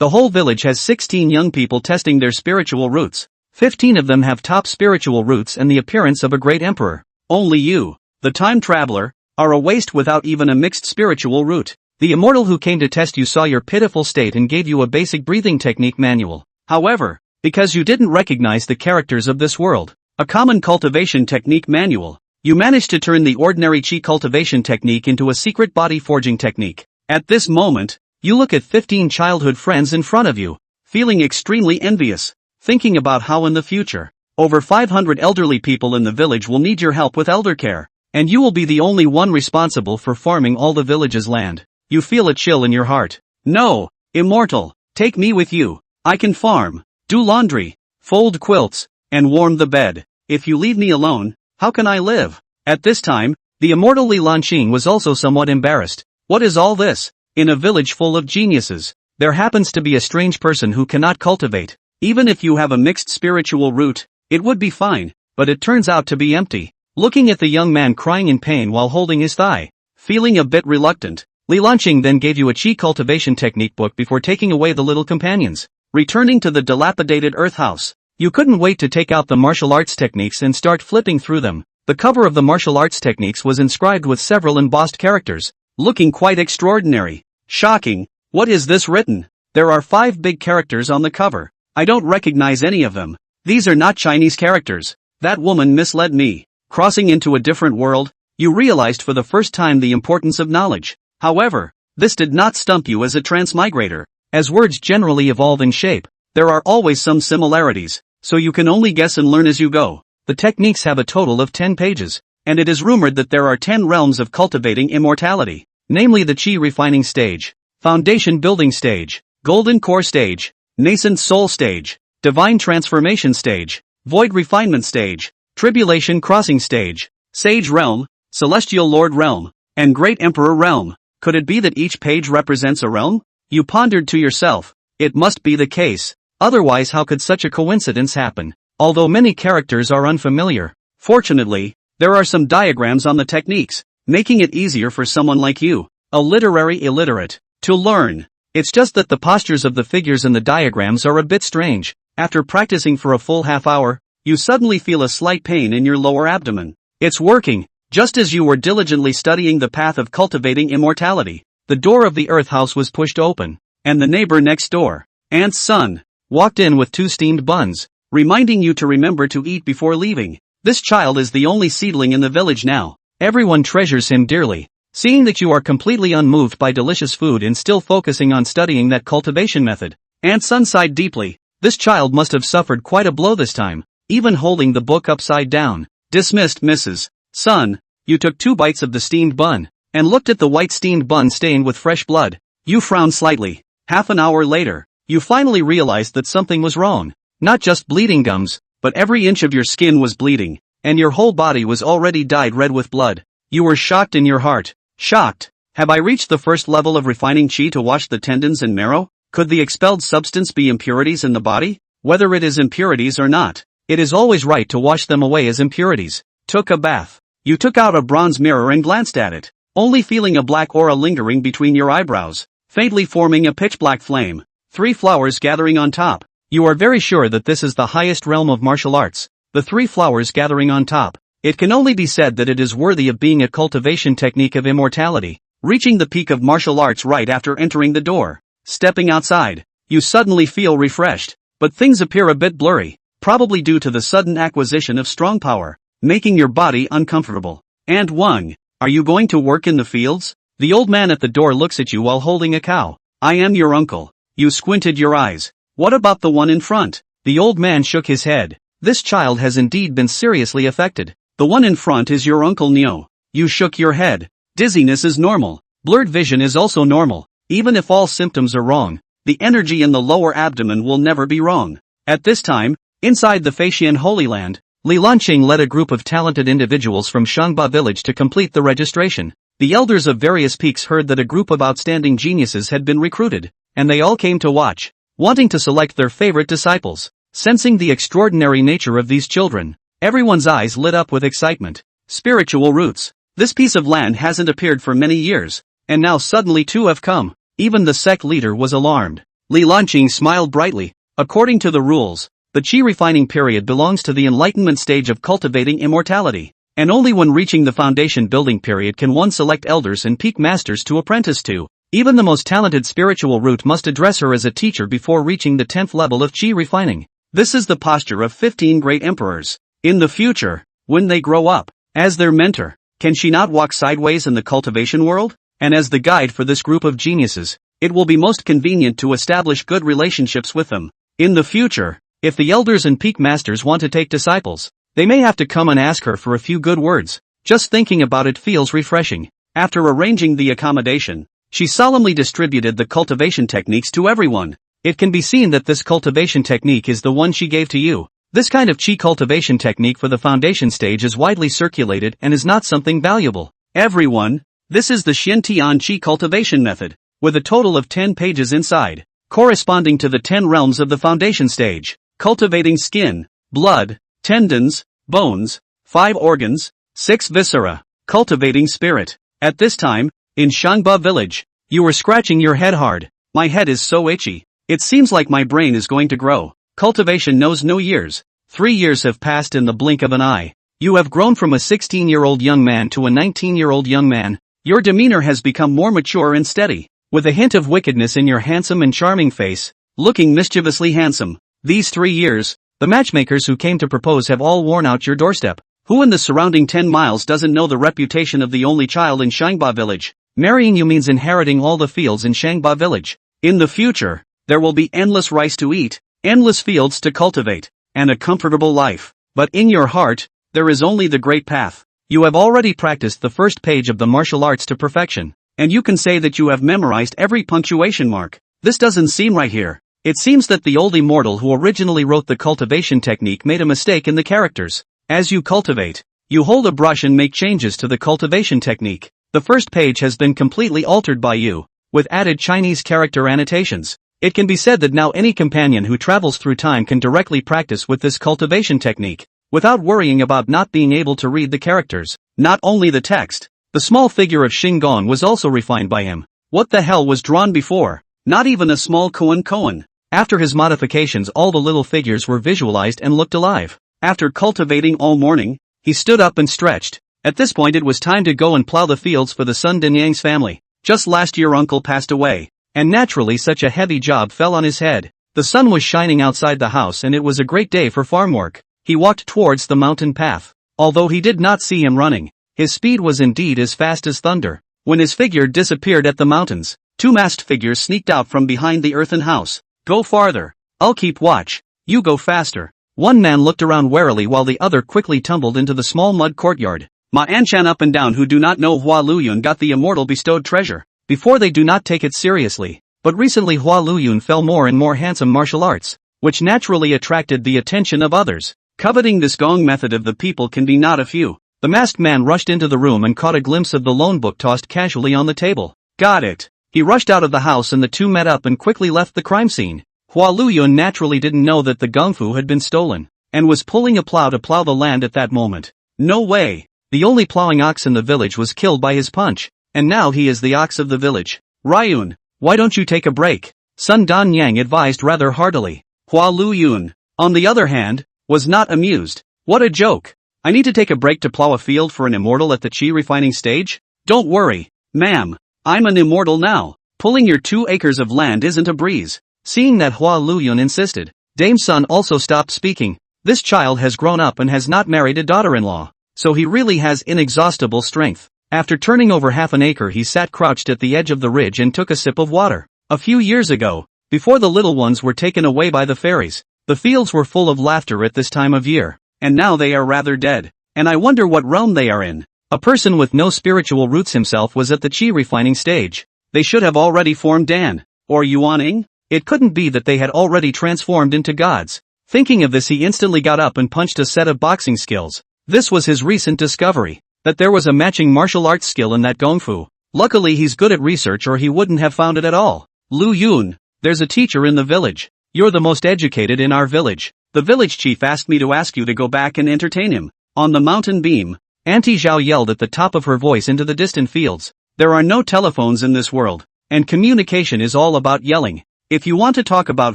The whole village has 16 young people testing their spiritual roots. 15 of them have top spiritual roots and the appearance of a great emperor. Only you, the time traveler, are a waste without even a mixed spiritual root. The immortal who came to test you saw your pitiful state and gave you a basic breathing technique manual. However, because you didn't recognize the characters of this world, a common cultivation technique manual, you managed to turn the ordinary chi cultivation technique into a secret body forging technique. At this moment, you look at 15 childhood friends in front of you, feeling extremely envious, thinking about how in the future, over 500 elderly people in the village will need your help with elder care, and you will be the only one responsible for farming all the village's land. You feel a chill in your heart. No, immortal, take me with you. I can farm, do laundry, fold quilts, and warm the bed. If you leave me alone, how can I live? At this time, the immortal Li Lanqing was also somewhat embarrassed. What is all this? In a village full of geniuses, there happens to be a strange person who cannot cultivate. Even if you have a mixed spiritual root, it would be fine, but it turns out to be empty. Looking at the young man crying in pain while holding his thigh, feeling a bit reluctant, Li Lanqing then gave you a chi cultivation technique book before taking away the little companions. Returning to the dilapidated earth house, you couldn't wait to take out the martial arts techniques and start flipping through them. The cover of the martial arts techniques was inscribed with several embossed characters, looking quite extraordinary. Shocking. What is this written? There are 5 big characters on the cover. I don't recognize any of them. These are not Chinese characters. That woman misled me. Crossing into a different world, you realized for the first time the importance of knowledge. However, this did not stump you as a transmigrator. As words generally evolve in shape, there are always some similarities, so you can only guess and learn as you go. The techniques have a total of 10 pages, and it is rumored that there are 10 realms of cultivating immortality, namely the chi refining stage, foundation building stage, golden core stage, nascent soul stage, divine transformation stage, void refinement stage, tribulation crossing stage, sage realm, celestial lord realm, and great emperor realm. Could it be that each page represents a realm? You pondered to yourself, it must be the case, otherwise how could such a coincidence happen? Although many characters are unfamiliar, fortunately, there are some diagrams on the techniques, making it easier for someone like you, a literary illiterate, to learn. It's just that the postures of the figures in the diagrams are a bit strange. After practicing for a full half hour, you suddenly feel a slight pain in your lower abdomen. It's working. Just as you were diligently studying the path of cultivating immortality, the door of the earth house was pushed open, and the neighbor next door, Aunt's son, walked in with 2 steamed buns, reminding you to remember to eat before leaving. This child is the only seedling in the village now. Everyone treasures him dearly. Seeing that you are completely unmoved by delicious food and still focusing on studying that cultivation method, Aunt's son sighed deeply. This child must have suffered quite a blow this time, even holding the book upside down. Dismissed, Mrs. Son. You took 2 bites of the steamed bun, and looked at the white steamed bun stained with fresh blood. You frowned slightly. Half an hour later, you finally realized that something was wrong. Not just bleeding gums, but every inch of your skin was bleeding, and your whole body was already dyed red with blood. You were shocked in your heart. Shocked. Have I reached the first level of refining chi to wash the tendons and marrow? Could the expelled substance be impurities in the body? Whether it is impurities or not, it is always right to wash them away as impurities. Took a bath. You took out a bronze mirror and glanced at it, only feeling a black aura lingering between your eyebrows, faintly forming a pitch-black flame. 3 flowers gathering on top. You are very sure that this is the highest realm of martial arts. The 3 flowers gathering on top. It can only be said that it is worthy of being a cultivation technique of immortality. Reaching the peak of martial arts right after entering the door. Stepping outside, you suddenly feel refreshed, but things appear a bit blurry, probably due to the sudden acquisition of strong power, making your body uncomfortable. And Wang, are you going to work in the fields? The old man at the door looks at you while holding a cow. I am your uncle. You squinted your eyes. What about the one in front? The old man shook his head. This child has indeed been seriously affected. The one in front is your Uncle Neo. You shook your head. Dizziness is normal. Blurred vision is also normal. Even if all symptoms are wrong, the energy in the lower abdomen will never be wrong. At this time, inside the Faxian Holy Land, Li Lanqing led a group of talented individuals from Shangba village to complete the registration. The elders of various peaks heard that a group of outstanding geniuses had been recruited, and they all came to watch, wanting to select their favorite disciples. Sensing the extraordinary nature of these children, everyone's eyes lit up with excitement. Spiritual roots. This piece of land hasn't appeared for many years, and now suddenly 2 have come. Even the sect leader was alarmed. Li Lanqing smiled brightly. According to the rules, the qi refining period belongs to the enlightenment stage of cultivating immortality, and only when reaching the foundation building period can one select elders and peak masters to apprentice to. Even the most talented spiritual root must address her as a teacher before reaching the 10th level of qi refining. This is the posture of 15 great emperors. In the future, when they grow up, as their mentor, can she not walk sideways in the cultivation world? And as the guide for this group of geniuses, it will be most convenient to establish good relationships with them. In the future, if the elders and peak masters want to take disciples, they may have to come and ask her for a few good words. Just thinking about it feels refreshing. After arranging the accommodation, she solemnly distributed the cultivation techniques to everyone. It can be seen that this cultivation technique is the one she gave to you. This kind of qi cultivation technique for the foundation stage is widely circulated and is not something valuable. Everyone, this is the Xin Tian qi cultivation method, with a total of 10 pages inside, corresponding to the 10 realms of the foundation stage. Cultivating skin, blood, tendons, bones, 5 organs, 6 viscera. Cultivating spirit. At this time, in Shangba village, you were scratching your head hard. My head is so itchy. It seems like my brain is going to grow. Cultivation knows no years. 3 years have passed in the blink of an eye. You have grown from a 16-year-old young man to a 19-year-old young man. Your demeanor has become more mature and steady, with a hint of wickedness in your handsome and charming face, looking mischievously handsome. These 3 years, the matchmakers who came to propose have all worn out your doorstep. Who in the surrounding 10 miles doesn't know the reputation of the only child in Shangba village? Marrying you means inheriting all the fields in Shangba village. In the future, there will be endless rice to eat, endless fields to cultivate, and a comfortable life. But in your heart, there is only the great path. You have already practiced the first page of the martial arts to perfection, and you can say that you have memorized every punctuation mark. This doesn't seem right here. It seems that the old immortal who originally wrote the cultivation technique made a mistake in the characters. As you cultivate, you hold a brush and make changes to the cultivation technique. The first page has been completely altered by you, with added Chinese character annotations. It can be said that now any companion who travels through time can directly practice with this cultivation technique, without worrying about not being able to read the characters. Not only the text, the small figure of Xingong was also refined by him. What the hell was drawn before? Not even a small koan. After his modifications, all the little figures were visualized and looked alive. After cultivating all morning, he stood up and stretched. At this point it was time to go and plow the fields for the son Dinyang's family. Just last year uncle passed away, and naturally such a heavy job fell on his head. The sun was shining outside the house and it was a great day for farm work. He walked towards the mountain path. Although he did not see him running, his speed was indeed as fast as thunder. When his figure disappeared at the mountains, 2 masked figures sneaked out from behind the earthen house. Go farther. I'll keep watch. You go faster. One man looked around warily while the other quickly tumbled into the small mud courtyard. Ma Anshan up and down who do not know Hua Luyun got the immortal bestowed treasure. Before they do not take it seriously. But recently Hua Luyun fell more and more handsome martial arts, which naturally attracted the attention of others. Coveting this gong method of the people can be not a few. The masked man rushed into the room and caught a glimpse of the loan book tossed casually on the table. Got it. He rushed out of the house and the two met up and quickly left the crime scene. Hua Luyun naturally didn't know that the gongfu had been stolen, and was pulling a plow to plow the land at that moment. No way. The only plowing ox in the village was killed by his punch, and now he is the ox of the village. Ryun, why don't you take a break? Sun Dan Yang advised rather heartily. Hua Luyun, on the other hand, was not amused. What a joke. I need to take a break to plow a field for an immortal at the qi refining stage? Don't worry, ma'am. I'm an immortal now. Pulling your 2 acres of land isn't a breeze. Seeing that Hua Luyun insisted, Dame Sun also stopped speaking. This child has grown up and has not married a daughter-in-law, so he really has inexhaustible strength. After turning over half an acre he sat crouched at the edge of the ridge and took a sip of water. A few years ago, before the little ones were taken away by the fairies, the fields were full of laughter at this time of year, and now they are rather dead, and I wonder what realm they are in. A person with no spiritual roots himself was at the qi refining stage. They should have already formed Dan, or Yuaning. It couldn't be that they had already transformed into gods. Thinking of this he instantly got up and punched a set of boxing skills. This was his recent discovery, that there was a matching martial arts skill in that gongfu. Luckily he's good at research or he wouldn't have found it at all. Lu Yun, there's a teacher in the village. You're the most educated in our village. The village chief asked me to ask you to go back and entertain him. On the mountain beam, Auntie Zhao yelled at the top of her voice into the distant fields. There are no telephones in this world, and communication is all about yelling. If you want to talk about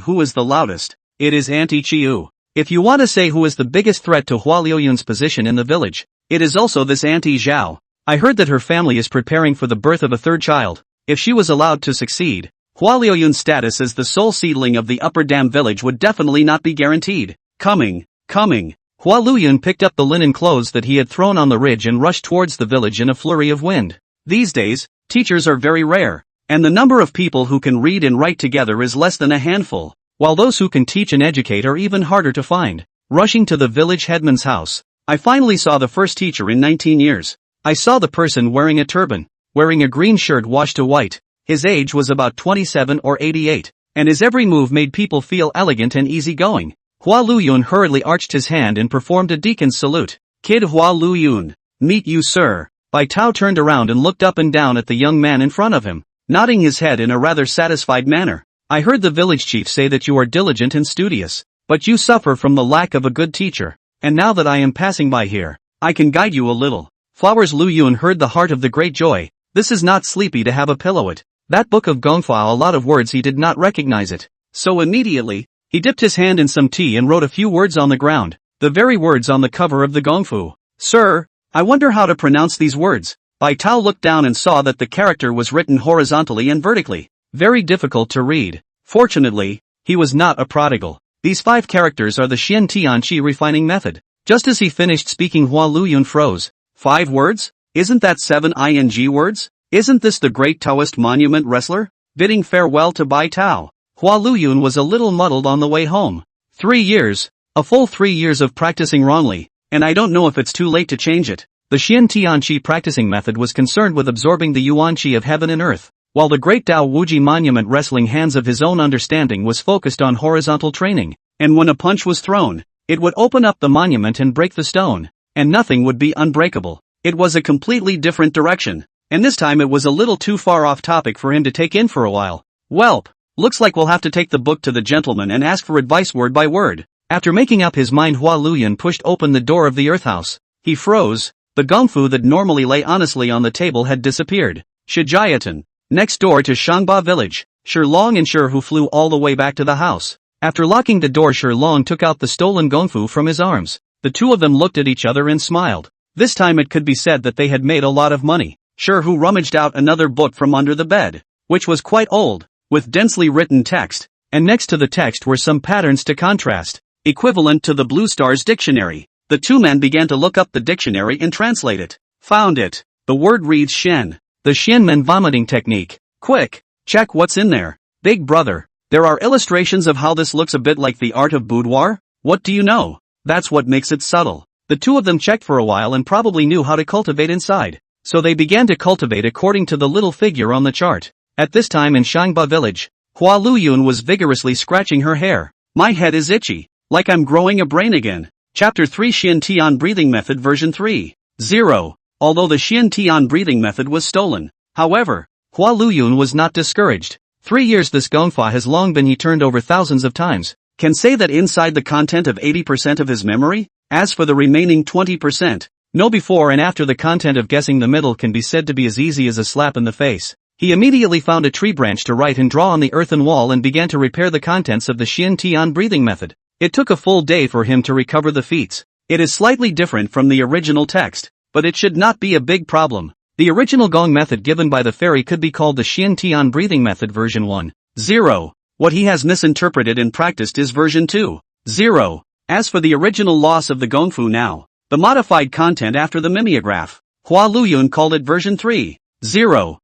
who is the loudest, it is Auntie Chiu. If you want to say who is the biggest threat to Hua Liuyun's position in the village, it is also this Auntie Zhao. I heard that her family is preparing for the birth of a third child. If she was allowed to succeed, Hua Liuyun's status as the sole seedling of the Upper Dam village would definitely not be guaranteed. Coming. Hua Liuyun picked up the linen clothes that he had thrown on the ridge and rushed towards the village in a flurry of wind. These days, teachers are very rare, and the number of people who can read and write together is less than a handful, while those who can teach and educate are even harder to find. Rushing to the village headman's house, I finally saw the first teacher in 19 years. I saw the person wearing a turban, wearing a green shirt washed to white. His age was about 27 or 88, and his every move made people feel elegant and easygoing. Hua Liuyun hurriedly arched his hand and performed a deacon's salute. Kid Hua Liuyun, meet you sir. Bai Tao turned around and looked up and down at the young man in front of him, nodding his head in a rather satisfied manner. I heard the village chief say that you are diligent and studious, but you suffer from the lack of a good teacher, and now that I am passing by here, I can guide you a little. Flowers Liuyun heard the heart of the great joy. This is not sleepy to have a pillow it. That book of Gongfa, a lot of words he did not recognize it. So immediately, he dipped his hand in some tea and wrote a few words on the ground, the very words on the cover of the Gongfu. Sir, I wonder how to pronounce these words. Bai Tao looked down and saw that the character was written horizontally and vertically. Very difficult to read. Fortunately, he was not a prodigal. These 5 characters are the Xian Tianqi refining method. Just as he finished speaking, Hua Liuyun froze. 5 words? Isn't that 7 ing words? Isn't this the great Taoist monument wrestler? Bidding farewell to Bai Tao, Hua Liuyun was a little muddled on the way home. 3 years. A full 3 years of practicing wrongly, and I don't know if it's too late to change it. The Xian Tianqi practicing method was concerned with absorbing the Yuan Qi of heaven and earth, while the great Tao Wuji monument wrestling hands of his own understanding was focused on horizontal training, and when a punch was thrown, it would open up the monument and break the stone, and nothing would be unbreakable. It was a completely different direction, and this time it was a little too far off topic for him to take in for a while. Welp, looks like we'll have to take the book to the gentleman and ask for advice word by word. After making up his mind, Hua Liuyun pushed open the door of the earth house. He froze. The gongfu that normally lay honestly on the table had disappeared. Shijiatan, next door to Shangba village, Shilong and Shi flew all the way back to the house. After locking the door, Shilong took out the stolen gongfu from his arms. The two of them looked at each other and smiled. This time it could be said that they had made a lot of money. Shi rummaged out another book from under the bed, which was quite old, with densely written text, and next to the text were some patterns to contrast, equivalent to the Blue Star's dictionary. The two men began to look up the dictionary and translate it. Found it. The word reads Shen. The Xianmen vomiting technique. Quick, check what's in there. Big brother, there are illustrations of how this looks a bit like the art of boudoir. What do you know? That's what makes it subtle. The two of them checked for a while and probably knew how to cultivate inside. So they began to cultivate according to the little figure on the chart. At this time in Shangba village, Hua Liuyun was vigorously scratching her hair. My head is itchy, like I'm growing a brain again. Chapter 3 Xian Tian Breathing Method Version 3.0. Although the Xian Tian breathing method was stolen, however, Hua Liuyun was not discouraged. 3 years this gongfa has long been he turned over thousands of times. Can say that inside the content of 80% of his memory? As for the remaining 20%, no before and after the content of guessing the middle can be said to be as easy as a slap in the face. He immediately found a tree branch to write and draw on the earthen wall and began to repair the contents of the Xian Tian breathing method. It took a full day for him to recover the feats. It is slightly different from the original text, but it should not be a big problem. The original gong method given by the fairy could be called the Xian Tian breathing method version 1.0. What he has misinterpreted and practiced is version 2.0. As for the original loss of the gongfu now, the modified content after the mimeograph, Hua Liuyun called it version 3.0.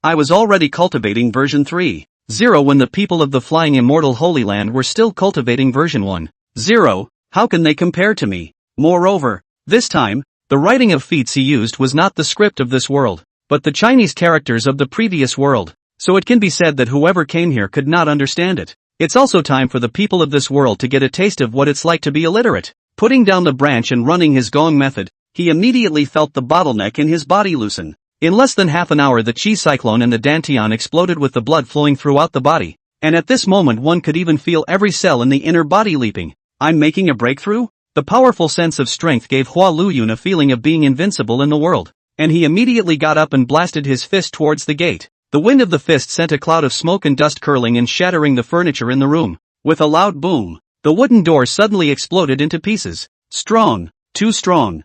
I was already cultivating version 3.0 when the people of the flying immortal Holy Land were still cultivating version 1.0. How can they compare to me? Moreover, this time, the writing of feats he used was not the script of this world, but the Chinese characters of the previous world, so it can be said that whoever came here could not understand it. It's also time for the people of this world to get a taste of what it's like to be illiterate. Putting down the branch and running his gong method, he immediately felt the bottleneck in his body loosen. In less than half an hour the chi cyclone and the dantian exploded with the blood flowing throughout the body, and at this moment one could even feel every cell in the inner body leaping. I'm making a breakthrough? The powerful sense of strength gave Hua Liuyun a feeling of being invincible in the world, and he immediately got up and blasted his fist towards the gate. The wind of the fist sent a cloud of smoke and dust curling and shattering the furniture in the room. With a loud boom, the wooden door suddenly exploded into pieces. Strong. Too strong.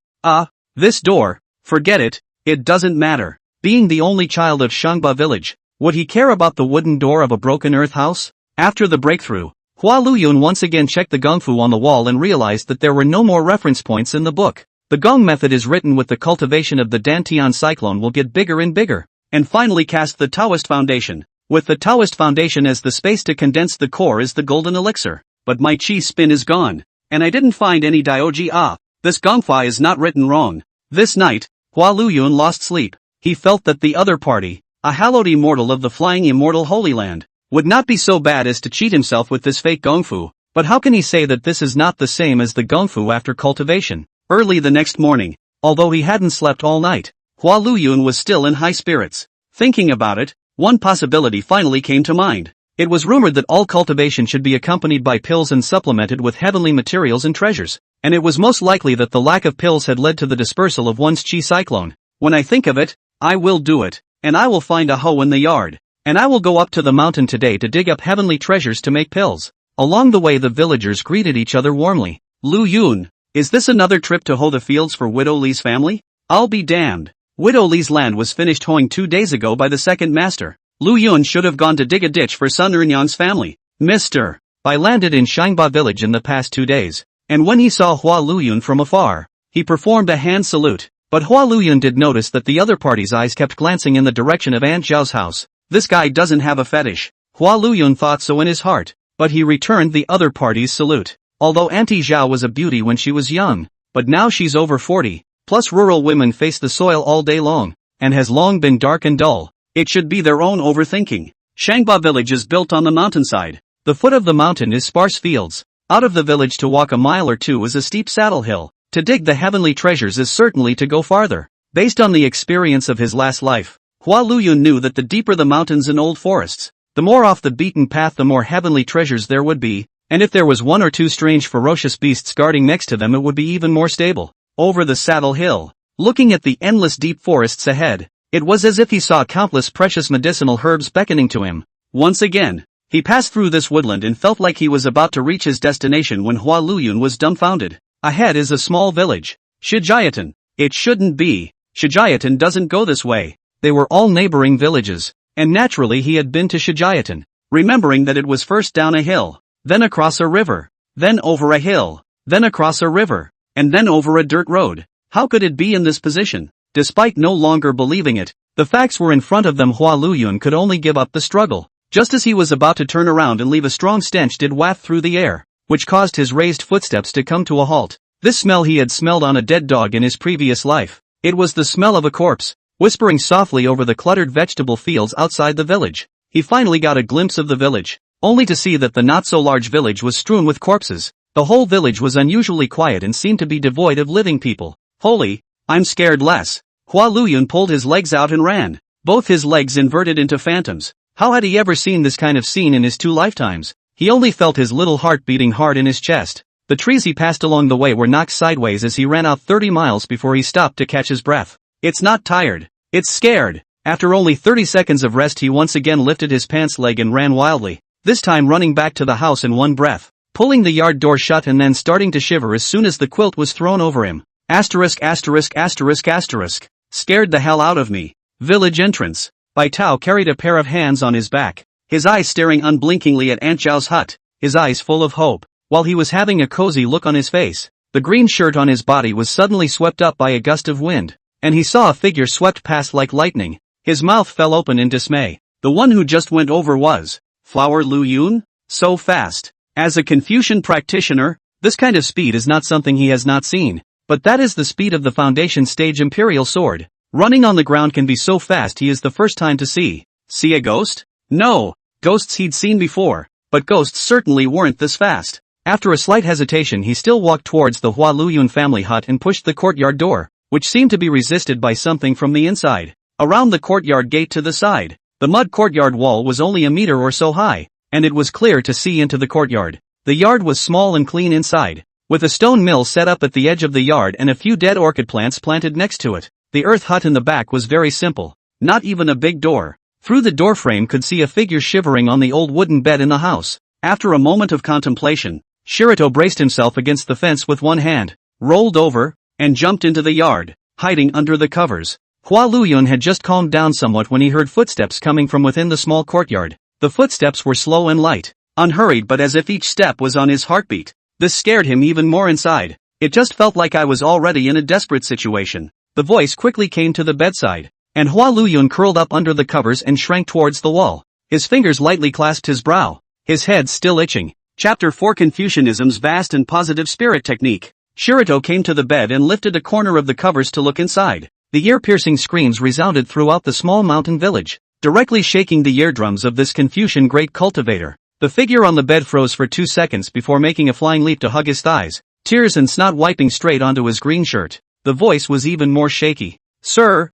This door. Forget it. It doesn't matter. Being the only child of Shangba village, would he care about the wooden door of a broken earth house? After the breakthrough, Hua Luyun once again checked the gongfu on the wall and realized that there were no more reference points in the book. The gong method is written with the cultivation of the Dantian cyclone will get bigger and bigger. And finally cast the Taoist foundation. With the Taoist foundation as the space to condense the core is the golden elixir. But my chi spin is gone. And I didn't find any dioji. This gongfa is not written wrong. This night, Hua Luyun lost sleep. He felt that the other party, a hallowed immortal of the flying immortal Holy Land, would not be so bad as to cheat himself with this fake gongfu. But how can he say that this is not the same as the gongfu after cultivation? Early the next morning, although he hadn't slept all night, Hua Luyun was still in high spirits. Thinking about it, one possibility finally came to mind. It was rumored that all cultivation should be accompanied by pills and supplemented with heavenly materials and treasures, and it was most likely that the lack of pills had led to the dispersal of one's chi cyclone. When I think of it, I will do it, and I will find a hoe in the yard, and I will go up to the mountain today to dig up heavenly treasures to make pills. Along the way the villagers greeted each other warmly. Lu Yun, is this another trip to hoe the fields for Widow Li's family? I'll be damned. Widow Li's land was finished hoeing 2 days ago by the second master. Lu Yun should have gone to dig a ditch for Sun Ernyang's family. Mr. Bai landed in Shangba village in the past 2 days, and when he saw Hua Luyun from afar, he performed a hand salute. But Hua Luyun did notice that the other party's eyes kept glancing in the direction of Aunt Zhao's house. This guy doesn't have a fetish. Hua Luyun thought so in his heart, but he returned the other party's salute. Although Auntie Zhao was a beauty when she was young, but now she's over 40, plus rural women face the soil all day long, and has long been dark and dull. It should be their own overthinking. Shangba village is built on the mountainside. The foot of the mountain is sparse fields. Out of the village to walk a mile or two is a steep saddle hill. To dig the heavenly treasures is certainly to go farther. Based on the experience of his last life, Hua Luyun knew that the deeper the mountains and old forests, the more off the beaten path the more heavenly treasures there would be, and if there was 1 or 2 strange ferocious beasts guarding next to them it would be even more stable. Over the saddle hill, looking at the endless deep forests ahead, it was as if he saw countless precious medicinal herbs beckoning to him. Once again, he passed through this woodland and felt like he was about to reach his destination when Hua Luyun was dumbfounded. Ahead is a small village. Shijiatan. It shouldn't be. Shijiatan doesn't go this way. They were all neighboring villages, and naturally he had been to Shijiatan, remembering that it was first down a hill, then across a river, then over a hill, then across a river, and then over a dirt road. How could it be in this position? Despite no longer believing it, the facts were in front of them. Hua Luyun could only give up the struggle. Just as he was about to turn around and leave, a strong stench did waft through the air, which caused his raised footsteps to come to a halt. This smell he had smelled on a dead dog in his previous life. It was the smell of a corpse. Whispering softly over the cluttered vegetable fields outside the village, he finally got a glimpse of the village, only to see that the not-so-large village was strewn with corpses. The whole village was unusually quiet and seemed to be devoid of living people. Holy, I'm scared less. Hua Luyun pulled his legs out and ran, both his legs inverted into phantoms. How had he ever seen this kind of scene in his 2 lifetimes? He only felt his little heart beating hard in his chest. The trees he passed along the way were knocked sideways as he ran out 30 miles before he stopped to catch his breath. It's not tired. It's scared. After only 30 seconds of rest he once again lifted his pants leg and ran wildly, this time running back to the house in one breath, pulling the yard door shut and then starting to shiver as soon as the quilt was thrown over him. Asterisk asterisk asterisk asterisk. Scared the hell out of me. Village entrance. Bai Tao carried a pair of hands on his back, his eyes staring unblinkingly at Aunt Zhao's hut, his eyes full of hope. While he was having a cozy look on his face, the green shirt on his body was suddenly swept up by a gust of wind, and he saw a figure swept past like lightning. His mouth fell open in dismay. The one who just went over was Flower Lu Yun? So fast. As a Confucian practitioner, this kind of speed is not something he has not seen, but that is the speed of the Foundation Stage Imperial Sword. Running on the ground can be so fast he is the first time to see. See a ghost? No, ghosts he'd seen before, but ghosts certainly weren't this fast. After a slight hesitation he still walked towards the Hua Luyun family hut and pushed the courtyard door, which seemed to be resisted by something from the inside. Around the courtyard gate to the side, the mud courtyard wall was only a meter or so high, and it was clear to see into the courtyard. The yard was small and clean inside, with a stone mill set up at the edge of the yard and a few dead orchid plants planted next to it. The earth hut in the back was very simple, not even a big door. Through the doorframe could see a figure shivering on the old wooden bed in the house. After a moment of contemplation, Shirato braced himself against the fence with one hand, rolled over, and jumped into the yard, hiding under the covers. Hua Luyun had just calmed down somewhat when he heard footsteps coming from within the small courtyard. The footsteps were slow and light, unhurried, but as if each step was on his heartbeat. This scared him even more inside. It just felt like I was already in a desperate situation. The voice quickly came to the bedside, and Hua Luyun curled up under the covers and shrank towards the wall. His fingers lightly clasped his brow, his head still itching. Chapter 4: Confucianism's Vast and Positive Spirit Technique. Shirato came to the bed and lifted a corner of the covers to look inside. The ear-piercing screams resounded throughout the small mountain village, directly shaking the eardrums of this Confucian great cultivator. The figure on the bed froze for 2 seconds before making a flying leap to hug his thighs, tears and snot wiping straight onto his green shirt. The voice was even more shaky. Sir,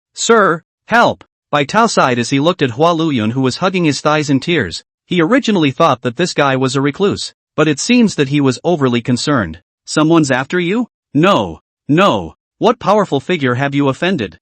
help! Bai Tao sighed as he looked at Hua Luyun, who was hugging his thighs in tears. He originally thought that this guy was a recluse, but it seems that he was overly concerned. Someone's after you? No. What powerful figure have you offended?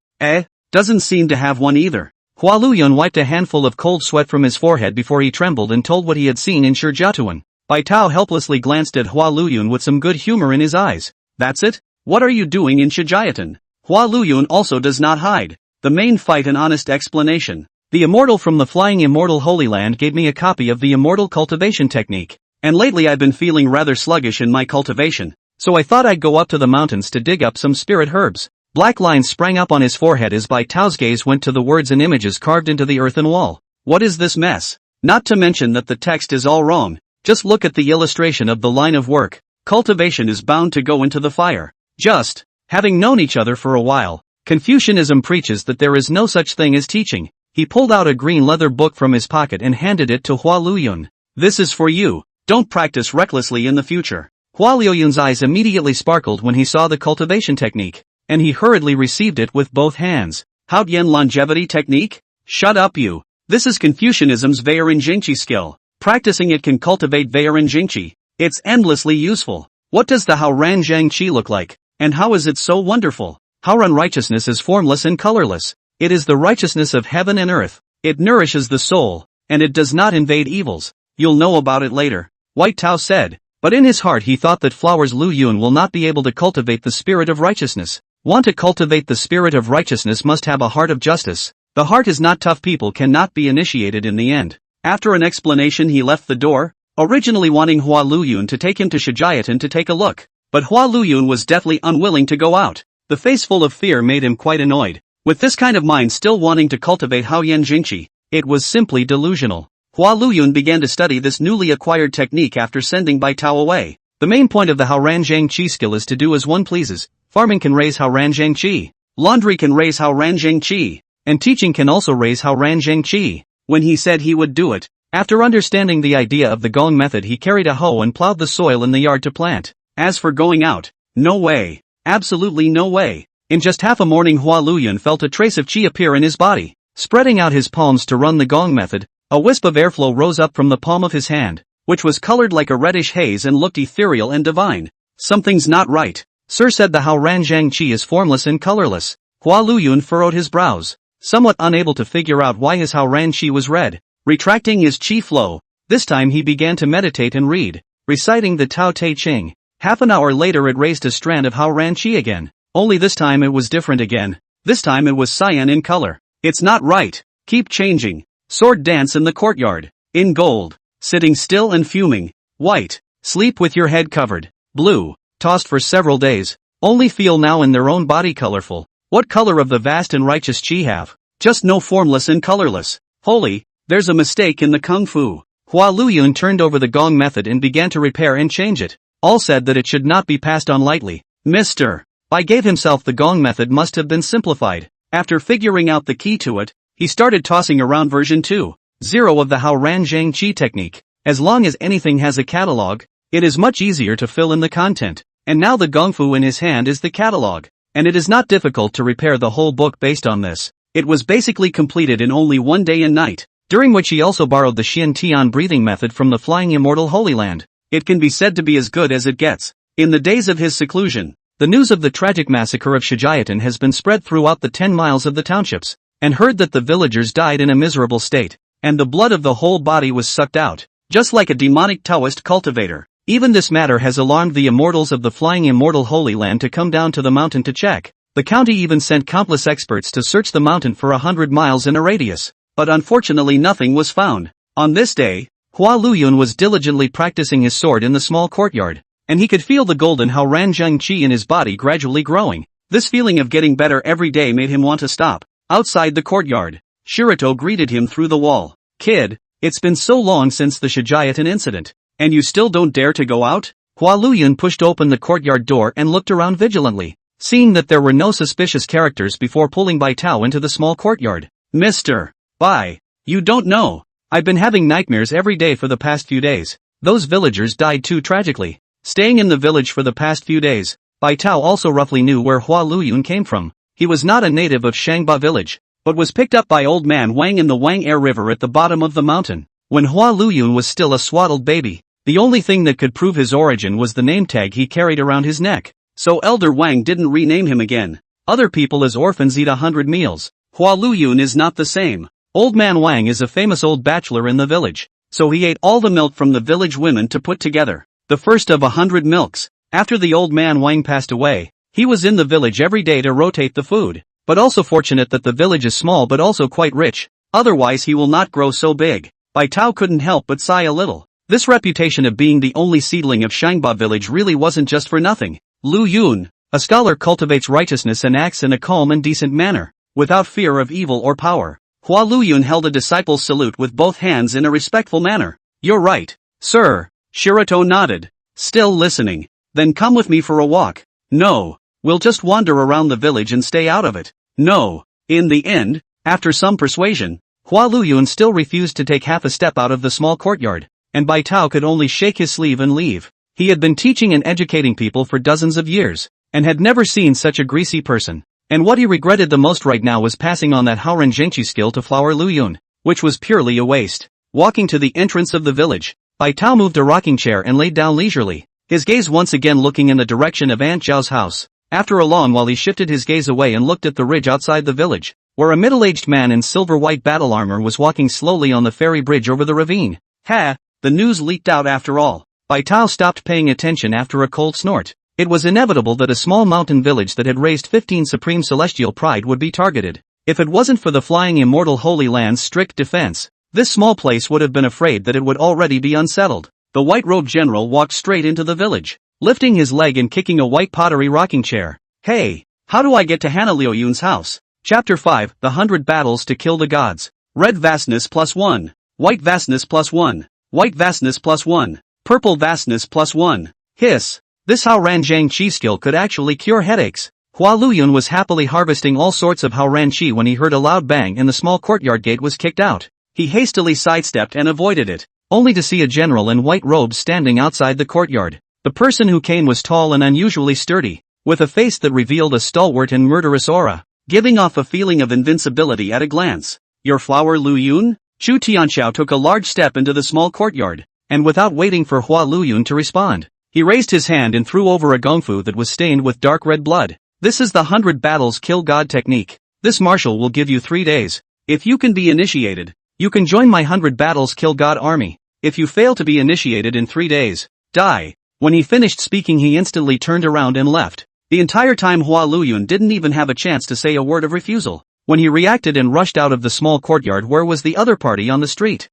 Doesn't seem to have one either. Hua Luyun wiped a handful of cold sweat from his forehead before he trembled and told what he had seen in Shijiatuan. Bai Tao helplessly glanced at Hua Luyun with some good humor in his eyes. That's it? What are you doing in Shijiatuan? Hua Luyun also does not hide. The main fight, an honest explanation. The immortal from the Flying Immortal Holy Land gave me a copy of the immortal cultivation technique, and lately I've been feeling rather sluggish in my cultivation, so I thought I'd go up to the mountains to dig up some spirit herbs. Black lines sprang up on his forehead as Bai Tao's gaze went to the words and images carved into the earthen wall. What is this mess? Not to mention that the text is all wrong. Just look at the illustration of the line of work. Cultivation is bound to go into the fire. Just, having known each other for a while, Confucianism preaches that there is no such thing as teaching. He pulled out a green leather book from his pocket and handed it to Hua Luyun. This is for you. Don't practice recklessly in the future. Hua Luyun's eyes immediately sparkled when he saw the cultivation technique, and he hurriedly received it with both hands. Haotian longevity technique? Shut up you. This is Confucianism's Veiren Jingqi skill. Practicing it can cultivate Veiren Jingqi. It's endlessly useful. What does the Haoran Zhangqi look like? And how is it so wonderful? Haoran righteousness is formless and colorless. It is the righteousness of heaven and earth. It nourishes the soul, and it does not invade evils. You'll know about it later, White Tao said. But in his heart he thought that Flowers Luyun will not be able to cultivate the spirit of righteousness. Want to cultivate the spirit of righteousness must have a heart of justice. The heart is not tough. People cannot be initiated in the end. After an explanation he left the door, originally wanting Hua Luyun to take him to Shijiatuan to take a look. But Hua Luyun was deathly unwilling to go out. The face full of fear made him quite annoyed. With this kind of mind still wanting to cultivate Haoyan Jingqi, it was simply delusional. Hua Luyun began to study this newly acquired technique after sending Bai Tao away. The main point of the Haoran Zhangqi skill is to do as one pleases. Farming can raise Haoran Zhangqi. Laundry can raise Haoran Zhangqi. And teaching can also raise Haoran Zhangqi. When he said he would do it, after understanding the idea of the gong method, he carried a hoe and plowed the soil in the yard to plant. As for going out, no way. Absolutely no way. In just half a morning Hua Luyun felt a trace of qi appear in his body. Spreading out his palms to run the gong method, a wisp of airflow rose up from the palm of his hand, which was colored like a reddish haze and looked ethereal and divine. Something's not right. Sir said the Haoran Zhangqi is formless and colorless. Hua Luyun furrowed his brows, somewhat unable to figure out why his Haoran qi was red. Retracting his qi flow, this time he began to meditate and read, reciting the Tao Te Ching. Half an hour later it raised a strand of Haoran qi again. Only this time it was different again. This time it was cyan in color. It's not right. Keep changing. Sword dance in the courtyard. In gold. Sitting still and fuming. White. Sleep with your head covered. Blue. Tossed for several days. Only feel now in their own body colorful. What color of the vast and righteous qi have? Just no formless and colorless. Holy, there's a mistake in the kung fu. Hua Luyun turned over the gong method and began to repair and change it. All said that it should not be passed on lightly. Mr. Bai gave himself the gong method must have been simplified. After figuring out the key to it, he started tossing around version 2.0 of the Haoran Zhangqi technique. As long as anything has a catalog, it is much easier to fill in the content. And now the gongfu in his hand is the catalog. And it is not difficult to repair the whole book based on this. It was basically completed in only 1 day and night, during which he also borrowed the Xian Tian breathing method from the Flying Immortal Holy Land. It can be said to be as good as it gets. In the days of his seclusion, the news of the tragic massacre of Shijiatuan has been spread throughout the 10 miles of the townships. and heard that the villagers died in a miserable state, and the blood of the whole body was sucked out, just like a demonic Taoist cultivator. Even this matter has alarmed the immortals of the flying immortal Holy Land to come down to the mountain to check. The county even sent countless experts to search the mountain for 100 miles in a radius, but unfortunately nothing was found. On this day, Hua Luyun was diligently practicing his sword in the small courtyard, and he could feel the golden Hao Ran Zheng Qi in his body gradually growing. This feeling of getting better every day made him want to stop. Outside the courtyard, Shirato greeted him through the wall. "Kid, it's been so long since the Shijiatan incident, and you still don't dare to go out?" Hua Luyun pushed open the courtyard door and looked around vigilantly, seeing that there were no suspicious characters before pulling Bai Tao into the small courtyard. "Mr. Bai, you don't know. I've been having nightmares every day for the past few days. Those villagers died too tragically. Staying in the village for the past few days." Bai Tao also roughly knew where Hua Luyun came from. He was not a native of Shangba village, but was picked up by old man Wang in the Wang Air River at the bottom of the mountain, when Hua Luyun was still a swaddled baby. The only thing that could prove his origin was the name tag he carried around his neck, so Elder Wang didn't rename him again. Other people as orphans eat 100 meals. Hua Luyun is not the same. Old man Wang is a famous old bachelor in the village, so he ate all the milk from the village women to put together the first of 100 milks. After the old man Wang passed away, he was in the village every day to rotate the food, but also fortunate that the village is small but also quite rich, otherwise he will not grow so big. Bai Tao couldn't help but sigh a little. This reputation of being the only seedling of Shangba village really wasn't just for nothing. Lu Yun, a scholar, cultivates righteousness and acts in a calm and decent manner, without fear of evil or power. Hua Luyun held a disciple's salute with both hands in a respectful manner. "You're right, sir." Shirato nodded, still listening. "Then come with me for a walk." "No, we'll just wander around the village and stay out of it." "No." In the end, after some persuasion, Hua Luyun still refused to take half a step out of the small courtyard, and Bai Tao could only shake his sleeve and leave. He had been teaching and educating people for dozens of years, and had never seen such a greasy person. And what he regretted the most right now was passing on that Haoran Zhengqi skill to Flower Luyun, which was purely a waste. Walking to the entrance of the village, Bai Tao moved a rocking chair and laid down leisurely, his gaze once again looking in the direction of Aunt Zhao's house. After a long while he shifted his gaze away and looked at the ridge outside the village, where a middle-aged man in silver-white battle armor was walking slowly on the ferry bridge over the ravine. Ha! The news leaked out after all. Bai Tao stopped paying attention after a cold snort. It was inevitable that a small mountain village that had raised 15 supreme celestial pride would be targeted. If it wasn't for the flying immortal Holy Land's strict defense, this small place would have been afraid that it would already be unsettled. The white-robed general walked straight into the village, lifting his leg and kicking a white pottery rocking chair. "Hey, how do I get to Hana Liuyun's house?" Chapter 5, The 100 Battles to Kill the Gods. Red vastness +1. White vastness +1. White vastness +1. Purple vastness +1. Hiss. This Haoran Zhang Qi skill could actually cure headaches. Hua Luyun was happily harvesting all sorts of Haoran Qi when he heard a loud bang and the small courtyard gate was kicked out. He hastily sidestepped and avoided it, only to see a general in white robes standing outside the courtyard. The person who came was tall and unusually sturdy, with a face that revealed a stalwart and murderous aura, giving off a feeling of invincibility at a glance. "Your Flower Luyun?" Chu Tianxiao took a large step into the small courtyard, and without waiting for Hua Luyun to respond, he raised his hand and threw over a gongfu that was stained with dark red blood. "This is the 100 Battles Kill God technique. This martial will give you 3 days. If you can be initiated, you can join my 100 Battles Kill God army. If you fail to be initiated in 3 days, die." When he finished speaking he instantly turned around and left. The entire time Hua Luyun didn't even have a chance to say a word of refusal. When he reacted and rushed out of the small courtyard, where was the other party on the street?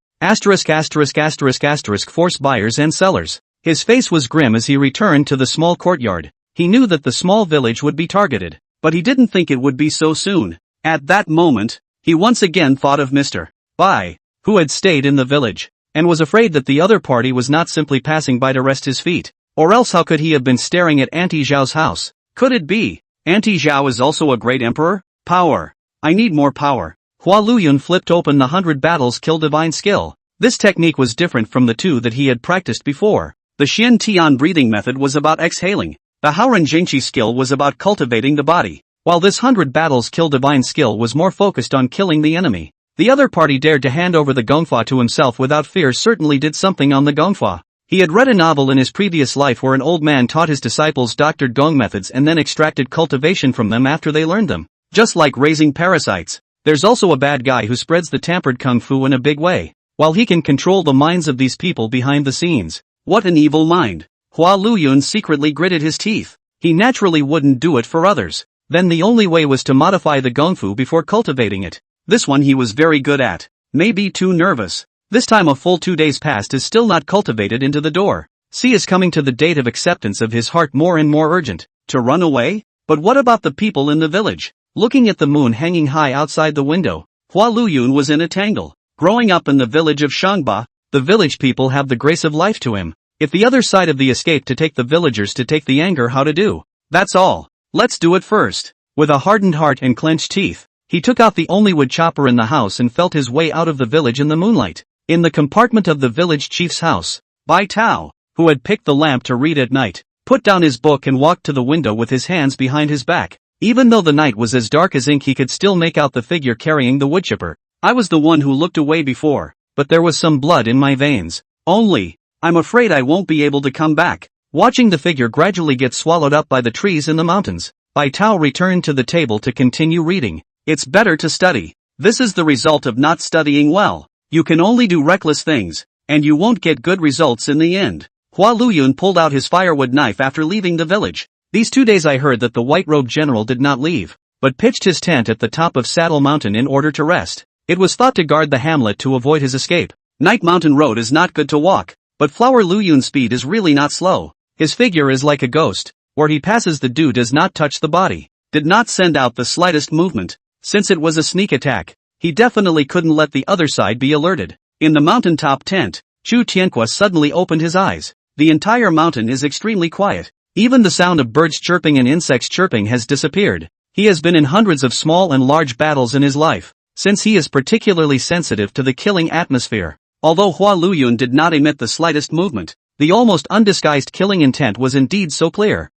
Force buyers and sellers. His face was grim as he returned to the small courtyard. He knew that the small village would be targeted, but he didn't think it would be so soon. At that moment, he once again thought of Mr. Bai, who had stayed in the village, and was afraid that the other party was not simply passing by to rest his feet. Or else how could he have been staring at Auntie Zhao's house? Could it be Auntie Zhao is also a great emperor? Power. I need more power. Hua Luyun flipped open the 100 Battles Kill Divine skill. This technique was different from the 2 that he had practiced before. The Xian Tian breathing method was about exhaling. The Haoran Jingqi skill was about cultivating the body, while this 100 Battles Kill Divine skill was more focused on killing the enemy. The other party dared to hand over the gongfa to himself without fear certainly did something on the gongfa. He had read a novel in his previous life where an old man taught his disciples doctored gong methods and then extracted cultivation from them after they learned them. Just like raising parasites, There's also a bad guy who spreads the tampered kung fu in a big way, while he can control the minds of these people behind the scenes. What an evil mind. Hua Luyun secretly gritted his teeth. He naturally wouldn't do it for others. Then the only way was to modify the gongfu before cultivating it. This one he was very good at. Maybe too nervous. This time a full 2 days passed is still not cultivated into the door. C is coming to the date of acceptance of his heart more and more urgent. To run away? But what about the people in the village? Looking at the moon hanging high outside the window, Hua Luyun was in a tangle. Growing up in the village of Shangba, the village people have the grace of life to him. If the other side of the escape to take the villagers to take the anger how to do. That's all. Let's do it first. With a hardened heart and clenched teeth, he took out the only wood chopper in the house and felt his way out of the village in the moonlight. In the compartment of the village chief's house, Bai Tao, who had picked the lamp to read at night, put down his book and walked to the window with his hands behind his back. Even though the night was as dark as ink, he could still make out the figure carrying the woodchipper. I was the one who looked away before, but there was some blood in my veins. Only, I'm afraid I won't be able to come back. Watching the figure gradually get swallowed up by the trees in the mountains, Bai Tao returned to the table to continue reading. It's better to study. This is the result of not studying well. You can only do reckless things, and you won't get good results in the end. Hua Luyun pulled out his firewood knife after leaving the village. These 2 days I heard that the white-robed general did not leave, but pitched his tent at the top of Saddle Mountain in order to rest. It was thought to guard the hamlet to avoid his escape. Night Mountain Road is not good to walk, but Flower Luyun's speed is really not slow. His figure is like a ghost. Where he passes the dew does not touch the body. Did not send out the slightest movement. Since it was a sneak attack, he definitely couldn't let the other side be alerted. In the mountaintop tent, Chu Tianqua suddenly opened his eyes. The entire mountain is extremely quiet. Even the sound of birds chirping and insects chirping has disappeared. He has been in hundreds of small and large battles in his life, since he is particularly sensitive to the killing atmosphere. Although Hua Luyun did not emit the slightest movement, the almost undisguised killing intent was indeed so clear.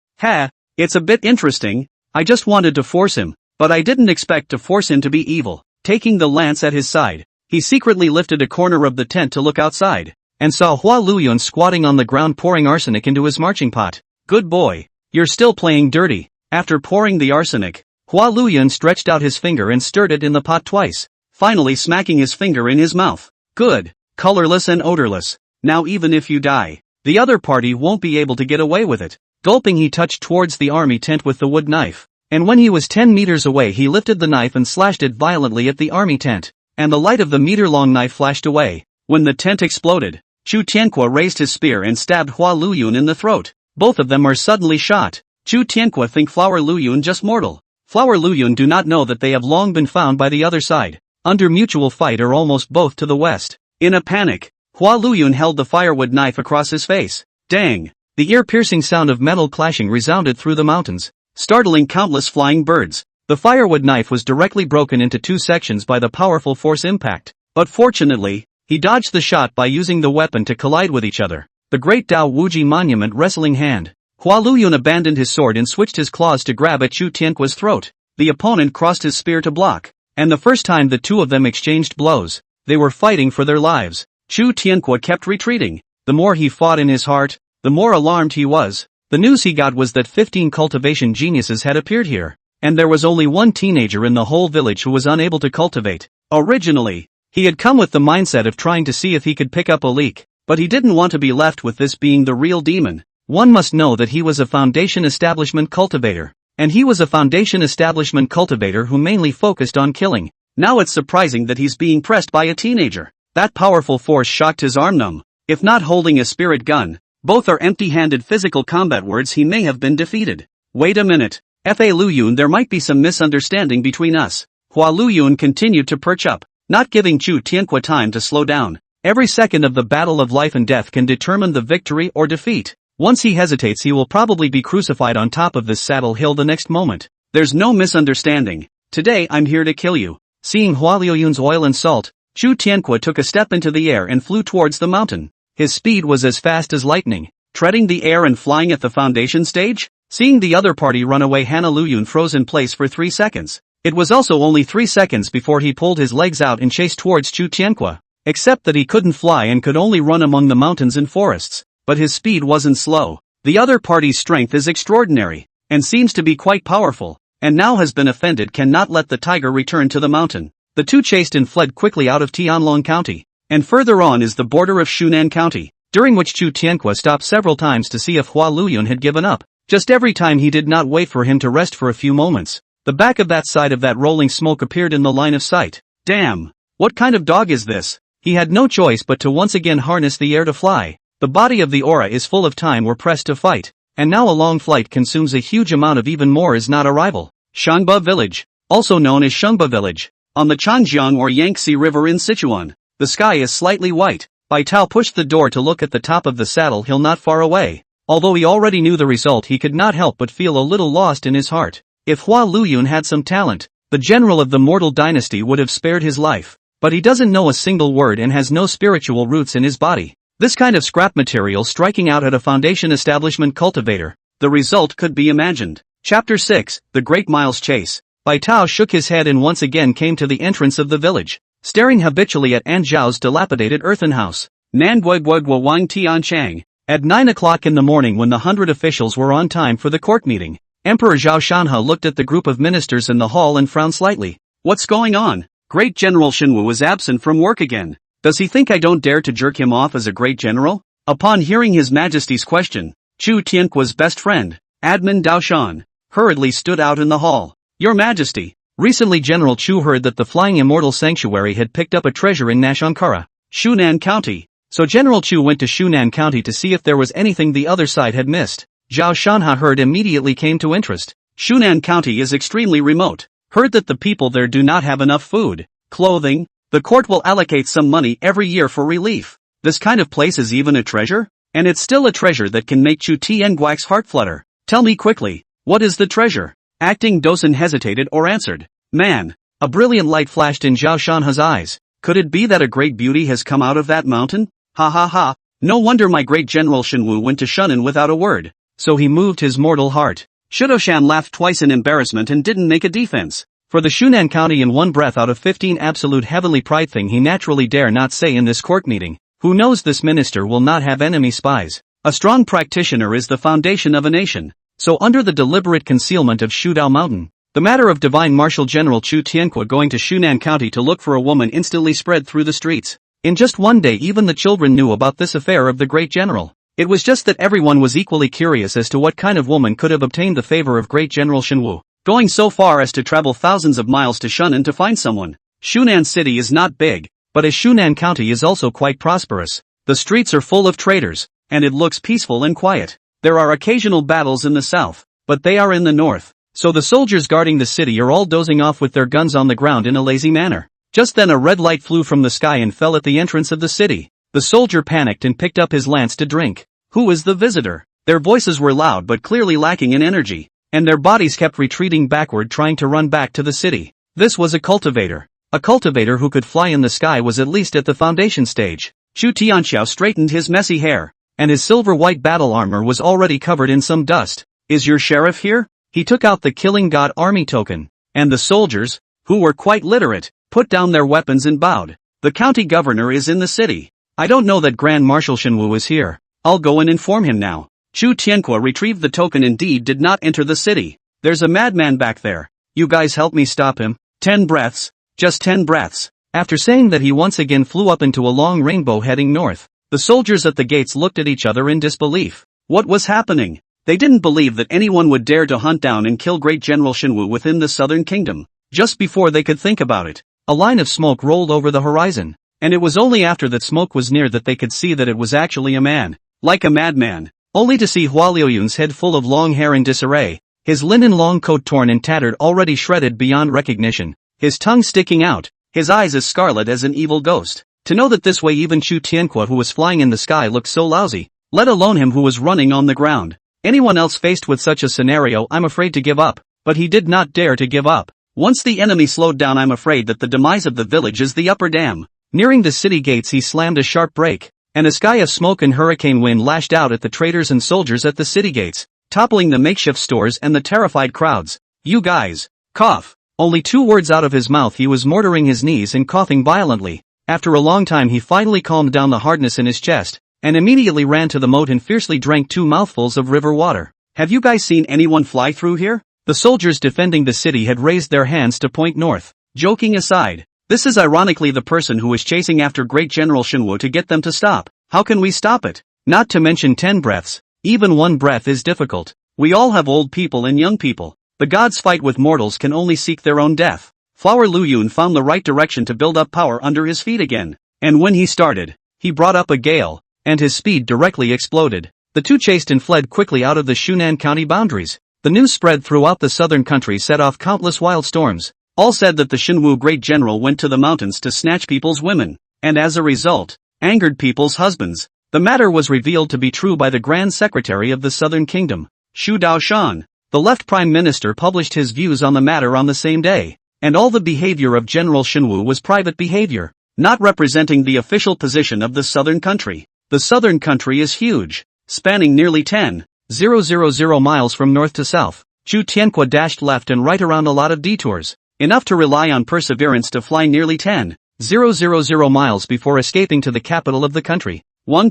It's a bit interesting. I just wanted to force him, but I didn't expect to force him to be evil. Taking the lance at his side, he secretly lifted a corner of the tent to look outside, and saw Hua Luyun squatting on the ground pouring arsenic into his marching pot. Good boy. You're still playing dirty. After pouring the arsenic, Hua Luyun stretched out his finger and stirred it in the pot twice, finally smacking his finger in his mouth. Good. Colorless and odorless. Now even if you die, the other party won't be able to get away with it. Gulping, he touched towards the army tent with the wood knife, and when he was 10 meters away he lifted the knife and slashed it violently at the army tent, and the light of the meter-long knife flashed away. When the tent exploded, Chu Tianqua raised his spear and stabbed Hua Luyun in the throat. Both of them are suddenly shot. Chu Tianqua think Flower Luyun just mortal. Flower Luyun do not know that they have long been found by the other side, under mutual fight or almost both to the west. In a panic, Hua Luyun held the firewood knife across his face. Dang! The ear-piercing sound of metal clashing resounded through the mountains, startling countless flying birds. The firewood knife was directly broken into 2 sections by the powerful force impact, but fortunately, he dodged the shot by using the weapon to collide with each other. The Great Dao Wuji Monument Wrestling Hand. Hua Luyun abandoned his sword and switched his claws to grab at Chu Tianqua's throat. The opponent crossed his spear to block, and the first time the two of them exchanged blows, they were fighting for their lives. Chu Tianqua kept retreating. The more he fought in his heart, the more alarmed he was. The news he got was that 15 cultivation geniuses had appeared here, and there was only one teenager in the whole village who was unable to cultivate. Originally, he had come with the mindset of trying to see if he could pick up a leak, but he didn't want to be left with this being the real demon. One must know that he was a foundation establishment cultivator, and he was a foundation establishment cultivator who mainly focused on killing. Now it's surprising that he's being pressed by a teenager. That powerful force shocked his arm numb. If not holding a spirit gun, both are empty-handed physical combat words, he may have been defeated. Wait a minute. Fa Luyun, there might be some misunderstanding between us. Hua Luyun continued to perch up, not giving Chu Tianqua time to slow down. Every second of the battle of life and death can determine the victory or defeat. Once he hesitates, he will probably be crucified on top of this saddle hill the next moment. There's no misunderstanding. Today I'm here to kill you. Seeing Hua Luyun's oil and salt, Chu Tianqua took a step into the air and flew towards the mountain. His speed was as fast as lightning, treading the air and flying at the foundation stage. Seeing the other party run away, Hana Luyun froze in place for 3 seconds. It was also only 3 seconds before he pulled his legs out and chased towards Chu Tianqua. Except that he couldn't fly and could only run among the mountains and forests. But his speed wasn't slow. The other party's strength is extraordinary, and seems to be quite powerful, and now has been offended, cannot let the tiger return to the mountain. The two chased and fled quickly out of Tianlong County. And further on is the border of Shunan County, during which Chu Tianque stopped several times to see if Hua Luyun had given up. Just every time he did not wait for him to rest for a few moments. The back of that side of that rolling smoke appeared in the line of sight. Damn! What kind of dog is this? He had no choice but to once again harness the air to fly. The body of the aura is full of time we're pressed to fight. And now a long flight consumes a huge amount of even more is not arrival. Shangba Village, also known as Shengba Village, on the Changjiang or Yangtze River in Sichuan. The sky is slightly white. Bai Tao pushed the door to look at the top of the saddle hill not far away. Although he already knew the result, he could not help but feel a little lost in his heart. If Hua Luyun had some talent, the general of the mortal dynasty would have spared his life. But he doesn't know a single word and has no spiritual roots in his body. This kind of scrap material striking out at a foundation establishment cultivator. The result could be imagined. Chapter 6, The Great Miles Chase. Bai Tao shook his head and once again came to the entrance of the village, staring habitually at An Zhao's dilapidated earthen house. Nanguiguigua Wang Tian Chang. At 9 o'clock in the morning, when the 100 officials were on time for the court meeting, Emperor Zhao Shanhe looked at the group of ministers in the hall and frowned slightly. What's going on? Great General Shenwu was absent from work again. Does he think I don't dare to jerk him off as a great general? Upon hearing His Majesty's question, Chu Tianqua's best friend, Admin Dao Shan, hurriedly stood out in the hall. Your Majesty, recently General Chu heard that the Flying Immortal Sanctuary had picked up a treasure in Nashankara, Shunan County. So General Chu went to Shunan County to see if there was anything the other side had missed. Zhao Shanhe heard immediately came to interest. Shunan County is extremely remote. Heard that the people there do not have enough food, clothing. The court will allocate some money every year for relief. This kind of place is even a treasure? And it's still a treasure that can make Chu Tiangui's heart flutter. Tell me quickly, what is the treasure? Acting Dosen hesitated or answered. Man. A brilliant light flashed in Zhao Shanhe's eyes. Could it be that a great beauty has come out of that mountain? Ha ha ha. No wonder my great General Shenwu went to Shunan without a word. So he moved his mortal heart. Shudoshan laughed twice in embarrassment and didn't make a defense. For the Shunan County in one breath out of 15 absolute heavenly pride thing he naturally dare not say in this court meeting. Who knows this minister will not have enemy spies. A strong practitioner is the foundation of a nation. So under the deliberate concealment of Shudao Mountain, the matter of Divine Marshal General Chu Tianque going to Shunan County to look for a woman instantly spread through the streets. In just one day even the children knew about this affair of the great general. It was just that everyone was equally curious as to what kind of woman could have obtained the favor of great General Shenwu, going so far as to travel thousands of miles to Shunan to find someone. Shunan City is not big, but as Shunan County is also quite prosperous. The streets are full of traders, and it looks peaceful and quiet. There are occasional battles in the south, but they are in the north. So the soldiers guarding the city are all dozing off with their guns on the ground in a lazy manner. Just then a red light flew from the sky and fell at the entrance of the city. The soldier panicked and picked up his lance to drink. Who is the visitor? Their voices were loud but clearly lacking in energy, and their bodies kept retreating backward trying to run back to the city. This was a cultivator. A cultivator who could fly in the sky was at least at the foundation stage. Chu Tianxiao straightened his messy hair, and his silver-white battle armor was already covered in some dust. Is your sheriff here? He took out the Killing God army token, and the soldiers, who were quite literate, put down their weapons and bowed. The county governor is in the city. I don't know that Grand Marshal Shenwu is here. I'll go and inform him now. Chu Tianque retrieved the token. Indeed did not enter the city. There's a madman back there. You guys help me stop him. 10 breaths. Just 10 breaths. After saying that he once again flew up into a long rainbow heading north. The soldiers at the gates looked at each other in disbelief. What was happening? They didn't believe that anyone would dare to hunt down and kill great General Shenwu within the southern kingdom. Just before they could think about it, a line of smoke rolled over the horizon. And it was only after that smoke was near that they could see that it was actually a man. Like a madman. Only to see Hua Liuyun's head full of long hair in disarray, his linen long coat torn and tattered already shredded beyond recognition, his tongue sticking out, his eyes as scarlet as an evil ghost. To know that this way even Chu Tianque who was flying in the sky looked so lousy, let alone him who was running on the ground. Anyone else faced with such a scenario I'm afraid to give up, but he did not dare to give up. Once the enemy slowed down I'm afraid that the demise of the village is the upper dam. Nearing the city gates he slammed a sharp brake, and a sky of smoke and hurricane wind lashed out at the traders and soldiers at the city gates, toppling the makeshift stores and the terrified crowds. You guys, cough. Only 2 words out of his mouth he was mortaring his knees and coughing violently. After a long time he finally calmed down the hardness in his chest, and immediately ran to the moat and fiercely drank 2 mouthfuls of river water. Have you guys seen anyone fly through here? The soldiers defending the city had raised their hands to point north. Joking aside, This is ironically the person who is chasing after great General Shenwu to get them to stop. How can we stop it? Not to mention 10 breaths. Even one breath is difficult. We all have old people and young people. The gods fight with mortals can only seek their own death. Flower Lu Yun found the right direction to build up power under his feet again. And when he started, he brought up a gale, and his speed directly exploded. The two chased and fled quickly out of the Shunan County boundaries. The news spread throughout the southern country, set off countless wild storms. All said that the Shenwu great general went to the mountains to snatch people's women, and as a result, angered people's husbands. The matter was revealed to be true by the Grand Secretary of the Southern Kingdom, Xu Daoshan. The left Prime Minister published his views on the matter on the same day, and all the behavior of General Shenwu was private behavior, not representing the official position of the southern country. The southern country is huge, spanning nearly 10,000 miles from north to south. Chu Tianqua dashed left and right around a lot of detours, enough to rely on perseverance to fly nearly 10,000 miles before escaping to the capital of the country,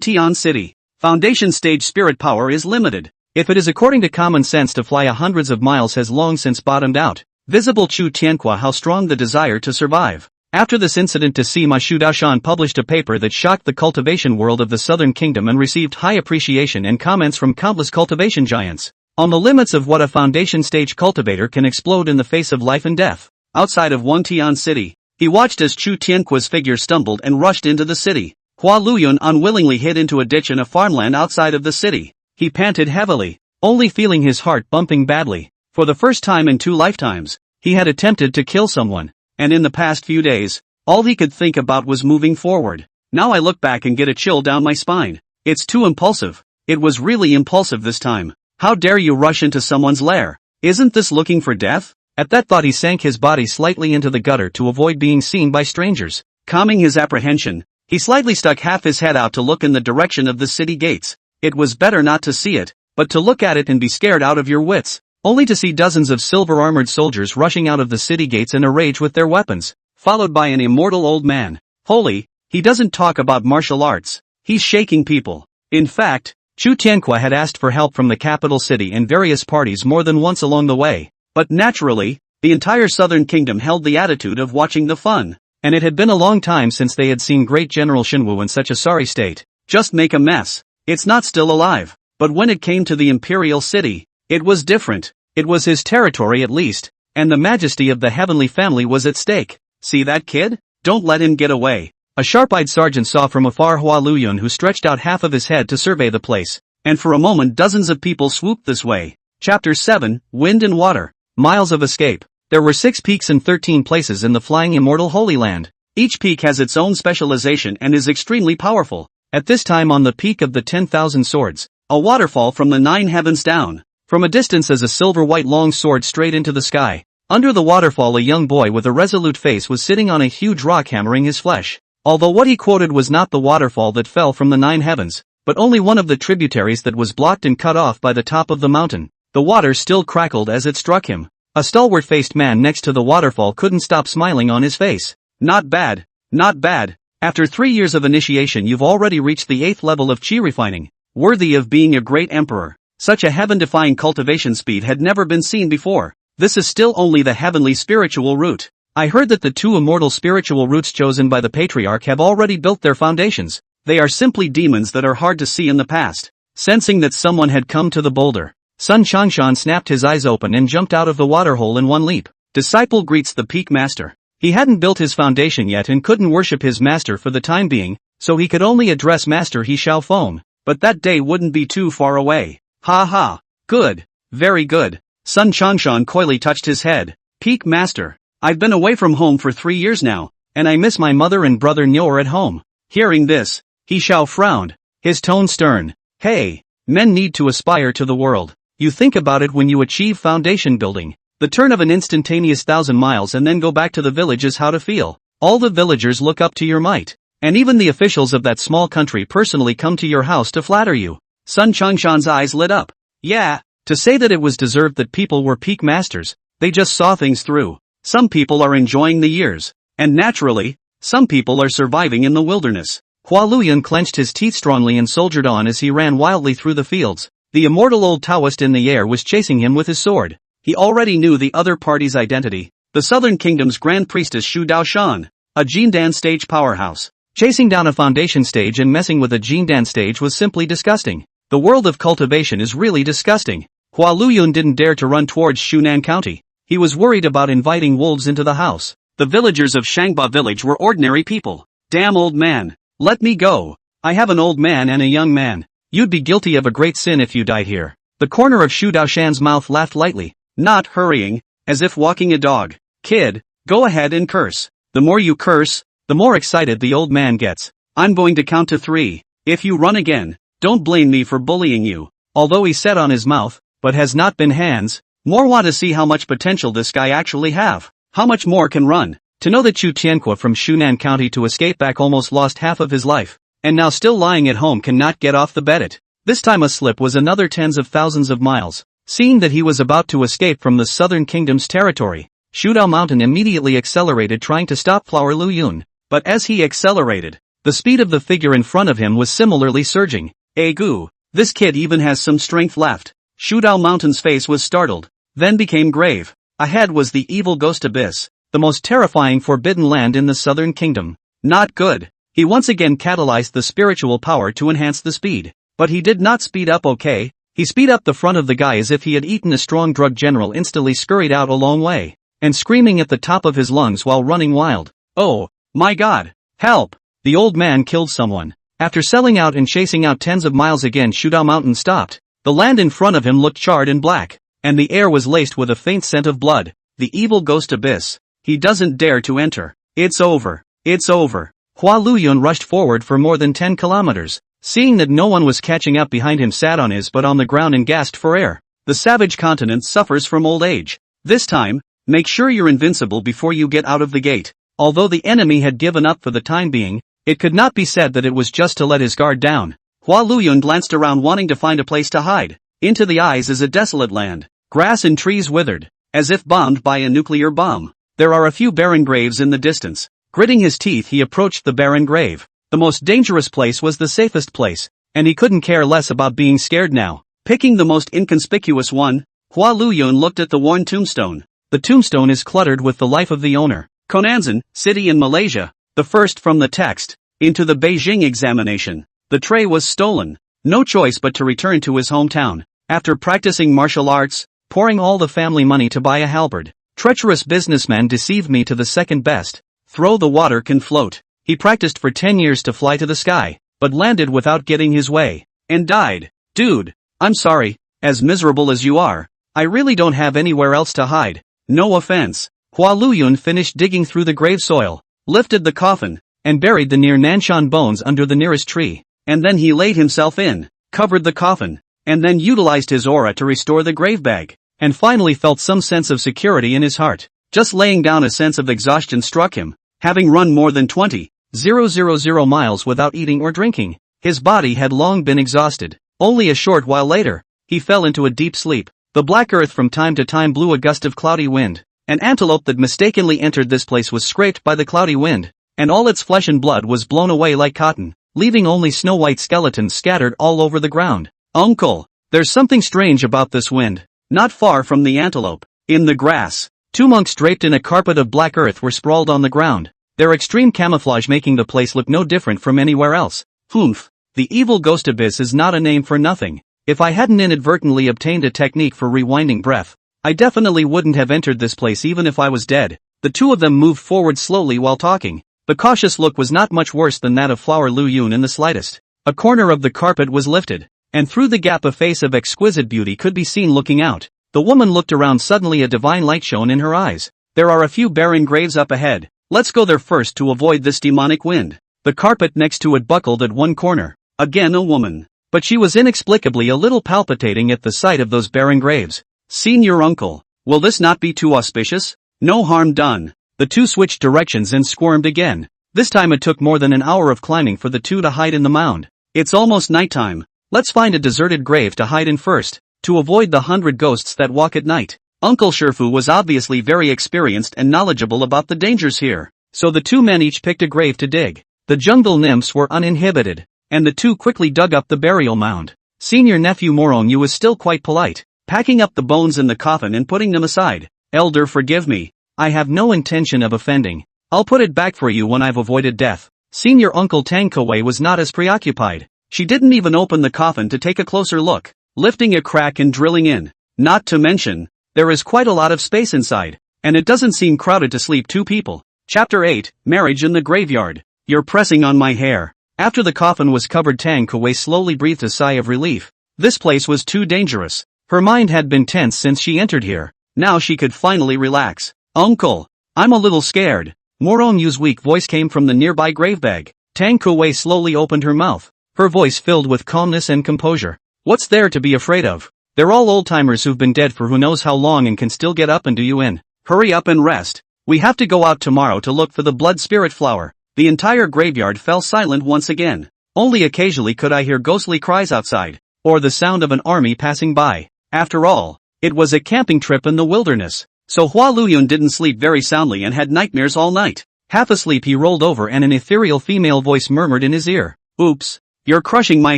Tian City. Foundation stage spirit power is limited. If it is according to common sense to fly hundreds of miles has long since bottomed out. Visible Chu Tianqua how strong the desire to survive. After this incident to see Xu Daoshan published a paper that shocked the cultivation world of the Southern Kingdom and received high appreciation and comments from countless cultivation giants. On the limits of what a foundation stage cultivator can explode in the face of life and death. Outside of Tian City, he watched as Chu Tianqua's figure stumbled and rushed into the city. Hua Luyun unwillingly hid into a ditch in a farmland outside of the city. He panted heavily, only feeling his heart bumping badly. For the first time in 2 lifetimes, he had attempted to kill someone, and in the past few days, all he could think about was moving forward. Now I look back and get a chill down my spine. It's too impulsive. It was really impulsive this time. How dare you rush into someone's lair? Isn't this looking for death? At that thought he sank his body slightly into the gutter to avoid being seen by strangers. Calming his apprehension, he slightly stuck half his head out to look in the direction of the city gates. It was better not to see it, but to look at it and be scared out of your wits, only to see dozens of silver-armored soldiers rushing out of the city gates in a rage with their weapons, followed by an immortal old man. Holy, he doesn't talk about martial arts. He's shaking people. In fact, Chu Tianqua had asked for help from the capital city and various parties more than once along the way. But naturally, the entire southern kingdom held the attitude of watching the fun, and it had been a long time since they had seen great General Shenwu in such a sorry state. Just make a mess. It's not still alive. But when it came to the imperial city, it was different. It was his territory at least, and the majesty of the heavenly family was at stake. See that kid? Don't let him get away. A sharp-eyed sergeant saw from afar Hua Luyun, who stretched out half of his head to survey the place, and for a moment dozens of people swooped this way. Chapter 7, Wind and Water. Miles of escape. There were 6 peaks and 13 places in the flying immortal Holy Land. Each peak has its own specialization and is extremely powerful. At this time on the peak of the 10,000 swords, a waterfall from the 9 heavens down. From a distance as a silver-white long sword straight into the sky. Under the waterfall a young boy with a resolute face was sitting on a huge rock hammering his flesh. Although what he quoted was not the waterfall that fell from the 9 heavens, but only one of the tributaries that was blocked and cut off by the top of the mountain. The water still crackled as it struck him. A stalwart-faced man next to the waterfall couldn't stop smiling on his face. Not bad, not bad. After 3 years of initiation you've already reached the 8th level of chi refining. Worthy of being a great emperor. Such a heaven-defying cultivation speed had never been seen before. This is still only the heavenly spiritual root. I heard that the 2 immortal spiritual roots chosen by the patriarch have already built their foundations. They are simply demons that are hard to see in the past. Sensing that someone had come to the boulder, Sun Changshan snapped his eyes open and jumped out of the waterhole in one leap. Disciple greets the peak master. He hadn't built his foundation yet and couldn't worship his master for the time being, so he could only address Master He Shao Feng. But that day wouldn't be too far away. Ha ha. Good. Very good. Sun Changshan coyly touched his head. Peak master. I've been away from home for 3 years now, and I miss my mother and brother Nyor at home. Hearing this, He Shao frowned, his tone stern. Hey, men need to aspire to the world. You think about it when you achieve foundation building. The turn of an instantaneous 1,000 miles and then go back to the village is how to feel. All the villagers look up to your might. And even the officials of that small country personally come to your house to flatter you. Sun Changshan's eyes lit up. Yeah, to say that it was deserved that people were peak masters, they just saw things through. Some people are enjoying the years. And naturally, some people are surviving in the wilderness. Hua Luyan clenched his teeth strongly and soldiered on as he ran wildly through the fields. The immortal old Taoist in the air was chasing him with his sword. He already knew the other party's identity, the Southern Kingdom's Grand Priestess Xu Daoshan. A Jindan stage powerhouse. Chasing down a foundation stage and messing with a Jindan stage was simply disgusting. The world of cultivation is really disgusting. Hua Luyun didn't dare to run towards Shunan County. He was worried about inviting wolves into the house. The villagers of Shangba village were ordinary people. Damn old man. Let me go. I have an old man and a young man. You'd be guilty of a great sin if you died here. The corner of Shu Daoshan's mouth laughed lightly, not hurrying, as if walking a dog. Kid, go ahead and curse. The more you curse, the more excited the old man gets. I'm going to count to 3. If you run again, don't blame me for bullying you. Although he said on his mouth, but has not been hands, more want to see how much potential this guy actually have. How much more can run. To know that Chu Tianqua from Shunan County to escape back almost lost half of his life, and now still lying at home cannot get off the bed. This time a slip was another tens of thousands of miles. Seeing that he was about to escape from the southern kingdom's territory, Shudao Mountain immediately accelerated trying to stop Flower Lu Yun. But as he accelerated, the speed of the figure in front of him was similarly surging. Goo, this kid even has some strength left. Shudao Mountain's face was startled, then became grave. Ahead was the evil ghost abyss, the most terrifying forbidden land in the southern kingdom. Not good. He once again catalyzed the spiritual power to enhance the speed. But he did not speed up okay. He speed up the front of the guy as if he had eaten a strong drug. General instantly scurried out a long way, and screaming at the top of his lungs while running wild. Oh, my God, help! The old man killed someone. After selling out and chasing out tens of miles again, Shudao Mountain stopped. The land in front of him looked charred and black, and the air was laced with a faint scent of blood. The evil ghost abyss. He doesn't dare to enter. It's over. It's over. Hua Luyun rushed forward for more than 10 kilometers. Seeing that no one was catching up behind him, sat on his butt on the ground and gasped for air. The savage continent suffers from old age. This time, make sure you're invincible before you get out of the gate. Although the enemy had given up for the time being, it could not be said that it was just to let his guard down. Hua Luyun glanced around wanting to find a place to hide. Into the eyes is a desolate land. Grass and trees withered, as if bombed by a nuclear bomb. There are a few barren graves in the distance. Gritting his teeth, he approached the barren grave. The most dangerous place was the safest place, and he couldn't care less about being scared now. Picking the most inconspicuous one, Hua Luyun looked at the worn tombstone. The tombstone is cluttered with the life of the owner. Konanzan, city in Malaysia, the first from the text, into the Beijing examination. The tray was stolen. No choice but to return to his hometown. After practicing martial arts, pouring all the family money to buy a halberd. Treacherous businessman deceived me to the second best. Throw the water can float. He practiced for 10 years to fly to the sky, but landed without getting his way, and died. Dude, I'm sorry, as miserable as you are, I really don't have anywhere else to hide. No offense. Hua Luyun finished digging through the grave soil, lifted the coffin, and buried the near Nanshan bones under the nearest tree, and then he laid himself in, covered the coffin, and then utilized his aura to restore the grave bag, and finally felt some sense of security in his heart. Just laying down, a sense of exhaustion struck him. Having run more than 20,000 miles without eating or drinking, his body had long been exhausted. Only a short while later, he fell into a deep sleep. The black earth from time to time blew a gust of cloudy wind. An antelope that mistakenly entered this place was scraped by the cloudy wind, and all its flesh and blood was blown away like cotton, leaving only snow-white skeletons scattered all over the ground. Uncle, there's something strange about this wind. Not far from the antelope, in the grass, 2 monks draped in a carpet of black earth were sprawled on the ground, their extreme camouflage making the place look no different from anywhere else. Humph, the evil ghost abyss is not a name for nothing. If I hadn't inadvertently obtained a technique for rewinding breath, I definitely wouldn't have entered this place even if I was dead. The two of them moved forward slowly while talking. The cautious look was not much worse than that of Flower Lu Yun in the slightest. A corner of the carpet was lifted, and through the gap a face of exquisite beauty could be seen looking out. The woman looked around, suddenly a divine light shone in her eyes. There are a few barren graves up ahead. Let's go there first to avoid this demonic wind. The carpet next to it buckled at one corner. Again a woman. But she was inexplicably a little palpitating at the sight of those barren graves. Senior uncle, will this not be too auspicious? No harm done. The two switched directions and squirmed again. This time it took more than an hour of climbing for the two to hide in the mound. It's almost nighttime. Let's find a deserted grave to hide in first, to avoid the 100 ghosts that walk at night. Uncle Sherfu was obviously very experienced and knowledgeable about the dangers here, so the two men each picked a grave to dig. The jungle nymphs were uninhibited, and the two quickly dug up the burial mound. Senior nephew Morong Yu was still quite polite, packing up the bones in the coffin and putting them aside. Elder, forgive me. I have no intention of offending. I'll put it back for you when I've avoided death. Senior Uncle Tang Kuwei was not as preoccupied. She didn't even open the coffin to take a closer look, lifting a crack and drilling in. Not to mention, there is quite a lot of space inside, and it doesn't seem crowded to sleep two people. Chapter 8, Marriage in the Graveyard. You're pressing on my hair. After the coffin was covered, Tang Kuwei slowly breathed a sigh of relief. This place was too dangerous. Her mind had been tense since she entered here. Now she could finally relax. Uncle, I'm a little scared. Morong Yu's weak voice came from the nearby gravebag. Tang Kuwei slowly opened her mouth, her voice filled with calmness and composure. What's there to be afraid of? They're all old-timers who've been dead for who knows how long and can still get up and do you in. Hurry up and rest. We have to go out tomorrow to look for the blood spirit flower. The entire graveyard fell silent once again. Only occasionally could I hear ghostly cries outside, or the sound of an army passing by. After all, it was a camping trip in the wilderness. So Hua Luyun didn't sleep very soundly and had nightmares all night. Half asleep he rolled over and an ethereal female voice murmured in his ear. Oops, you're crushing my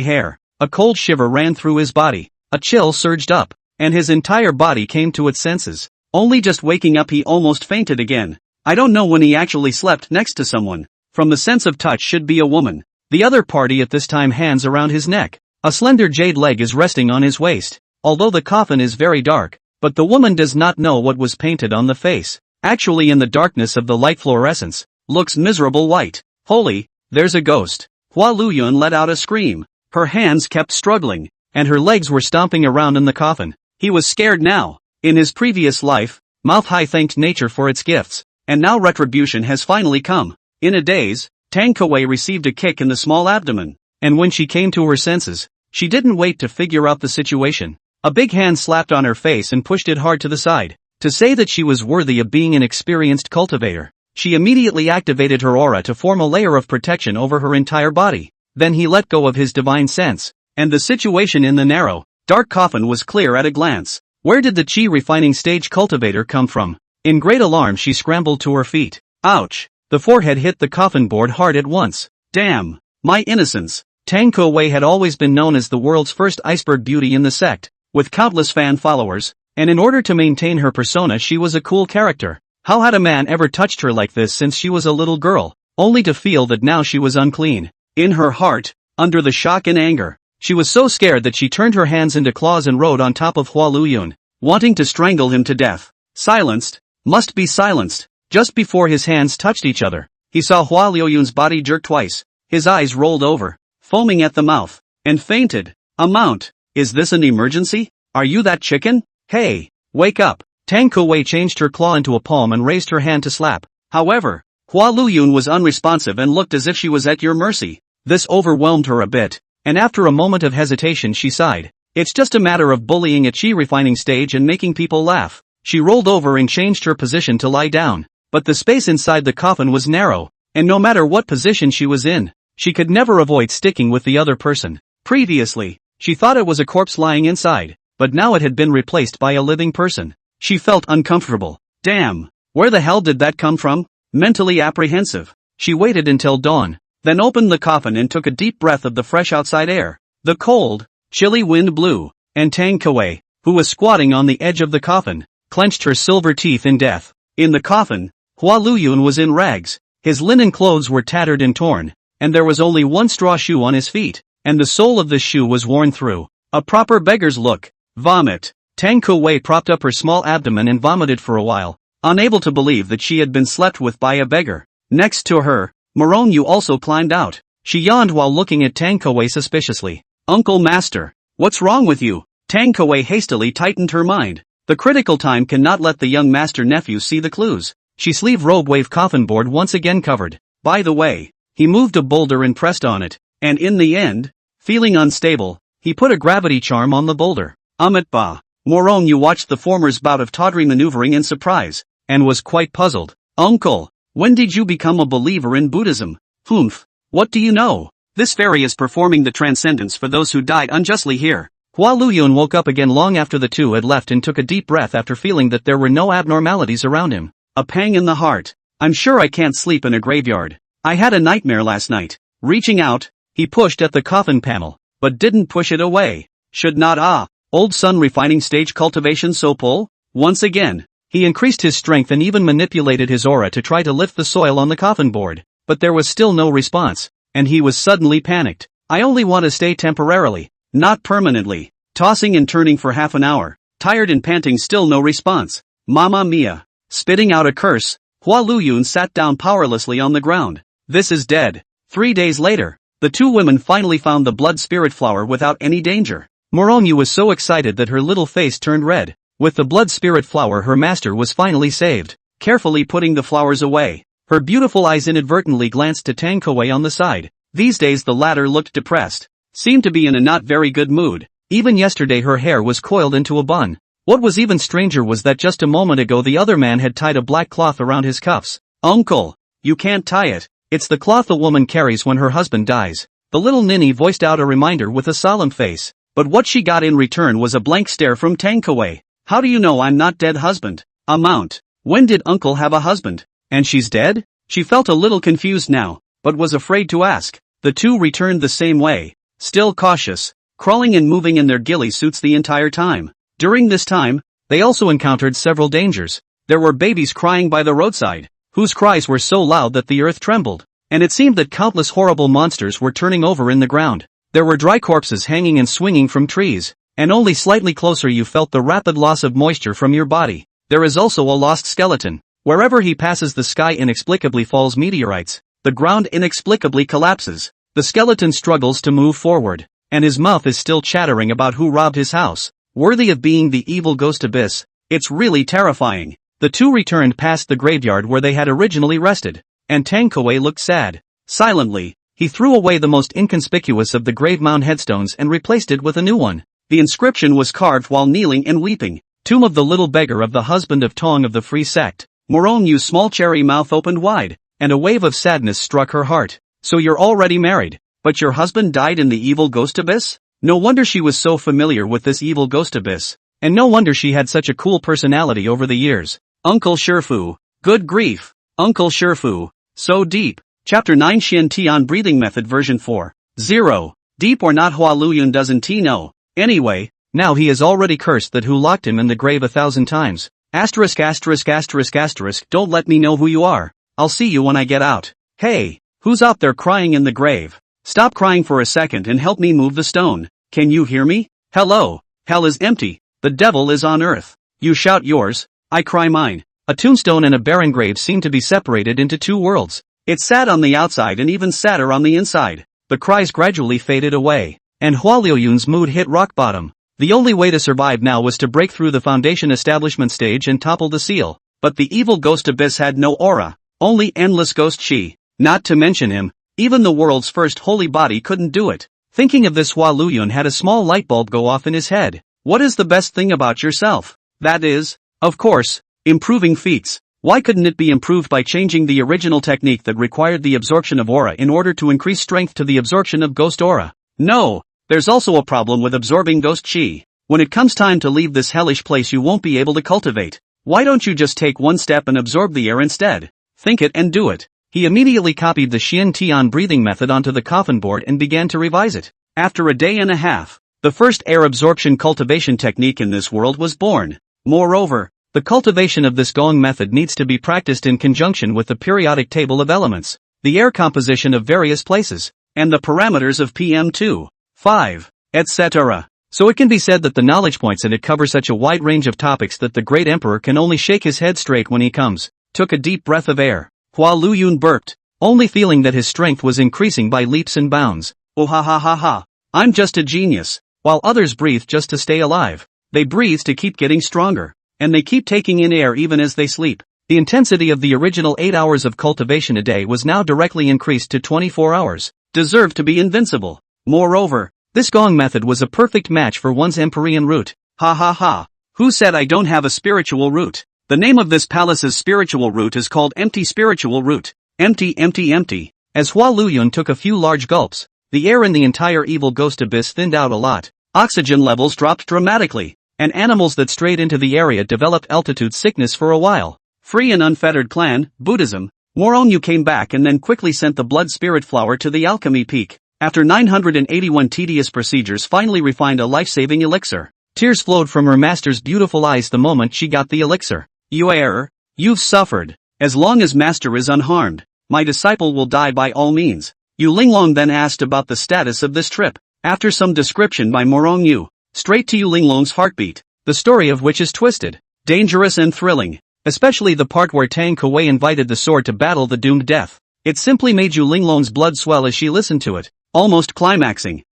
hair. A cold shiver ran through his body. A chill surged up, and his entire body came to its senses. Only just waking up he almost fainted again. I don't know when he actually slept next to someone. From the sense of touch should be a woman. The other party at this time hands around his neck. A slender jade leg is resting on his waist. Although the coffin is very dark, but the woman does not know what was painted on the face. Actually in the darkness of the light fluorescence, looks miserable white. Holy, there's a ghost. Hua Luyun let out a scream. Her hands kept struggling, and her legs were stomping around in the coffin. He was scared now. In his previous life, Mouth Hai thanked nature for its gifts, and now retribution has finally come. In a daze, Tang Kuwei received a kick in the small abdomen, and when she came to her senses, she didn't wait to figure out the situation. A big hand slapped on her face and pushed it hard to the side. To say that she was worthy of being an experienced cultivator, she immediately activated her aura to form a layer of protection over her entire body. Then he let go of his divine sense, and the situation in the narrow, dark coffin was clear at a glance. Where did the chi refining stage cultivator come from? In great alarm she scrambled to her feet. Ouch! The forehead hit the coffin board hard at once. Damn! My innocence! Tang Kuwei had always been known as the world's first iceberg beauty in the sect, with countless fan followers, and in order to maintain her persona she was a cool character. How had a man ever touched her like this since she was a little girl, only to feel that now she was unclean? In her heart, under the shock and anger, she was so scared that she turned her hands into claws and rode on top of Hua Luyun, wanting to strangle him to death. Silenced, must be silenced. Just before his hands touched each other, he saw Hua Luyun's body jerk twice, his eyes rolled over, foaming at the mouth, and fainted. Amount. Is this an emergency? Are you that chicken? Hey, wake up. Tang Kuwei changed her claw into a palm and raised her hand to slap. However, Hua Luyun was unresponsive and looked as if she was at your mercy. This overwhelmed her a bit, and after a moment of hesitation she sighed. It's just a matter of bullying a chi refining stage and making people laugh. She rolled over and changed her position to lie down, but the space inside the coffin was narrow, and no matter what position she was in, she could never avoid sticking with the other person. Previously, she thought it was a corpse lying inside, but now it had been replaced by a living person. She felt uncomfortable. Damn, where the hell did that come from? Mentally apprehensive, she waited until dawn, then opened the coffin and took a deep breath of the fresh outside air. The cold, chilly wind blew, and Tang Kuwei, who was squatting on the edge of the coffin, clenched her silver teeth in death. In the coffin, Hua Luyun was in rags. His linen clothes were tattered and torn, and there was only one straw shoe on his feet, and the sole of the shoe was worn through. A proper beggar's look. Vomit. Tang Kuwei propped up her small abdomen and vomited for a while, unable to believe that she had been slept with by a beggar. Next to her, Morong Yu also climbed out. She yawned while looking at Tang Kuwei suspiciously. Uncle Master, what's wrong with you? Tang Kuwei hastily tightened her mind. The critical time cannot let the young master nephew see the clues. She sleeve robe wave coffin board once again covered. By the way, he moved a boulder and pressed on it, and in the end, feeling unstable, he put a gravity charm on the boulder. Amit Ba. Morong Yu watched the former's bout of tawdry maneuvering in surprise, and was quite puzzled. Uncle, when did you become a believer in Buddhism? Humph, what do you know? This fairy is performing the transcendence for those who died unjustly here. Hua Luyun woke up again long after the two had left and took a deep breath after feeling that there were no abnormalities around him. A pang in the heart. I'm sure I can't sleep in a graveyard. I had a nightmare last night. Reaching out, he pushed at the coffin panel, but didn't push it away. Should not old sun refining stage cultivation so pull? Once again, He increased his strength and even manipulated his aura to try to lift the soil on the coffin board, but there was still no response, and he was suddenly panicked. I only want to stay temporarily, not permanently. Tossing and turning for half an hour, tired and panting, still no response. Mamma mia. Spitting out a curse, Hua Luyun sat down powerlessly on the ground. This is dead. 3 days later, the two women finally found the blood spirit flower without any danger. Morongyu was so excited that her little face turned red. With the blood spirit flower, her master was finally saved. Carefully putting the flowers away, her beautiful eyes inadvertently glanced to Tang Kuei on the side. These days the latter looked depressed. Seemed to be in a not very good mood. Even yesterday her hair was coiled into a bun. What was even stranger was that just a moment ago the other man had tied a black cloth around his cuffs. Uncle! You can't tie it. It's the cloth a woman carries when her husband dies. The little ninny voiced out a reminder with a solemn face. But what she got in return was a blank stare from Tang Kuei. How do you know I'm not dead, husband? Amount. When did uncle have a husband? And she's dead? She felt a little confused now, but was afraid to ask. The two returned the same way. Still cautious, crawling and moving in their ghillie suits the entire time. During this time, they also encountered several dangers. There were babies crying by the roadside, whose cries were so loud that the earth trembled, and it seemed that countless horrible monsters were turning over in the ground. There were dry corpses hanging and swinging from trees, and only slightly closer you felt the rapid loss of moisture from your body. There is also a lost skeleton. Wherever he passes, the sky inexplicably falls meteorites. The ground inexplicably collapses. The skeleton struggles to move forward, and his mouth is still chattering about who robbed his house. Worthy of being the evil ghost abyss. It's really terrifying. The two returned past the graveyard where they had originally rested, and Tang Kuei looked sad. Silently, he threw away the most inconspicuous of the grave mound headstones and replaced it with a new one. The inscription was carved while kneeling and weeping. Tomb of the little beggar of the husband of Tong of the free sect. Morongyu's small cherry mouth opened wide, and a wave of sadness struck her heart. So you're already married, but your husband died in the evil ghost abyss? No wonder she was so familiar with this evil ghost abyss, and no wonder she had such a cool personality over the years. Uncle Shifu. Good grief. Uncle Shifu. So deep. Chapter 9 Xian Tian Breathing Method Version 4.0. Deep or not, Hua Luyun doesn't know. Anyway, now he has already cursed that who locked him in the grave 1,000 times. Asterisk asterisk asterisk asterisk. Don't let me know who you are. I'll see you when I get out. Hey, who's out there crying in the grave? Stop crying for a second and help me move the stone. Can you hear me? Hello. Hell is empty. The devil is on earth. You shout yours, I cry mine. A tombstone and a barren grave seem to be separated into two worlds. It's sad on the outside and even sadder on the inside. The cries gradually faded away, and Hua Luyun's mood hit rock bottom. The only way to survive now was to break through the foundation establishment stage and topple the seal. But the evil ghost abyss had no aura, only endless ghost chi. Not to mention him, even the world's first holy body couldn't do it. Thinking of this, Hua Luyun had a small light bulb go off in his head. What is the best thing about yourself? That is, of course, improving feats. Why couldn't it be improved by changing the original technique that required the absorption of aura in order to increase strength to the absorption of ghost aura? No, there's also a problem with absorbing ghost chi. When it comes time to leave this hellish place, you won't be able to cultivate. Why don't you just take one step and absorb the air instead? Think it and do it. He immediately copied the Xian Tian breathing method onto the coffin board and began to revise it. After a day and a half, the first air absorption cultivation technique in this world was born. Moreover, the cultivation of this Gong method needs to be practiced in conjunction with the periodic table of elements, the air composition of various places, and the parameters of PM2, 5, etc. So it can be said that the knowledge points in it cover such a wide range of topics that the great emperor can only shake his head straight when he comes. Took a deep breath of air. Hua Luyun burped, only feeling that his strength was increasing by leaps and bounds. Oh ha ha ha ha. I'm just a genius. While others breathe just to stay alive, they breathe to keep getting stronger, and they keep taking in air even as they sleep. The intensity of the original 8 hours of cultivation a day was now directly increased to 24 hours. Deserved to be invincible. Moreover, this Gong method was a perfect match for one's Empyrean root. Ha ha ha. Who said I don't have a spiritual root? The name of this palace's spiritual root is called Empty Spiritual Root. Empty, empty, empty. As Hua Luyun took a few large gulps, the air in the entire evil ghost abyss thinned out a lot. Oxygen levels dropped dramatically, and animals that strayed into the area developed altitude sickness for a while. Free and unfettered clan, Buddhism. Morongyu came back and then quickly sent the blood spirit flower to the alchemy peak. After 981 tedious procedures, finally refined a life-saving elixir. Tears flowed from her master's beautiful eyes the moment she got the elixir. You've suffered. As long as master is unharmed, my disciple will die by all means. Yu Linglong then asked about the status of this trip. After some description by Morong Yu, straight to Yu Linglong's heartbeat, the story of which is twisted, dangerous and thrilling, especially the part where Tang Kuwei invited the sword to battle the doomed death. It simply made Yu Linglong's blood swell as she listened to it, almost climaxing.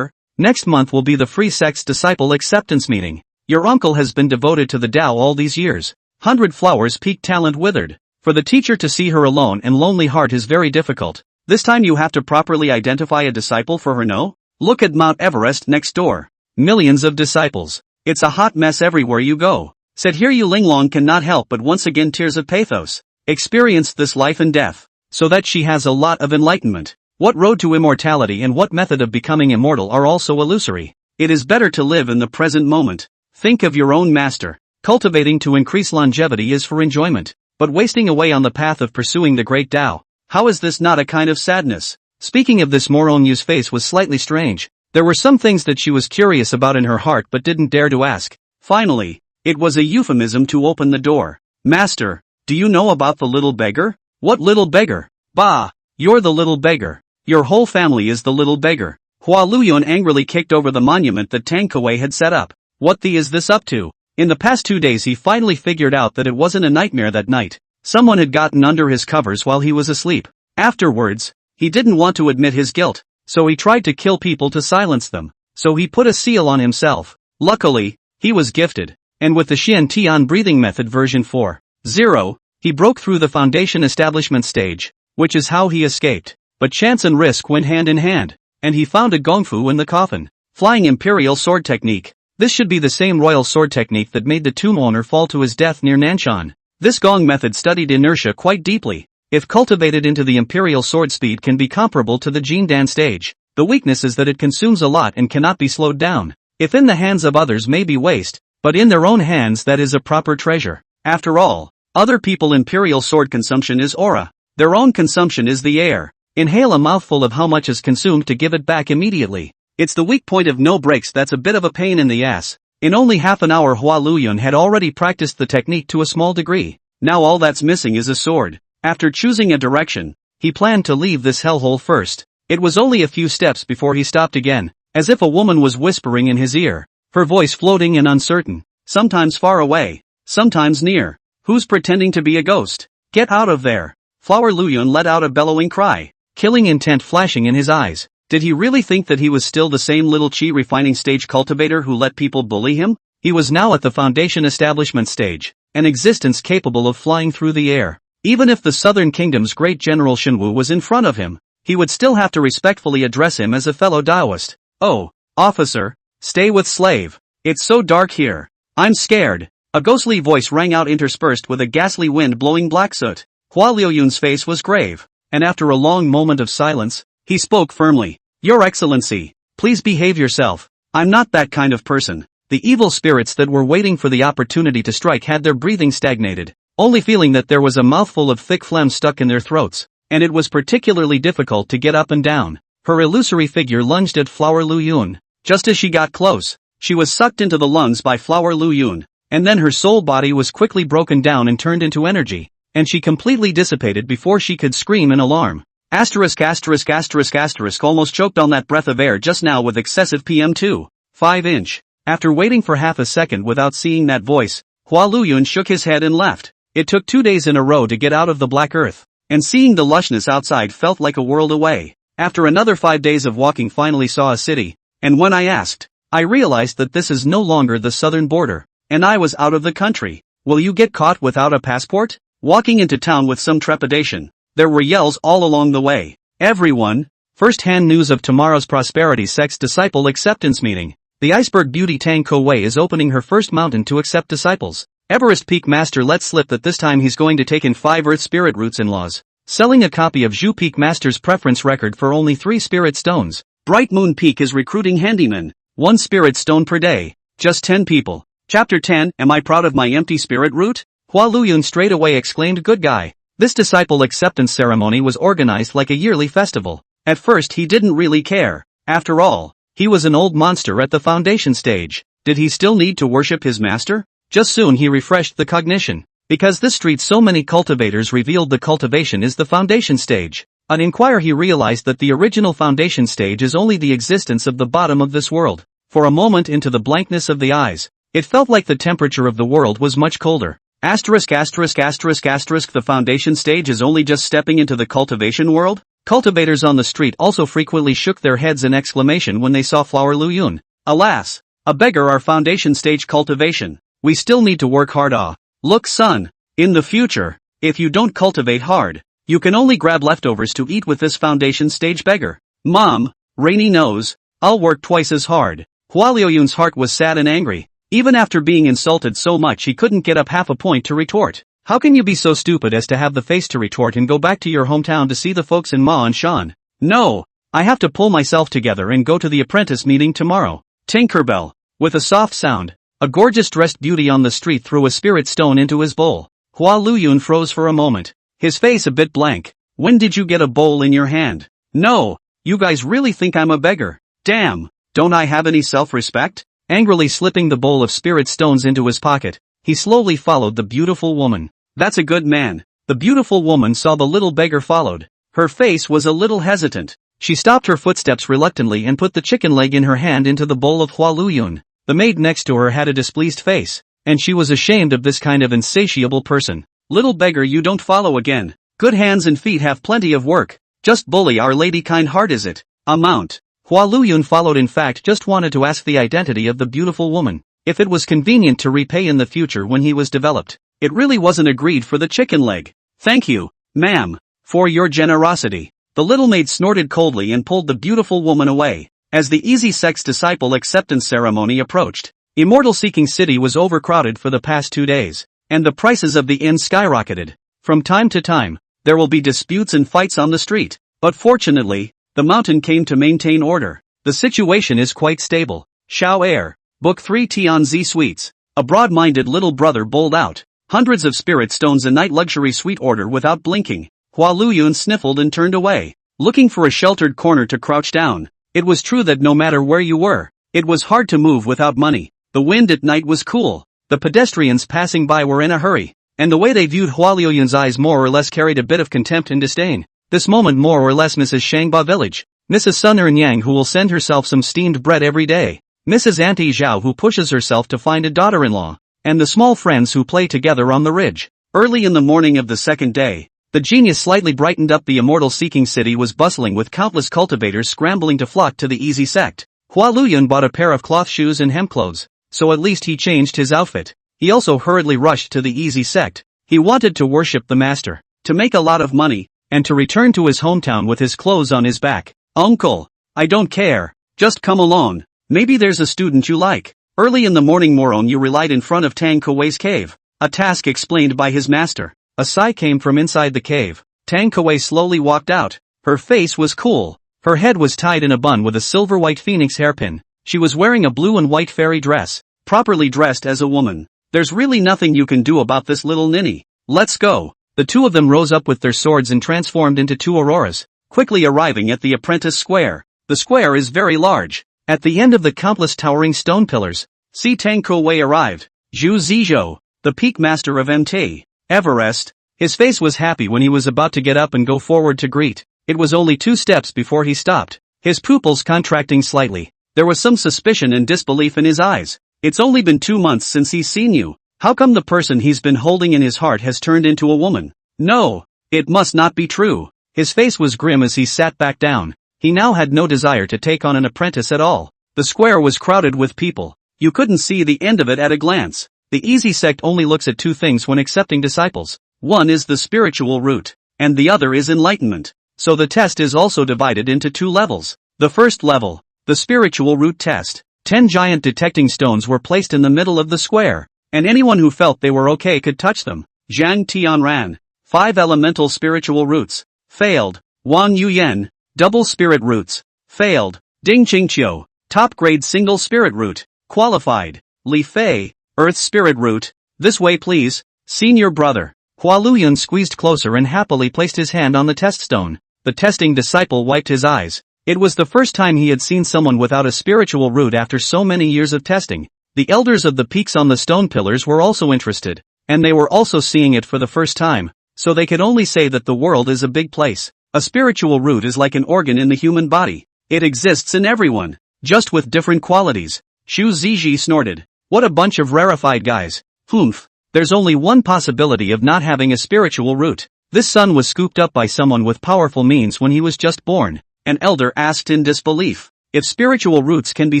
Next month will be the Free Sect's disciple acceptance meeting. Your uncle has been devoted to the Tao all these years. 100 flowers peak talent withered. For the teacher to see her alone and lonely heart is very difficult. This time you have to properly identify a disciple for her, no? Look at Mount Everest next door. Millions of disciples. It's a hot mess everywhere you go. Said here Yu Linglong cannot help but once again tears of pathos. Experienced this life and death. So that she has a lot of enlightenment. What road to immortality and what method of becoming immortal are also illusory. It is better to live in the present moment. Think of your own master. Cultivating to increase longevity is for enjoyment, but wasting away on the path of pursuing the great Tao. How is this not a kind of sadness? Speaking of this, Morong Yu's face was slightly strange. There were some things that she was curious about in her heart but didn't dare to ask. Finally, it was a euphemism to open the door. Master, do you know about the little beggar? What little beggar? Bah! You're the little beggar. Your whole family is the little beggar. Hua Luyun angrily kicked over the monument that Tang Kuwei had set up. What the is this up to? In the past 2 days he finally figured out that it wasn't a nightmare that night. Someone had gotten under his covers while he was asleep. Afterwards, he didn't want to admit his guilt, so he tried to kill people to silence them. So he put a seal on himself. Luckily, he was gifted. And with the Xian Tian breathing method version 4.0, he broke through the foundation establishment stage, which is how he escaped. But chance and risk went hand in hand, and he found a gongfu in the coffin. Flying imperial sword technique. This should be the same royal sword technique that made the tomb owner fall to his death near Nanshan. This gong method studied inertia quite deeply. If cultivated into the imperial sword, speed can be comparable to the Jindan stage. The weakness is that it consumes a lot and cannot be slowed down. If in the hands of others may be waste, but in their own hands that is a proper treasure. After all, other people imperial sword consumption is aura. Their own consumption is the air. Inhale a mouthful of how much is consumed to give it back immediately. It's the weak point of no breaks that's a bit of a pain in the ass. In only half an hour Hua Luyun had already practiced the technique to a small degree. Now all that's missing is a sword. After choosing a direction, he planned to leave this hellhole first. It was only a few steps before he stopped again, as if a woman was whispering in his ear, her voice floating and uncertain, sometimes far away, sometimes near. Who's pretending to be a ghost? Get out of there. Flower Luyun let out a bellowing cry, killing intent flashing in his eyes. Did he really think that he was still the same little chi refining stage cultivator who let people bully him? He was now at the foundation establishment stage, an existence capable of flying through the air. Even if the Southern Kingdom's great General Shenwu was in front of him, he would still have to respectfully address him as a fellow Taoist. Oh, officer, stay with slave. It's so dark here. I'm scared. A ghostly voice rang out interspersed with a ghastly wind blowing black soot. Hua Liuyun's face was grave, and after a long moment of silence, he spoke firmly. Your Excellency, please behave yourself. I'm not that kind of person. The evil spirits that were waiting for the opportunity to strike had their breathing stagnated, only feeling that there was a mouthful of thick phlegm stuck in their throats, and it was particularly difficult to get up and down. Her illusory figure lunged at Flower Luyun. Just as she got close, she was sucked into the lungs by Flower Luyun, and then her soul body was quickly broken down and turned into energy, and she completely dissipated before she could scream in alarm. Asterisk almost choked on that breath of air just now with excessive PM2.5. After waiting for half a second without seeing that voice, Hua Luyun shook his head and left. It took 2 days in a row to get out of the black earth, and seeing the lushness outside felt like a world away. After another 5 days of walking finally saw a city, and when I asked, I realized that this is no longer the southern border, and I was out of the country. Will you get caught without a passport? Walking into town with some trepidation. There were yells all along the way. Everyone, first-hand news of tomorrow's Prosperity Sect's disciple acceptance meeting. The iceberg beauty Tang Kuwei is opening her first mountain to accept disciples. Everest Peak Master let slip that this time he's going to take in 5 Earth Spirit Roots in-laws. Selling a copy of Zhu Peak Master's preference record for only 3 Spirit Stones. Bright Moon Peak is recruiting handymen. 1 Spirit Stone per day. Just 10 people. Chapter 10, Am I proud of my empty spirit root? Hua Luyun straight away exclaimed, good guy. This disciple acceptance ceremony was organized like a yearly festival. At first he didn't really care. After all, he was an old monster at the foundation stage. Did he still need to worship his master? Just soon he refreshed the cognition. Because this street so many cultivators revealed the cultivation is the foundation stage. On inquire he realized that the original foundation stage is only the existence of the bottom of this world. For a moment into the blankness of the eyes, it felt like the temperature of the world was much colder. The foundation stage is only just stepping into the cultivation world? Cultivators on the street also frequently shook their heads in exclamation when they saw Flower Lu Yun. Alas! A beggar our foundation stage cultivation. We still need to work hard. Look son, in the future, if you don't cultivate hard, you can only grab leftovers to eat with this foundation stage beggar. Mom, Rainy knows, I'll work twice as hard. Hua Liuyun's heart was sad and angry. Even after being insulted so much he couldn't get up half a point to retort. How can you be so stupid as to have the face to retort and go back to your hometown to see the folks in Ma and Shan? No, I have to pull myself together and go to the apprentice meeting tomorrow. Tinkerbell. With a soft sound, a gorgeous dressed beauty on the street threw a spirit stone into his bowl. Hua Luyun froze for a moment, his face a bit blank. When did you get a bowl in your hand? No, you guys really think I'm a beggar? Damn, don't I have any self-respect? Angrily slipping the bowl of spirit stones into his pocket, he slowly followed the beautiful woman. That's a good man. The beautiful woman saw the little beggar followed. Her face was a little hesitant. She stopped her footsteps reluctantly and put the chicken leg in her hand into the bowl of Hua Luyun. The maid next to her had a displeased face, and she was ashamed of this kind of insatiable person. Little beggar, you don't follow again. Good hands and feet have plenty of work. Just bully Our Lady kind heart is it? Amount. Hua Luyun followed, in fact just wanted to ask the identity of the beautiful woman. If it was convenient to repay in the future when he was developed. It really wasn't agreed for the chicken leg. Thank you, ma'am, for your generosity. The little maid snorted coldly and pulled the beautiful woman away. As the Easy Sect's disciple acceptance ceremony approached, Immortal Seeking City was overcrowded for the past 2 days, and the prices of the inn skyrocketed. From time to time, there will be disputes and fights on the street, but fortunately, the mountain came to maintain order. The situation is quite stable. Xiao Air, Book 3 Tian Z Suites. A broad-minded little brother bowled out hundreds of spirit stones a night luxury suite order without blinking. Hua Luyun sniffled and turned away, looking for a sheltered corner to crouch down. It was true that no matter where you were, it was hard to move without money. The wind at night was cool. The pedestrians passing by were in a hurry, and the way they viewed Hua Luyun's eyes more or less carried a bit of contempt and disdain. This moment more or less Mrs. Shangba Village. Mrs. Sun Yang who will send herself some steamed bread every day. Mrs. Auntie Zhao who pushes herself to find a daughter-in-law. And the small friends who play together on the ridge. Early in the morning of the second day, the genius slightly brightened up. The Immortal Seeking City was bustling with countless cultivators scrambling to flock to the Easy Sect. Hua Luyun bought a pair of cloth shoes and hem clothes, so at least he changed his outfit. He also hurriedly rushed to the Easy Sect. He wanted to worship the master, to make a lot of money, and to return to his hometown with his clothes on his back. Uncle, I don't care, just come along, maybe there's a student you like. Early in the morning Moron Yu relied in front of Tang Kuwei's cave, a task explained by his master. A sigh came from inside the cave. Tang Kuwei slowly walked out. Her face was cool. Her head was tied in a bun with a silver-white phoenix hairpin. She was wearing a blue and white fairy dress, properly dressed as a woman. There's really nothing you can do about this little ninny. Let's go. The two of them rose up with their swords and transformed into two auroras, quickly arriving at the Apprentice Square. The square is very large. At the end of the countless towering stone pillars, see Tang Kuwei arrived. Zhu Zizhou, the peak master of MT. Everest. His face was happy when he was about to get up and go forward to greet. It was only 2 steps before he stopped, his pupils contracting slightly. There was some suspicion and disbelief in his eyes. It's only been 2 months since he's seen you. How come the person he's been holding in his heart has turned into a woman? No, it must not be true. His face was grim as he sat back down. He now had no desire to take on an apprentice at all. The square was crowded with people. You couldn't see the end of it at a glance. The Easy Sect only looks at 2 things when accepting disciples. One is the spiritual root, and the other is enlightenment. So the test is also divided into 2 levels. The first level, the spiritual root test. 10 giant detecting stones were placed in the middle of the square, and anyone who felt they were okay could touch them. Zhang Tianran, 5 elemental spiritual roots, failed. Wang Yuyen, double spirit roots, failed. Ding Qingqiu, top grade single spirit root, qualified. Li Fei, earth spirit root. This way please, senior brother. Hua Luyun squeezed closer and happily placed his hand on the test stone. The testing disciple wiped his eyes. It was the first time he had seen someone without a spiritual root after so many years of testing. The elders of the peaks on the stone pillars were also interested, and they were also seeing it for the first time, so they could only say that the world is a big place. A spiritual root is like an organ in the human body. It exists in everyone, just with different qualities. Xu Ziji snorted. What a bunch of rarefied guys. Humph. There's only one possibility of not having a spiritual root. This son was scooped up by someone with powerful means when he was just born. An elder asked in disbelief. If spiritual roots can be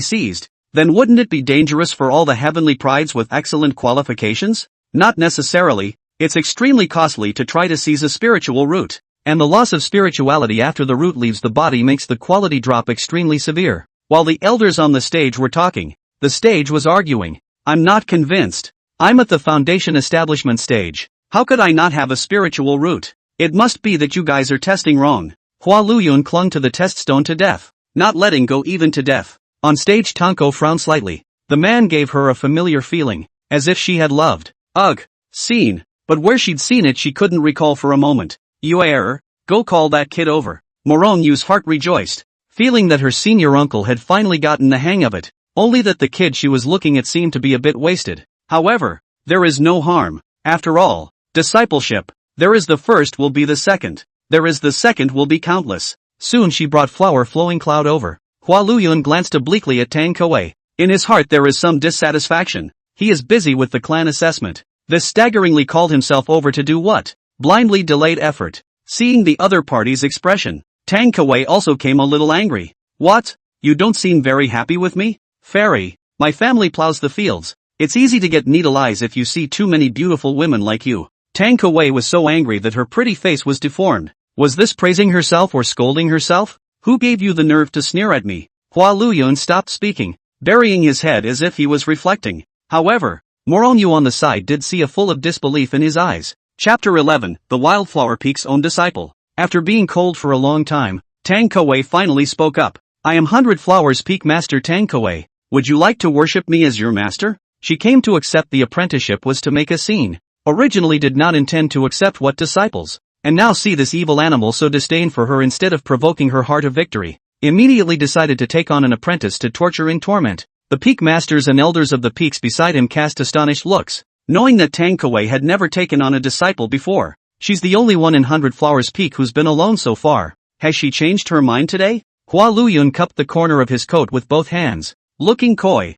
seized, then wouldn't it be dangerous for all the heavenly prides with excellent qualifications? Not necessarily. It's extremely costly to try to seize a spiritual root, and the loss of spirituality after the root leaves the body makes the quality drop extremely severe. While the elders on the stage were talking, the stage was arguing. I'm not convinced. I'm at the foundation establishment stage. How could I not have a spiritual root? It must be that you guys are testing wrong. Hua Luyun clung to the test stone to death, not letting go even to death. On stage Tanko frowned slightly. The man gave her a familiar feeling, as if she had loved. Ugh. Seen. But where she'd seen it she couldn't recall for a moment. You error. Go call that kid over. Moronyu's heart rejoiced, feeling that her senior uncle had finally gotten the hang of it, only that the kid she was looking at seemed to be a bit wasted. However, there is no harm. After all, discipleship. There is the first will be the second. There is the second will be countless. Soon she brought flower flowing cloud over. Hua Luyun glanced obliquely at Tang Kuei. In his heart there is some dissatisfaction. He is busy with the clan assessment. This staggeringly called himself over to do what? Blindly delayed effort. Seeing the other party's expression, Tang Kuei also came a little angry. What? You don't seem very happy with me? Fairy, my family plows the fields. It's easy to get needle eyes if you see too many beautiful women like you. Tang Kuei was so angry that her pretty face was deformed. Was this praising herself or scolding herself? Who gave you the nerve to sneer at me? Hua Luyun stopped speaking, burying his head as if he was reflecting. However, Moronyu on the side did see a full of disbelief in his eyes. Chapter 11, The Wildflower Peak's Own Disciple. After being cold for a long time, Tang Kuei finally spoke up. I am 100 Flowers Peak Master Tang Kuei. Would you like to worship me as your master? She came to accept the apprenticeship was to make a scene. Originally did not intend to accept what disciples, and now see this evil animal so disdain for her instead of provoking her heart of victory. Immediately decided to take on an apprentice to torture in torment. The peak masters and elders of the peaks beside him cast astonished looks, knowing that Tang Kuei had never taken on a disciple before. She's the only one in 100 Flowers Peak who's been alone so far. Has she changed her mind today? Hua Luyun cupped the corner of his coat with both hands, looking coy.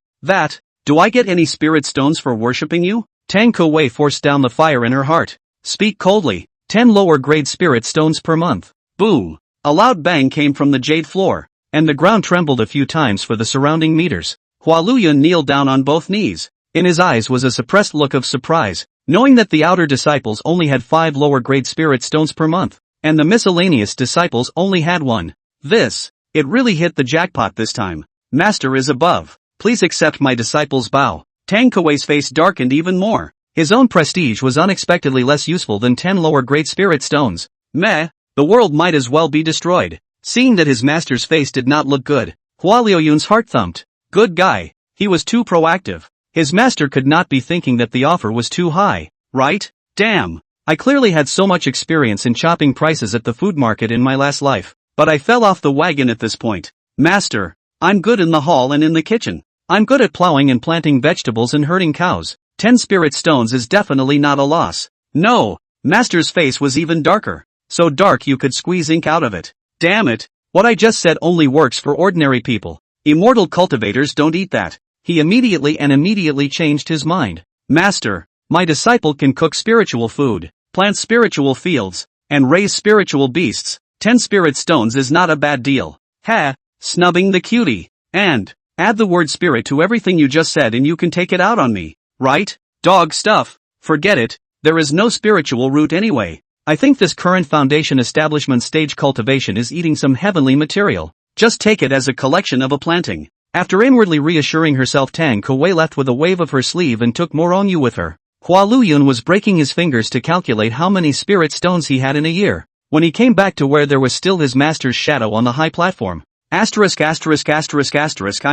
Do I get any spirit stones for worshipping you? Tang Kuei forced down the fire in her heart. Speak coldly. 10 lower grade spirit stones per month. Boom. A loud bang came from the jade floor, and the ground trembled a few times for the surrounding meters. Hua Luyun kneeled down on both knees. In his eyes was a suppressed look of surprise, knowing that the outer disciples only had 5 lower grade spirit stones per month, and the miscellaneous disciples only had 1. It really hit the jackpot this time. Master is above. Please accept my disciple's bow. Tang Kuei's face darkened even more. His own prestige was unexpectedly less useful than 10 lower grade spirit stones. Meh, the world might as well be destroyed. Seeing that his master's face did not look good, Hua Luyun's heart thumped. Good guy. He was too proactive. His master could not be thinking that the offer was too high, right? Damn. I clearly had so much experience in chopping prices at the food market in my last life, but I fell off the wagon at this point. Master, I'm good in the hall and in the kitchen. I'm good at plowing and planting vegetables and herding cows. 10 spirit stones is definitely not a loss. No, Master's face was even darker. So dark you could squeeze ink out of it. Damn it, what I just said only works for ordinary people. Immortal cultivators don't eat that. He immediately changed his mind. Master, my disciple can cook spiritual food, plant spiritual fields, and raise spiritual beasts. 10 spirit stones is not a bad deal. Ha, snubbing the cutie. And add the word spirit to everything you just said and you can take it out on me. Right? Dog stuff. Forget it. There is no spiritual root anyway. I think this current foundation establishment stage cultivation is eating some heavenly material. Just take it as a collection of a planting. After inwardly reassuring herself, Tang Kuei left with a wave of her sleeve and took Moronyu with her. Hua Luyun was breaking his fingers to calculate how many spirit stones he had in a year. When he came back to where there was still his master's shadow on the high platform. I'm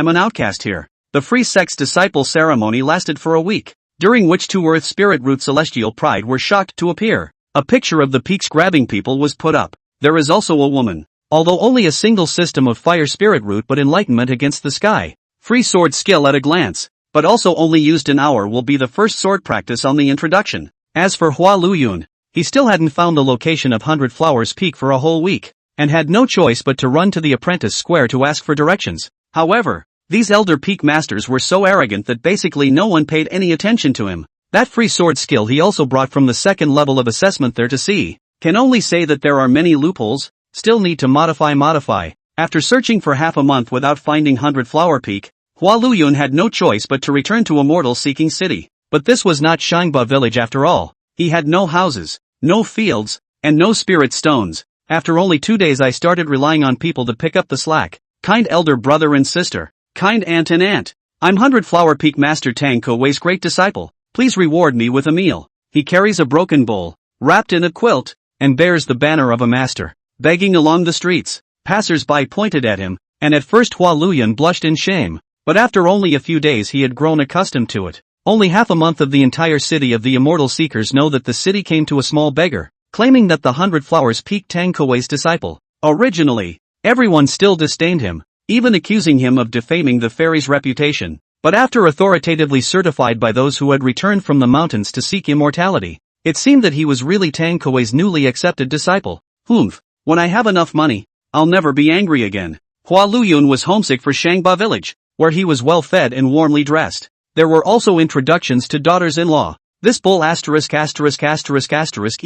an outcast here. The free sex disciple ceremony lasted for a week, during which 2 Earth Spirit Root Celestial Pride were shocked to appear. A picture of the peaks grabbing people was put up. There is also a woman. Although only a single system of Fire Spirit Root but enlightenment against the sky. Free sword skill at a glance. but also only used an hour will be the first sword practice on the introduction. As for Hua Luyun, he still hadn't found the location of 100 Flowers Peak for a whole week, and had no choice but to run to the Apprentice Square to ask for directions. However, these elder peak masters were so arrogant that basically no one paid any attention to him. That free sword skill he also brought from the second level of assessment there to see. Can only say that there are many loopholes, still need to modify. After searching for half a month without finding 100 Flower Peak, Hua Luyun had no choice but to return to a mortal-seeking city. But this was not Shangba village after all. He had no houses, no fields, and no spirit stones. After only 2 days I started relying on people to pick up the slack. Kind elder brother and sister, kind aunt and aunt. I'm 100 Flower Peak Master Tang Kowei's great disciple. Please reward me with a meal. He carries a broken bowl, wrapped in a quilt, and bears the banner of a master. Begging along the streets, passers-by pointed at him, and at first Hua Luyun blushed in shame. But after only a few days he had grown accustomed to it. Only half a month of the entire city of the immortal seekers know that the city came to a small beggar, claiming that the 100 Flowers Peak Tang Kowei's disciple. Originally, everyone still disdained him, even accusing him of defaming the fairy's reputation. But after authoritatively certified by those who had returned from the mountains to seek immortality, it seemed that he was really Tang Kowei's newly accepted disciple. Humph, when I have enough money, I'll never be angry again. Hua Luyun was homesick for Shangba village, where he was well fed and warmly dressed. There were also introductions to daughters-in-law. This bull ****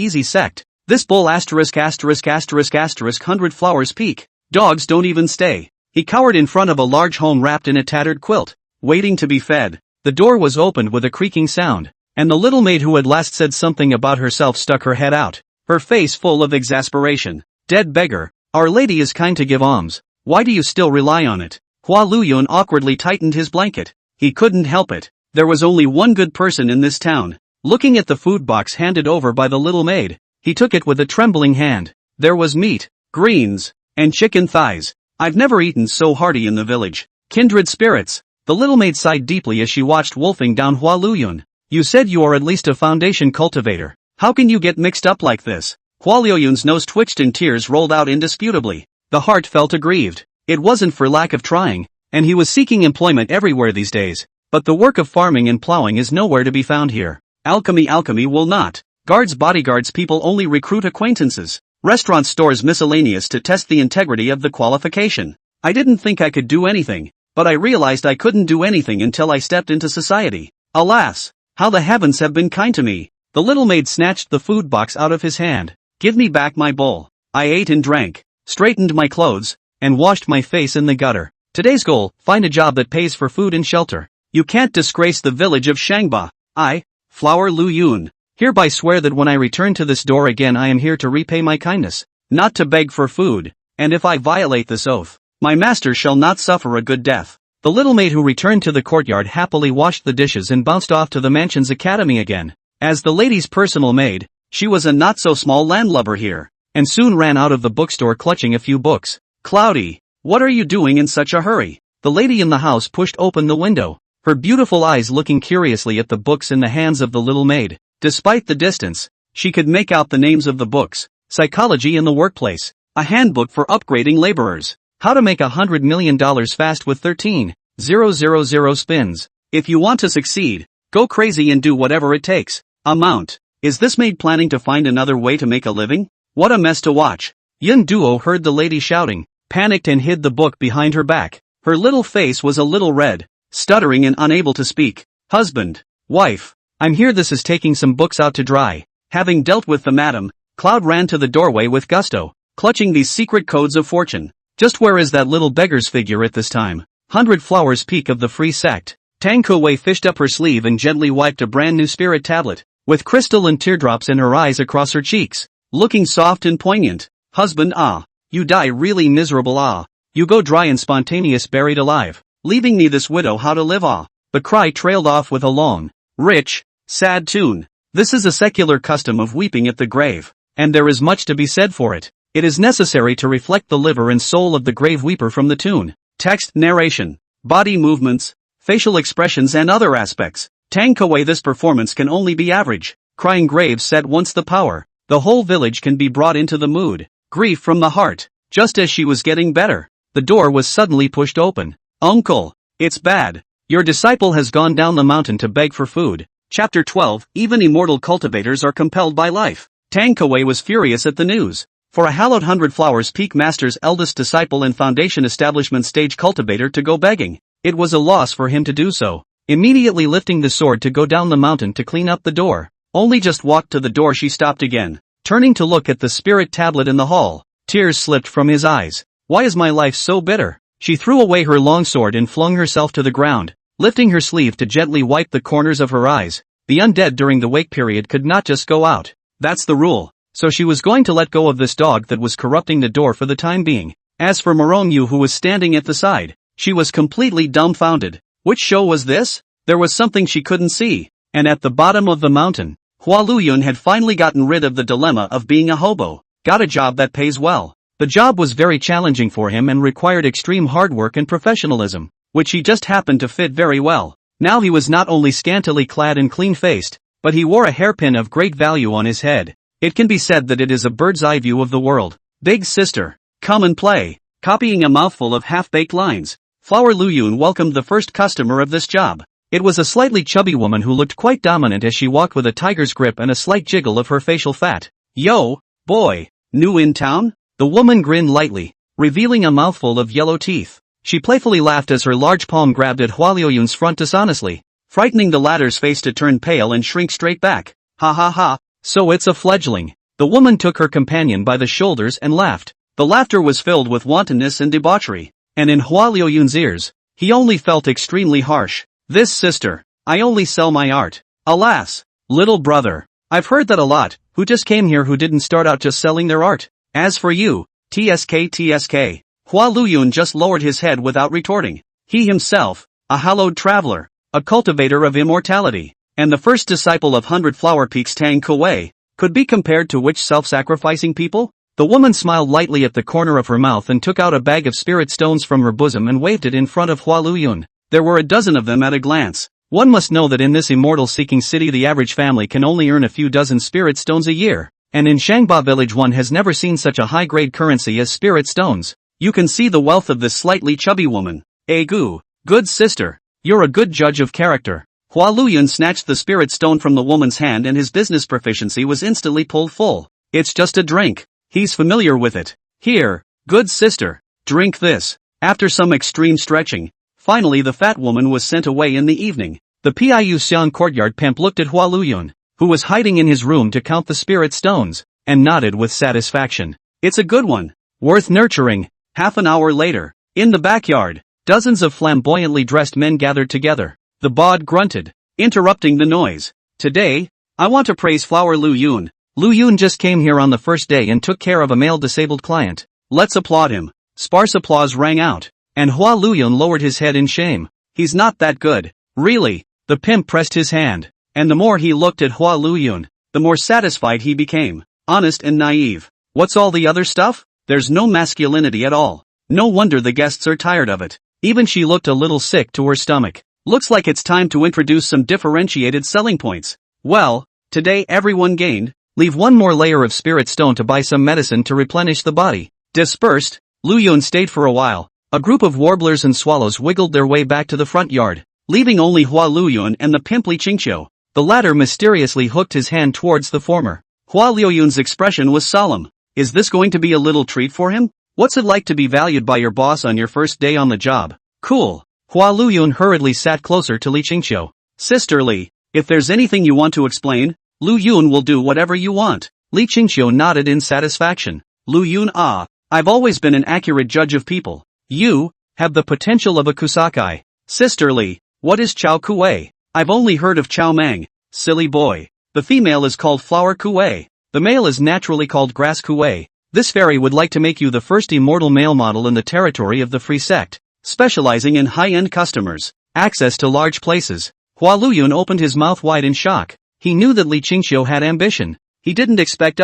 easy sect. This bull **** 100 Flowers Peak. Dogs don't even stay. He cowered in front of a large home wrapped in a tattered quilt, waiting to be fed. The door was opened with a creaking sound, and the little maid who had last said something about herself stuck her head out, her face full of exasperation. Dead beggar, Our Lady is kind to give alms. Why do you still rely on it? Hua Luyun awkwardly tightened his blanket. He couldn't help it. There was only one good person in this town. Looking at the food box handed over by the little maid, he took it with a trembling hand. There was meat, greens, and chicken thighs. I've never eaten so hearty in the village. Kindred spirits. The little maid sighed deeply as she watched wolfing down Hua Luyun. You said you are at least a foundation cultivator. How can you get mixed up like this? Hua Luyun's nose twitched and tears rolled out indisputably. The heart felt aggrieved. It wasn't for lack of trying, and he was seeking employment everywhere these days. But the work of farming and plowing is nowhere to be found here. Alchemy will not. Guards bodyguards people only recruit acquaintances. Restaurant stores miscellaneous to test the integrity of the qualification. I didn't think I could do anything, but I realized I couldn't do anything until I stepped into society. Alas, how the heavens have been kind to me. The little maid snatched the food box out of his hand. Give me back my bowl. I ate and drank, straightened my clothes, and washed my face in the gutter. Today's goal, find a job that pays for food and shelter. You can't disgrace the village of Shangba. I, Flower Luyun, hereby swear that when I return to this door again I am here to repay my kindness, not to beg for food, and if I violate this oath, my master shall not suffer a good death. The little maid who returned to the courtyard happily washed the dishes and bounced off to the mansion's academy again. As the lady's personal maid, she was a not-so-small landlubber here, and soon ran out of the bookstore clutching a few books. Cloudy, what are you doing in such a hurry? The lady in the house pushed open the window, her beautiful eyes looking curiously at the books in the hands of the little maid. Despite the distance, she could make out the names of the books. Psychology in the Workplace, a handbook for upgrading laborers. How to make $100 million fast with 13,000 spins. If you want to succeed, go crazy and do whatever it takes. Amount. Is this maid planning to find another way to make a living? What a mess to watch. Yun Duo heard the lady shouting, panicked and hid the book behind her back. Her little face was a little red, stuttering and unable to speak. Husband, wife, I'm here. This is taking some books out to dry. Having dealt with the madam, Cloud ran to the doorway with gusto, clutching these secret codes of fortune. Just where is that little beggar's figure at this time? 100 Flowers Peak of the Free Sect. Tang Kowei fished up her sleeve and gently wiped a brand new spirit tablet, with crystal and teardrops in her eyes across her cheeks, looking soft and poignant. Husband, you die really miserable. You go dry and spontaneous, buried alive, leaving me this widow how to live. The cry trailed off with a long, rich, sad tune. This is a secular custom of weeping at the grave, and there is much to be said for it. It is necessary to reflect the liver and soul of the grave weeper from the tune. Text, narration, body movements, facial expressions and other aspects. Tang Kowei, this performance can only be average. Crying graves said once the power. The whole village can be brought into the mood. Grief from the heart. Just as she was getting better, the door was suddenly pushed open. Uncle, it's bad. Your disciple has gone down the mountain to beg for food. Chapter 12, even immortal cultivators are compelled by life. Tang Kuwei was furious at the news. For a hallowed 100 Flowers Peak Master's eldest disciple and foundation establishment stage cultivator to go begging, it was a loss for him to do so. Immediately lifting the sword to go down the mountain to clean up the door. Only just walked to the door she stopped again. Turning to look at the spirit tablet in the hall, tears slipped from his eyes. Why is my life so bitter? She threw away her long sword and flung herself to the ground, lifting her sleeve to gently wipe the corners of her eyes. The undead during the wake period could not just go out. That's the rule. So she was going to let go of this dog that was corrupting the door for the time being. As for Morong Yu, who was standing at the side, she was completely dumbfounded. Which show was this? There was something she couldn't see. And at the bottom of the mountain, Hua Luyun had finally gotten rid of the dilemma of being a hobo. Got a job that pays well. The job was very challenging for him and required extreme hard work and professionalism, which he just happened to fit very well. Now he was not only scantily clad and clean-faced, but he wore a hairpin of great value on his head. It can be said that it is a bird's eye view of the world. Big sister, come and play. Copying a mouthful of half-baked lines, Flower Luyun welcomed the first customer of this job. It was a slightly chubby woman who looked quite dominant as she walked with a tiger's grip and a slight jiggle of her facial fat. Yo, boy, new in town? The woman grinned lightly, revealing a mouthful of yellow teeth. She playfully laughed as her large palm grabbed at Hua Luyun's front dishonestly, frightening the latter's face to turn pale and shrink straight back. Ha ha ha. So it's a fledgling. The woman took her companion by the shoulders and laughed. The laughter was filled with wantonness and debauchery, and in Hua Luyun's ears, he only felt extremely harsh. This sister, I only sell my art. Alas, little brother, I've heard that a lot, who just came here who didn't start out just selling their art. As for you, TSK, Hua Luyun just lowered his head without retorting. He himself, a hallowed traveler, a cultivator of immortality, and the first disciple of 100 Flower Peaks Tang Kuwei, could be compared to which self-sacrificing people? The woman smiled lightly at the corner of her mouth and took out a bag of spirit stones from her bosom and waved it in front of Hua Luyun. There were a dozen of them at a glance. One must know that in this immortal-seeking city the average family can only earn a few dozen spirit stones a year, and in Shangba village one has never seen such a high-grade currency as spirit stones. You can see the wealth of this slightly chubby woman. Egu, good sister, you're a good judge of character. Hua Luyun snatched the spirit stone from the woman's hand and his business proficiency was instantly pulled full. It's just a drink. He's familiar with it. Here, good sister, drink this. After some extreme stretching, finally the fat woman was sent away in the evening. The Piu Xiang courtyard pimp looked at Hua Luyun, who was hiding in his room to count the spirit stones, and nodded with satisfaction. It's a good one. Worth nurturing. Half an hour later, in the backyard, dozens of flamboyantly dressed men gathered together. The bod grunted, interrupting the noise. Today, I want to praise Flower Luyun. Luyun just came here on the first day and took care of a male disabled client. Let's applaud him. Sparse applause rang out, and Hua Luyun lowered his head in shame. He's not that good. Really? The pimp pressed his hand, and the more he looked at Hua Luyun, the more satisfied he became. Honest and naive. What's all the other stuff? There's no masculinity at all. No wonder the guests are tired of it. Even she looked a little sick to her stomach. Looks like it's time to introduce some differentiated selling points. Well, today everyone gained. Leave one more layer of spirit stone to buy some medicine to replenish the body. Dispersed, Luyun stayed for a while. A group of warblers and swallows wiggled their way back to the front yard, leaving only Hua Luyun and the pimply Qingqiu. The latter mysteriously hooked his hand towards the former. Hua Luyun's expression was solemn. Is this going to be a little treat for him? What's it like to be valued by your boss on your first day on the job? Cool. Hua Luyun hurriedly sat closer to Li Qingqiu. Sisterly, if there's anything you want to explain, Luyun will do whatever you want. Li Qingqiu nodded in satisfaction. Luyun, I've always been an accurate judge of people. You have the potential of a kusakai. Sisterly, what is Chao Kuei? I've only heard of Chao Mang. Silly boy. The female is called Flower Kuei. The male is naturally called Grass Kuei. This fairy would like to make you the first immortal male model in the territory of the Free Sect, specializing in high-end customers, access to large places. Hua Luyun opened his mouth wide in shock. He knew that Li Qingqiu had ambition. He didn't expect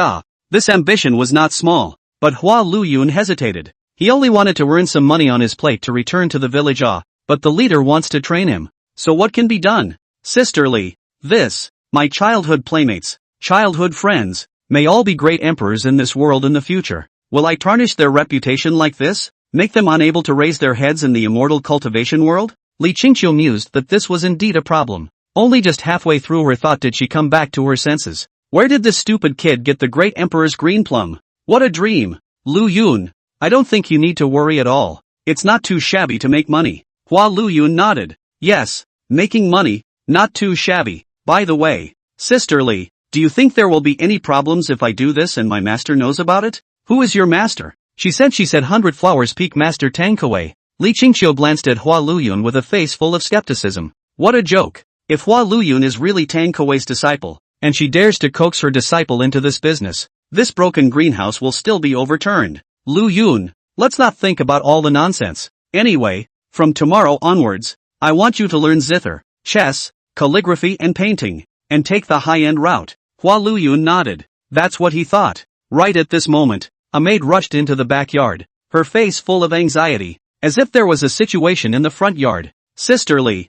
this ambition was not small, but Hua Luyun hesitated. He only wanted to earn some money on his plate to return to the village but the leader wants to train him. So what can be done? Sisterly, my childhood playmates, childhood friends, may all be great emperors in this world in the future. Will I tarnish their reputation like this? Make them unable to raise their heads in the immortal cultivation world? Li Qingqiu mused that this was indeed a problem. Only just halfway through her thought did she come back to her senses. Where did this stupid kid get the great emperor's green plum? What a dream! Lu Yun, I don't think you need to worry at all. It's not too shabby to make money. Hua Lu Yun nodded. Yes, making money, not too shabby. By the way, Sister Li, do you think there will be any problems if I do this and my master knows about it? Who is your master? She said 100 Flowers Peak Master Tang Kuei. Li Qingqiu glanced at Hua Luyun with a face full of skepticism. What a joke. If Hua Luyun is really Tang Kuei's disciple, and she dares to coax her disciple into this business, this broken greenhouse will still be overturned. Lu Yun, let's not think about all the nonsense. Anyway, from tomorrow onwards, I want you to learn zither, chess, calligraphy and painting, and take the high-end route. Hua Luyun nodded. That's what he thought. Right at this moment, a maid rushed into the backyard, her face full of anxiety, as if there was a situation in the front yard. Sister Li,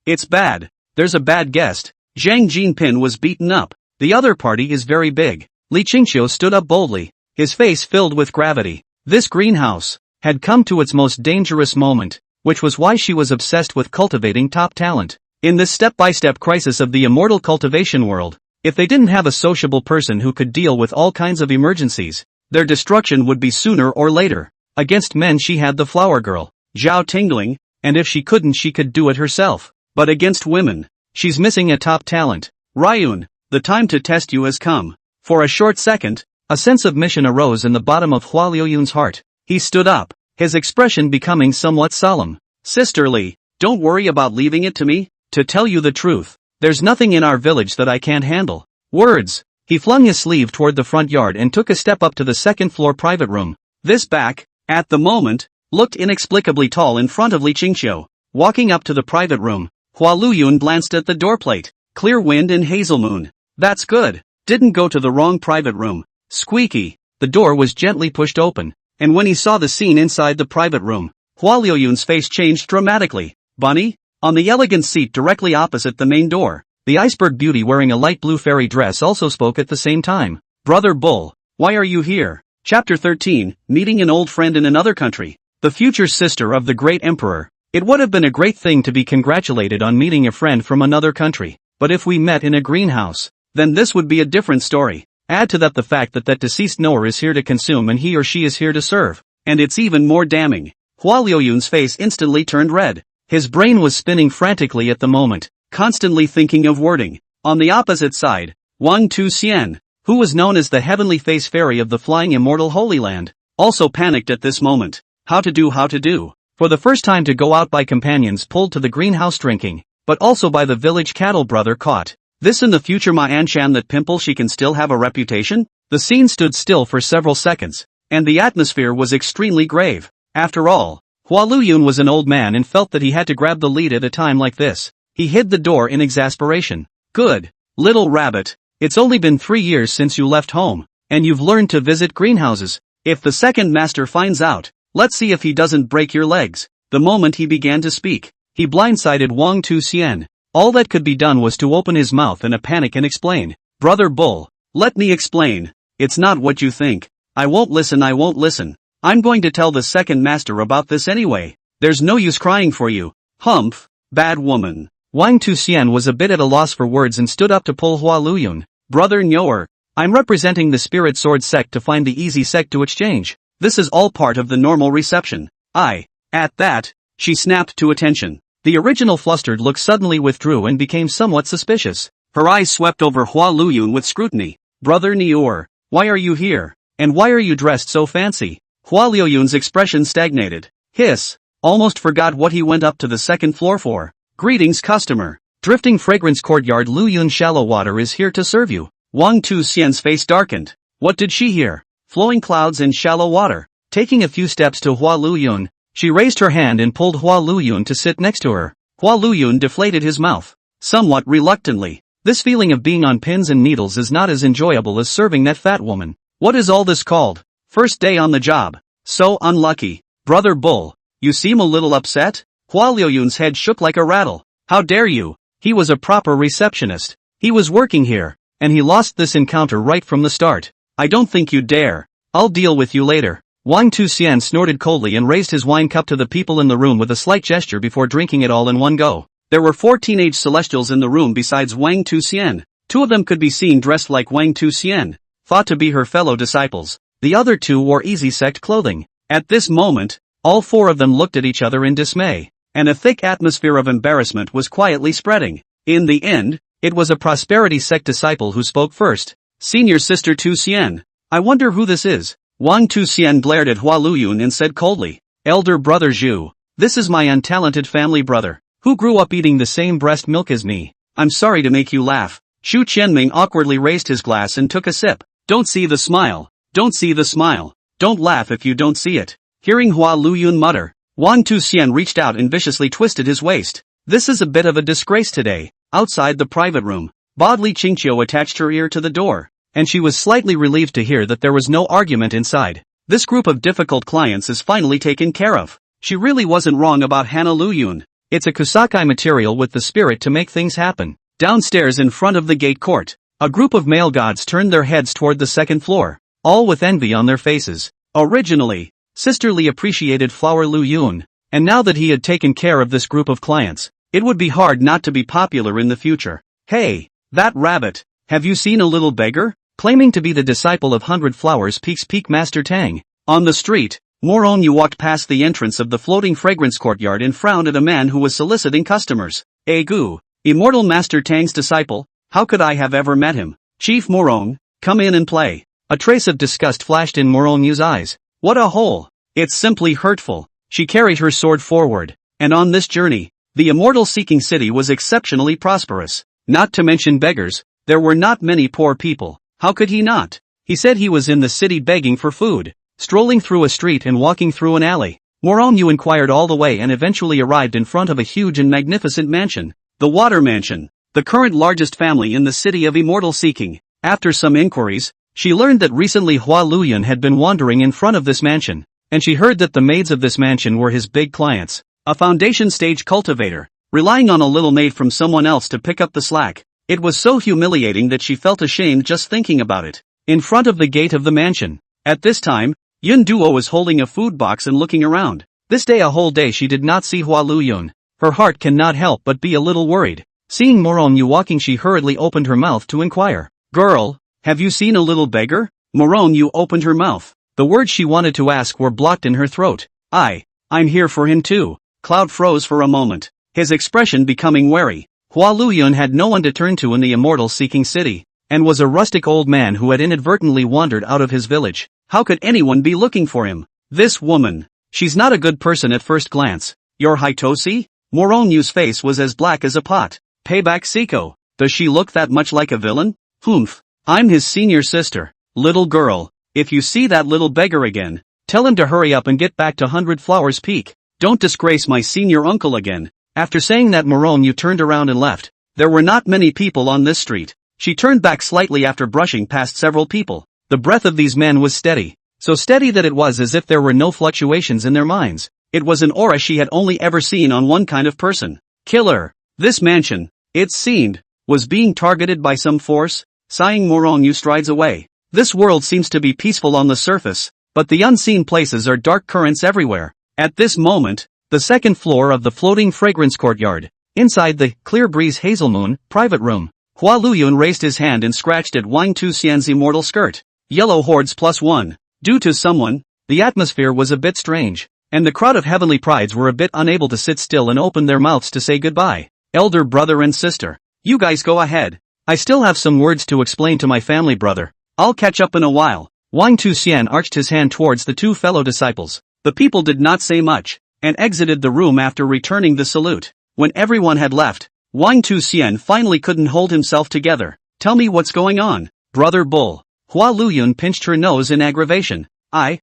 it's bad. There's a bad guest. Zhang Jinpin was beaten up. The other party is very big. Li Qingqiu stood up boldly, his face filled with gravity. This greenhouse had come to its most dangerous moment, which was why she was obsessed with cultivating top talent. In this step-by-step crisis of the immortal cultivation world, if they didn't have a sociable person who could deal with all kinds of emergencies, their destruction would be sooner or later. Against men she had the flower girl, Zhao Tingling, and if she couldn't she could do it herself. But against women, she's missing a top talent. Ryun, the time to test you has come. For a short second, a sense of mission arose in the bottom of Hua Liuyun's heart. He stood up, his expression becoming somewhat solemn. Sister Li, don't worry about leaving it to me. To tell you the truth, there's nothing in our village that I can't handle. Words. He flung his sleeve toward the front yard and took a step up to the second-floor private room. This back, at the moment, looked inexplicably tall in front of Li Qingqiu. Walking up to the private room, Hua Luyun glanced at the doorplate. Clear wind and hazel moon. That's good. Didn't go to the wrong private room. Squeaky. The door was gently pushed open, and when he saw the scene inside the private room, Hua Luyun's face changed dramatically. Bunny? On the elegant seat directly opposite the main door, the iceberg beauty wearing a light blue fairy dress also spoke at the same time. Brother Bull, why are you here? Chapter 13, Meeting an Old Friend in Another Country. The future sister of the great emperor. It would have been a great thing to be congratulated on meeting a friend from another country, but if we met in a greenhouse, then this would be a different story. Add to that the fact that deceased knower is here to consume and he or she is here to serve, and it's even more damning. Hua Liuyun's face instantly turned red. His brain was spinning frantically at the moment, constantly thinking of wording. On the opposite side, Wang Tu-Xian, who was known as the heavenly face fairy of the flying immortal Holy Land, also panicked at this moment. How to do. For the first time to go out by companions pulled to the greenhouse drinking, but also by the village cattle brother caught. This in the future Ma Anshan that pimple she can still have a reputation? The scene stood still for several seconds, and the atmosphere was extremely grave. After all, Hua Luyun was an old man and felt that he had to grab the lead at a time like this. He hid the door in exasperation. Good, little rabbit, it's only been 3 years since you left home, and you've learned to visit greenhouses. If the second master finds out, let's see if he doesn't break your legs. The moment he began to speak, he blindsided Wang Tu-Xian. All that could be done was to open his mouth in a panic and explain. Brother Bull, let me explain. It's not what you think. I won't listen. I'm going to tell the second master about this anyway. There's no use crying for you. Humph, bad woman. Wang Tu-Xian was a bit at a loss for words and stood up to pull Hua Luyun. Brother Nyoer, I'm representing the Spirit Sword sect to find the easy sect to exchange. This is all part of the normal reception. At that, she snapped to attention. The original flustered look suddenly withdrew and became somewhat suspicious. Her eyes swept over Hua Luyun with scrutiny. Brother Nyoer, why are you here? And why are you dressed so fancy? Hua Luyun's expression stagnated. Hiss, almost forgot what he went up to the second floor for. Greetings customer. Drifting fragrance courtyard Luyun shallow water is here to serve you. Wang Tu-Xian's face darkened. What did she hear? Flowing clouds and shallow water. Taking a few steps to Hua Luyun, she raised her hand and pulled Hua Luyun to sit next to her. Hua Luyun deflated his mouth, somewhat reluctantly. This feeling of being on pins and needles is not as enjoyable as serving that fat woman. What is all this called? First day on the job. So unlucky. Brother Bull, you seem a little upset? Hua Luyun's head shook like a rattle. How dare you? He was a proper receptionist. He was working here, and he lost this encounter right from the start. I don't think you dare. I'll deal with you later. Wang Tuxian snorted coldly and raised his wine cup to the people in the room with a slight gesture before drinking it all in one go. There were 4 teenage celestials in the room besides Wang Tuxian. 2 of them could be seen dressed like Wang Tuxian, thought to be her fellow disciples. The other 2 wore easy sect clothing. At this moment, all 4 of them looked at each other in dismay, and a thick atmosphere of embarrassment was quietly spreading. In the end, it was a prosperity sect disciple who spoke first. Senior sister Tuxian. I wonder who this is. Wang Tuxian glared at Hua Luyun and said coldly, Elder brother Zhu, this is my untalented family brother, who grew up eating the same breast milk as me. I'm sorry to make you laugh. Xu Qianming awkwardly raised his glass and took a sip. Don't see the smile. Don't see the smile. Don't laugh if you don't see it. Hearing Hua Luyun mutter, Wang Tuxian reached out and viciously twisted his waist. This is a bit of a disgrace today. Outside the private room, Bodli Qingqiu attached her ear to the door, and she was slightly relieved to hear that there was no argument inside. This group of difficult clients is finally taken care of. She really wasn't wrong about Hana Luyun. It's a kusakai material with the spirit to make things happen. Downstairs in front of the gate court, a group of male gods turned their heads toward the second floor, all with envy on their faces. Originally, Sister Li appreciated Flower Luyun, and now that he had taken care of this group of clients, it would be hard not to be popular in the future. Hey, that rabbit, have you seen a little beggar? Claiming to be the disciple of 100 Flowers Peak's Peak Master Tang. On the street, Moronyu walked past the entrance of the floating fragrance courtyard and frowned at a man who was soliciting customers. Gu, Immortal Master Tang's disciple, how could I have ever met him? Chief Morong, come in and play. A trace of disgust flashed in Moronyu's eyes. What a hole. It's simply hurtful. She carried her sword forward, and on this journey, the immortal-seeking city was exceptionally prosperous. Not to mention beggars, there were not many poor people. How could he not? He said he was in the city begging for food, strolling through a street and walking through an alley. Moronyu inquired all the way and eventually arrived in front of a huge and magnificent mansion. The Water Mansion, the current largest family in the city of immortal seeking. After some inquiries, she learned that recently Hua Luyun had been wandering in front of this mansion, and she heard that the maids of this mansion were his big clients. A foundation stage cultivator, relying on a little maid from someone else to pick up the slack. It was so humiliating that she felt ashamed just thinking about it. In front of the gate of the mansion. At this time, Yun Duo was holding a food box and looking around. This day a whole day she did not see Hua Luyun. Her heart cannot help but be a little worried. Seeing Moronyu walking, she hurriedly opened her mouth to inquire. Girl, have you seen a little beggar? Moronyu opened her mouth. The words she wanted to ask were blocked in her throat. I'm here for him too. Cloud froze for a moment, his expression becoming wary. Hua Luyun had no one to turn to in the immortal-seeking city, and was a rustic old man who had inadvertently wandered out of his village. How could anyone be looking for him? This woman. She's not a good person at first glance. You're Haitoshi? Moronyu's face was as black as a pot. Payback Siko. Does she look that much like a villain? Humph. I'm his senior sister. Little girl, if you see that little beggar again, tell him to hurry up and get back to 100 Flowers Peak. Don't disgrace my senior uncle again. After saying that, Moronyu turned around and left. There were not many people on this street. She turned back slightly after brushing past several people. The breath of these men was steady. So steady that it was as if there were no fluctuations in their minds. It was an aura she had only ever seen on one kind of person. Killer. This mansion, it seemed, was being targeted by some force. Sighing, Moronyu strides away. This world seems to be peaceful on the surface, but the unseen places are dark currents everywhere. At this moment, the second floor of the floating fragrance courtyard, inside the Clear Breeze Hazelmoon private room, Hua Luyun raised his hand and scratched at Wang Tuxian's immortal skirt. Yellow hordes +1. Due to someone, the atmosphere was a bit strange, and the crowd of heavenly prides were a bit unable to sit still and open their mouths to say goodbye. Elder brother and sister, you guys go ahead. I still have some words to explain to my family brother. I'll catch up in a while. Wang Tuxian arched his hand towards the 2 fellow disciples. The people did not say much, and exited the room after returning the salute. When everyone had left, Wang Tuxian finally couldn't hold himself together. Tell me what's going on, Brother Bull. Hua Luyun pinched her nose in aggravation. I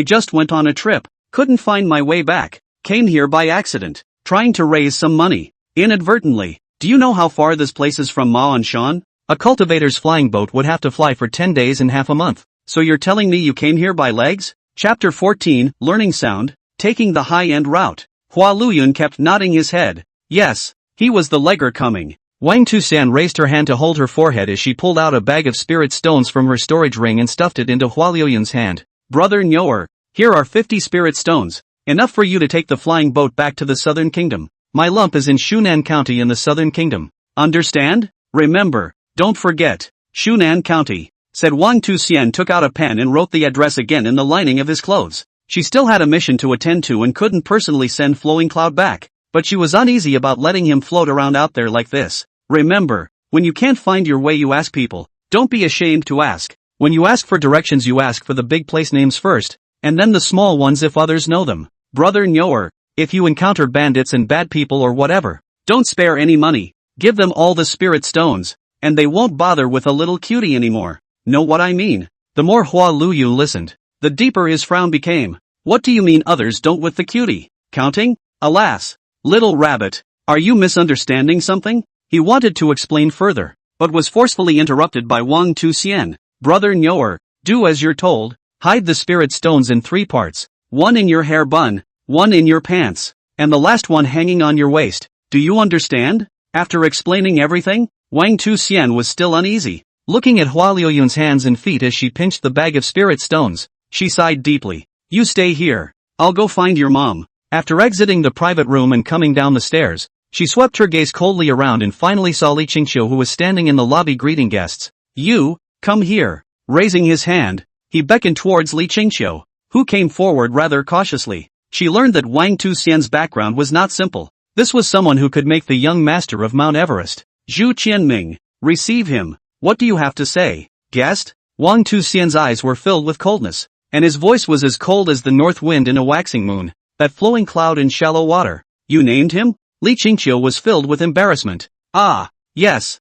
just went on a trip, couldn't find my way back, came here by accident, trying to raise some money, inadvertently. Do you know how far this place is from Ma Anshan? A cultivator's flying boat would have to fly for 10 days and half a month. So you're telling me you came here by legs? Chapter 14, Learning Sound, taking the high-end route. Hua Luyun kept nodding his head. Yes, he was the legger coming. Wang Tuxian raised her hand to hold her forehead as she pulled out a bag of spirit stones from her storage ring and stuffed it into Hua Luyun's hand. Brother Nyoer, here are 50 spirit stones, enough for you to take the flying boat back to the southern kingdom. My lump is in Shunan County in the southern kingdom. Understand? Remember, don't forget, Shunan County, said Wang Tuxian, took out a pen and wrote the address again in the lining of his clothes. She still had a mission to attend to and couldn't personally send Flowing Cloud back, but she was uneasy about letting him float around out there like this. Remember, when you can't find your way you ask people. Don't be ashamed to ask. When you ask for directions you ask for the big place names first, and then the small ones if others know them. Brother Nyoer, if you encounter bandits and bad people or whatever, don't spare any money. Give them all the spirit stones, and they won't bother with a little cutie anymore. Know what I mean? The more Hua Luyu listened, the deeper his frown became. What do you mean others don't with the cutie? Counting? Alas! Little rabbit, are you misunderstanding something? He wanted to explain further, but was forcefully interrupted by Wang Tuxian. Brother Nyoer, do as you're told, hide the spirit stones in 3 parts, 1 in your hair bun, 1 in your pants, and the last one hanging on your waist. Do you understand? After explaining everything, Wang Tuxian was still uneasy. Looking at Hua Liuyun's hands and feet as she pinched the bag of spirit stones, she sighed deeply. You stay here. I'll go find your mom. After exiting the private room and coming down the stairs, she swept her gaze coldly around and finally saw Li Qingqiu, who was standing in the lobby greeting guests. You, come here. Raising his hand, he beckoned towards Li Qingqiu, who came forward rather cautiously. She learned that Wang Tuxian's background was not simple. This was someone who could make the young master of Mount Everest. Zhu Qianming, receive him. What do you have to say, guest? Wang Tuxian's eyes were filled with coldness, and his voice was as cold as the north wind in a waxing moon, that flowing cloud in shallow water. You named him? Li Qingqiu was filled with embarrassment. Ah, yes,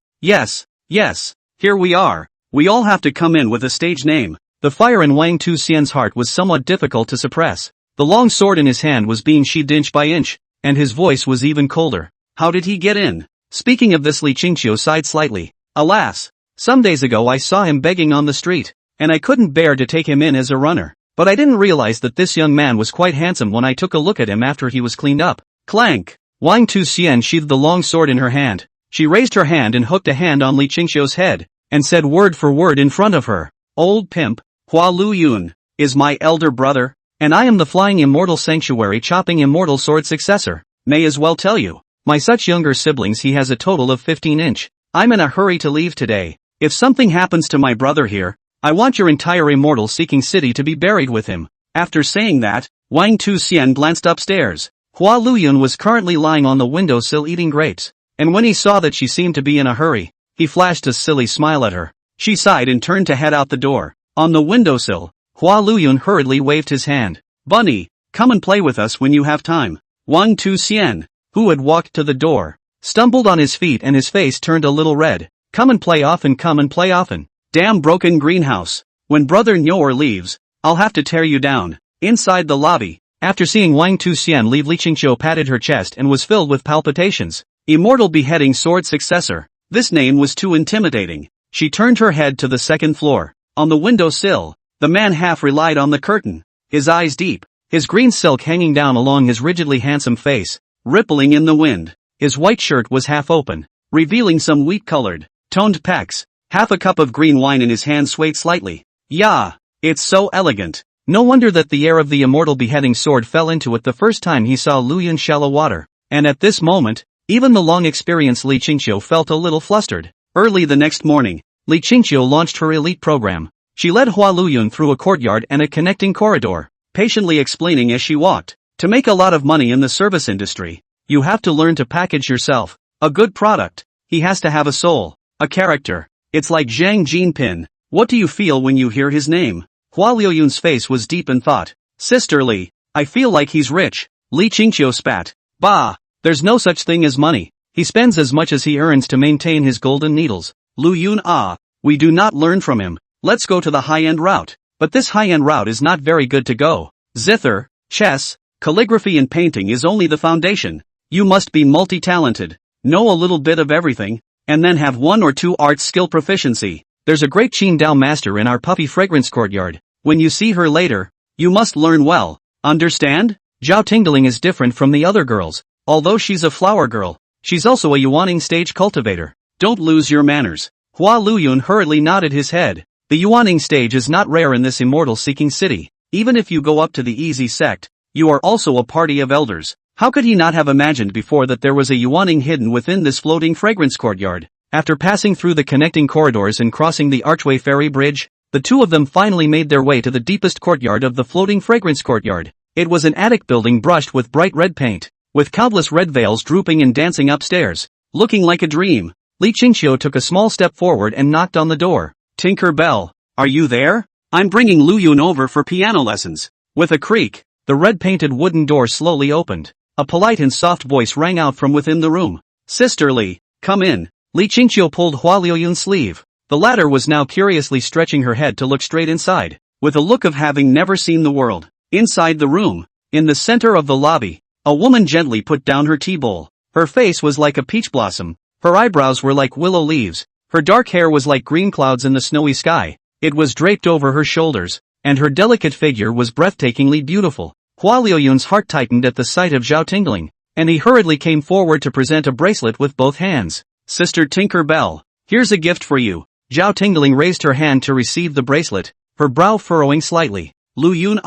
here we are. We all have to come in with a stage name. The fire in Wang Tuxian's heart was somewhat difficult to suppress. The long sword in his hand was being sheathed inch by inch, and his voice was even colder. How did he get in? Speaking of this, Li Qingqiu sighed slightly. Alas! Some days ago I saw him begging on the street, and I couldn't bear to take him in as a runner. But I didn't realize that this young man was quite handsome when I took a look at him after he was cleaned up. Clank! Wang Tuxian sheathed the long sword in her hand. She raised her hand and hooked a hand on Li Qingqiu's head, and said word for word in front of her. Old pimp, Hua Luyun, is my elder brother, and I am the flying immortal sanctuary chopping immortal sword successor. May as well tell you, my such younger siblings he has a total of 15 inch. I'm in a hurry to leave today. If something happens to my brother here, I want your entire immortal seeking city to be buried with him. After saying that, Wang Tuxian glanced upstairs. Hua Luyun was currently lying on the windowsill eating grapes, and when he saw that she seemed to be in a hurry, he flashed a silly smile at her. She sighed and turned to head out the door. On the windowsill, Hua Luyun hurriedly waved his hand. Bunny, come and play with us when you have time. Wang Tuxian, who had walked to the door, stumbled on his feet and his face turned a little red. Come and play often. Damn broken greenhouse. When Brother Nyoer leaves, I'll have to tear you down. Inside the lobby, after seeing Wang Tuxian leave, Li Qingqiu patted her chest and was filled with palpitations. Immortal beheading sword successor. This name was too intimidating. She turned her head to the second floor. On the windowsill, the man half relied on the curtain, his eyes deep, his green silk hanging down along his rigidly handsome face, rippling in the wind. His white shirt was half open, revealing some wheat-colored, toned pecs. Half a cup of green wine in his hand swayed slightly. Yeah, it's so elegant. No wonder that the air of the immortal beheading sword fell into it the first time he saw Luyun shallow water. And at this moment, even the long-experienced Li Qingqiu felt a little flustered. Early the next morning, Li Qingqiu launched her elite program. She led Hua Luyun through a courtyard and a connecting corridor, patiently explaining as she walked. To make a lot of money in the service industry, you have to learn to package yourself. A good product. He has to have a soul, a character. It's like Zhang Jinping. What do you feel when you hear his name? Hua Liuyun's face was deep in thought. Sister Li, I feel like he's rich. Li Qingqiu spat. Bah, there's no such thing as money. He spends as much as he earns to maintain his golden needles. Luyun, we do not learn from him. Let's go to the high-end route. But this high-end route is not very good to go. Zither, chess, calligraphy and painting is only the foundation. You must be multi-talented, know a little bit of everything, and then have 1 or 2 art skill proficiency. There's a great Qin Dao master in our puppy fragrance courtyard. When you see her later, you must learn well. Understand? Zhao Tingling is different from the other girls. Although she's a flower girl, she's also a Yuaning stage cultivator. Don't lose your manners. Hua Luyun hurriedly nodded his head. The Yuaning stage is not rare in this immortal seeking city. Even if you go up to the easy sect, you are also a party of elders. How could he not have imagined before that there was a yuaning hidden within this floating fragrance courtyard? After passing through the connecting corridors and crossing the archway ferry bridge, the two of them finally made their way to the deepest courtyard of the floating fragrance courtyard. It was an attic building brushed with bright red paint, with countless red veils drooping and dancing upstairs. Looking like a dream, Li Qingxiu took a small step forward and knocked on the door. Tinker Bell, are you there? I'm bringing Lu Yun over for piano lessons. With a creak, the red-painted wooden door slowly opened. A polite and soft voice rang out from within the room. Sister Li, come in. Li Qingxiu pulled Hua Liuyun's sleeve. The latter was now curiously stretching her head to look straight inside, with a look of having never seen the world. Inside the room, in the center of the lobby, a woman gently put down her tea bowl. Her face was like a peach blossom. Her eyebrows were like willow leaves. Her dark hair was like green clouds in the snowy sky. It was draped over her shoulders, and her delicate figure was breathtakingly beautiful. Hua Liuyun's heart tightened at the sight of Zhao Tingling, and he hurriedly came forward to present a bracelet with both hands. Sister Tinker Bell, here's a gift for you. Zhao Tingling raised her hand to receive the bracelet, her brow furrowing slightly. Lu Yun,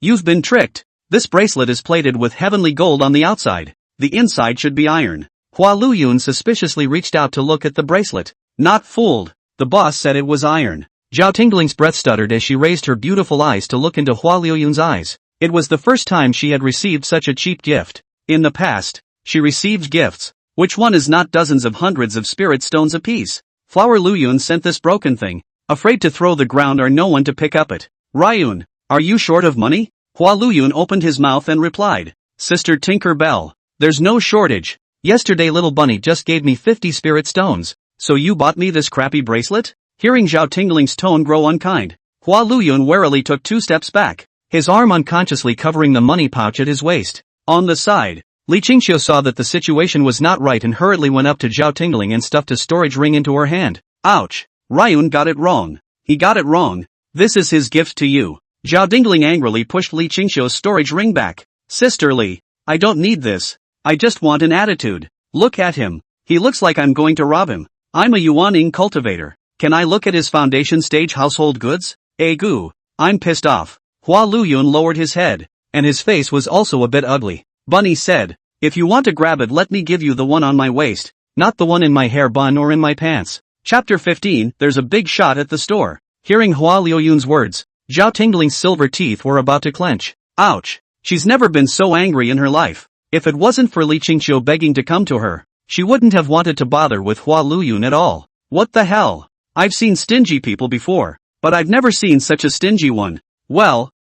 you've been tricked. This bracelet is plated with heavenly gold on the outside. The inside should be iron. Hua Luyun suspiciously reached out to look at the bracelet. Not fooled. The boss said it was iron. Zhao Tingling's breath stuttered as she raised her beautiful eyes to look into Hua Liuyun's eyes. It was the first time she had received such a cheap gift. In the past, she received gifts. Which one is not dozens of hundreds of spirit stones apiece? Flower Luyun sent this broken thing, afraid to throw the ground or no one to pick up it. Ryun, are you short of money? Hua Luyun opened his mouth and replied. Sister Tinker Bell, there's no shortage. Yesterday little bunny just gave me 50 spirit stones. So you bought me this crappy bracelet? Hearing Zhao Tingling's tone grow unkind, Hua Luyun warily took 2 steps back, his arm unconsciously covering the money pouch at his waist. On the side, Li Qingxiu saw that the situation was not right and hurriedly went up to Zhao Tingling and stuffed a storage ring into her hand. Ouch! Ryun got it wrong. He got it wrong. This is his gift to you. Zhao Tingling angrily pushed Li Qingxiu's storage ring back. Sister Li, I don't need this. I just want an attitude. Look at him. He looks like I'm going to rob him. I'm a yuaning cultivator. Can I look at his foundation stage household goods? Goo. I'm pissed off. Hua Luyun lowered his head, and his face was also a bit ugly. Bunny said, if you want to grab it, let me give you the one on my waist, not the one in my hair bun or in my pants. Chapter 15, there's a big shot at the store. Hearing Hua Liuyun's words, Zhao Tingling's silver teeth were about to clench. Ouch. She's never been so angry in her life. If it wasn't for Li Qingxiu begging to come to her, she wouldn't have wanted to bother with Hua Luyun at all. What the hell? I've seen stingy people before, but I've never seen such a stingy one. Well,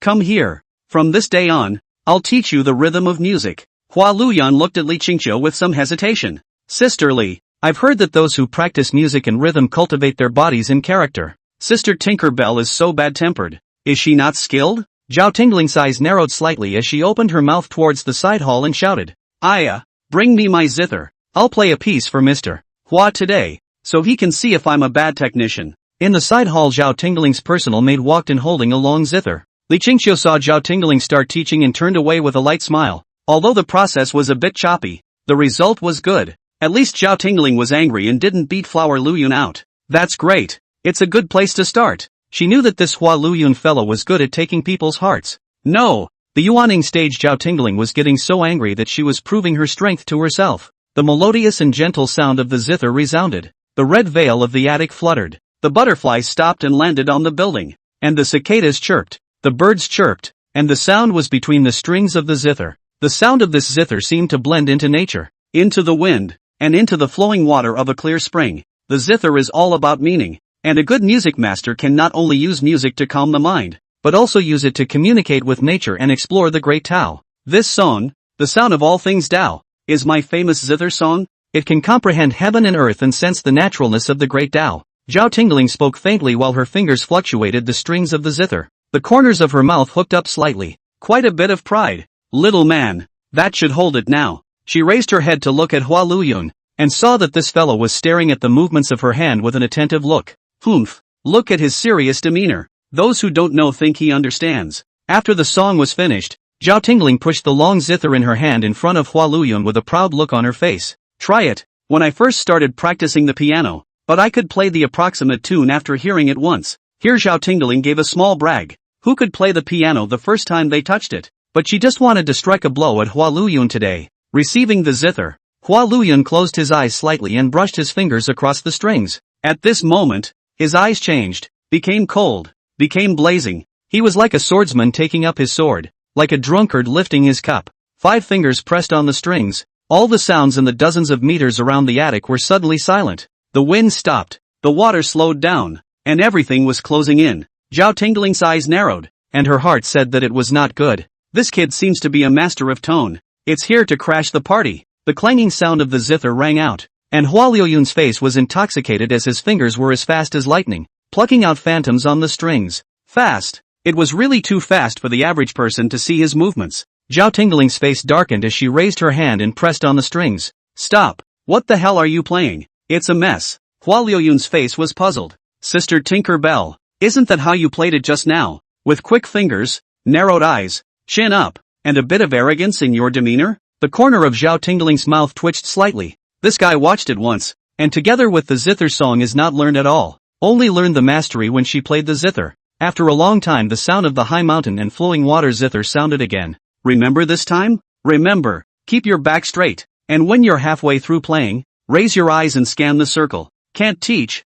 come here. From this day on, I'll teach you the rhythm of music. Hua Luyun looked at Li Qingxiu with some hesitation. Sister Li, I've heard that those who practice music and rhythm cultivate their bodies in character. Sister Tinker Bell is so bad-tempered. Is she not skilled? Zhao Tingling's eyes narrowed slightly as she opened her mouth towards the side hall and shouted. Aya, bring me my zither. I'll play a piece for Mr. Hua today, so he can see if I'm a bad technician. In the side hall, Zhao Tingling's personal maid walked in holding a long zither. Li Qingxiu saw Zhao Tingling start teaching and turned away with a light smile. Although the process was a bit choppy, the result was good. At least Zhao Tingling was angry and didn't beat Flower Luyun out. That's great. It's a good place to start. She knew that this Hua Luyun fellow was good at taking people's hearts. No, the yuaning stage. Zhao Tingling was getting so angry that she was proving her strength to herself. The melodious and gentle sound of the zither resounded. The red veil of the attic fluttered. The butterflies stopped and landed on the building. And the cicadas chirped. The birds chirped. And the sound was between the strings of the zither. The sound of this zither seemed to blend into nature, into the wind, and into the flowing water of a clear spring. The zither is all about meaning. And a good music master can not only use music to calm the mind, but also use it to communicate with nature and explore the great Tao. This song, the sound of all things Tao, is my famous zither song. It can comprehend heaven and earth and sense the naturalness of the great Tao. Zhao Tingling spoke faintly while her fingers fluctuated the strings of the zither. The corners of her mouth hooked up slightly. Quite a bit of pride. Little man, that should hold it now. She raised her head to look at Hua Luyun, and saw that this fellow was staring at the movements of her hand with an attentive look. Humph, look at his serious demeanor. Those who don't know think he understands. After the song was finished, Zhao Tingling pushed the long zither in her hand in front of Hua Luyun with a proud look on her face. Try it. When I first started practicing the piano, but I could play the approximate tune after hearing it once. Here Zhao Tingling gave a small brag. Who could play the piano the first time they touched it? But she just wanted to strike a blow at Hua Luyun today. Receiving the zither, Hua Luyun closed his eyes slightly and brushed his fingers across the strings. At this moment, his eyes changed, became cold, became blazing. He was like a swordsman taking up his sword, like a drunkard lifting his cup. 5 fingers pressed on the strings. All the sounds in the dozens of meters around the attic were suddenly silent. The wind stopped, the water slowed down, and everything was closing in. Zhao Tingling's eyes narrowed, and her heart said that it was not good. This kid seems to be a master of tone. It's here to crash the party. The clanging sound of the zither rang out, and Hua Luyun's face was intoxicated as his fingers were as fast as lightning, plucking out phantoms on the strings. Fast. It was really too fast for the average person to see his movements. Zhao Tingling's face darkened as she raised her hand and pressed on the strings. Stop. What the hell are you playing? It's a mess. Hua Luyun's face was puzzled. Sister Tinker Bell, isn't that how you played it just now? With quick fingers, narrowed eyes, chin up, and a bit of arrogance in your demeanor? The corner of Zhao Tingling's mouth twitched slightly. This guy watched it once, and together with the zither song is not learned at all. Only learned the mastery when she played the zither. After a long time the sound of the high mountain and flowing water zither sounded again. Remember this time? Remember, keep your back straight, and when you're halfway through playing, raise your eyes and scan the circle. Can't teach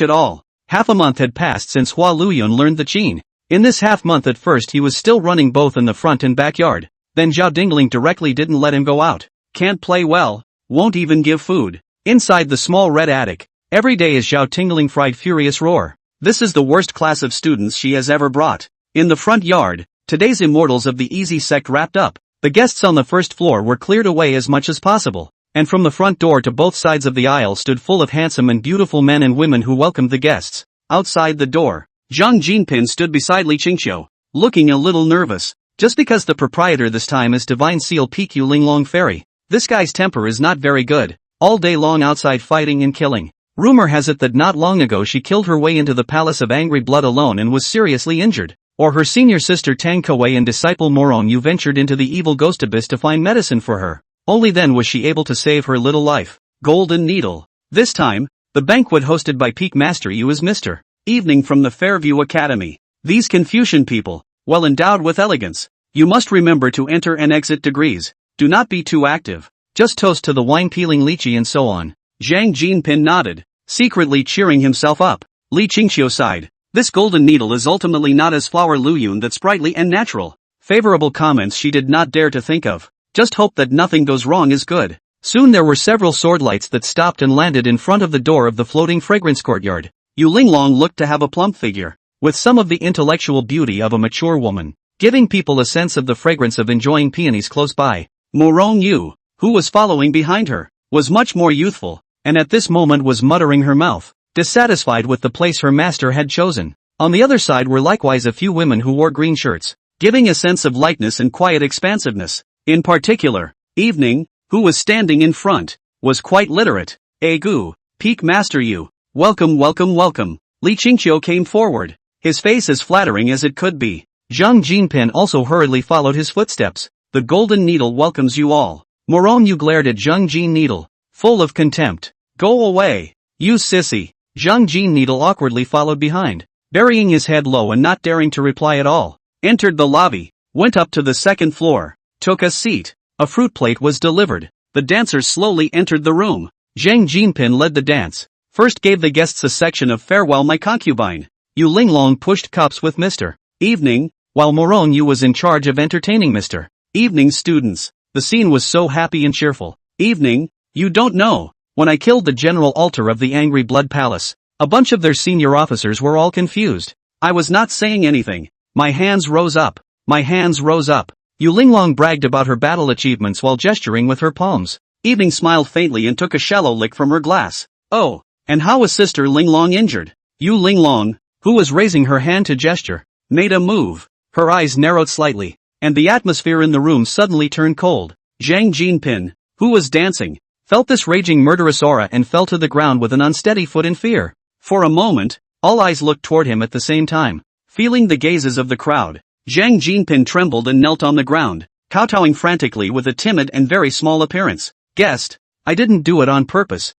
at all. Half a month had passed since Hua Luyun learned the qin. In this half month at first he was still running both in the front and backyard. Then Zhao Dingling directly didn't let him go out. Can't play well, won't even give food. Inside the small red attic, every day is Zhao Tingling fried furious roar. This is the worst class of students she has ever brought. In the front yard, today's immortals of the easy sect wrapped up. The guests on the first floor were cleared away as much as possible, and from the front door to both sides of the aisle stood full of handsome and beautiful men and women who welcomed the guests. Outside the door, Zhang Jinpin stood beside Li Qingqiu, looking a little nervous. Just because the proprietor this time is Divine Seal PQ Linglong Fairy, this guy's temper is not very good, all day long outside fighting and killing. Rumor has it that not long ago she killed her way into the Palace of Angry Blood alone and was seriously injured. Or her senior sister Tang Kuei and disciple Morong Yu ventured into the evil ghost abyss to find medicine for her. Only then was she able to save her little life. Golden Needle. This time, the banquet hosted by Peak Master Yu is Mr. Evening from the Fairview Academy. These Confucian people, well endowed with elegance. You must remember to enter and exit degrees. Do not be too active. Just toast to the wine-peeling lychee and so on. Zhang Jinpin nodded, secretly cheering himself up. Li Qingqiu sighed. This golden needle is ultimately not as Flower Luyun that sprightly and natural. Favorable comments she did not dare to think of. Just hope that nothing goes wrong is good. Soon there were several sword lights that stopped and landed in front of the door of the floating fragrance courtyard. Yu Linglong looked to have a plump figure, with some of the intellectual beauty of a mature woman, giving people a sense of the fragrance of enjoying peonies close by. Morong Yu, who was following behind her, was much more youthful, and at this moment was muttering her mouth, dissatisfied with the place her master had chosen. On the other side were likewise a few women who wore green shirts, giving a sense of lightness and quiet expansiveness. In particular, Evening, who was standing in front, was quite literate. Egu, Peak Master Yu, welcome. Li Qingqiu came forward, his face as flattering as it could be. Zhang Jinpin also hurriedly followed his footsteps. The golden needle welcomes you all. Morong Yu glared at Zhang Jin Needle, full of contempt. Go away, you sissy. Zhang Jin Needle awkwardly followed behind, burying his head low and not daring to reply at all. Entered the lobby, went up to the second floor, took a seat. A fruit plate was delivered. The dancers slowly entered the room. Zhang Jinpin led the dance. First gave the guests a section of Farewell My Concubine. Yu Linglong pushed cups with Mr. Evening, while Morong Yu was in charge of entertaining Mr. Evening's students. The scene was so happy and cheerful. Evening, you don't know. When I killed the general altar of the Angry Blood Palace, a bunch of their senior officers were all confused. I was not saying anything. My hands rose up. Yu Linglong bragged about her battle achievements while gesturing with her palms. Evening smiled faintly and took a shallow lick from her glass. Oh, and how was Sister Linglong injured? Yu Linglong, who was raising her hand to gesture, made a move. Her eyes narrowed slightly, and the atmosphere in the room suddenly turned cold. Zhang Jinpin, who was dancing, felt this raging murderous aura and fell to the ground with an unsteady foot in fear. For a moment, all eyes looked toward him at the same time. Feeling the gazes of the crowd, Zhang Jinpin trembled and knelt on the ground, kowtowing frantically with a timid and very small appearance. Guest, I didn't do it on purpose.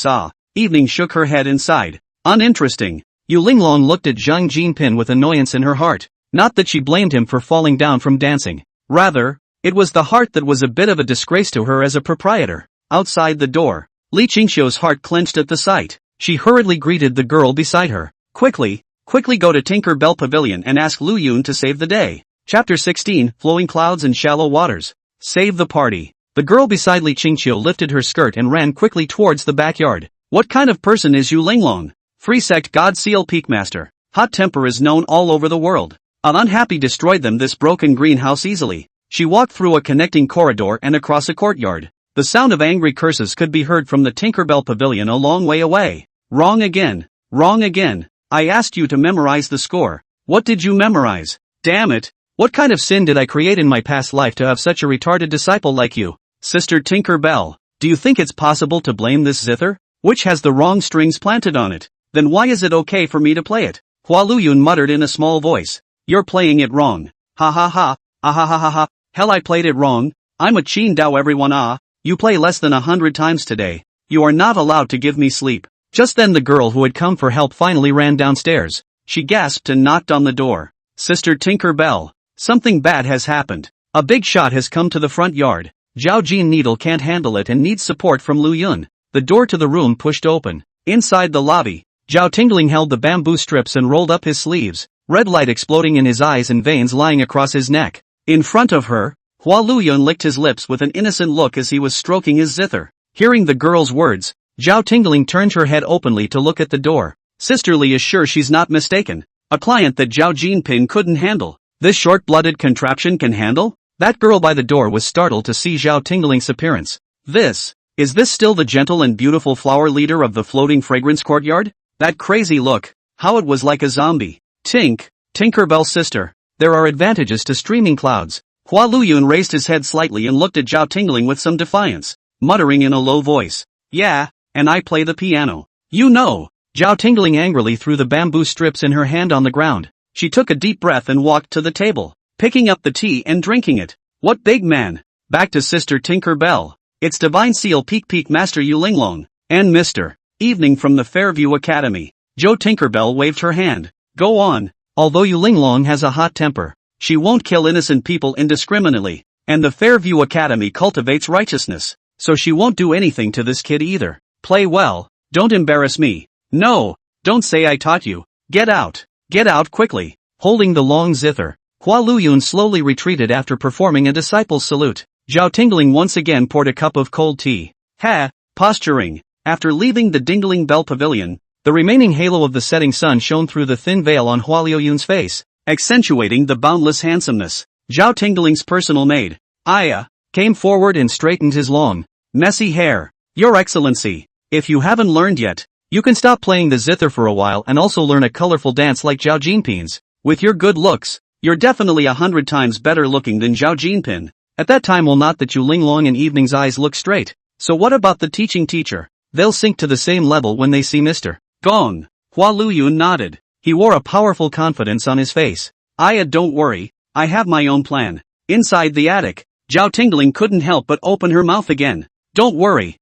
Ah. Evening shook her head and sighed. Uninteresting. Yu Linglong looked at Zhang Jinping with annoyance in her heart. Not that she blamed him for falling down from dancing. Rather, it was the heart that was a bit of a disgrace to her as a proprietor. Outside the door, Li Qingxiu's heart clenched at the sight. She hurriedly greeted the girl beside her. Quickly go to Tinker Bell Pavilion and ask Lu Yun to save the day. Chapter 16, Flowing Clouds and Shallow Waters. Save the party. The girl beside Li Qingxiu lifted her skirt and ran quickly towards the backyard. What kind of person is Yu Linglong? Free sect God Seal Peakmaster. Hot temper is known all over the world. An unhappy destroyed them this broken greenhouse easily. She walked through a connecting corridor and across a courtyard. The sound of angry curses could be heard from the Tinkerbell Pavilion a long way away. Wrong again. Wrong again. I asked you to memorize the score. What did you memorize? Damn it. What kind of sin did I create in my past life to have such a retarded disciple like you? Sister Tinkerbell, do you think it's possible to blame this zither, which has the wrong strings planted on it? Then why is it okay for me to play it? Hua Luyun muttered in a small voice. You're playing it wrong. Ha ha ha. Ah ha ha ha ha. Hell, I played it wrong. I'm a Qin Dao everyone. You play less than 100 times today. You are not allowed to give me sleep. Just then the girl who had come for help finally ran downstairs. She gasped and knocked on the door. Sister Tinkerbell, something bad has happened. A big shot has come to the front yard. Zhao Jin Needle can't handle it and needs support from Lu Yun. The door to the room pushed open. Inside the lobby, Zhao Tingling held the bamboo strips and rolled up his sleeves, red light exploding in his eyes and veins lying across his neck. In front of her, Hua Luyun licked his lips with an innocent look as he was stroking his zither. Hearing the girl's words, Zhao Tingling turned her head openly to look at the door. Sisterly is sure she's not mistaken. A client that Zhao Jinping couldn't handle. This short-blooded contraption can handle? That girl by the door was startled to see Zhao Tingling's appearance. Is this still the gentle and beautiful flower leader of the floating fragrance courtyard? That crazy look, how it was like a zombie. Tinkerbell's sister. There are advantages to streaming clouds. Hua Luyun raised his head slightly and looked at Zhao Tingling with some defiance, muttering in a low voice. Yeah, and I play the piano. You know. Zhao Tingling angrily threw the bamboo strips in her hand on the ground. She took a deep breath and walked to the table, picking up the tea and drinking it. What big man? Back to Sister Tinkerbell. It's Divine Seal Peak Master Yu Linglong, and Mr. Evening from the Fairview Academy. Jo Tinkerbell waved her hand. Go on. Although Yu Linglong has a hot temper, she won't kill innocent people indiscriminately, and the Fairview Academy cultivates righteousness, so she won't do anything to this kid either. Play well, don't embarrass me. No, don't say I taught you. Get out quickly. Holding the long zither, Hua Luyun slowly retreated after performing a disciple's salute. Zhao Tingling once again poured a cup of cold tea. Posturing. After leaving the Dingling Bell Pavilion, the remaining halo of the setting sun shone through the thin veil on Hua Luyun's face, accentuating the boundless handsomeness. Zhao Tingling's personal maid, Aya, came forward and straightened his long, messy hair. Your Excellency, if you haven't learned yet, you can stop playing the zither for a while and also learn a colorful dance like Zhao Jinping's. With your good looks, you're definitely 100 times better looking than Zhao Jinping. At that time will not that Yu Linglong and Evening's eyes look straight. So what about the teaching teacher? They'll sink to the same level when they see Mr. Gong. Hua Luyun nodded. He wore a powerful confidence on his face. Aya, don't worry, I have my own plan. Inside the attic, Zhao Tingling couldn't help but open her mouth again. Don't worry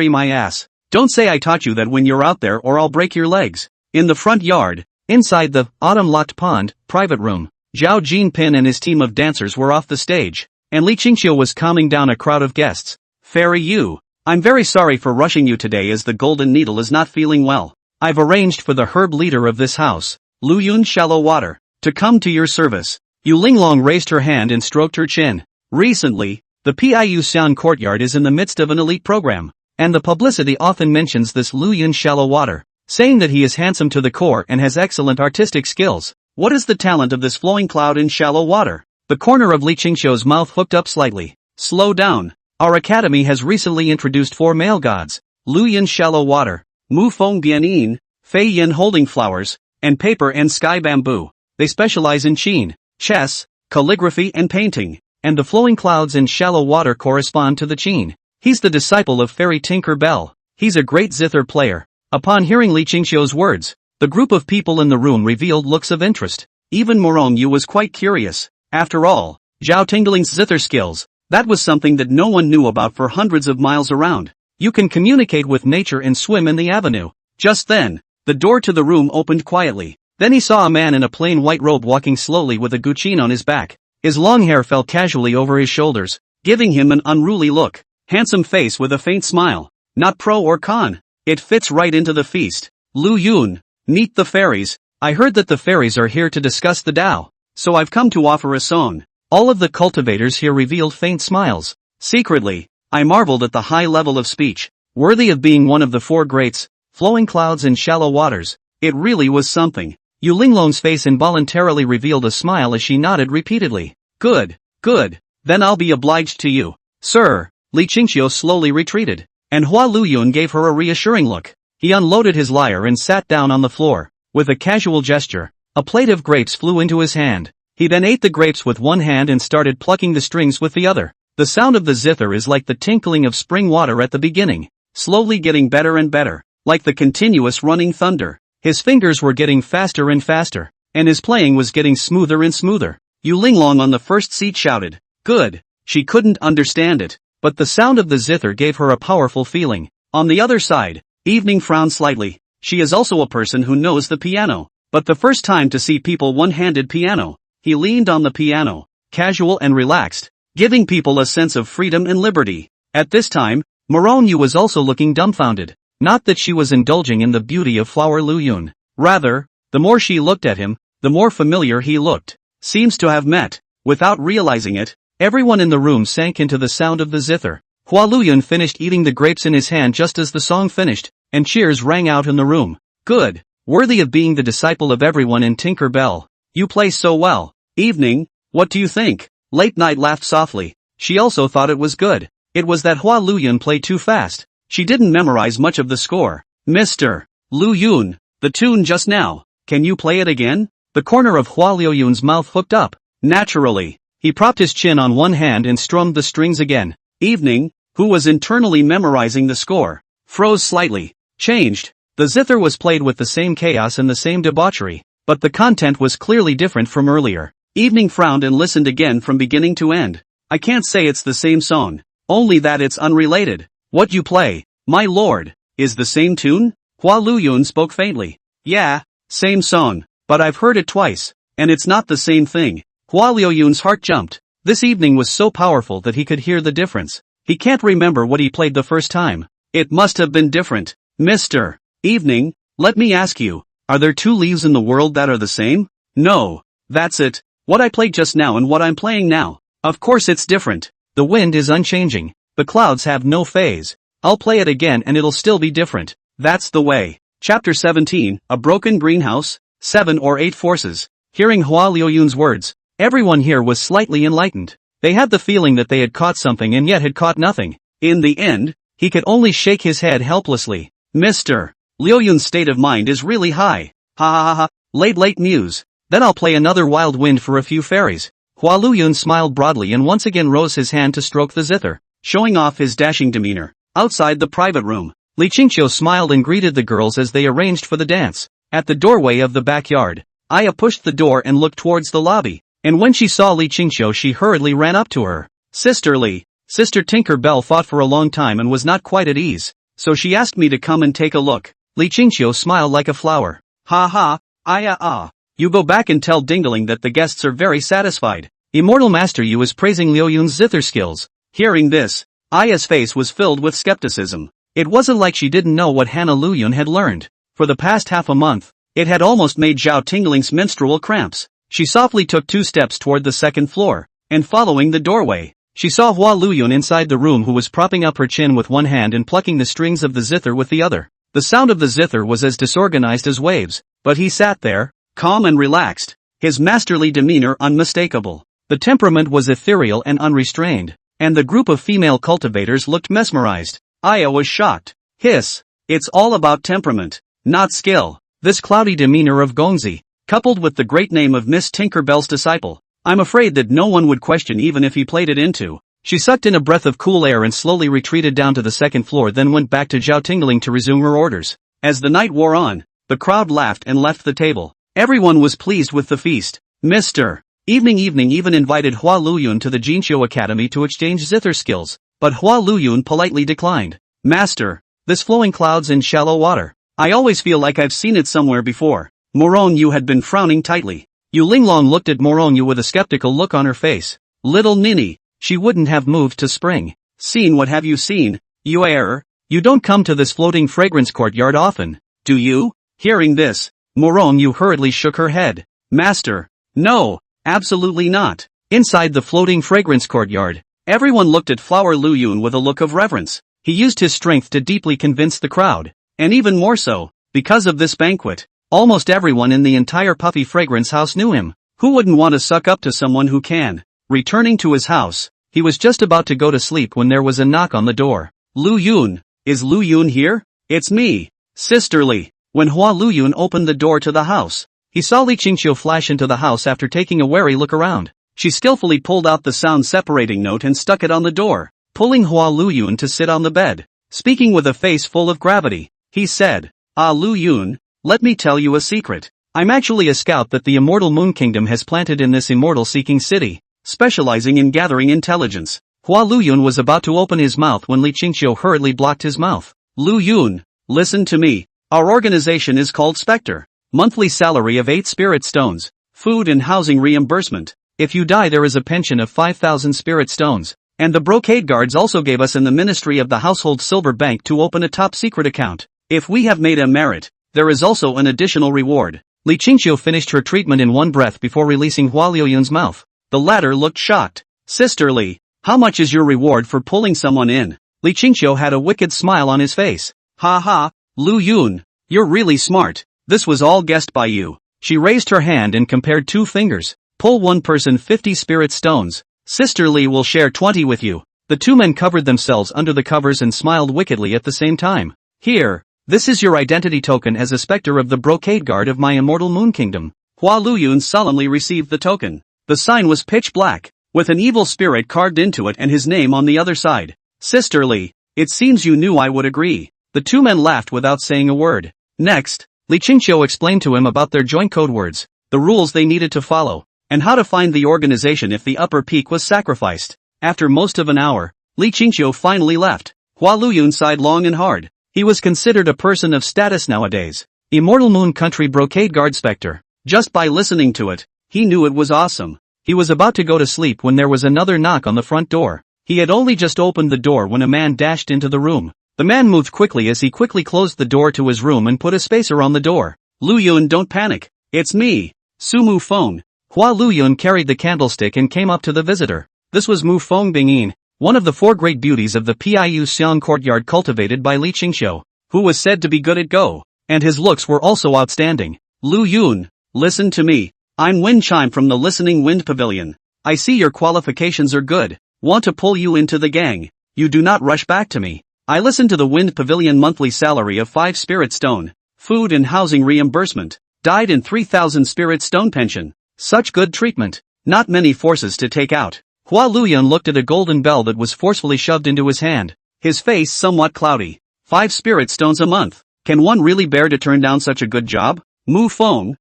my ass. Don't say I taught you that when you're out there or I'll break your legs. In the front yard, inside the autumn-locked pond private room, Zhao Jinping and his team of dancers were off the stage, and Li Qingxiu was calming down a crowd of guests. Fairy Yu, I'm very sorry for rushing you today as the Golden Needle is not feeling well. I've arranged for the herb leader of this house, Lu Yun Shallow Water, to come to your service. Yu Linglong raised her hand and stroked her chin. Recently, the Piu Xian courtyard is in the midst of an elite program, and the publicity often mentions this Lu Yun Shallow Water, saying that he is handsome to the core and has excellent artistic skills. What is the talent of this flowing cloud in shallow water? The corner of Li Qingxiu's mouth hooked up slightly. Slow down. Our academy has recently introduced 4 male gods, Lu Yun Shallow Water, Mu Feng Bianin, Fei Yin Holding Flowers, and Paper and Sky Bamboo. They specialize in qin, chess, calligraphy and painting, and the flowing clouds in shallow water correspond to the qin. He's the disciple of Fairy Tinker Bell. He's a great zither player. Upon hearing Li Qingxiu's words, the group of people in the room revealed looks of interest. Even Morong Yu was quite curious. After all, Zhao Tingling's zither skills, that was something that no one knew about for hundreds of miles around. You can communicate with nature and swim in the avenue. Just then, The door to the room opened quietly. Then he saw a man in a plain white robe walking slowly with a guqin on his back. His long hair fell casually over his shoulders, giving him an unruly look. Handsome face with a faint smile. Not pro or con. It fits right into the feast. Lu Yun, meet the fairies. I heard that the fairies are here to discuss the Tao, so I've come to offer a song. All of the cultivators here revealed faint smiles. Secretly, I marveled at the high level of speech, worthy of being one of the four greats, flowing clouds in shallow waters. It really was something. Yu Linglong's face involuntarily revealed a smile as she nodded repeatedly. Good, good, then I'll be obliged to you, sir. Li Qingqiu slowly retreated, and Hua Luyun gave her a reassuring look. He unloaded his lyre and sat down on the floor. With a casual gesture, a plate of grapes flew into his hand. He then ate the grapes with one hand and started plucking the strings with the other. The sound of the zither is like the tinkling of spring water at the beginning, slowly getting better and better, like the continuous running thunder. His fingers were getting faster and faster, and his playing was getting smoother and smoother. Yu Linglong on the first seat shouted, "Good." She couldn't understand it, but the sound of the zither gave her a powerful feeling. On the other side, Evening frowned slightly. She is also a person who knows the piano, but the first time to see people one-handed piano. He leaned on the piano, casual and relaxed, giving people a sense of freedom and liberty. At this time, Moronyu was also looking dumbfounded. Not that she was indulging in the beauty of Flower Luyun. Rather, the more she looked at him, the more familiar he looked. Seems to have met. Without realizing it, everyone in the room sank into the sound of the zither. Hua Luyun finished eating the grapes in his hand just as the song finished, and cheers rang out in the room. Good. Worthy of being the disciple of everyone in Tinker Bell. You play so well. Evening, what do you think? Late Night laughed softly. She also thought it was good. It was that Hua Luyun played too fast. She didn't memorize much of the score. Mr. Luyun, the tune just now, can you play it again? The corner of Hua Luyun's mouth hooked up. Naturally. He propped his chin on one hand and strummed the strings again. Evening, who was internally memorizing the score, froze slightly. Changed. The zither was played with the same chaos and the same debauchery, but the content was clearly different from earlier. Evening frowned and listened again from beginning to end. I can't say it's the same song, only that it's unrelated. What you play, my lord, is the same tune? Hua Luyun spoke faintly. Yeah, same song, but I've heard it twice, and it's not the same thing. Hua Luyun's heart jumped. This evening was so powerful that he could hear the difference. He can't remember what he played the first time. It must have been different. Mr. Evening, let me ask you, are there two leaves in the world that are the same? No. That's it. What I played just now and what I'm playing now. Of course it's different. The wind is unchanging. The clouds have no phase. I'll play it again and it'll still be different. That's the way. Chapter 17, A Broken Greenhouse, 7 or 8 Forces. Hearing Hua Luyun's words, everyone here was slightly enlightened. They had the feeling that they had caught something and yet had caught nothing. In the end, he could only shake his head helplessly. Mr. Luyun's state of mind is really high. Ha ha ha ha. Late muse. Then I'll play another wild wind for a few fairies. Hua Luyun smiled broadly and once again rose his hand to stroke the zither, showing off his dashing demeanor. Outside the private room, Li Qingqiu smiled and greeted the girls as they arranged for the dance. At the doorway of the backyard, Aya pushed the door and looked towards the lobby. And when she saw Li Qingqiu she hurriedly ran up to her. Sister Li. Sister Tinker Bell thought for a long time and was not quite at ease, so she asked me to come and take a look. Li Qingqiu smiled like a flower. Ha ha, Aya ah. You go back and tell Dingling that the guests are very satisfied. Immortal Master Yu is praising Luyun's zither skills. Hearing this, Aya's face was filled with skepticism. It wasn't like she didn't know what Hannah Luyun had learned. For the past half a month, it had almost made Zhao Tingling's menstrual cramps. She softly took 2 steps toward the second floor, and following the doorway, she saw Hua Luyun inside the room who was propping up her chin with one hand and plucking the strings of the zither with the other. The sound of the zither was as disorganized as waves, but he sat there, calm and relaxed, his masterly demeanor unmistakable. The temperament was ethereal and unrestrained, and the group of female cultivators looked mesmerized. Aya was shocked. Hiss. It's all about temperament, not skill. This cloudy demeanor of Gongzi, coupled with the great name of Miss Tinker Bell's disciple, I'm afraid that no one would question even if he played it into. She sucked in a breath of cool air and slowly retreated down to the second floor, then went back to Zhao Tingling to resume her orders. As the night wore on, the crowd laughed and left the table. Everyone was pleased with the feast. Mr. Evening even invited Hua Luyun to the Jinqiu Academy to exchange zither skills, but Hua Luyun politely declined. Master, this flowing clouds in shallow water, I always feel like I've seen it somewhere before. Morong Yu had been frowning tightly. Yu Linglong looked at Morong Yu with a skeptical look on her face. Little ninny, she wouldn't have moved to spring. Seen what have you seen, you error? You don't come to this floating fragrance courtyard often, do you? Hearing this, Morong Yu hurriedly shook her head. Master, no, absolutely not. Inside the floating fragrance courtyard, everyone looked at Flower Lu Yun with a look of reverence. He used his strength to deeply convince the crowd, and even more so, because of this banquet. Almost everyone in the entire Puffy Fragrance house knew him. Who wouldn't want to suck up to someone who can? Returning to his house, he was just about to go to sleep when there was a knock on the door. Lu Yun, is Lu Yun here? It's me, sisterly. When Hua Lu Yun opened the door to the house, he saw Li Qingqiu flash into the house after taking a wary look around. She skillfully pulled out the sound-separating note and stuck it on the door, pulling Hua Lu Yun to sit on the bed. Speaking with a face full of gravity, he said, Ah Lu Yun, let me tell you a secret. I'm actually a scout that the immortal Moon Kingdom has planted in this immortal-seeking city, specializing in gathering intelligence. Hua Lu Yun was about to open his mouth when Li Qingqiu hurriedly blocked his mouth. Lu Yun, listen to me. Our organization is called Spectre. Monthly salary of 8 spirit stones. Food and housing reimbursement. If you die there is a pension of 5,000 spirit stones. And the brocade guards also gave us in the Ministry of the Household Silver Bank to open a top secret account. If we have made a merit, there is also an additional reward. Li Qingqiu finished her treatment in one breath before releasing Hua Liu Yun's mouth. The latter looked shocked. Sisterly, how much is your reward for pulling someone in? Li Qingqiu had a wicked smile on his face. Ha ha, Lu Yun, you're really smart. This was all guessed by you. She raised her hand and compared 2 fingers. Pull one person 50 spirit stones. Sisterly will share 20 with you. The 2 men covered themselves under the covers and smiled wickedly at the same time. Here, this is your identity token as a specter of the brocade guard of my immortal Moon Kingdom. Hua Lu Yun solemnly received the token. The sign was pitch black, with an evil spirit carved into it and his name on the other side. Sisterly, it seems you knew I would agree. The 2 men laughed without saying a word. Next, Li Qingqiu explained to him about their joint code words, the rules they needed to follow, and how to find the organization if the upper peak was sacrificed. After most of an hour, Li Qingqiu finally left. Hua Lu Yun sighed long and hard. He was considered a person of status nowadays. Immortal Moon Country Brocade Guard Spectre. Just by listening to it, he knew it was awesome. He was about to go to sleep when there was another knock on the front door. He had only just opened the door when a man dashed into the room. The man moved quickly as he quickly closed the door to his room and put a spacer on the door. Lu Yun, don't panic. It's me, Sumu Feng. Hua Lu Yun carried the candlestick and came up to the visitor. This was Mu Feng Bingyin, one of the 4 great beauties of the Piu Xiang courtyard cultivated by Li Qingqiu, who was said to be good at Go, and his looks were also outstanding. Lu Yun, listen to me. I'm Wind Chime from the Listening Wind Pavilion. I see your qualifications are good. Want to pull you into the gang. You do not rush back to me. I listen to the Wind Pavilion monthly salary of 5 spirit stone, food and housing reimbursement, died in 3,000 spirit stone pension. Such good treatment. Not many forces to take out. Hua Lu Yun looked at a golden bell that was forcefully shoved into his hand, his face somewhat cloudy. 5 spirit stones a month. Can one really bear to turn down such a good job? Mu Feng,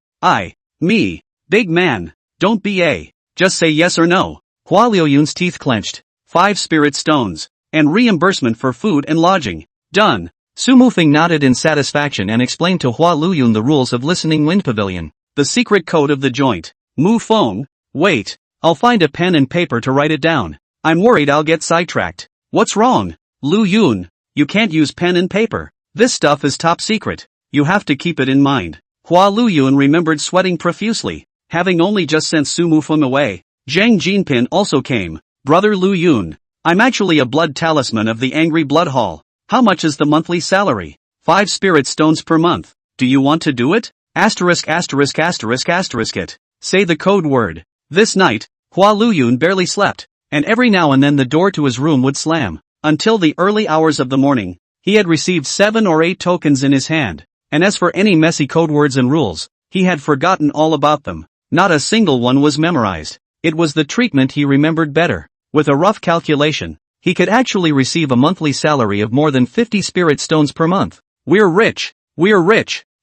me, big man, don't be a. Just say yes or no. Hua Liu Yun's teeth clenched. 5 spirit stones, and reimbursement for food and lodging. Done. Su Mufeng nodded in satisfaction and explained to Hua Lu Yun the rules of Listening Wind Pavilion. The secret code of the joint. Mu Feng, wait. I'll find a pen and paper to write it down. I'm worried I'll get sidetracked. What's wrong? Lu Yun, you can't use pen and paper. This stuff is top secret. You have to keep it in mind. Hua Lu Yun remembered sweating profusely. Having only just sent Su Mufeng away, Zhang Jinpin also came. Brother Lu Yun, I'm actually a blood talisman of the Angry Blood Hall. How much is the monthly salary? 5 spirit stones per month. Do you want to do it? Asterisk it. Say the code word. This night, Hua Lu Yun barely slept, and every now and then the door to his room would slam. Until the early hours of the morning, he had received 7 or 8 tokens in his hand, and as for any messy code words and rules, he had forgotten all about them. Not a single one was memorized. It was the treatment he remembered better. With a rough calculation, he could actually receive a monthly salary of more than 50 spirit stones per month. We're rich.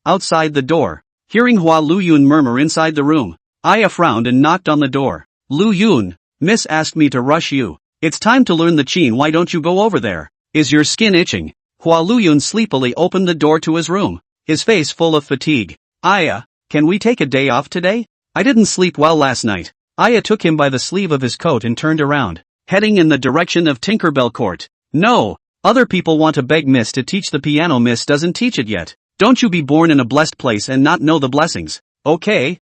Outside the door, hearing Hua Lu Yun murmur inside the room, Aya frowned and knocked on the door. Lu Yun, Miss asked me to rush you. It's time to learn the Qin. Why don't you go over there? Is your skin itching? Hua Lu Yun sleepily opened the door to his room. his face full of fatigue. Aya, can we take a day off today? I didn't sleep well last night. Aya took him by the sleeve of his coat and turned around, heading in the direction of Tinkerbell Court. No, other people want to beg Miss to teach the piano. Miss doesn't teach it yet. Don't you be born in a blessed place and not know the blessings. Okay,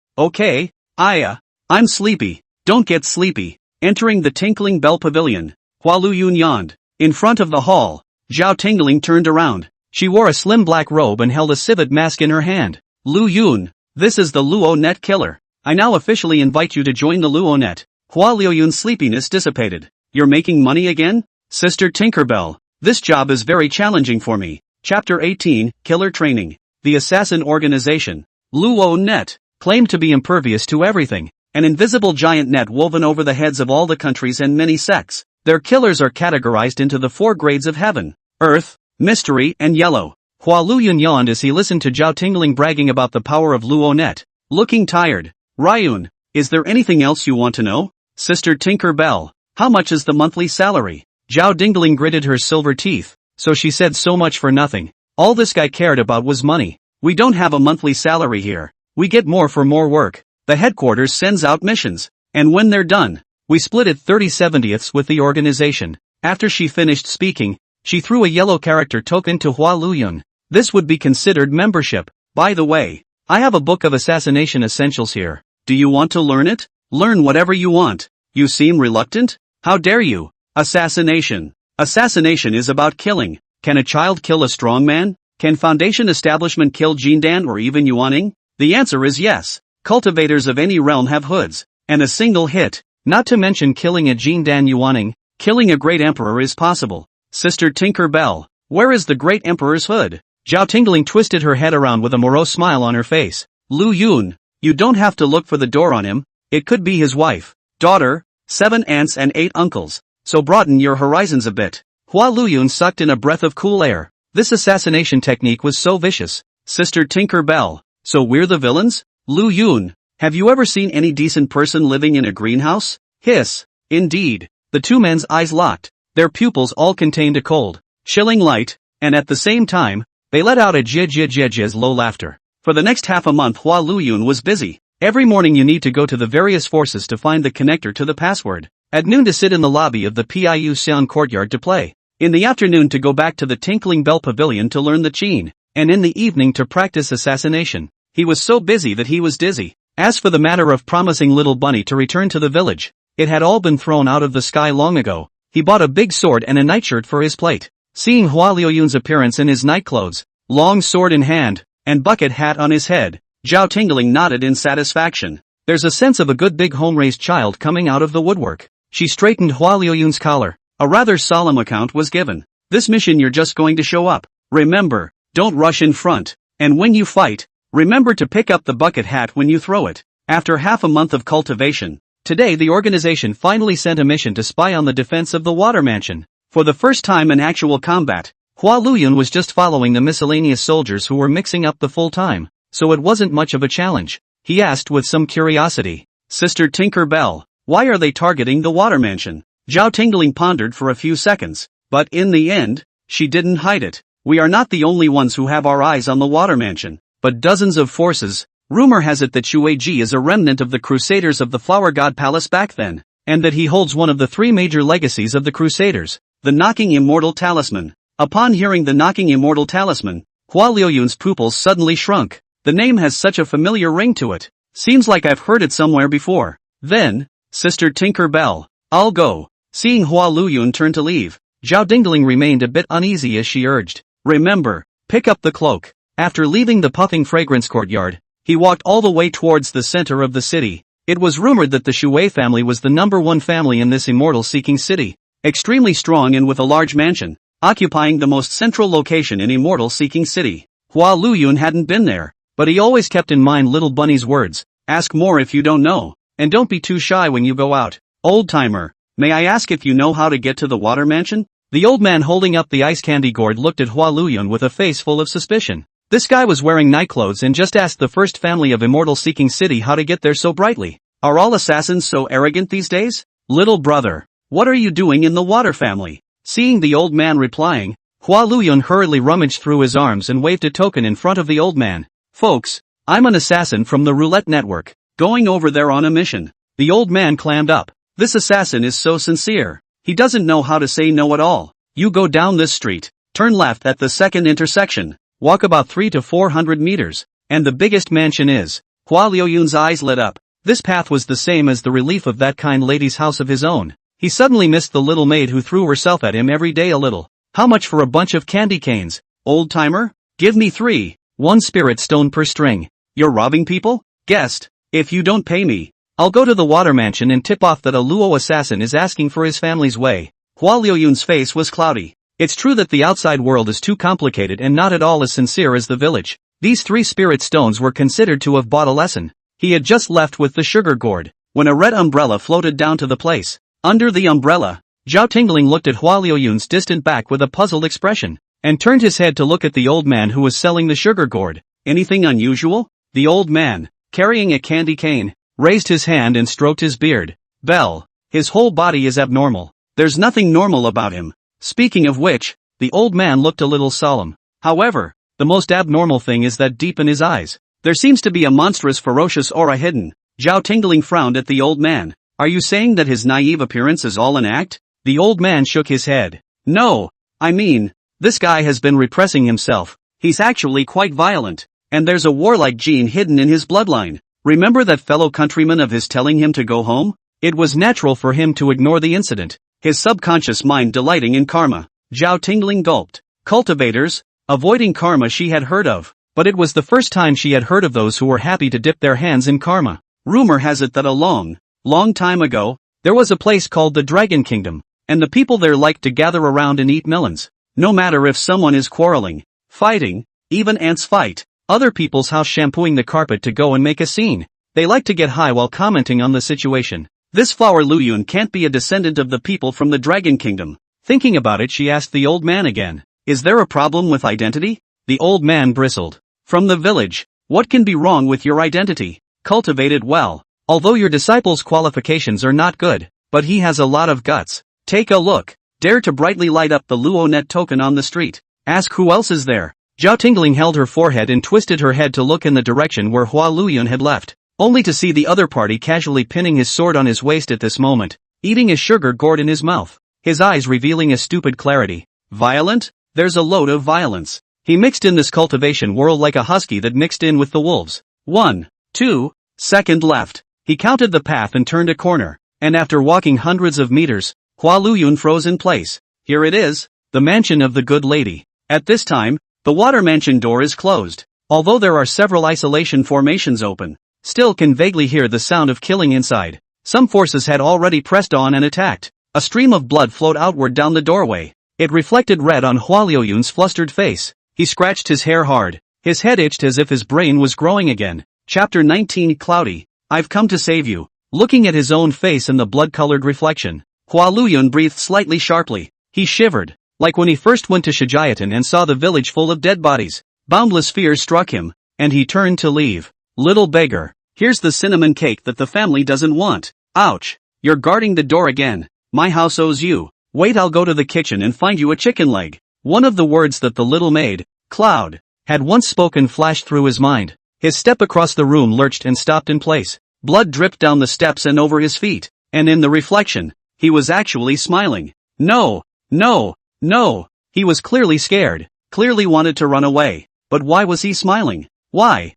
Aya, I'm sleepy. Don't get sleepy. Entering the Tinkling Bell Pavilion, Hua Luyun yawned. In front of the hall, Zhao Tingling turned around. She wore a slim black robe and held a civet mask in her hand. Lu Yun, this is the Luo Net killer. I now officially invite you to join the Luo Net. Hua Liuyun's sleepiness dissipated. You're making money again? Sister Tinkerbell, this job is very challenging for me. Chapter 18, Killer Training. The Assassin Organization. Luo Net, claimed to be impervious to everything. An invisible giant net woven over the heads of all the countries and many sects. Their killers are categorized into the 4 grades of heaven, earth, mystery, and yellow. Hua Luyun yawned as he listened to Zhao Tingling bragging about the power of Luo Net. Looking tired. Ryun, is there anything else you want to know? Sister Tinkerbell, how much is the monthly salary? Zhao Dingling gritted her silver teeth, so she said so much for nothing. All this guy cared about was money. We don't have a monthly salary here. We get more for more work. The headquarters sends out missions, and when they're done, we split it 30/70ths with the organization. After she finished speaking, she threw a yellow character token to Hua Luyun. This would be considered membership. By the way, I have a book of assassination essentials here. Do you want to learn it? Learn whatever you want. You seem reluctant? How dare you? Assassination. Assassination is about killing. Can a child kill a strong man? Can Foundation establishment kill Jindan or even Yuaning? The answer is yes. Cultivators of any realm have hoods, and a single hit, not to mention killing a Jindan Yuaning, killing a great emperor is possible. Sister Tinkerbell, where is the great emperor's hood? Zhao Tingling twisted her head around with a morose smile on her face. Lu Yun, you don't have to look for the door on him. It could be his wife, daughter, 7 aunts and 8 uncles, so broaden your horizons a bit. Hua Luyun sucked in a breath of cool air. This assassination technique was so vicious. Sister Tinkerbell, so we're the villains? Lu Yun, have you ever seen any decent person living in a greenhouse? Hiss. Indeed. The 2 men's eyes locked. Their pupils all contained a cold, chilling light, and at the same time, they let out a jizz low laughter. For the next half a month Hua Luyun was busy. Every morning you need to go to the various forces to find the connector to the password. At noon to sit in the lobby of the Piu Xian courtyard to play. In the afternoon to go back to the Tinkling Bell Pavilion to learn the Qin. And in the evening to practice assassination. He was so busy that he was dizzy. As for the matter of promising little Bunny to return to the village, it had all been thrown out of the sky long ago. He bought a big sword and a nightshirt for his plate. Seeing Hua Liuyun's appearance in his nightclothes, long sword in hand, and bucket hat on his head, Zhao Tingling nodded in satisfaction. There's a sense of a good big home-raised child coming out of the woodwork. She straightened Hua Liuyun's collar. A rather solemn account was given. This mission you're just going to show up. Remember, don't rush in front. And when you fight, remember to pick up the bucket hat when you throw it. After half a month of cultivation, today the organization finally sent a mission to spy on the defense of the water mansion. For the first time in actual combat, Hua Luyun was just following the miscellaneous soldiers who were mixing up the full time, so it wasn't much of a challenge. He asked with some curiosity. Sister Tinkerbell, why are they targeting the water mansion? Zhao Tingling pondered for a few seconds, but in the end, she didn't hide it. We are not the only ones who have our eyes on the water mansion, but dozens of forces. Rumor has it that Shueiji is a remnant of the Crusaders of the Flower God Palace back then, and that he holds one of the 3 major legacies of the Crusaders, the Knocking Immortal Talisman. Upon hearing the Knocking Immortal Talisman, Hua Liuyun's pupils suddenly shrunk. The name has such a familiar ring to it. Seems like I've heard it somewhere before. Then, Sister Tinkerbell, I'll go. Seeing Hua Luyun turn to leave, Zhao Dingling remained a bit uneasy as she urged. Remember, pick up the cloak. After leaving the puffing fragrance courtyard, he walked all the way towards the center of the city. It was rumored that the Shui family was the #1 family in this immortal-seeking city. Extremely strong and with a large mansion, occupying the most central location in immortal-seeking city. Hua Luyun hadn't been there, but he always kept in mind little Bunny's words. Ask more if you don't know, and don't be too shy when you go out. Old-timer, may I ask if you know how to get to the water mansion? The old man holding up the ice candy gourd looked at Hua Luyun with a face full of suspicion. This guy was wearing nightclothes and just asked the first family of immortal-seeking city how to get there so brightly. Are all assassins so arrogant these days? Little brother, what are you doing in the water family? Seeing the old man replying, Hua Luyun hurriedly rummaged through his arms and waved a token in front of the old man. Folks, I'm an assassin from the Roulette Network, going over there on a mission. The old man clammed up. This assassin is so sincere. He doesn't know how to say no at all. You go down this street, turn left at the second intersection, walk about 300 to 400 meters, and the biggest mansion is. Hua Luyun's eyes lit up. This path was the same as the relief of that kind lady's house of his own. He suddenly missed the little maid who threw herself at him every day a little. How much for a bunch of candy canes, old timer? Give me 3, 1 spirit stone per string. You're robbing people? Guest, if you don't pay me, I'll go to the water mansion and tip off that a Luo assassin is asking for his family's way. Hua Luyun's face was cloudy. It's true that the outside world is too complicated and not at all as sincere as the village. These 3 spirit stones were considered to have bought a lesson. He had just left with the sugar gourd, when a red umbrella floated down to the place. Under the umbrella, Zhao Tingling looked at Hua Luyun's distant back with a puzzled expression, and turned his head to look at the old man who was selling the sugar gourd. Anything unusual? The old man, carrying a candy cane, raised his hand and stroked his beard. Bell, his whole body is abnormal. There's nothing normal about him. Speaking of which, the old man looked a little solemn. However, the most abnormal thing is that deep in his eyes, there seems to be a monstrous ferocious aura hidden. Zhao Tingling frowned at the old man. Are you saying that his naive appearance is all an act? The old man shook his head. No, I mean, this guy has been repressing himself. He's actually quite violent, and there's a warlike gene hidden in his bloodline. Remember that fellow countryman of his telling him to go home? It was natural for him to ignore the incident, his subconscious mind delighting in karma. Zhao Tingling gulped. Cultivators, avoiding karma she had heard of, but it was the first time she had heard of those who were happy to dip their hands in karma. Rumor has it that a long time ago, there was a place called the Dragon Kingdom, and the people there liked to gather around and eat melons. No matter if someone is quarreling, fighting, even ants fight, other people's house shampooing the carpet to go and make a scene. They like to get high while commenting on the situation. This Flower Luyun can't be a descendant of the people from the Dragon Kingdom. Thinking about it, she asked the old man again. Is there a problem with identity? The old man bristled. From the village. What can be wrong with your identity? Cultivated well. Although your disciple's qualifications are not good, but he has a lot of guts. Take a look. Dare to brightly light up the Luonet token on the street. Ask who else is there. Zhao Tingling held her forehead and twisted her head to look in the direction where Hua Luyun had left, only to see the other party casually pinning his sword on his waist at this moment, eating his sugar gourd in his mouth, his eyes revealing a stupid clarity. Violent? There's a load of violence. He mixed in this cultivation world like a husky that mixed in with the wolves. 1, 2, second left. He counted the path and turned a corner, and after walking hundreds of meters, Hua Luyun froze in place. Here it is, the mansion of the good lady. At this time, the water mansion door is closed. Although there are several isolation formations open, still can vaguely hear the sound of killing inside. Some forces had already pressed on and attacked. A stream of blood flowed outward down the doorway. It reflected red on Hua Luyun's flustered face. He scratched his hair hard. His head itched as if his brain was growing again. Chapter 19 Cloudy. I've come to save you. Looking at his own face in the blood-colored reflection, Hua Luyun breathed slightly sharply. He shivered, like when he first went to Shijiatan and saw the village full of dead bodies. Boundless fear struck him, and he turned to leave. Little beggar, here's the cinnamon cake that the family doesn't want. Ouch, you're guarding the door again. My house owes you. Wait, I'll go to the kitchen and find you a chicken leg. One of the words that the little maid, Cloud, had once spoken flashed through his mind. His step across the room lurched and stopped in place. Blood dripped down the steps and over his feet, and in the reflection, he was actually smiling. No, no, no. He was clearly scared, clearly wanted to run away. But why was he smiling? Why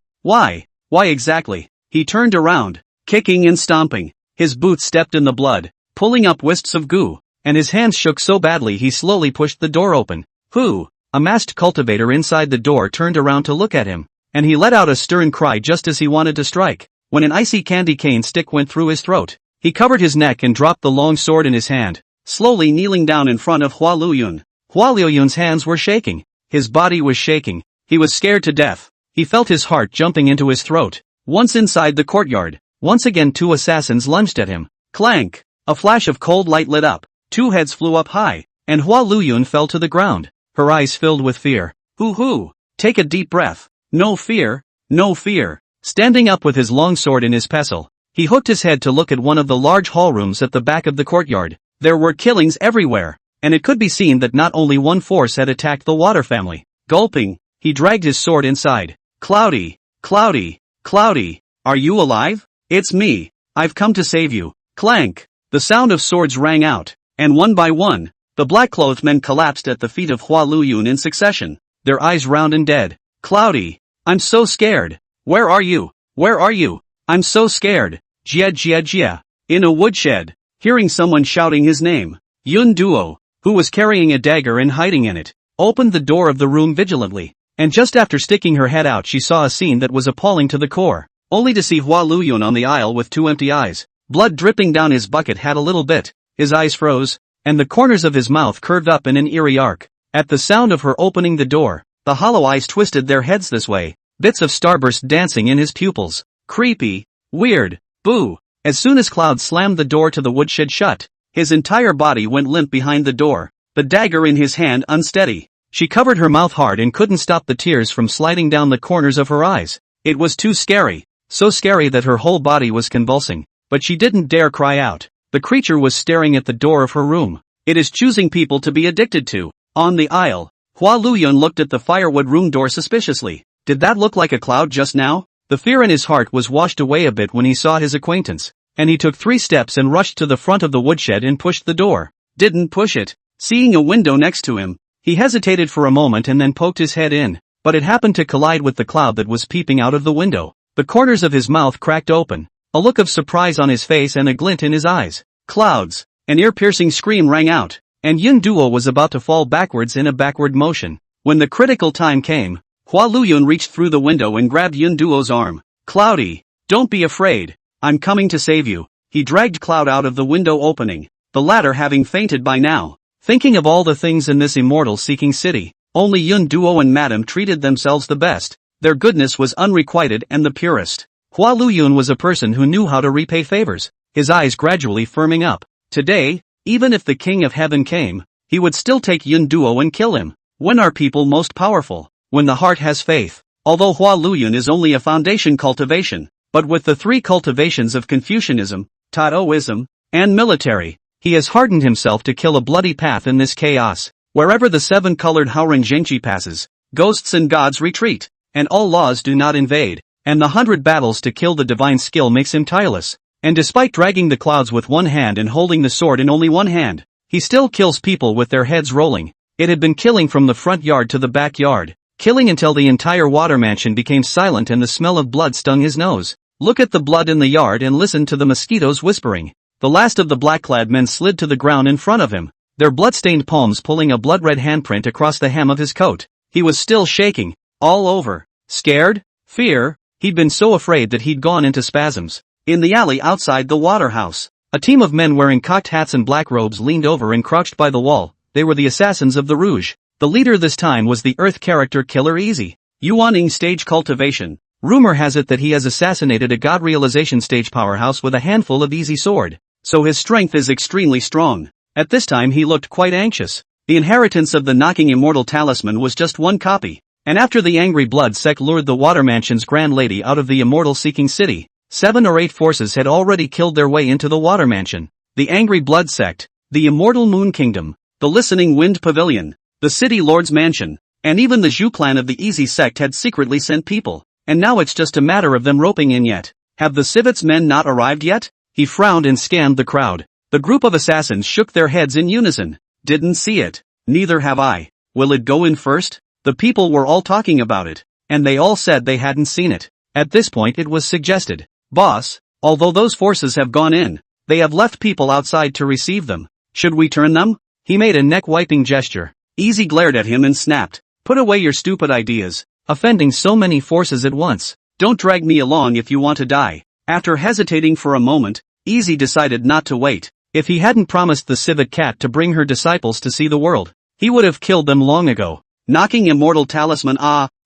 exactly? He turned around, kicking and stomping. His boots stepped in the blood, pulling up wisps of goo, and his hands shook so badly he slowly pushed the door open. Who? A masked cultivator inside the door turned around to look at him, and he let out a stern cry just as he wanted to strike, when an icy candy cane stick went through his throat. He covered his neck and dropped the long sword in his hand, slowly kneeling down in front of Hua Luyun. Hua Luyun's hands were shaking. His body was shaking. He was scared to death. He felt his heart jumping into his throat. Once inside the courtyard, once again 2 assassins lunged at him. Clank! A flash of cold light lit up. 2 heads flew up high, and Hua Luyun fell to the ground. Her eyes filled with fear. Hoo! Take a deep breath. No fear, no fear. Standing up with his long sword in his pestle, he hooked his head to look at one of the large hall rooms at the back of the courtyard. There were killings everywhere. and it could be seen that not only one force had attacked the water family. Gulping, he dragged his sword inside. Cloudy, Cloudy, Cloudy, are you alive? It's me. I've come to save you. Clank. The sound of swords rang out, and one by one, the black-clothed men collapsed at the feet of Hua Luyun in succession, their eyes round and dead. Cloudy, I'm so scared. Where are you? Where are you? I'm so scared. Jia Jia Jia. In a woodshed, hearing someone shouting his name, Yun Duo, who was carrying a dagger and hiding in it, opened the door of the room vigilantly, and just after sticking her head out she saw a scene that was appalling to the core, only to see Hua Luyun on the aisle with two empty eyes. Blood dripping down his bucket hat a little bit, his eyes froze, and the corners of his mouth curved up in an eerie arc. At the sound of her opening the door, the hollow eyes twisted their heads this way, bits of starburst dancing in his pupils. Creepy. Weird. Boo. As soon as Cloud slammed the door to the woodshed shut, his entire body went limp behind the door, the dagger in his hand unsteady. She covered her mouth hard and couldn't stop the tears from sliding down the corners of her eyes. It was too scary, so scary that her whole body was convulsing, but she didn't dare cry out. The creature was staring at the door of her room. It is choosing people to be addicted to. On the aisle, Hua Luyun looked at the firewood room door suspiciously. Did that look like a cloud just now? The fear in his heart was washed away a bit when he saw his acquaintance, and he took 3 steps and rushed to the front of the woodshed and pushed the door. Didn't push it. Seeing a window next to him, he hesitated for a moment and then poked his head in, but it happened to collide with the cloud that was peeping out of the window. The corners of his mouth cracked open, a look of surprise on his face and a glint in his eyes. Clouds. An ear-piercing scream rang out, and Yun Duo was about to fall backwards in a backward motion. When the critical time came, Hua Luyun reached through the window and grabbed Yun Duo's arm. Cloudy, don't be afraid. I'm coming to save you. He dragged Cloud out of the window opening, the latter having fainted by now. Thinking of all the things in this immortal-seeking city, only Yun Duo and Madame treated themselves the best. Their goodness was unrequited and the purest. Hua Luyun was a person who knew how to repay favors, his eyes gradually firming up. Today, even if the King of Heaven came, he would still take Yun Duo and kill him. When are people most powerful? When the heart has faith. Although Hua Luyun is only a foundation cultivation, but with the 3 cultivations of Confucianism, Taoism, and military, he has hardened himself to kill a bloody path in this chaos. Wherever the 7-colored Haoren Zhengqi passes, ghosts and gods retreat, and all laws do not invade, and the 100 battles to kill the divine skill makes him tireless. And despite dragging the clouds with one hand and holding the sword in only one hand, he still kills people with their heads rolling. It had been killing from the front yard to the backyard, killing until the entire water mansion became silent and the smell of blood stung his nose. Look at the blood in the yard and listen to the mosquitoes whispering. The last of the black-clad men slid to the ground in front of him, their blood-stained palms pulling a blood-red handprint across the hem of his coat. He was still shaking, all over. Scared? Fear? He'd been so afraid that he'd gone into spasms. In the alley outside the water house, a team of men wearing cocked hats and black robes leaned over and crouched by the wall. They were the assassins of the Rouge. The leader this time was the Earth character Killer Easy. Yuaning stage cultivation. Rumor has it that he has assassinated a god realization stage powerhouse with a handful of easy sword, so his strength is extremely strong. At this time he looked quite anxious. The inheritance of the knocking immortal talisman was just 1 copy, and after the angry blood sect lured the water mansion's grand lady out of the immortal-seeking city, 7 or 8 forces had already killed their way into the water mansion. The angry blood sect, the immortal moon kingdom, the listening wind pavilion, the city lord's mansion, and even the Zhu clan of the easy sect had secretly sent people, and now it's just a matter of them roping in yet. Have the civets men not arrived yet? He frowned and scanned the crowd. The group of assassins shook their heads in unison. Didn't see it. Neither have I. Will it go in first? The people were all talking about it, and they all said they hadn't seen it. At this point it was suggested, Boss, although those forces have gone in, they have left people outside to receive them. Should we turn them? He made a neck-wiping gesture. Easy glared at him and snapped. Put away your stupid ideas. Offending so many forces at once. Don't drag me along if you want to die. After hesitating for a moment, Easy decided not to wait. If he hadn't promised the civet cat to bring her disciples to see the world, he would have killed them long ago. Knocking immortal talisman.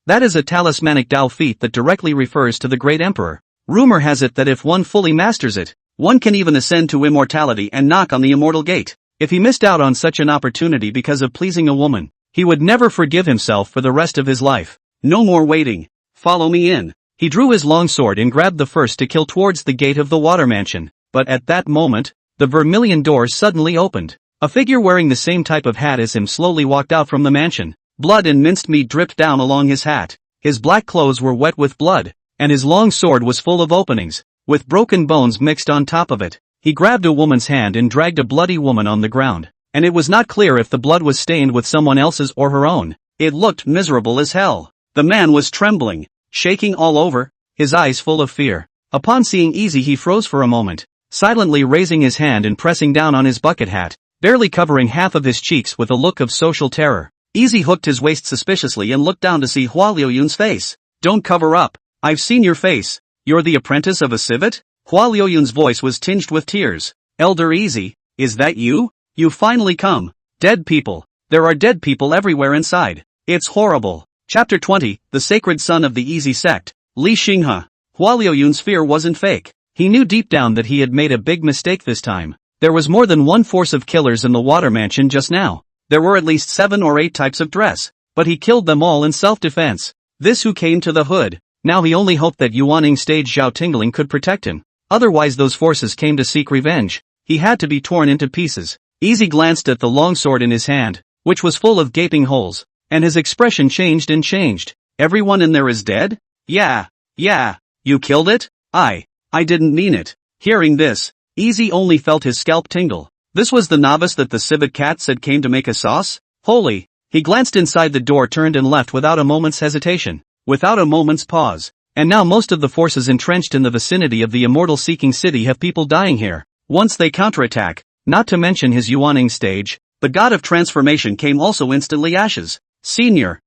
That is a talismanic Dao feat that directly refers to the great emperor. Rumor has it that if one fully masters it, one can even ascend to immortality and knock on the immortal gate. If he missed out on such an opportunity because of pleasing a woman, he would never forgive himself for the rest of his life. No more waiting. Follow me in. He drew his long sword and grabbed the first to kill towards the gate of the water mansion, but at that moment, the vermilion door suddenly opened. A figure wearing the same type of hat as him slowly walked out from the mansion. Blood and minced meat dripped down along his hat. His black clothes were wet with blood, and his long sword was full of openings, with broken bones mixed on top of it. He grabbed a woman's hand and dragged a bloody woman on the ground, and it was not clear if the blood was stained with someone else's or her own. It looked miserable as hell. The man was trembling, shaking all over, his eyes full of fear. Upon seeing Easy, he froze for a moment, silently raising his hand and pressing down on his bucket hat, barely covering half of his cheeks with a look of social terror. Easy hooked his waist suspiciously and looked down to see Hua Liuyun's face. "Don't cover up. I've seen your face. You're the apprentice of a civet?" Hua Liuyun's voice was tinged with tears. "Elder Easy, is that you? You finally come. Dead people. There are dead people everywhere inside. It's horrible." Chapter 20, The Sacred Son of the Easy Sect. Li Xinghe. Hua Liuyun's fear wasn't fake. He knew deep down that he had made a big mistake this time. There was more than one force of killers in the water mansion just now. There were at least 7 or 8 types of dress, but he killed them all in self-defense. This who came to the hood. Now he only hoped that Yuaning stage Zhao Tingling could protect him. Otherwise those forces came to seek revenge. He had to be torn into pieces. Easy glanced at the long sword in his hand, which was full of gaping holes, and his expression changed and changed. "Everyone in there is dead? Yeah. You killed it? I didn't mean it." Hearing this, Easy only felt his scalp tingle. This was the novice that the civet cat said came to make a sauce? Holy! He glanced inside the door, turned and left without a moment's hesitation, without a moment's pause. And now most of the forces entrenched in the vicinity of the immortal-seeking city have people dying here. Once they counterattack, not to mention his Yuaning stage, the god of transformation came also instantly ashes. Senior,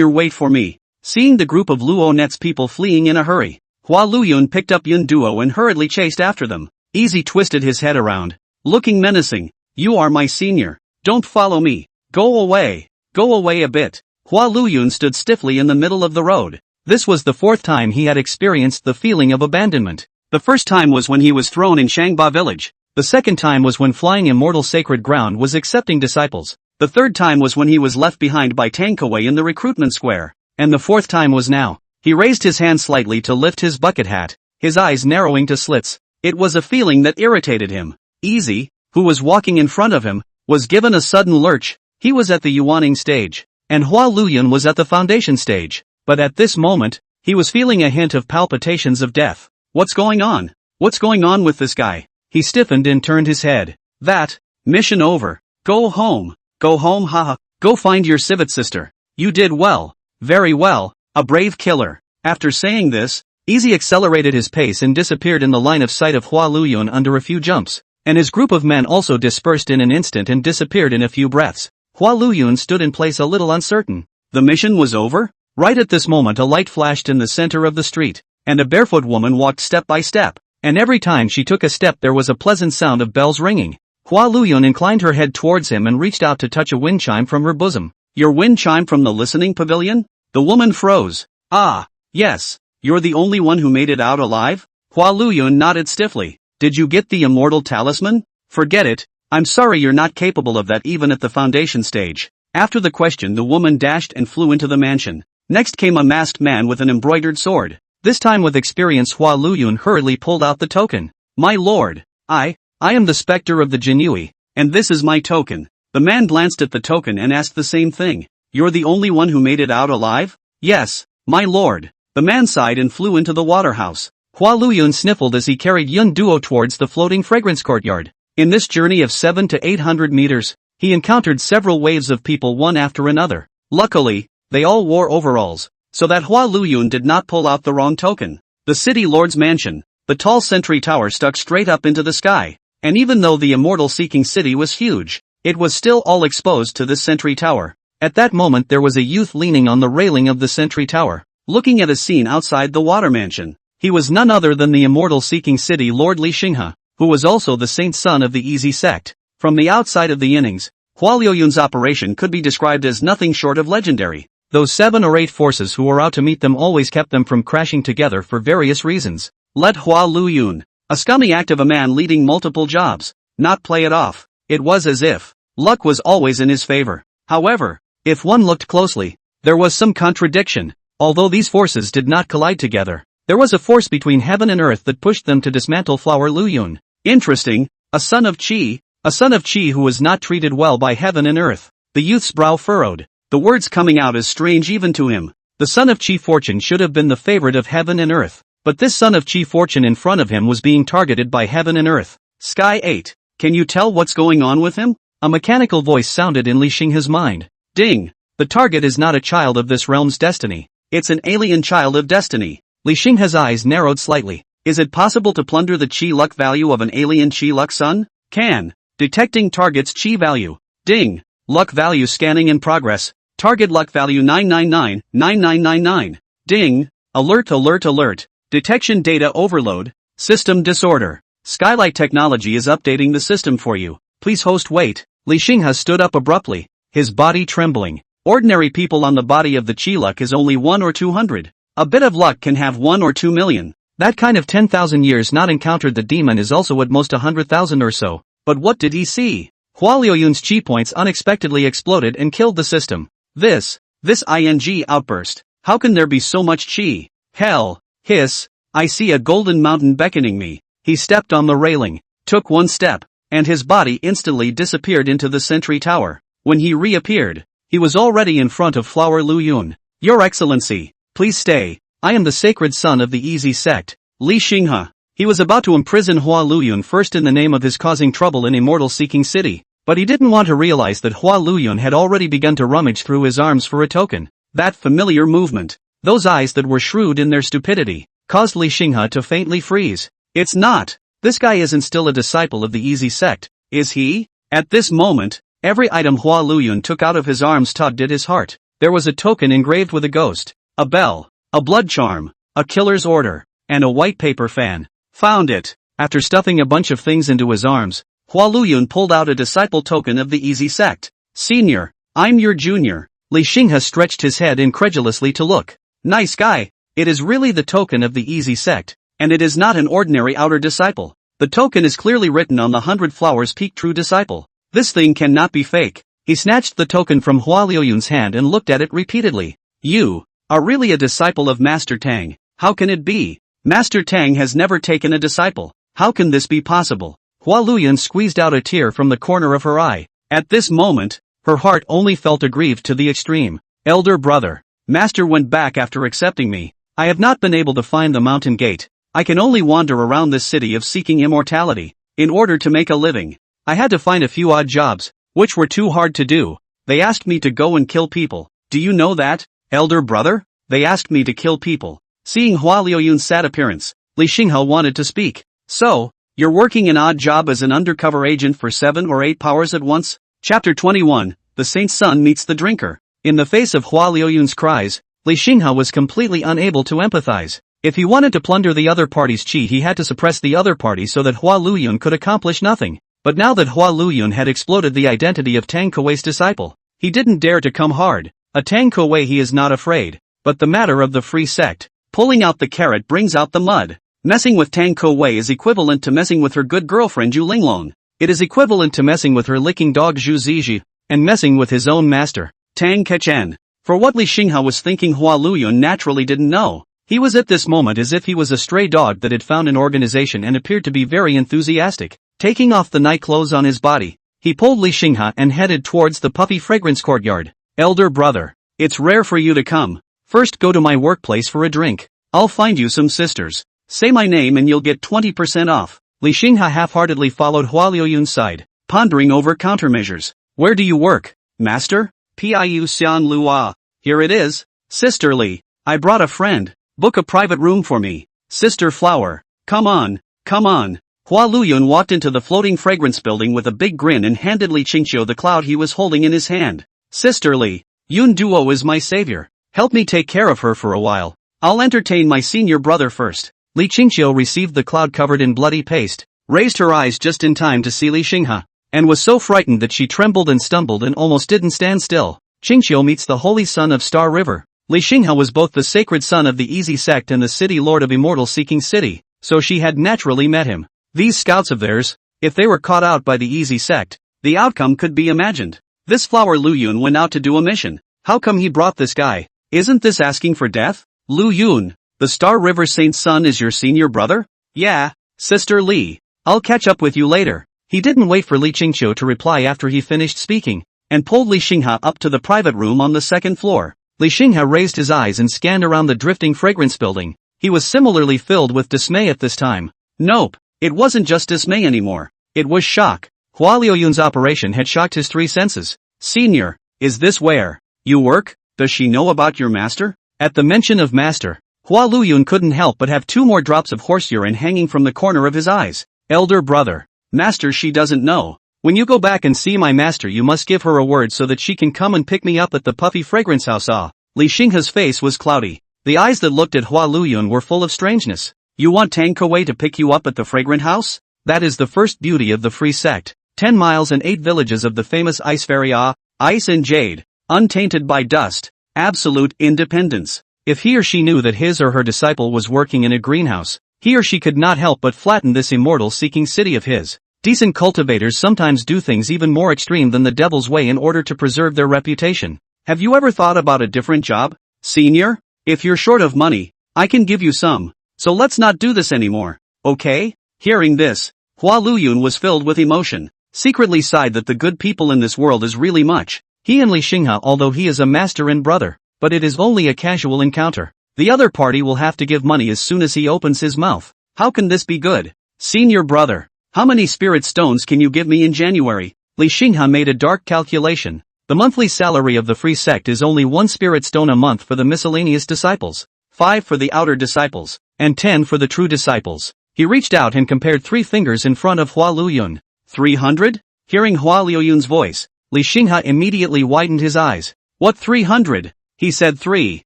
wait for me." Seeing the group of Luo Net's people fleeing in a hurry, Hua Luyun picked up Yun Duo and hurriedly chased after them. Easy twisted his head around, looking menacing. "You are my senior. Don't follow me. Go away a bit." Hua Luyun stood stiffly in the middle of the road. This was the 4th time he had experienced the feeling of abandonment. The first time was when he was thrown in Shangba village. The second time was when flying immortal sacred ground was accepting disciples. The third time was when he was left behind by Tangkawei in the recruitment square. And the 4th time was now. He raised his hand slightly to lift his bucket hat, his eyes narrowing to slits. It was a feeling that irritated him. Easy, who was walking in front of him, was given a sudden lurch. He was at the Yuaning stage, and Hua Luyun was at the foundation stage. But at this moment, he was feeling a hint of palpitations of death. What's going on? What's going on with this guy? He stiffened and turned his head. That, mission over. Go home, haha. Go find your civet sister. You did well. Very well, a brave killer. After saying this, Easy accelerated his pace and disappeared in the line of sight of Hua Luyun under a few jumps, and his group of men also dispersed in an instant and disappeared in a few breaths. Hua Luyun stood in place a little uncertain. The mission was over? Right at this moment a light flashed in the center of the street, and a barefoot woman walked step by step, and every time she took a step there was a pleasant sound of bells ringing. Hua Luyun inclined her head towards him and reached out to touch a wind chime from her bosom. "Your wind chime from the listening pavilion?" The woman froze. "Ah, yes. You're the only one who made it out alive?" Hua Luyun nodded stiffly. "Did you get the immortal talisman?" "Forget it. I'm sorry, you're not capable of that even at the foundation stage." After the question the woman dashed and flew into the mansion. Next came a masked man with an embroidered sword. This time with experience Hua Luyun hurriedly pulled out the token. "My lord, I am the specter of the Jinui, and this is my token." The man glanced at the token and asked the same thing. "You're the only one who made it out alive?" "Yes, my lord." The man sighed and flew into the water house. Hua Luyun sniffled as he carried Yun Duo towards the floating fragrance courtyard. In this journey of 700 to 800 meters, he encountered several waves of people one after another. Luckily, they all wore overalls, so that Hua Luyun did not pull out the wrong token. The city lord's mansion, the tall sentry tower stuck straight up into the sky, and even though the immortal-seeking city was huge, it was still all exposed to this sentry tower. At that moment there was a youth leaning on the railing of the sentry tower, looking at a scene outside the water mansion. He was none other than the immortal-seeking city lord Li Xinghe, who was also the saint son of the Easy sect. From the outside of the innings, Hua Luyun's operation could be described as nothing short of legendary. Those 7 or 8 forces who were out to meet them always kept them from crashing together for various reasons. Let Hua Luyun, a scummy act of a man leading multiple jobs, not play it off. It was as if luck was always in his favor. However, if one looked closely, there was some contradiction. Although these forces did not collide together, there was a force between heaven and earth that pushed them to dismantle Flower Luyun. Interesting, a son of Qi, A son of Qi who was not treated well by heaven and earth. The youth's brow furrowed. The words coming out as strange even to him. The son of Qi Fortune should have been the favorite of heaven and earth. But this son of Qi Fortune in front of him was being targeted by heaven and earth. Sky 8. Can you tell what's going on with him? A mechanical voice sounded in Li Xinghe's mind. Ding. The target is not a child of this realm's destiny. It's an alien child of destiny. Li Xinghe's eyes narrowed slightly. Is it possible to plunder the Qi luck value of an alien Qi luck son? Can. Detecting target's Qi value. Ding. Luck value scanning in progress. Target luck value 9999999. Ding. Alert alert alert. Detection data overload. System disorder. Skylight Technology is updating the system for you. Please host wait. Li Xinghe stood up abruptly, his body trembling. Ordinary people on the body of the Qi luck is only 1 or 200. A bit of luck can have 1 or 2 million. That kind of 10,000 years not encountered the demon is also at most 100,000 or so. But what did he see? Hua Liuyun's Qi points unexpectedly exploded and killed the system. This ing outburst. How can there be so much Qi? Hell. Hiss. I see a golden mountain beckoning me. He stepped on the railing, took one step, and his body instantly disappeared into the sentry tower. When he reappeared, he was already in front of Flower Luyun. Your Excellency, please stay. I am the sacred son of the Easy Sect, Li Xinghe. He was about to imprison Hua Luyun first in the name of his causing trouble in Immortal-seeking city, but he didn't want to realize that Hua Luyun had already begun to rummage through his arms for a token. That familiar movement, those eyes that were shrewd in their stupidity, caused Li Xinghe to faintly freeze. It's not. This guy isn't still a disciple of the Easy Sect, is he? At this moment, every item Hua Luyun took out of his arms tugged at his heart. There was a token engraved with a ghost, a bell, a blood charm, a killer's order, and a white paper fan. Found it. After stuffing a bunch of things into his arms, Hua Luyun pulled out a disciple token of the Easy Sect. Senior, I'm your junior. Li Xinghe stretched his head incredulously to look. Nice guy. It is really the token of the Easy Sect. And it is not an ordinary outer disciple. The token is clearly written on the 100 Flowers Peak True Disciple. This thing cannot be fake. He snatched the token from Hua Liuyun's hand and looked at it repeatedly. You are really a disciple of Master Tang. How can it be? Master Tang has never taken a disciple. How can this be possible? Hua Luyun squeezed out a tear from the corner of her eye. At this moment, her heart only felt aggrieved to the extreme. Elder brother, Master went back after accepting me. I have not been able to find the mountain gate. I can only wander around this city of seeking immortality. In order to make a living, I had to find a few odd jobs, which were too hard to do. They asked me to go and kill people. Do you know that, elder brother? They asked me to kill people. Seeing Hua Liuyun's sad appearance, Li Xinghe wanted to speak. So, you're working an odd job as an undercover agent for 7 or 8 powers at once? Chapter 21, The Saint's Son Meets the Drinker. In the face of Hua Liuyun's cries, Li Xinghe was completely unable to empathize. If he wanted to plunder the other party's Qi, he had to suppress the other party so that Hua Luyun could accomplish nothing. But now that Hua Luyun had exploded the identity of Tang Kewei's disciple, he didn't dare to come hard. A Tang Kewei he is not afraid. But the matter of the free sect, pulling out the carrot brings out the mud. Messing with Tang Kewei is equivalent to messing with her good girlfriend Zhu Linglong. It is equivalent to messing with her licking dog Zhu Ziji, and messing with his own master, Tang Kechen. For what Li Xinghe was thinking Hua Luyun naturally didn't know. He was at this moment as if he was a stray dog that had found an organization and appeared to be very enthusiastic. Taking off the night clothes on his body, he pulled Li Xinghe and headed towards the puffy fragrance courtyard. Elder brother, it's rare for you to come. First go to my workplace for a drink. I'll find you some sisters. Say my name and you'll get 20% off. Li Xinghe half-heartedly followed Hua Liuyun's side, pondering over countermeasures. Where do you work, master? Piu Xian Lua. Here it is. Sister Li, I brought a friend. Book a private room for me. Sister Flower. Come on, come on. Hua Luyun walked into the floating fragrance building with a big grin and handed Li Qingqiu the cloud he was holding in his hand. Sister Li, Yun Duo is my savior. Help me take care of her for a while. I'll entertain my senior brother first. Li Qingqiu received the cloud covered in bloody paste, raised her eyes just in time to see Li Xinghe, and was so frightened that she trembled and stumbled and almost didn't stand still. Qingqiu meets the holy son of Star River. Li Xinghe was both the sacred son of the Easy Sect and the city lord of Immortal-seeking City, so she had naturally met him. These scouts of theirs, if they were caught out by the Easy Sect, the outcome could be imagined. This Flower Luyun went out to do a mission. How come he brought this guy? Isn't this asking for death? Luyun, the Star River Saint's son is your senior brother? Yeah, Sister Li. I'll catch up with you later. He didn't wait for Li Qingqiu to reply after he finished speaking, and pulled Li Xinghe up to the private room on the second floor. Li Xinghe raised his eyes and scanned around the drifting fragrance building. He was similarly filled with dismay at this time. Nope, it wasn't just dismay anymore. It was shock. Hua Liuyun's operation had shocked his three senses. Senior, is this where you work? Does she know about your master? At the mention of master, Hua Liuyun couldn't help but have 2 more drops of horse urine hanging from the corner of his eyes. Elder brother. Master, she doesn't know. When you go back and see my master, you must give her a word so that she can come and pick me up at the puffy fragrance house. Li Xinghe's face was cloudy. The eyes that looked at Hua Liuyun were full of strangeness. You want Tang Kuei to pick you up at the fragrant house? That is the first beauty of the free sect. 10 miles and 8 villages of the famous ice fairy ice and jade, untainted by dust, absolute independence. If he or she knew that his or her disciple was working in a greenhouse, he or she could not help but flatten this immortal-seeking city of his. Decent cultivators sometimes do things even more extreme than the devil's way in order to preserve their reputation. Have you ever thought about a different job, senior? If you're short of money, I can give you some. So let's not do this anymore, okay? Hearing this, Hua Liuyun was filled with emotion, secretly sighed that the good people in this world is really much. He and Li Xinghe, although he is a master and brother, but it is only a casual encounter. The other party will have to give money as soon as he opens his mouth. How can this be good? Senior brother, how many spirit stones can you give me in January? Li Xinghe made a dark calculation. The monthly salary of the free sect is only 1 spirit stone a month for the miscellaneous disciples, 5 for the outer disciples, and 10 for the true disciples. He reached out and compared 3 fingers in front of Hua Liuyun. 300? Hearing Hua Liuyun's voice, Li Xinghe immediately widened his eyes. What 300? He said 3.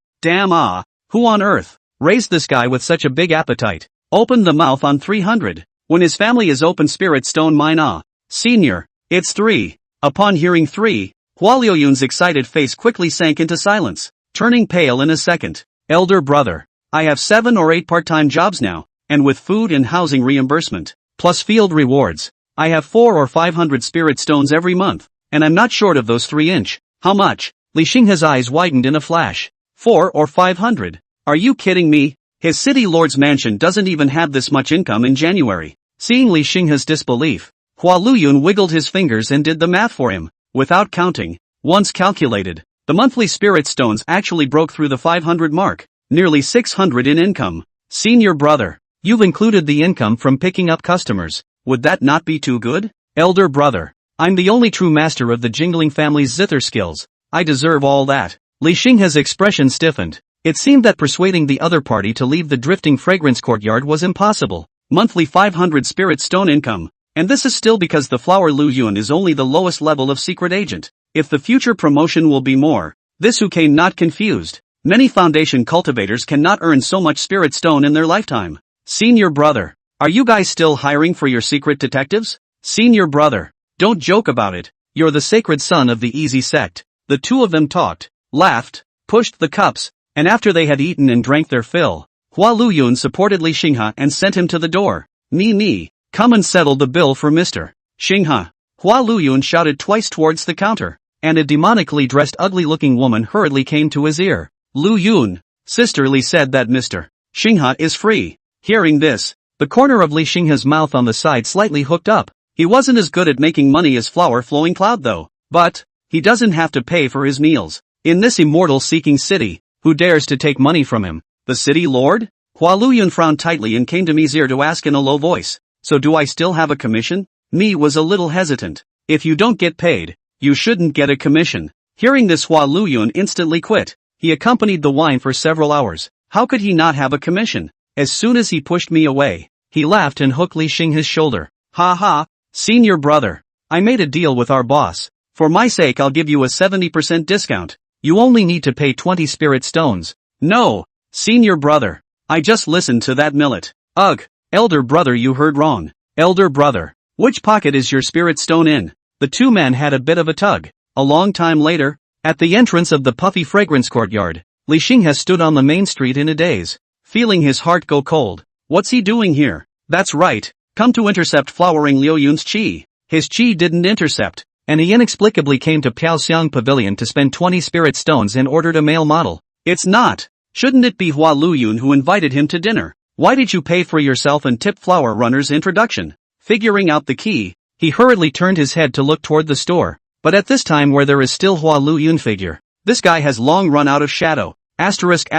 Damn who on earth raised this guy with such a big appetite? Opened the mouth on 300. When his family is open spirit stone mine Senior, it's 3. Upon hearing 3, Hua Liuyun's excited face quickly sank into silence, turning pale in a second. Elder brother, I have 7 or 8 part-time jobs now, and with food and housing reimbursement, plus field rewards, I have 400 or 500 spirit stones every month, and I'm not short of those 3-inch. How much? Li Xinghe's eyes widened in a flash. 400 or 500? Are you kidding me? His city lord's mansion doesn't even have this much income in January. Seeing Li Xinghe's disbelief, Hua Liuyun wiggled his fingers and did the math for him. Without counting, once calculated, the monthly spirit stones actually broke through the 500 mark, nearly 600 in income. Senior brother, you've included the income from picking up customers. Would that not be too good? Elder brother, I'm the only true master of the jingling family's zither skills. I deserve all that. Li Xinghe's expression stiffened. It seemed that persuading the other party to leave the drifting fragrance courtyard was impossible. Monthly 500 spirit stone income. And this is still because the flower Liuyun is only the lowest level of secret agent. If the future promotion will be more, this who came not confused. Many foundation cultivators cannot earn so much spirit stone in their lifetime. Senior brother, are you guys still hiring for your secret detectives? Senior brother, don't joke about it. You're the sacred son of the easy sect. The two of them talked, laughed, pushed the cups, and after they had eaten and drank their fill, Hua Liuyun supported Li Xinghe and sent him to the door. Me, come and settle the bill for Mr. Xinghe. Hua Liuyun shouted twice towards the counter, and a demonically dressed ugly-looking woman hurriedly came to his ear. Liuyun, Sister Li said that Mr. Xinghe is free. Hearing this, the corner of Li Xinghe's mouth on the side slightly hooked up. He wasn't as good at making money as Flower Flowing Cloud though. But he doesn't have to pay for his meals. In this immortal-seeking city, who dares to take money from him? The city lord? Hua Liuyun frowned tightly and came to Mi's ear to ask in a low voice. So do I still have a commission? Mi was a little hesitant. If you don't get paid, you shouldn't get a commission. Hearing this, Hua Liuyun instantly quit. He accompanied the wine for several hours. How could he not have a commission? As soon as he pushed me away, he laughed and hooked Li Xinghe's shoulder. Ha ha, senior brother. I made a deal with our boss. For my sake I'll give you a 70% discount. You only need to pay 20 spirit stones. No, senior brother. I just listened to that millet. Ugh, elder brother, you heard wrong. Elder brother, which pocket is your spirit stone in? The two men had a bit of a tug. A long time later, at the entrance of the puffy fragrance courtyard, Li Xinghe stood on the main street in a daze, feeling his heart go cold. What's he doing here? That's right, come to intercept flowering Liuyun's qi. His qi didn't intercept, and he inexplicably came to Piaoxiang Pavilion to spend 20 spirit stones and ordered a male model. It's not. Shouldn't it be Hua Liuyun who invited him to dinner? Why did you pay for yourself and tip Flower Runner's introduction? Figuring out the key, He hurriedly turned his head to look toward the store. But at this time where there is still Hua Lu Yun figure. This guy has long run out of shadow. Asterisk.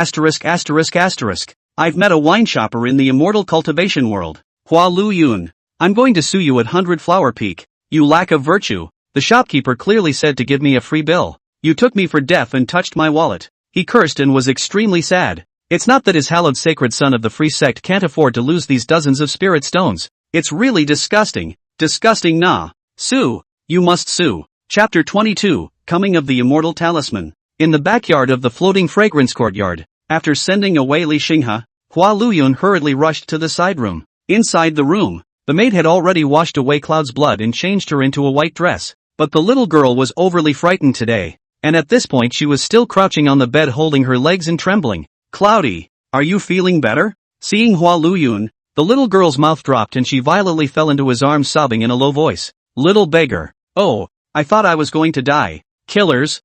I've met a wine shopper in the immortal cultivation world. Hua Lu Yun. I'm going to sue you at 100 Flower Peak. You lack of virtue. The shopkeeper clearly said to give me a free bill. You took me for deaf and touched my wallet. He cursed and was extremely sad. It's not that his hallowed sacred son of the free sect can't afford to lose these dozens of spirit stones. It's really disgusting. Disgusting nah. Sue. You must sue. Chapter 22, Coming of the Immortal Talisman. In the backyard of the floating fragrance courtyard, after sending away Li Xinghe, Hua Luyun hurriedly rushed to the side room. Inside the room, the maid had already washed away Cloud's blood and changed her into a white dress, but the little girl was overly frightened today, and at this point she was still crouching on the bed holding her legs and trembling. Cloudy, are you feeling better? Seeing Hua Luyun, the little girl's mouth dropped and she violently fell into his arms sobbing in a low voice. Little beggar. Oh. I thought I was going to die. Killers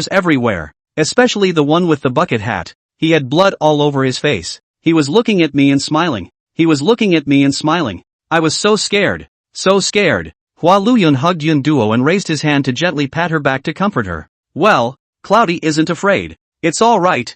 everywhere. Especially the one with the bucket hat. He had blood all over his face. He was looking at me and smiling. I was so scared. Hua Luyun hugged Yun Duo and raised his hand to gently pat her back to comfort her. Well, Cloudy isn't afraid. It's alright.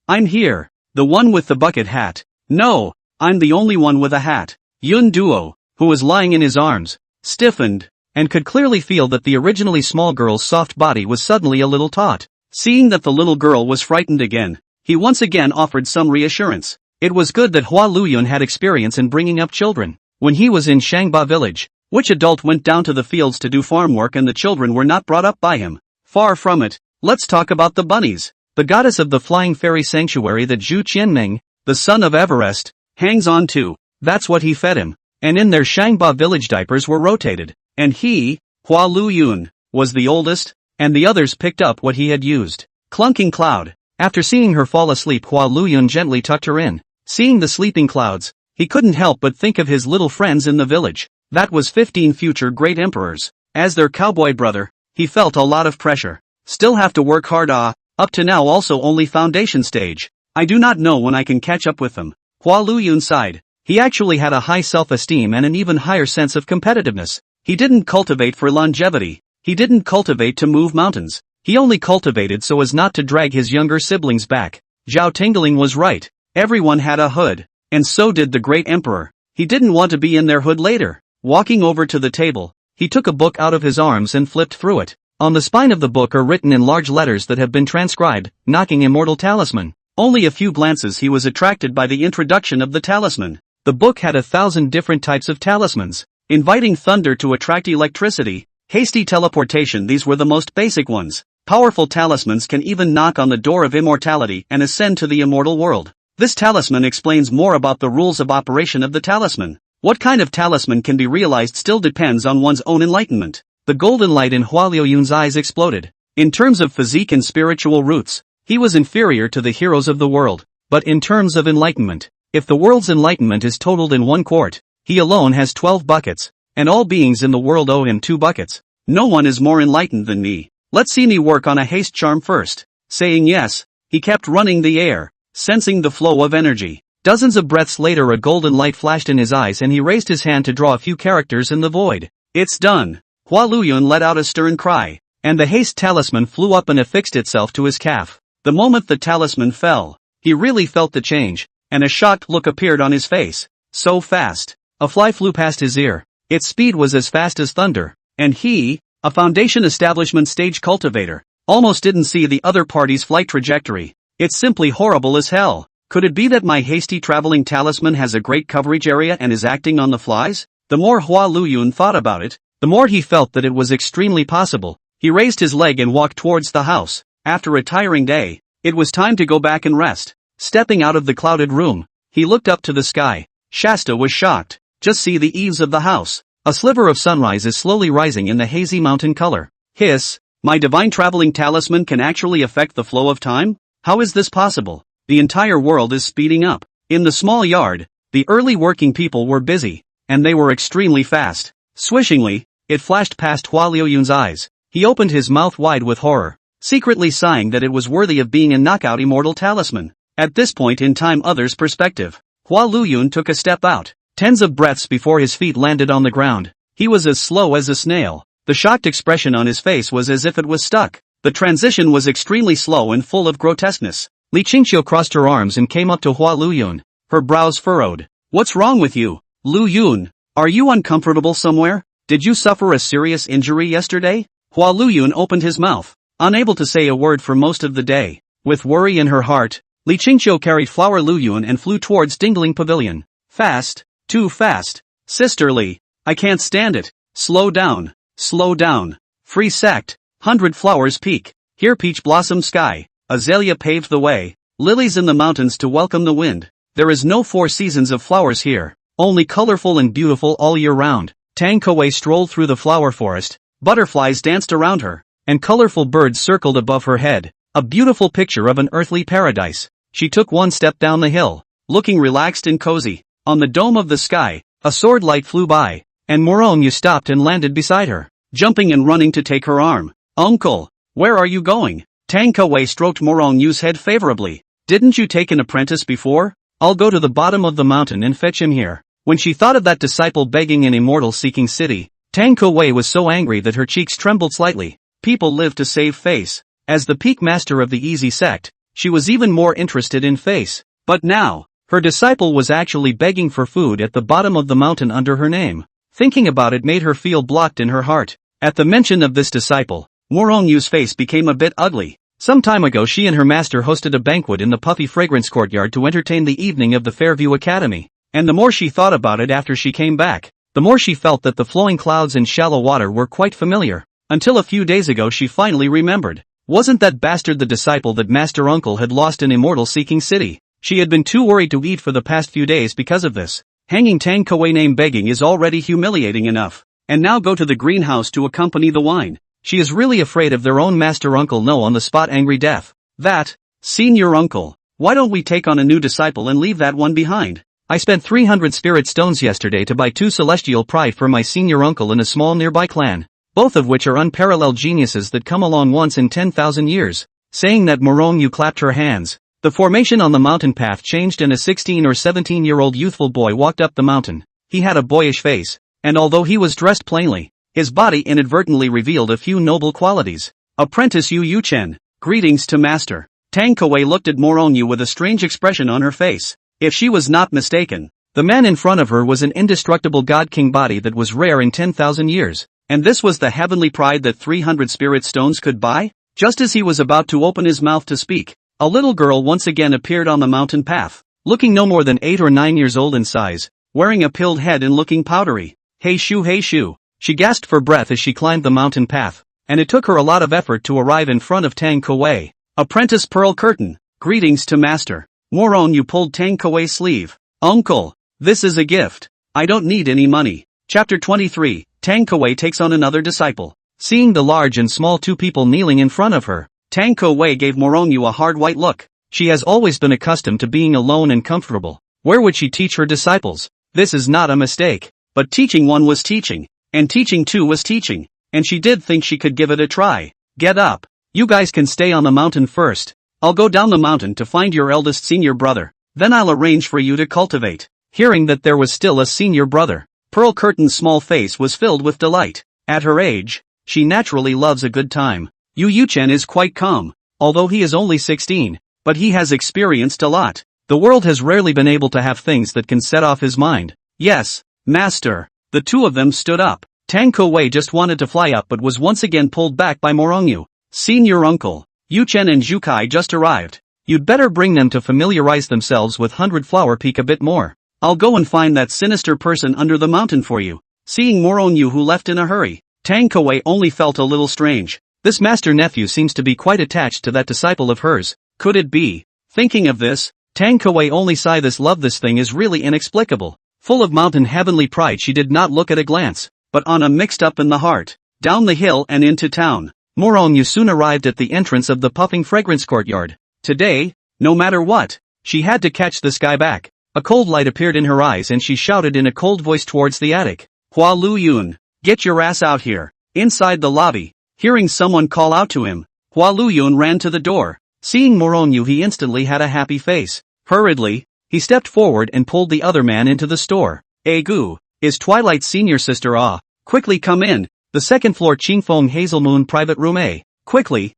I'm here. The one with the bucket hat. No, I'm the only one with a hat. Yun Duo, who was lying in his arms, stiffened, and could clearly feel that the originally small girl's soft body was suddenly a little taut. Seeing that the little girl was frightened again, he once again offered some reassurance. It was good that Hua Luyun had experience in bringing up children. When he was in Shangba village, which adult went down to the fields to do farm work and the children were not brought up by him? Far from it. Let's talk about the bunnies. The goddess of the flying fairy sanctuary that Zhu Qianming, the son of Everest, hangs on to. That's what he fed him. And in their Shangba village diapers were rotated. And he, Hua Luyun, was the oldest, and the others picked up what he had used. Clunking Cloud. After seeing her fall asleep, Hua Luyun gently tucked her in. Seeing the sleeping Clouds, he couldn't help but think of his little friends in the village. That was 15 future great emperors. As their cowboy brother, he felt a lot of pressure. Still have to work hard up to now also only foundation stage. I do not know when I can catch up with them. Hua Luyun sighed. He actually had a high self-esteem and an even higher sense of competitiveness. He didn't cultivate for longevity. He didn't cultivate to move mountains. He only cultivated so as not to drag his younger siblings back. Zhao Tingling was right. Everyone had a hood. And so did the great emperor. He didn't want to be in their hood later. Walking over to the table, he took a book out of his arms and flipped through it. On the spine of the book are written in large letters that have been transcribed, knocking immortal talisman. Only a few glances he was attracted by the introduction of the talisman. The book had 1,000 different types of talismans. Inviting thunder to attract electricity, hasty teleportation, these were the most basic ones. Powerful talismans can even knock on the door of immortality and ascend to the immortal world. This talisman explains more about the rules of operation of the talisman. What kind of talisman can be realized still depends on one's own enlightenment. The golden light in Hua Luyun's eyes exploded. In terms of physique and spiritual roots, he was inferior to the heroes of the world. But in terms of enlightenment, if the world's enlightenment is totaled in one quart, he alone has 12 buckets, and all beings in the world owe him 2 buckets. No one is more enlightened than me. Let's see me work on a haste charm first. Saying yes, he kept running the air, sensing the flow of energy. Dozens of breaths later a golden light flashed in his eyes and he raised his hand to draw a few characters in the void. It's done. Hua Luyun let out a stern cry, and the haste talisman flew up and affixed itself to his calf. The moment the talisman fell, he really felt the change, and a shocked look appeared on his face. So fast. A fly flew past his ear. Its speed was as fast as thunder, and he, a foundation establishment stage cultivator, almost didn't see the other party's flight trajectory. It's simply horrible as hell. Could it be that my hasty traveling talisman has a great coverage area and is acting on the flies? The more Hua Luyun thought about it, the more he felt that it was extremely possible. He raised his leg and walked towards the house. After a tiring day, it was time to go back and rest. Stepping out of the clouded room, he looked up to the sky. Shasta was shocked. Just see the eaves of the house. A sliver of sunrise is slowly rising in the hazy mountain color. Hiss, my divine traveling talisman can actually affect the flow of time? How is this possible? The entire world is speeding up. In the small yard, the early working people were busy, and they were extremely fast. Swishingly, it flashed past Hua Luyun's eyes. He opened his mouth wide with horror, secretly sighing that it was worthy of being a knockout immortal talisman. At this point in time others' perspective, Hua Luyun took a step out. Tens of breaths before his feet landed on the ground, He was as slow as a snail. The shocked expression on his face was as if it was stuck. The transition was extremely slow and full of grotesqueness. Li Qingqiu crossed her arms and came up to Hua Luyun. Her brows furrowed. What's wrong with you, Lu Yun? Are you uncomfortable somewhere? Did you suffer a serious injury yesterday? Hua Luyun opened his mouth, unable to say a word for most of the day. With worry in her heart, Li Qingqiu carried Flower Luyun and flew towards Dingling Pavilion. Fast, too fast. Sister Li, I can't stand it. Slow down, slow down. Free sect, 100 Flowers Peak. Here peach blossom sky, azalea paved the way, lilies in the mountains to welcome the wind. There is no 4 seasons of flowers here, only colorful and beautiful all year round. Tang Kowei strolled through the flower forest, butterflies danced around her, and colorful birds circled above her head, a beautiful picture of an earthly paradise. She took one step down the hill, looking relaxed and cozy. On the dome of the sky, a sword light flew by, and Morongyu stopped and landed beside her, jumping and running to take her arm. Uncle, where are you going? Tang Kowei stroked Morongyu's head favorably. Didn't you take an apprentice before? I'll go to the bottom of the mountain and fetch him here. When she thought of that disciple begging in immortal-seeking city, Tang Kowei was so angry that her cheeks trembled slightly. People live to save face. As the peak master of the Easy sect, she was even more interested in face. But now, her disciple was actually begging for food at the bottom of the mountain under her name. Thinking about it made her feel blocked in her heart. At the mention of this disciple, Morongyu's face became a bit ugly. Some time ago she and her master hosted a banquet in the puffy fragrance courtyard to entertain the evening of the Fairview Academy. And the more she thought about it after she came back, the more she felt that the flowing clouds and shallow water were quite familiar. Until a few days ago she finally remembered. Wasn't that bastard the disciple that Master Uncle had lost in immortal-seeking city? She had been too worried to eat for the past few days because of this. Hanging Tang Kowei name begging is already humiliating enough. And now go to the greenhouse to accompany the wine. She is really afraid of their own Master Uncle no on the spot angry death. That, Senior Uncle, why don't we take on a new disciple and leave that one behind? I spent 300 spirit stones yesterday to buy 2 celestial pride for my senior uncle in a small nearby clan, both of which are unparalleled geniuses that come along once in 10,000 years. Saying that, Morongyu clapped her hands. The formation on the mountain path changed and a 16 or 17-year-old youthful boy walked up the mountain. He had a boyish face, and although he was dressed plainly, his body inadvertently revealed a few noble qualities. Apprentice Yu Yuchen, greetings to master. Tang Kowei looked at Morongyu with a strange expression on her face. If she was not mistaken, the man in front of her was an indestructible god-king body that was rare in 10,000 years. And this was the heavenly pride that 300 spirit stones could buy? Just as he was about to open his mouth to speak, a little girl once again appeared on the mountain path, looking no more than 8 or 9 years old in size, wearing a pilled head and looking powdery. Hey shoo. She gasped for breath as she climbed the mountain path, and it took her a lot of effort to arrive in front of Tang Kowei. Apprentice Pearl Curtain, greetings to master. Morongyu pulled Tang Kowei's sleeve. Uncle, this is a gift. I don't need any money. Chapter 23, Tang Kowei takes on another disciple. Seeing the large and small 2 people kneeling in front of her, Tang Kowei gave Morongyu a hard white look. She has always been accustomed to being alone and comfortable. Where would she teach her disciples? This is not a mistake. But teaching 1 was teaching. And teaching 2 was teaching, and she did think she could give it a try. Get up. You guys can stay on the mountain first. I'll go down the mountain to find your eldest senior brother. Then I'll arrange for you to cultivate. Hearing that there was still a senior brother, Pearl Curtain's small face was filled with delight. At her age, she naturally loves a good time. Yu Yuchen is quite calm, although he is only 16, but he has experienced a lot. The world has rarely been able to have things that can set off his mind. Yes, master. The 2 of them stood up. Tang Kowei just wanted to fly up but was once again pulled back by Morongyu. Senior Uncle, Yuchen and Zhukai just arrived. You'd better bring them to familiarize themselves with 100 Flower Peak a bit more. I'll go and find that sinister person under the mountain for you. Seeing Morongyu who left in a hurry, Tang Kowei only felt a little strange. This master nephew seems to be quite attached to that disciple of hers. Could it be? Thinking of this, Tang Kowei only sighed. This thing is really inexplicable. Full of mountain heavenly pride, she did not look at a glance, but on a mixed up in the heart. Down the hill and into town. Morongyu soon arrived at the entrance of the puffing fragrance courtyard. Today, no matter what, she had to catch this guy back. A cold light appeared in her eyes and she shouted in a cold voice towards the attic. Hua Luyun, get your ass out here. Inside the lobby, hearing someone call out to him, Hua Luyun ran to the door. Seeing Morongyu, he instantly had a happy face. Hurriedly, he stepped forward and pulled the other man into the store. Gu, is Twilight's senior sister Quickly come in. The second floor Qingfeng Hazel Moon Private Room A. Quickly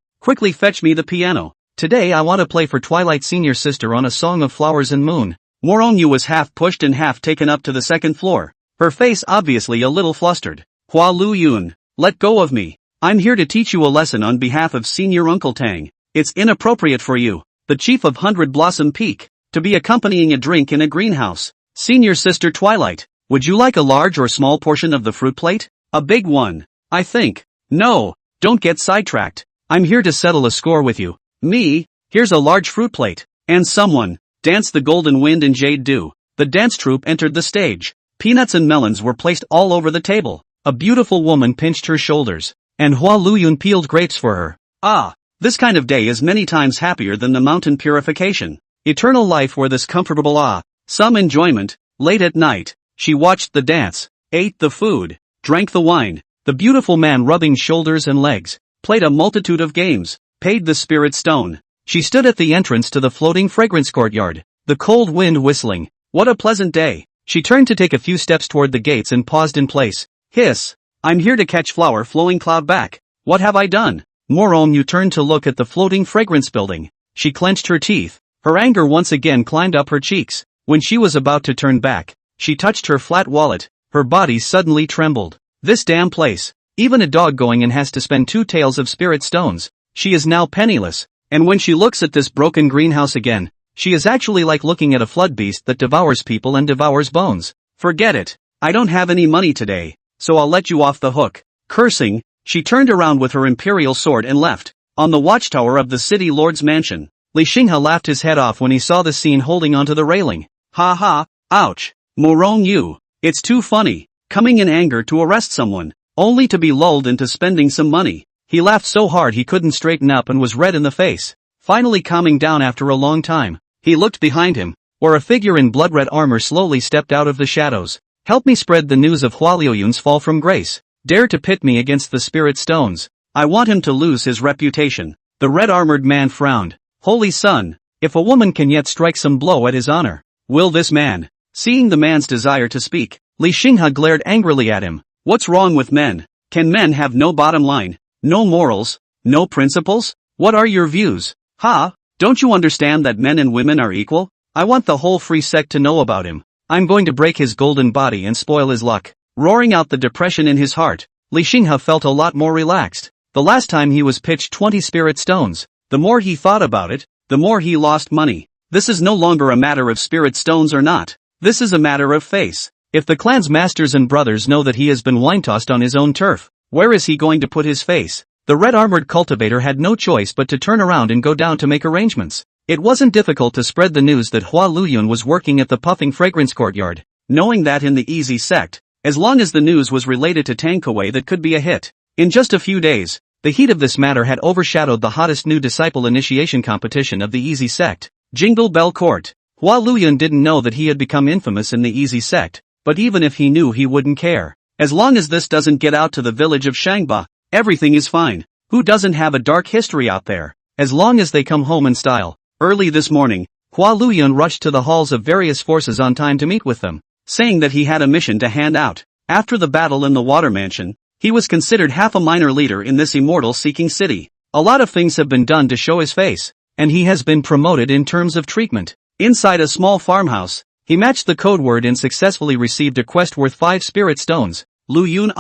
fetch me the piano. Today I want to play for Twilight Senior Sister on a song of flowers and moon. Morong Yu was half pushed and half taken up to the second floor. Her face obviously a little flustered. Hua Lu Yun, let go of me. I'm here to teach you a lesson on behalf of Senior Uncle Tang. It's inappropriate for you, the chief of 100 Blossom Peak, to be accompanying a drink in a greenhouse. Senior Sister Twilight, would you like a large or small portion of the fruit plate? A big one, I think. No, don't get sidetracked. I'm here to settle a score with you. Me, here's a large fruit plate. And someone, dance the golden wind and jade dew. The dance troupe entered the stage. Peanuts and melons were placed all over the table. A beautiful woman pinched her shoulders, and Hua Luyun peeled grapes for her. Ah, this kind of day is many times happier than the mountain purification. Eternal life were this comfortable some enjoyment. Late at night, she watched the dance, ate the food, drank the wine, the beautiful man rubbing shoulders and legs, played a multitude of games, paid the spirit stone. She stood at the entrance to the floating fragrance courtyard, the cold wind whistling. What a pleasant day. She turned to take a few steps toward the gates and paused in place. Hiss! I'm here to catch flower flowing cloud back. What have I done? Morong Yu turned to look at the floating fragrance building. She clenched her teeth. Her anger once again climbed up her cheeks. When she was about to turn back, she touched her flat wallet. Her body suddenly trembled. This damn place. Even a dog going in has to spend 2 taels of spirit stones. She is now penniless, and when she looks at this broken greenhouse again, she is actually like looking at a flood beast that devours people and devours bones. Forget it. I don't have any money today, so I'll let you off the hook. Cursing, she turned around with her imperial sword and left. On the watchtower of the city lord's mansion, Li Xinghe laughed his head off when he saw the scene holding onto the railing. Ha ha, ouch. Morong Yu, it's too funny, coming in anger to arrest someone, only to be lulled into spending some money. He laughed so hard he couldn't straighten up and was red in the face. Finally calming down after a long time, he looked behind him, where a figure in blood-red armor slowly stepped out of the shadows. Help me spread the news of Hua Liuyun's fall from grace. Dare to pit me against the spirit stones. I want him to lose his reputation. The red-armored man frowned. Holy Sun, if a woman can yet strike some blow at his honor, will this man? Seeing the man's desire to speak, Li Xinghe glared angrily at him. What's wrong with men? Can men have no bottom line? No morals? No principles? What are your views? Don't you understand that men and women are equal? I want the whole free sect to know about him. I'm going to break his golden body and spoil his luck. Roaring out the depression in his heart, Li Xinghe felt a lot more relaxed. The last time he was pitched 20 spirit stones, the more he thought about it, the more he lost money. This is no longer a matter of spirit stones or not. This is a matter of face. If the clan's masters and brothers know that he has been wine-tossed on his own turf, where is he going to put his face? The red-armored cultivator had no choice but to turn around and go down to make arrangements. It wasn't difficult to spread the news that Hua Luyun was working at the puffing fragrance courtyard, knowing that in the Easy sect, as long as the news was related to Tangkawei, that could be a hit. In just a few days, the heat of this matter had overshadowed the hottest new disciple initiation competition of the Easy sect, Jingle Bell Court. Hua Luyun didn't know that he had become infamous in the Easy sect, but even if he knew, he wouldn't care. As long as this doesn't get out to the village of Shangba, everything is fine. Who doesn't have a dark history out there? As long as they come home in style. Early this morning, Hua Luyun rushed to the halls of various forces on time to meet with them, saying that he had a mission to hand out. After the battle in the Water Mansion, he was considered half a minor leader in this immortal-seeking city. A lot of things have been done to show his face, and he has been promoted in terms of treatment. Inside a small farmhouse, he matched the code word and successfully received a quest worth 5 spirit stones. Lu Yun,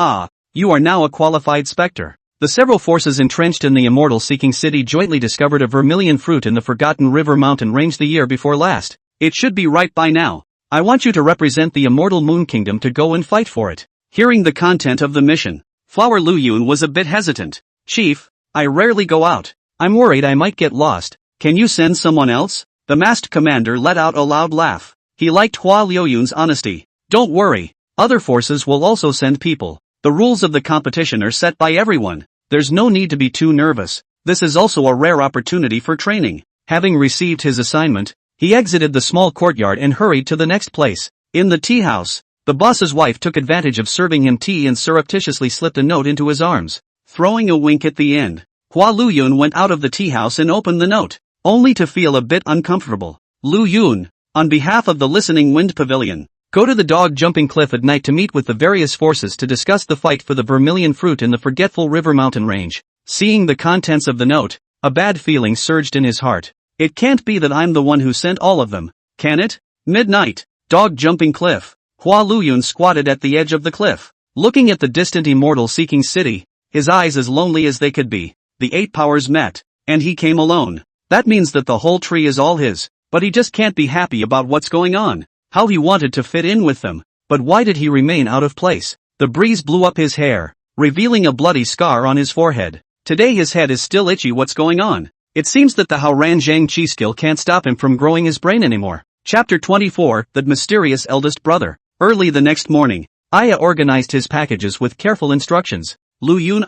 you are now a qualified specter. The several forces entrenched in the immortal-seeking city jointly discovered a vermilion fruit in the Forgotten River mountain range the year before last. It should be ripe by now. I want you to represent the immortal Moon Kingdom to go and fight for it. Hearing the content of the mission, Flower Lu Yun was a bit hesitant. Chief, I rarely go out. I'm worried I might get lost. Can you send someone else? The masked commander let out a loud laugh. He liked Hua Liuyun's honesty. Don't worry. Other forces will also send people. The rules of the competition are set by everyone. There's no need to be too nervous. This is also a rare opportunity for training. Having received his assignment, he exited the small courtyard and hurried to the next place. In the tea house, the boss's wife took advantage of serving him tea and surreptitiously slipped a note into his arms. Throwing a wink at the end, Hua Luyun went out of the tea house and opened the note, only to feel a bit uncomfortable. Lu Yun, on behalf of the Listening Wind Pavilion, Go to the dog-jumping cliff at night to meet with the various forces to discuss the fight for the vermilion fruit in the forgetful river mountain range. Seeing the contents of the note, a bad feeling surged in his heart. It can't be that I'm the one who sent all of them, can it? Midnight, dog-jumping cliff. Hua Luyun squatted at the edge of the cliff, looking at the distant immortal-seeking city, his eyes as lonely as they could be. The 8 powers met, and he came alone. That means that the whole tree is all his, but he just can't be happy about what's going on. How he wanted to fit in with them, but why did he remain out of place? The breeze blew up his hair, revealing a bloody scar on his forehead. Today his head is still itchy. What's going on? It seems that the Haoran Zhang Qi skill can't stop him from growing his brain anymore. Chapter 24, The Mysterious Eldest Brother. Early the next morning, Aya organized his packages with careful instructions. Lu Yun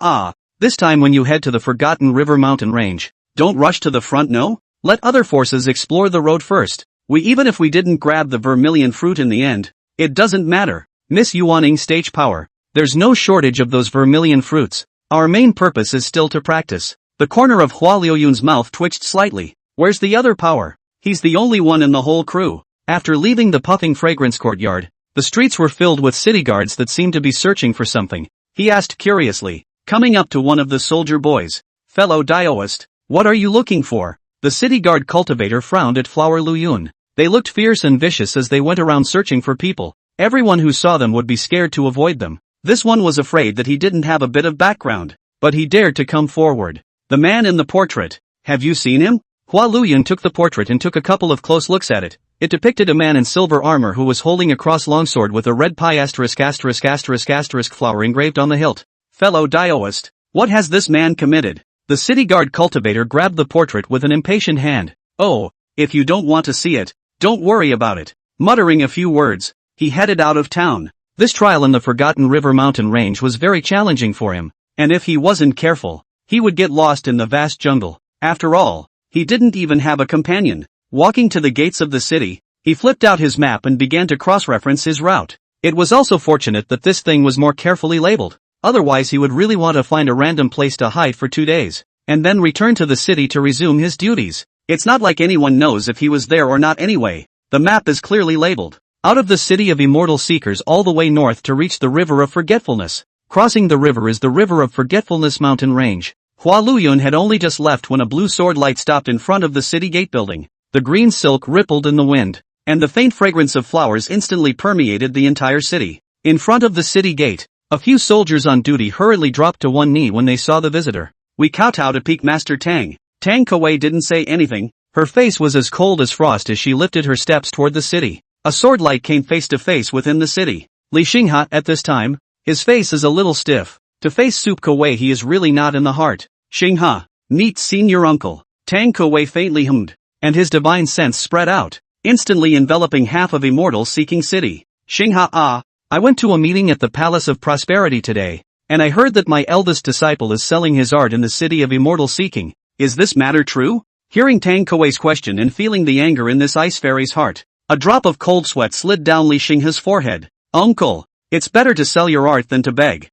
this time when you head to the Forgotten River mountain range, don't rush to the front, no? Let other forces explore the road first. Even if we didn't grab the vermilion fruit in the end, it doesn't matter. Miss Yuaning stage power. There's no shortage of those vermilion fruits. Our main purpose is still to practice. The corner of Hua Liuyun's mouth twitched slightly. Where's the other power? He's the only one in the whole crew. After leaving the puffing fragrance courtyard, the streets were filled with city guards that seemed to be searching for something. He asked curiously, coming up to one of the soldier boys. Fellow Daoist, what are you looking for? The city guard cultivator frowned at Flower Luyun. They looked fierce and vicious as they went around searching for people. Everyone who saw them would be scared to avoid them. This one was afraid that he didn't have a bit of background, but he dared to come forward. The man in the portrait. Have you seen him? Hua Luyun took the portrait and took a couple of close looks at it. It depicted a man in silver armor who was holding a cross longsword with a red pie ***** flower engraved on the hilt. Fellow Daoist, what has this man committed? The city guard cultivator grabbed the portrait with an impatient hand. Oh, if you don't want to see it, don't worry about it. Muttering a few words, he headed out of town. This trial in the Forgotten River mountain range was very challenging for him, and if he wasn't careful, he would get lost in the vast jungle. After all, he didn't even have a companion. Walking to the gates of the city, he flipped out his map and began to cross-reference his route. It was also fortunate that this thing was more carefully labeled. Otherwise he would really want to find a random place to hide for 2 days, and then return to the city to resume his duties. It's not like anyone knows if he was there or not anyway. The map is clearly labeled. Out of the city of immortal seekers all the way north to reach the river of forgetfulness. Crossing the river is the river of forgetfulness mountain range. Hua Luyun had only just left when a blue sword light stopped in front of the city gate building. The green silk rippled in the wind, and the faint fragrance of flowers instantly permeated the entire city. In front of the city gate, a few soldiers on duty hurriedly dropped to one knee when they saw the visitor. We kowtow to Peak Master Tang. Tang Kuei didn't say anything. Her face was as cold as frost as she lifted her steps toward the city. A sword light came face to face within the city. Li Xingha at this time, his face is a little stiff. To face Soup Kuei he is really not in the heart. Xingha, meet senior uncle. Tang Kuei faintly hummed, and his divine sense spread out, instantly enveloping half of immortal seeking city. Xingha I went to a meeting at the Palace of Prosperity today, and I heard that my eldest disciple is selling his art in the city of immortal seeking. Is this matter true? Hearing Tang Kuei's question and feeling the anger in this ice fairy's heart, a drop of cold sweat slid down Li Xingha's forehead. Uncle, it's better to sell your art than to beg.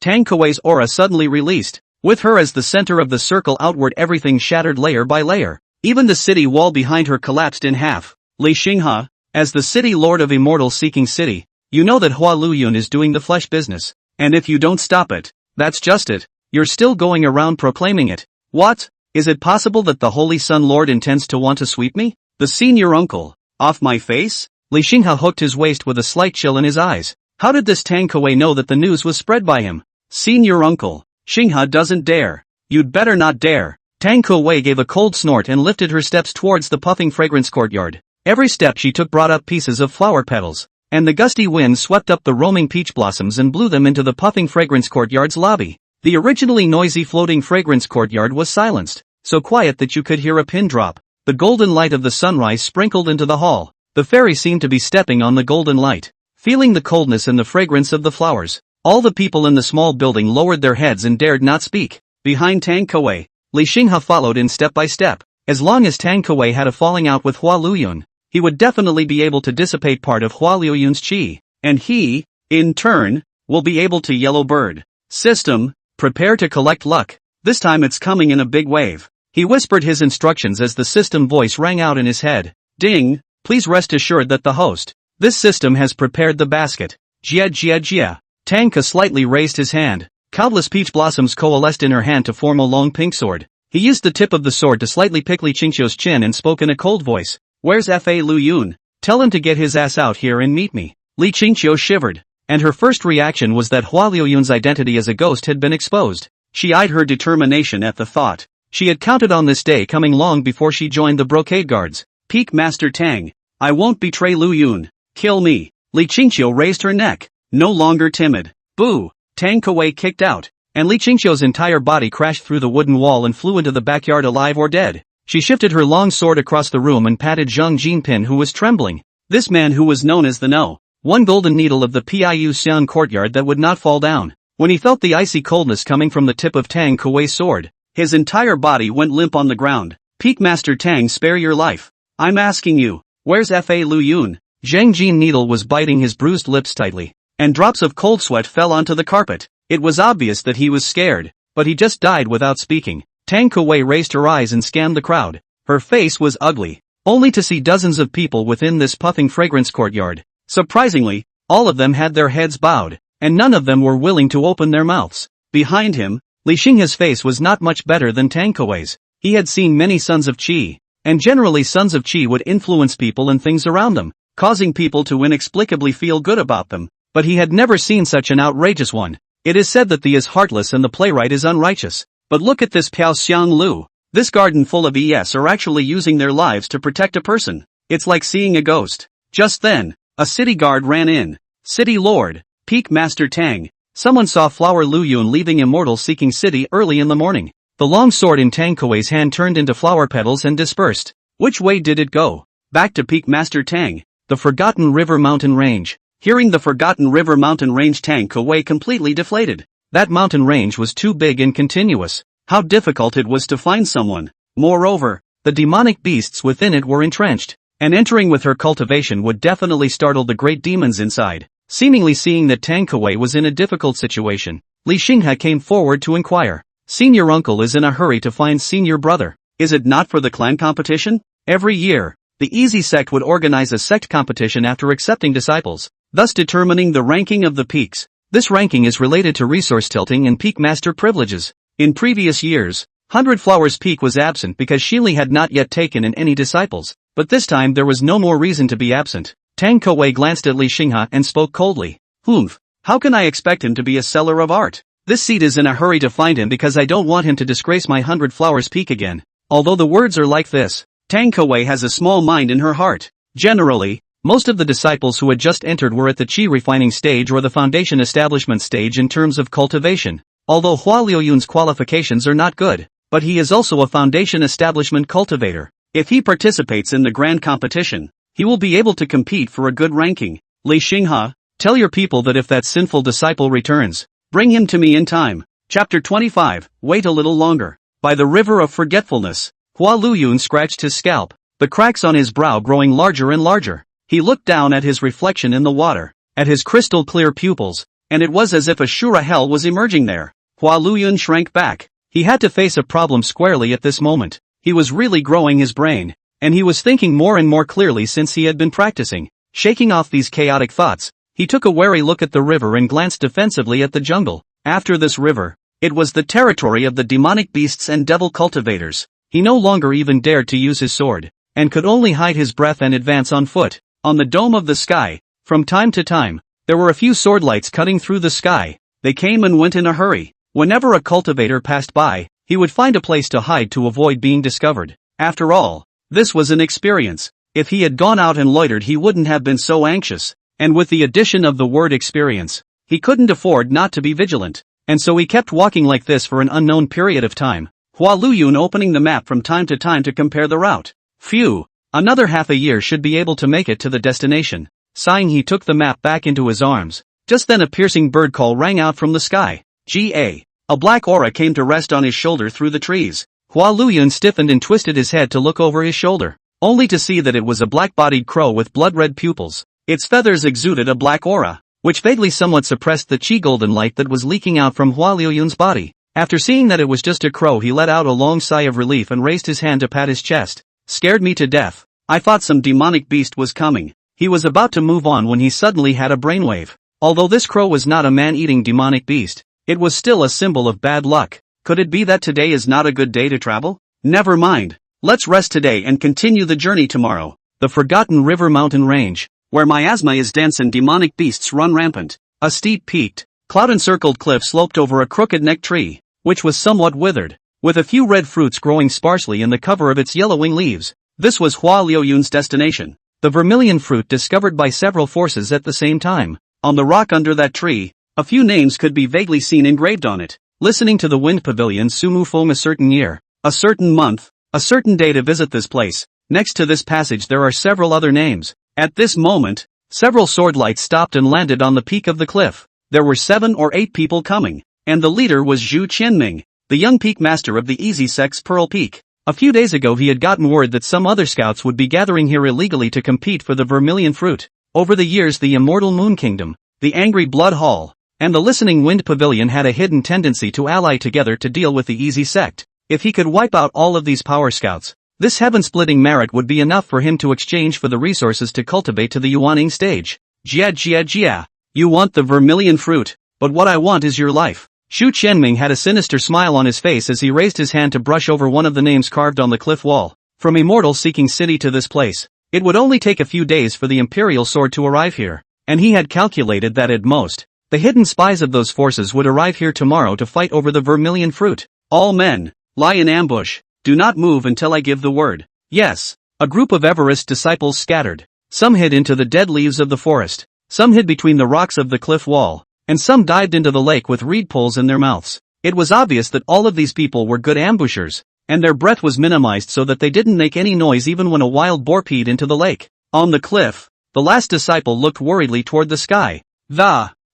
Tang Kuei's aura suddenly released. With her as the center of the circle outward everything shattered layer by layer. Even the city wall behind her collapsed in half. Li Xingha, as the city lord of immortal seeking city, you know that Hua Luyun is doing the flesh business. And if you don't stop it, that's just it. You're still going around proclaiming it. What? Is it possible that the Holy Sun Lord intends to want to sweep me? The senior uncle. Off my face? Li Xingha hooked his waist with a slight chill in his eyes. How did this Tang Kuei know that the news was spread by him? Senior uncle. Xingha doesn't dare. You'd better not dare. Tang Kuei gave a cold snort and lifted her steps towards the puffing fragrance courtyard. Every step she took brought up pieces of flower petals, and the gusty wind swept up the roaming peach blossoms and blew them into the puffing fragrance courtyard's lobby. The originally noisy floating fragrance courtyard was silenced, so quiet that you could hear a pin drop. The golden light of the sunrise sprinkled into the hall. The fairy seemed to be stepping on the golden light, feeling the coldness and the fragrance of the flowers. All the people in the small building lowered their heads and dared not speak. Behind Tang Kuei, Li Xingha followed in step by step. As long as Tang Kuei had a falling out with Hua Luyun, he would definitely be able to dissipate part of Hua Luyun's qi, and he, in turn, will be able to yellow bird. System, prepare to collect luck. This time it's coming in a big wave. He whispered his instructions as the system voice rang out in his head. Ding, please rest assured that the host, This system has prepared the basket. Jia jia jia. Tang Ke slightly raised his hand. Countless peach blossoms coalesced in her hand to form a long pink sword. He used the tip of the sword to slightly pick Li Qingqiu's chin and spoke in a cold voice. Where's Fa Lu Yun? Tell him to get his ass out here and meet me. Li Qingqiu shivered. And her first reaction was that Hua Liuyun's identity as a ghost had been exposed. She eyed her determination at the thought. She had counted on this day coming long before she joined the brocade guards. Peak Master Tang. I won't betray Lu Yun. Kill me. Li Qingqiu raised her neck. No longer timid. Boo! Tang Ke kicked out. And Li Qingqiu's entire body crashed through the wooden wall and flew into the backyard alive or dead. She shifted her long sword across the room and patted Zhang Jinpin, who was trembling. This man, who was known as the No. One golden needle of the Piu Xian courtyard that would not fall down. When he felt the icy coldness coming from the tip of Tang Ke's sword, his entire body went limp on the ground. Peak Master Tang, spare your life. I'm asking you, where's Fa Lu Yun? Zhang Jin needle was biting his bruised lips tightly, and drops of cold sweat fell onto the carpet. It was obvious that he was scared, but he just died without speaking. Tang Ke raised her eyes and scanned the crowd. Her face was ugly, only to see dozens of people within this puffing fragrance courtyard. Surprisingly, all of them had their heads bowed, and none of them were willing to open their mouths. Behind him, Li Xinghe's face was not much better than Tang Ke's. He had seen many sons of Qi, and generally sons of Qi would influence people and things around them, causing people to inexplicably feel good about them, but he had never seen such an outrageous one. It is said that the is heartless and the playwright is unrighteous. But look at this Piao Xiang Lu. This garden full of ES are actually using their lives to protect a person. It's like seeing a ghost. Just then, a city guard ran in. City Lord, Peak Master Tang. Someone saw Flower Lu Yun leaving Immortal Seeking City early in the morning. The long sword in Tang Ke's hand turned into flower petals and dispersed. Which way did it go? Back to Peak Master Tang. The Forgotten River Mountain Range. Hearing the Forgotten River Mountain Range, Tang Ke completely deflated. That mountain range was too big and continuous. How difficult it was to find someone. Moreover, the demonic beasts within it were entrenched, and entering with her cultivation would definitely startle the great demons inside. Seemingly seeing that Tang Ke was in a difficult situation, Li Xinghe came forward to inquire. Senior uncle is in a hurry to find senior brother. Is it not for the clan competition? Every year, the Easy Sect would organize a sect competition after accepting disciples, thus determining the ranking of the peaks. This ranking is related to resource tilting and peak master privileges. In previous years, 100 Flowers Peak was absent because Shili had not yet taken in any disciples, but this time there was no more reason to be absent. Tang Ke glanced at Li Xinghe and spoke coldly. Humph, how can I expect him to be a seller of art? This seed is in a hurry to find him because I don't want him to disgrace my 100 Flowers Peak again. Although the words are like this, Tang Ke has a small mind in her heart. Generally, most of the disciples who had just entered were at the Qi refining stage or the foundation establishment stage in terms of cultivation. Although Hua Liuyun's qualifications are not good, but he is also a foundation establishment cultivator. If he participates in the grand competition, he will be able to compete for a good ranking. Li Xinghe, tell your people that if that sinful disciple returns, bring him to me in time. Chapter 25, Wait a little longer. By the river of forgetfulness, Hua Liuyun scratched his scalp, the cracks on his brow growing larger and larger. He looked down at his reflection in the water, at his crystal clear pupils, and it was as if a Shura hell was emerging there. Hua Liuyun shrank back. He had to face a problem squarely at this moment. He was really growing his brain, and he was thinking more and more clearly since he had been practicing. Shaking off these chaotic thoughts, he took a wary look at the river and glanced defensively at the jungle. After this river, it was the territory of the demonic beasts and devil cultivators. He no longer even dared to use his sword, and could only hide his breath and advance on foot. On the dome of the sky, from time to time, there were a few sword lights cutting through the sky. They came and went in a hurry. Whenever a cultivator passed by, he would find a place to hide to avoid being discovered. After all, this was an experience. If he had gone out and loitered, he wouldn't have been so anxious. And with the addition of the word experience, he couldn't afford not to be vigilant. And so he kept walking like this for an unknown period of time. Hua Liuyun opening the map from time to time to compare the route. Phew. Another half a year should be able to make it to the destination. Sighing, he took the map back into his arms. Just then a piercing bird call rang out from the sky. Ga. A black aura came to rest on his shoulder through the trees. Hua Liuyun stiffened and twisted his head to look over his shoulder, only to see that it was a black-bodied crow with blood-red pupils. Its feathers exuded a black aura, which vaguely somewhat suppressed the Qi golden light that was leaking out from Hua Liuyun's body. After seeing that it was just a crow, he let out a long sigh of relief and raised his hand to pat his chest. Scared me to death. I thought some demonic beast was coming. He was about to move on when he suddenly had a brainwave. Although this crow was not a man-eating demonic beast, it was still a symbol of bad luck. Could it be that today is not a good day to travel? Never mind. Let's rest today and continue the journey tomorrow. The Forgotten River Mountain Range, where miasma is dense and demonic beasts run rampant. A steep peaked, cloud-encircled cliff sloped over a crooked-necked tree, which was somewhat withered, with a few red fruits growing sparsely in the cover of its yellowing leaves. This was Hua Liuyun's destination, the vermilion fruit discovered by several forces at the same time. On the rock under that tree, a few names could be vaguely seen engraved on it. Listening to the wind pavilion Sumu Fong a certain year, a certain month, a certain day to visit this place. Next to this passage there are several other names. At this moment, several swordlights stopped and landed on the peak of the cliff. There were 7 or 8 people coming, and the leader was Zhu Qianming, the young peak master of the Easy Sect's Pearl Peak. A few days ago he had gotten word that some other scouts would be gathering here illegally to compete for the vermilion fruit. Over the years the Immortal Moon Kingdom, the Angry Blood Hall, and the Listening Wind Pavilion had a hidden tendency to ally together to deal with the Easy Sect. If he could wipe out all of these power scouts, this heaven-splitting merit would be enough for him to exchange for the resources to cultivate to the Yuaning stage. Jia. You want the vermilion fruit, but what I want is your life. Zhu Qianming had a sinister smile on his face as he raised his hand to brush over one of the names carved on the cliff wall. From Immortal Seeking City to this place, it would only take a few days for the Imperial Sword to arrive here, and he had calculated that at most, the hidden spies of those forces would arrive here tomorrow to fight over the vermilion fruit. All men, lie in ambush, do not move until I give the word. Yes, a group of Everest disciples scattered. Some hid into the dead leaves of the forest, some hid between the rocks of the cliff wall, and some dived into the lake with reed poles in their mouths. It was obvious that all of these people were good ambushers, and their breath was minimized so that they didn't make any noise even when a wild boar peed into the lake. On the cliff, the last disciple looked worriedly toward the sky.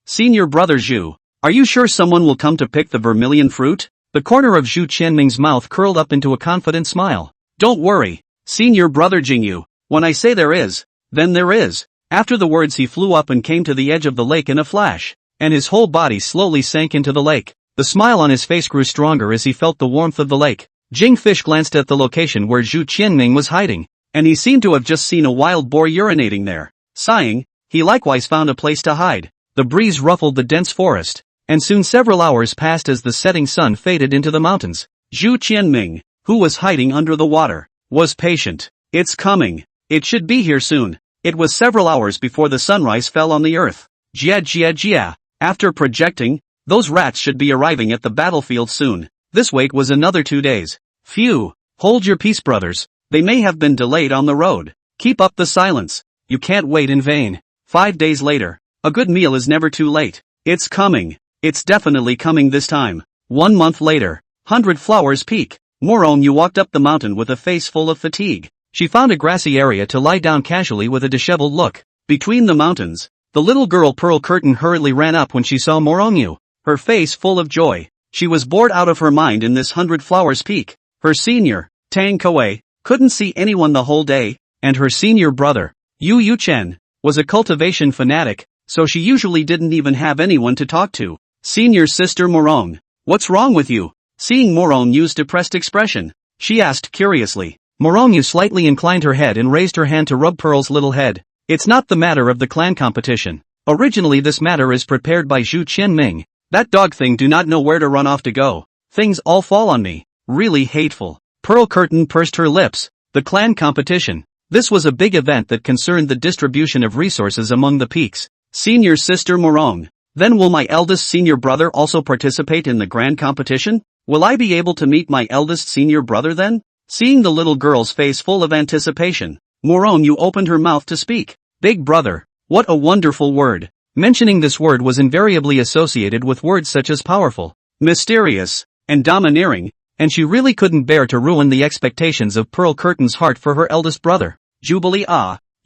Senior brother Zhu, are you sure someone will come to pick the vermilion fruit? The corner of Zhu Qianming's mouth curled up into a confident smile. Don't worry, senior brother Jingyu, when I say there is, then there is. After the words he flew up and came to the edge of the lake in a flash, and his whole body slowly sank into the lake. The smile on his face grew stronger as he felt the warmth of the lake. Jing Fish glanced at the location where Zhu Qianming was hiding, and he seemed to have just seen a wild boar urinating there. Sighing, he likewise found a place to hide. The breeze ruffled the dense forest, and soon several hours passed as the setting sun faded into the mountains. Zhu Qianming, who was hiding under the water, was patient. It's coming. It should be here soon. It was several hours before the sunrise fell on the earth. Jia. After projecting, those rats should be arriving at the battlefield soon. This wait was another 2 days. Phew. Hold your peace, brothers. They may have been delayed on the road. Keep up the silence. You can't wait in vain. 5 days later. A good meal is never too late. It's coming. It's definitely coming this time. 1 month later. 100 Flowers Peak. Morong walked up the mountain with a face full of fatigue. She found a grassy area to lie down casually with a disheveled look. Between the mountains, the little girl Pearl Curtain hurriedly ran up when she saw Morong, her face full of joy. She was bored out of her mind in this 100 Flowers Peak. Her senior, Tang Kuei, couldn't see anyone the whole day, and her senior brother, Yu Yuchen, was a cultivation fanatic, so she usually didn't even have anyone to talk to. Senior sister Morong, what's wrong with you? Seeing Morong's depressed expression, she asked curiously. Morong slightly inclined her head and raised her hand to rub Pearl's little head. It's not the matter of the clan competition. Originally this matter is prepared by Zhu Qianming. That dog thing do not know where to run off to go. Things all fall on me. Really hateful. Pearl Curtain pursed her lips. The clan competition. This was a big event that concerned the distribution of resources among the peaks. Senior sister Morong. Then will my eldest senior brother also participate in the grand competition? Will I be able to meet my eldest senior brother then? Seeing the little girl's face full of anticipation, Morong opened her mouth to speak. Big brother. What a wonderful word. Mentioning this word was invariably associated with words such as powerful, mysterious, and domineering, and she really couldn't bear to ruin the expectations of Pearl Curtain's heart for her eldest brother. Jubilee,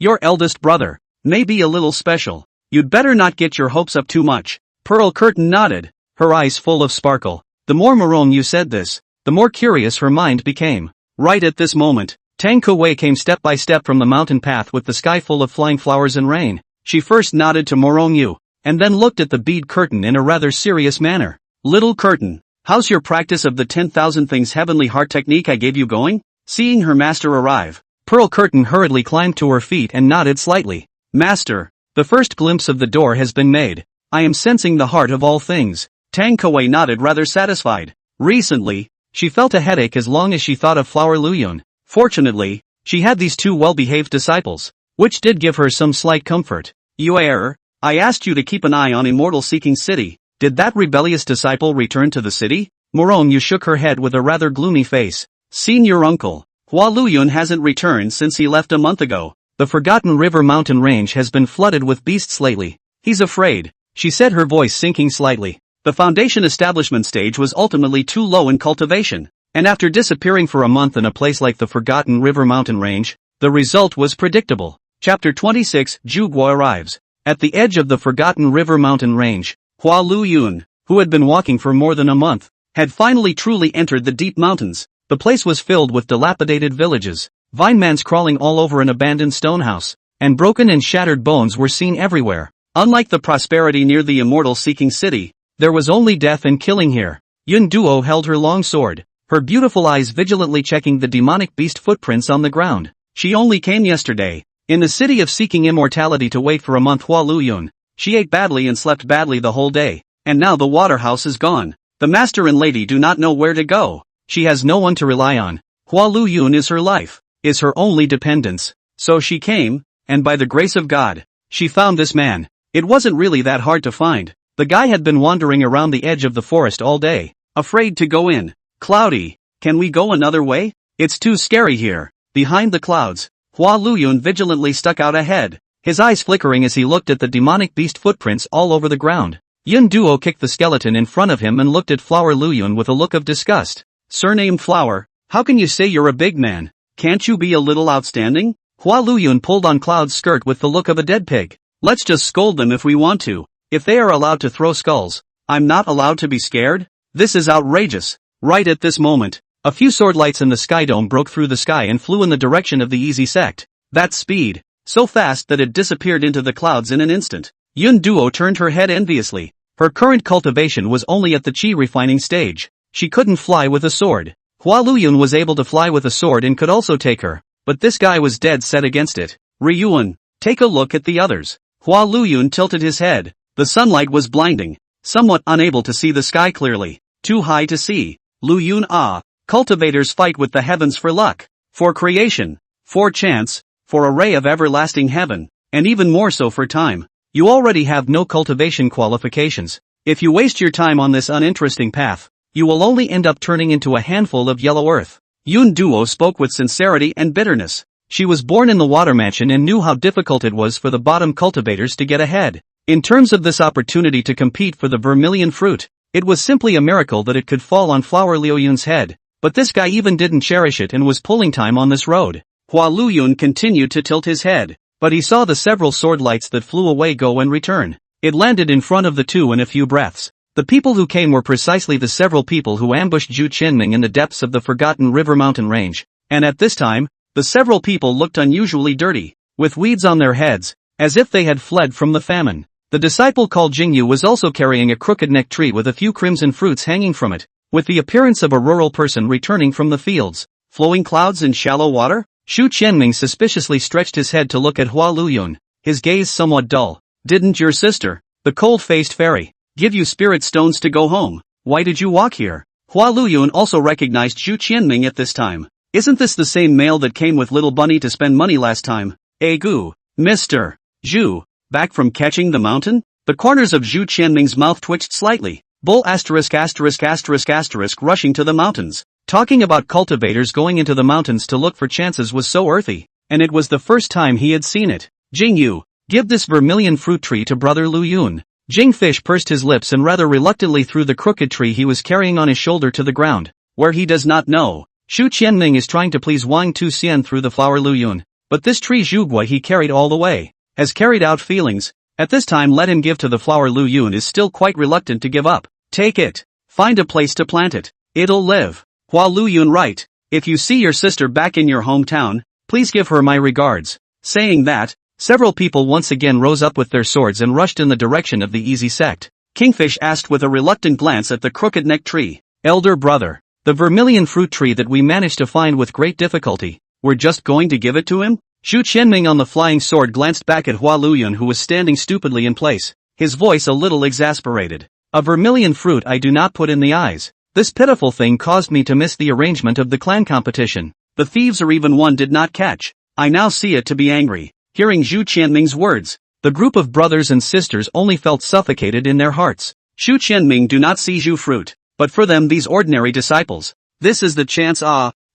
your eldest brother may be a little special. You'd better not get your hopes up too much. Pearl Curtain nodded, her eyes full of sparkle. The more Morong said this, the more curious her mind became. Right at this moment, Tang Kuei came step by step from the mountain path with the sky full of flying flowers and rain. She first nodded to Morong, and then looked at the bead curtain in a rather serious manner. Little curtain, how's your practice of the 10,000 things heavenly heart technique I gave you going? Seeing her master arrive, Pearl Curtain hurriedly climbed to her feet and nodded slightly. Master, the first glimpse of the door has been made. I am sensing the heart of all things. Tang Kuei nodded rather satisfied. Recently, she felt a headache as long as she thought of Flower Luyun. Fortunately, she had these two well-behaved disciples, which did give her some slight comfort. Yuer, I asked you to keep an eye on Immortal Seeking City. Did that rebellious disciple return to the city? Morong Yu shook her head with a rather gloomy face. Seen your uncle. Hua Luyun hasn't returned since he left a month ago. The Forgotten River mountain range has been flooded with beasts lately. He's afraid, she said, her voice sinking slightly. The foundation establishment stage was ultimately too low in cultivation, and after disappearing for a month in a place like the Forgotten River mountain range, the result was predictable. Chapter 26 Zhu Guo arrives. At the edge of the Forgotten River mountain range, Hua Luyun, who had been walking for more than a month, had finally truly entered the deep mountains. The place was filled with dilapidated villages, vinemans crawling all over an abandoned stone house, and broken and shattered bones were seen everywhere. Unlike the prosperity near the Immortal Seeking City, there was only death and killing here. Yun Duo held her long sword, her beautiful eyes vigilantly checking the demonic beast footprints on the ground. She only came yesterday, in the city of seeking immortality, to wait for a month. Hua Luyun. She ate badly and slept badly the whole day, and now the water house is gone. The master and lady do not know where to go. She has no one to rely on. Hua Luyun is her life, is her only dependence. So she came, and by the grace of God, she found this man. It wasn't really that hard to find. The guy had been wandering around the edge of the forest all day, afraid to go in. Cloudy, can we go another way? It's too scary here. Behind the clouds, Hua Luyun vigilantly stuck out a head, his eyes flickering as he looked at the demonic beast footprints all over the ground. Yun Duo kicked the skeleton in front of him and looked at Flower Luyun with a look of disgust. Surnamed Flower, how can you say you're a big man? Can't you be a little outstanding? Hua Luyun pulled on Cloud's skirt with the look of a dead pig. Let's just scold them if we want to. If they are allowed to throw skulls, I'm not allowed to be scared? This is outrageous. Right at this moment, a few sword lights in the sky dome broke through the sky and flew in the direction of the Easy Sect. That speed, so fast that it disappeared into the clouds in an instant. Yun Duo turned her head enviously. Her current cultivation was only at the chi refining stage. She couldn't fly with a sword. Hua Luyun was able to fly with a sword and could also take her, but this guy was dead set against it. Ryuan, take a look at the others. Hua Luyun tilted his head. The sunlight was blinding, somewhat unable to see the sky clearly. Too high to see. Luyun cultivators fight with the heavens for luck, for creation, for chance, for a ray of everlasting heaven, and even more so for time. You already have no cultivation qualifications. If you waste your time on this uninteresting path, you will only end up turning into a handful of yellow earth. Yun Duo spoke with sincerity and bitterness. She was born in the water mansion and knew how difficult it was for the bottom cultivators to get ahead. In terms of this opportunity to compete for the vermilion fruit, it was simply a miracle that it could fall on Flower Luyun's head. But this guy even didn't cherish it and was pulling time on this road. Hua Luyun continued to tilt his head, but he saw the several sword lights that flew away go and return. It landed in front of the two in a few breaths. The people who came were precisely the several people who ambushed Zhu Qianming in the depths of the Forgotten River mountain range, and at this time, the several people looked unusually dirty, with weeds on their heads, as if they had fled from the famine. The disciple called Jingyu was also carrying a crooked neck tree with a few crimson fruits hanging from it, with the appearance of a rural person returning from the fields. Flowing clouds in shallow water? Zhu Qianming suspiciously stretched his head to look at Hua Luyun, his gaze somewhat dull. Didn't your sister, the cold-faced fairy, give you spirit stones to go home? Why did you walk here? Hua Luyun also recognized Zhu Qianming at this time. Isn't this the same male that came with little bunny to spend money last time? Egu, Mr. Zhu, back from catching the mountain? The corners of Zhu Qianming's mouth twitched slightly. Bull ***** rushing to the mountains. Talking about cultivators going into the mountains to look for chances was so earthy, and it was the first time he had seen it. Jingyu, give this vermilion fruit tree to brother Luyun. Jingfish pursed his lips and rather reluctantly threw the crooked tree he was carrying on his shoulder to the ground, where he does not know. Zhu Qianming is trying to please Wang Tuxian through the Flower Luyun, but this tree Zhugua he carried all the way, has carried out feelings. At this time let him give to the Flower Luyun is still quite reluctant to give up. Take it. Find a place to plant it. It'll live. Hua Luyun right. If you see your sister back in your hometown, please give her my regards. Saying that, several people once again rose up with their swords and rushed in the direction of the Easy Sect. Kingfish asked with a reluctant glance at the crooked neck tree. Elder brother, the vermilion fruit tree that we managed to find with great difficulty, we're just going to give it to him? Xu Qianming on the flying sword glanced back at Hua Luyun, who was standing stupidly in place, his voice a little exasperated. A vermilion fruit I do not put in the eyes. This pitiful thing caused me to miss the arrangement of the clan competition. The thieves or even one did not catch. I now see it to be angry. Hearing Xu Qianming's words, the group of brothers and sisters only felt suffocated in their hearts. Xu Qianming do not see Zhu fruit, but for them these ordinary disciples. This is the chance.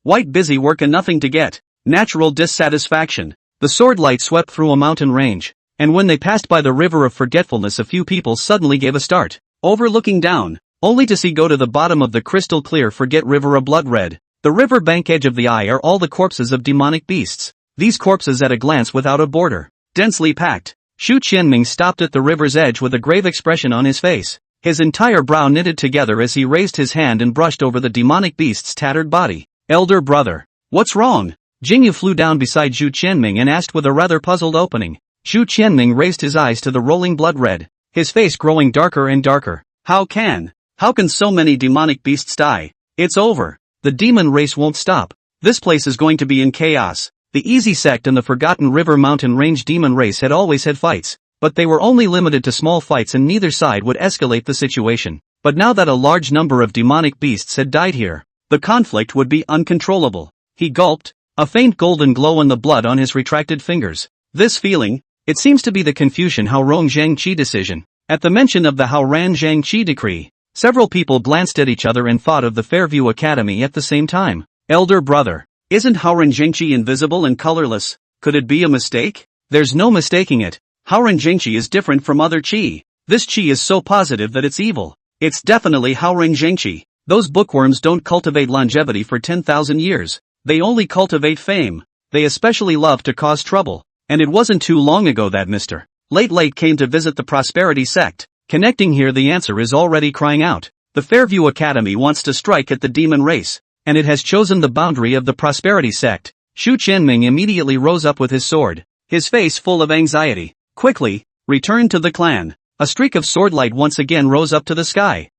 White busy work and nothing to get. Natural dissatisfaction. The sword light swept through a mountain range, and when they passed by the river of forgetfulness, a few people suddenly gave a start, overlooking down, only to see go to the bottom of the crystal clear forget river a blood red. The river bank edge of the eye are all the corpses of demonic beasts. These corpses at a glance without a border, densely packed. Xu Qianming stopped at the river's edge with a grave expression on his face, his entire brow knitted together as he raised his hand and brushed over the demonic beast's tattered body. Elder brother, what's wrong? Jingyu flew down beside Xu Qianming and asked with a rather puzzled opening. Xu Qianming raised his eyes to the rolling blood red, his face growing darker and darker. How can so many demonic beasts die? It's over. The demon race won't stop. This place is going to be in chaos. The Easy Sect and the Forgotten River Mountain Range demon race had always had fights, but they were only limited to small fights and neither side would escalate the situation. But now that a large number of demonic beasts had died here, the conflict would be uncontrollable. He gulped, a faint golden glow in the blood on his retracted fingers. This feeling, it seems to be the Confucian Hao Rong Zhang Qi decision. At the mention of the Hao Ran Zhang Qi decree, several people glanced at each other and thought of the Fairview Academy at the same time. Elder brother, isn't Haoran Zhengqi invisible and colorless? Could it be a mistake? There's no mistaking it. Haoran Zhengqi is different from other qi. This qi is so positive that it's evil. It's definitely Haoran Zhengqi. Those bookworms don't cultivate longevity for 10,000 years. They only cultivate fame. They especially love to cause trouble. And it wasn't too long ago that Mr. Late came to visit the Prosperity sect. Connecting here, the answer is already crying out. The Fairview Academy wants to strike at the demon race, and it has chosen the boundary of the Prosperity sect. Xu Qianming immediately rose up with his sword, his face full of anxiety. Quickly, return to the clan. A streak of swordlight once again rose up to the sky.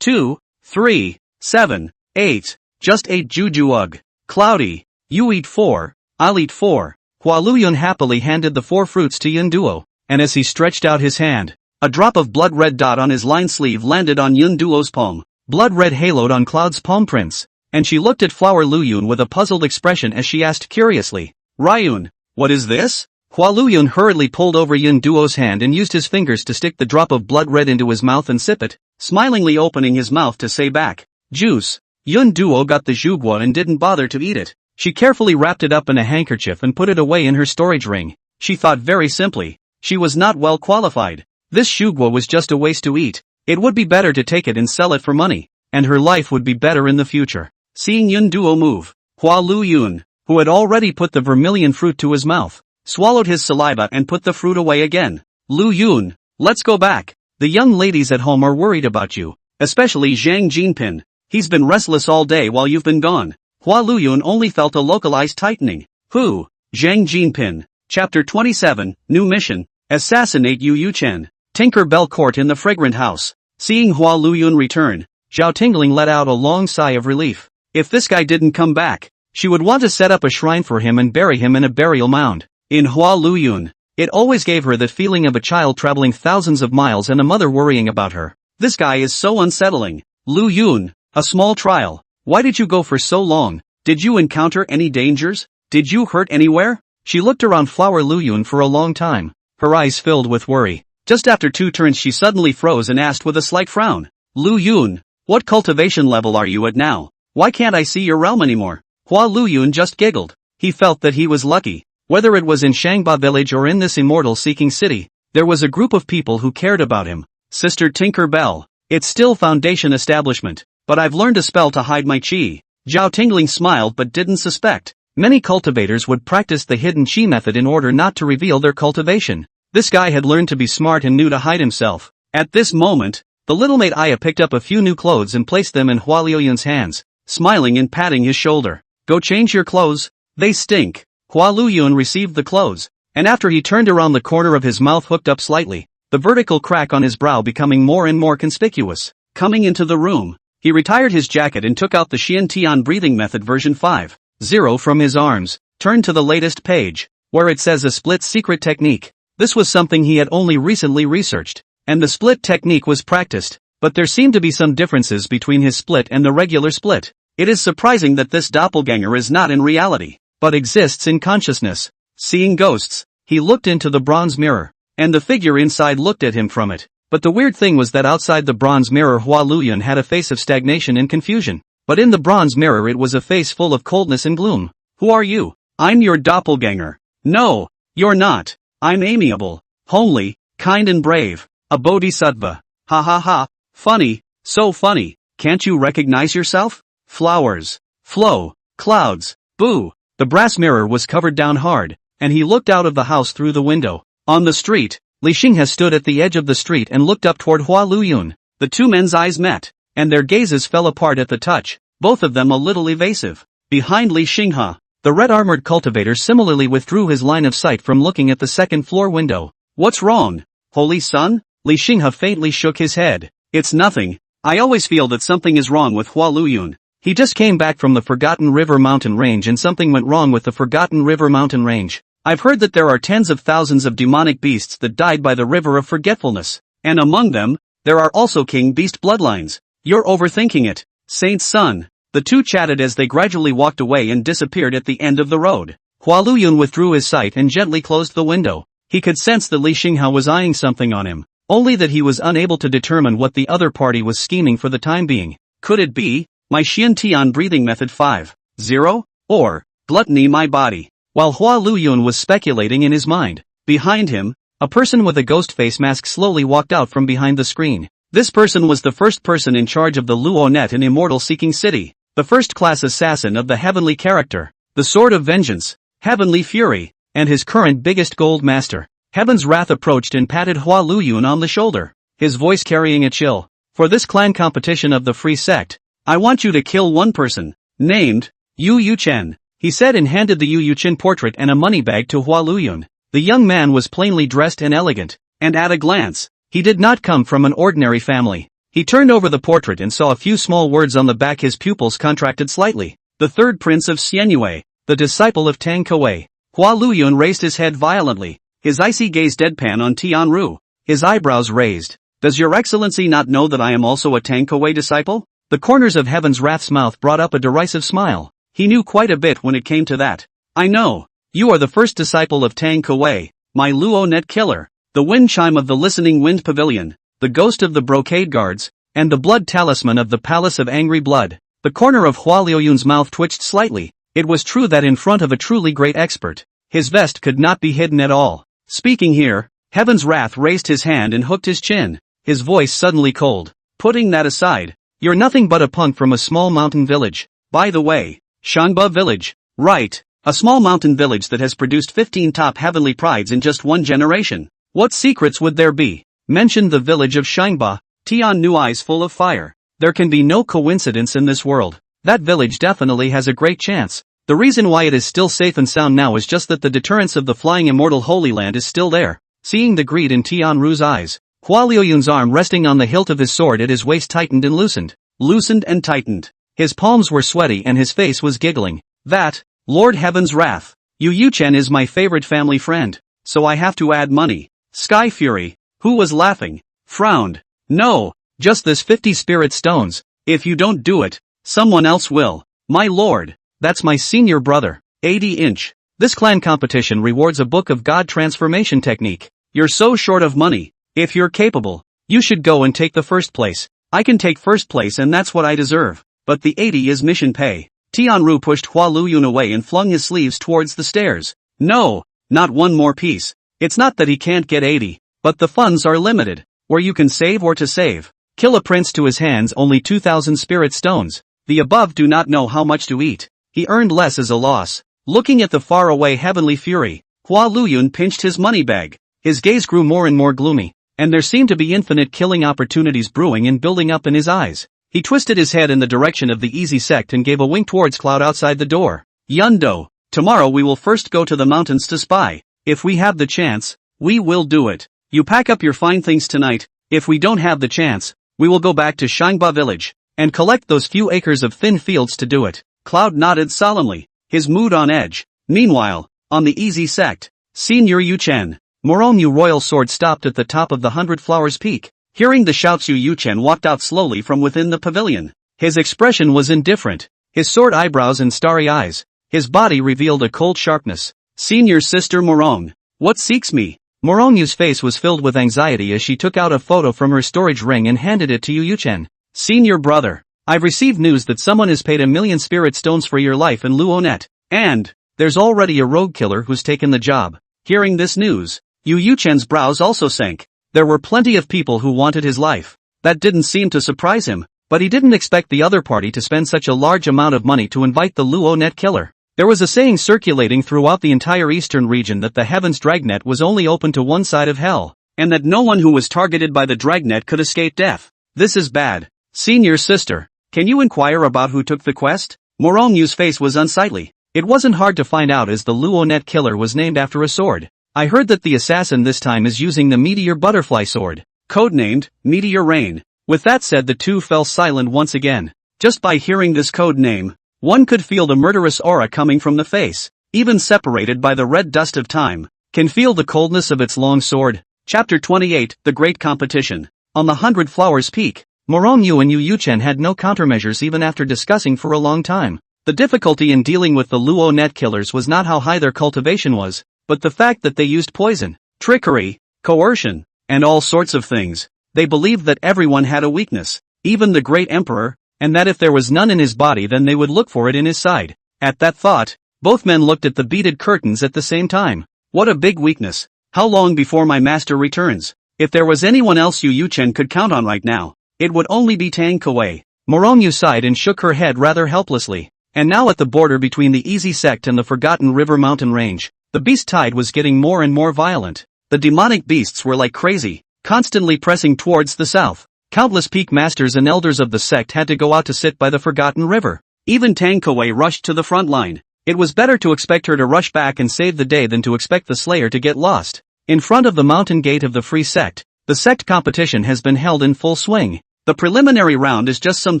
2, 3, 7, 8. Just 8 juju ugh. Cloudy. You eat 4, I'll eat 4. Hua Luyun happily handed the 4 fruits to Yun Duo, and as he stretched out his hand, a drop of blood red dot on his lined sleeve landed on Yun Duo's palm. Blood red haloed on Cloud's palm prints, and she looked at Flower Luyun with a puzzled expression as she asked curiously, Ryun, what is this? Hua Luyun hurriedly pulled over Yun Duo's hand and used his fingers to stick the drop of blood red into his mouth and sip it, smilingly opening his mouth to say back, juice. Yun Duo got the zhugua and didn't bother to eat it. She carefully wrapped it up in a handkerchief and put it away in her storage ring. She thought very simply, she was not well qualified. This zhugua was just a waste to eat. It would be better to take it and sell it for money, and her life would be better in the future. Seeing Yun Duo move, Hua Luyun, who had already put the vermilion fruit to his mouth, swallowed his saliva and put the fruit away again. Luyun, let's go back. The young ladies at home are worried about you, especially Zhang Jinpin. He's been restless all day while you've been gone. Hua Luyun only felt a localized tightening. Who? Zhang Jinpin. Chapter 27, New Mission. Assassinate Yu Yuchen. Tinker Bell Court in the Fragrant House. Seeing Hua Luyun return, Zhao Tingling let out a long sigh of relief. If this guy didn't come back, she would want to set up a shrine for him and bury him in a burial mound. In Hua Luyun, it always gave her the feeling of a child traveling thousands of miles and a mother worrying about her. This guy is so unsettling. Luyun, a small trial. Why did you go for so long? Did you encounter any dangers? Did you hurt anywhere? She looked around Flower Luyun for a long time, her eyes filled with worry. Just after 2 turns she suddenly froze and asked with a slight frown. Luyun, what cultivation level are you at now? Why can't I see your realm anymore? Hua Luyun just giggled. He felt that he was lucky. Whether it was in Shangba village or in this immortal-seeking city, there was a group of people who cared about him. Sister Tinker Bell. It's still Foundation establishment, but I've learned a spell to hide my chi. Zhao Tingling smiled but didn't suspect. Many cultivators would practice the hidden chi method in order not to reveal their cultivation. This guy had learned to be smart and knew to hide himself. At this moment, the little maid Aya picked up a few new clothes and placed them in Hua Luyun's hands, smiling and patting his shoulder. Go change your clothes, they stink. Hua Luyun received the clothes, and after he turned around the corner of his mouth hooked up slightly, the vertical crack on his brow becoming more and more conspicuous. Coming into the room, he retired his jacket and took out the Xian Tian breathing method version 5.0 from his arms, turned to the latest page, where it says a split secret technique. This was something he had only recently researched, and the split technique was practiced, but there seemed to be some differences between his split and the regular split. It is surprising that this doppelganger is not in reality, but exists in consciousness. Seeing ghosts, he looked into the bronze mirror, and the figure inside looked at him from it. But the weird thing was that outside the bronze mirror Hua Luoyun had a face of stagnation and confusion, but in the bronze mirror it was a face full of coldness and gloom. Who are you? I'm your doppelganger. No, you're not. I'm amiable, homely, kind and brave. A bodhisattva. Ha ha ha. Funny, so funny. Can't you recognize yourself? Flowers. Flow. Clouds. Boo. The brass mirror was covered down hard, and he looked out of the house through the window. On the street, Li Xinghe stood at the edge of the street and looked up toward Hua Luoyun. The two men's eyes met, and their gazes fell apart at the touch, both of them a little evasive. Behind Li Xinghe, the red-armored cultivator similarly withdrew his line of sight from looking at the second-floor window. What's wrong, holy son? Li Xinghe faintly shook his head. It's nothing. I always feel that something is wrong with Hua Luoyun. He just came back from the Forgotten River mountain range and something went wrong with the Forgotten River mountain range. I've heard that there are tens of thousands of demonic beasts that died by the river of forgetfulness, and among them, there are also king beast bloodlines. You're overthinking it, Saint's son. The two chatted as they gradually walked away and disappeared at the end of the road. Hua Luoyun withdrew his sight and gently closed the window. He could sense that Li Xinghe was eyeing something on him, only that he was unable to determine what the other party was scheming for the time being. Could it be my Xian Tian breathing method 5.0? Or gluttony my body? While Hua Luoyun was speculating in his mind, behind him, a person with a ghost face mask slowly walked out from behind the screen. This person was the first person in charge of the Luonet and Immortal-seeking city, the first-class assassin of the heavenly character, the Sword of Vengeance, Heavenly Fury, and his current biggest gold master. Heaven's Wrath approached and patted Hua Luoyun on the shoulder, his voice carrying a chill. For this clan competition of the Free Sect, I want you to kill one person, named Yu Yuchen, he said and handed the Yu Yuchen portrait and a money bag to Hua Luoyun. The young man was plainly dressed and elegant, and at a glance, he did not come from an ordinary family. He turned over the portrait and saw a few small words on the back. His pupils contracted slightly. The third prince of Xianyue, the disciple of Tang Kuei. Hua Luoyun raised his head violently, his icy gaze deadpan on Tianru, his eyebrows raised. Does your excellency not know that I am also a Tang Kuei disciple? The corners of Heaven's Wrath's mouth brought up a derisive smile. He knew quite a bit when it came to that. I know. You are the first disciple of Tang Kuei, my Luonet killer, the wind chime of the listening wind pavilion, the ghost of the brocade guards, and the blood talisman of the palace of angry blood. The corner of Hua Luoyun's mouth twitched slightly. It was true that in front of a truly great expert, his vest could not be hidden at all. Speaking here, Heaven's Wrath raised his hand and hooked his chin, his voice suddenly cold. Putting that aside, you're nothing but a punk from a small mountain village. By the way, Shangba village. Right, a small mountain village that has produced 15 top heavenly prides in just one generation. What secrets would there be? Mentioned the village of Shangba. Tian knew, eyes full of fire. There can be no coincidence in this world. That village definitely has a great chance. The reason why it is still safe and sound now is just that the deterrence of the flying immortal Holy Land is still there. Seeing the greed in Tianru's eyes, Hua Luoyun's arm resting on the hilt of his sword at his waist tightened and loosened. Loosened and tightened. His palms were sweaty and his face was giggling. That, Lord Heaven's Wrath. Yu Yuchen is my favorite family friend, so I have to add money. Sky Fury, who was laughing, frowned. No, just this 50 spirit stones. If you don't do it, someone else will. My lord, that's my senior brother, 80-inch. This clan competition rewards a book of God transformation technique. You're so short of money. If you're capable, you should go and take the first place. I can take first place and that's what I deserve. But the 80 is mission pay. Tianru pushed Hua Luoyun away and flung his sleeves towards the stairs. No, not one more piece. It's not that he can't get 80, but the funds are limited. Where you can save or to save. Kill a prince to his hands only 2,000 spirit stones. The above do not know how much to eat. He earned less as a loss. Looking at the faraway heavenly fury, Hua Luoyun pinched his money bag. His gaze grew more and more gloomy, and there seemed to be infinite killing opportunities brewing and building up in his eyes. He twisted his head in the direction of the easy sect and gave a wink towards Cloud outside the door. Yundo, tomorrow we will first go to the mountains to spy. If we have the chance, we will do it. You pack up your fine things tonight. If we don't have the chance, we will go back to Shangba village, and collect those few acres of thin fields to do it. Cloud nodded solemnly, his mood on edge. Meanwhile, on the easy sect, Senior Yu Chen, Morongyu royal sword stopped at the top of the 100 Flowers Peak. Hearing the shouts, Yu Chen walked out slowly from within the pavilion. His expression was indifferent. His sword eyebrows and starry eyes. His body revealed a cold sharpness. Senior sister Morong. What seeks me? Morongyu's face was filled with anxiety as she took out a photo from her storage ring and handed it to Yu Chen. Senior brother. I've received news that someone has paid 1,000,000 spirit stones for your life in Luonet. And there's already a rogue killer who's taken the job. Hearing this news, Yu Chen's brows also sank. There were plenty of people who wanted his life. That didn't seem to surprise him, but he didn't expect the other party to spend such a large amount of money to invite the Luonet killer. There was a saying circulating throughout the entire eastern region that the Heaven's Dragnet was only open to one side of hell, and that no one who was targeted by the Dragnet could escape death. This is bad. Senior sister, can you inquire about who took the quest? Morongyu's face was unsightly. It wasn't hard to find out, as the Luonet killer was named after a sword. I heard that the assassin this time is using the Meteor Butterfly sword, codenamed Meteor Rain. With that said, the two fell silent once again. Just by hearing this code name, one could feel the murderous aura coming from the face, even separated by the red dust of time. Can feel the coldness of its long sword. Chapter 28, The Great Competition. On the 100 Flowers Peak, Morongyu and Yu Chen had no countermeasures even after discussing for a long time. The difficulty in dealing with the Luonet killers was not how high their cultivation was, but the fact that they used poison, trickery, coercion, and all sorts of things. They believed that everyone had a weakness, even the great emperor, and that if there was none in his body then they would look for it in his side. At that thought, both men looked at the beaded curtains at the same time. What a big weakness. How long before my master returns? If there was anyone else Yu Chen could count on right now, it would only be Tang Kuei. Morongyu sighed and shook her head rather helplessly. And now at the border between the Easy Sect and the Forgotten River mountain range, the beast tide was getting more and more violent. The demonic beasts were like crazy, constantly pressing towards the south. Countless peak masters and elders of the sect had to go out to sit by the Forgotten River. Even Tang Kuei rushed to the front line. It was better to expect her to rush back and save the day than to expect the Slayer to get lost. In front of the mountain gate of the Free Sect, the sect competition has been held in full swing. The preliminary round is just some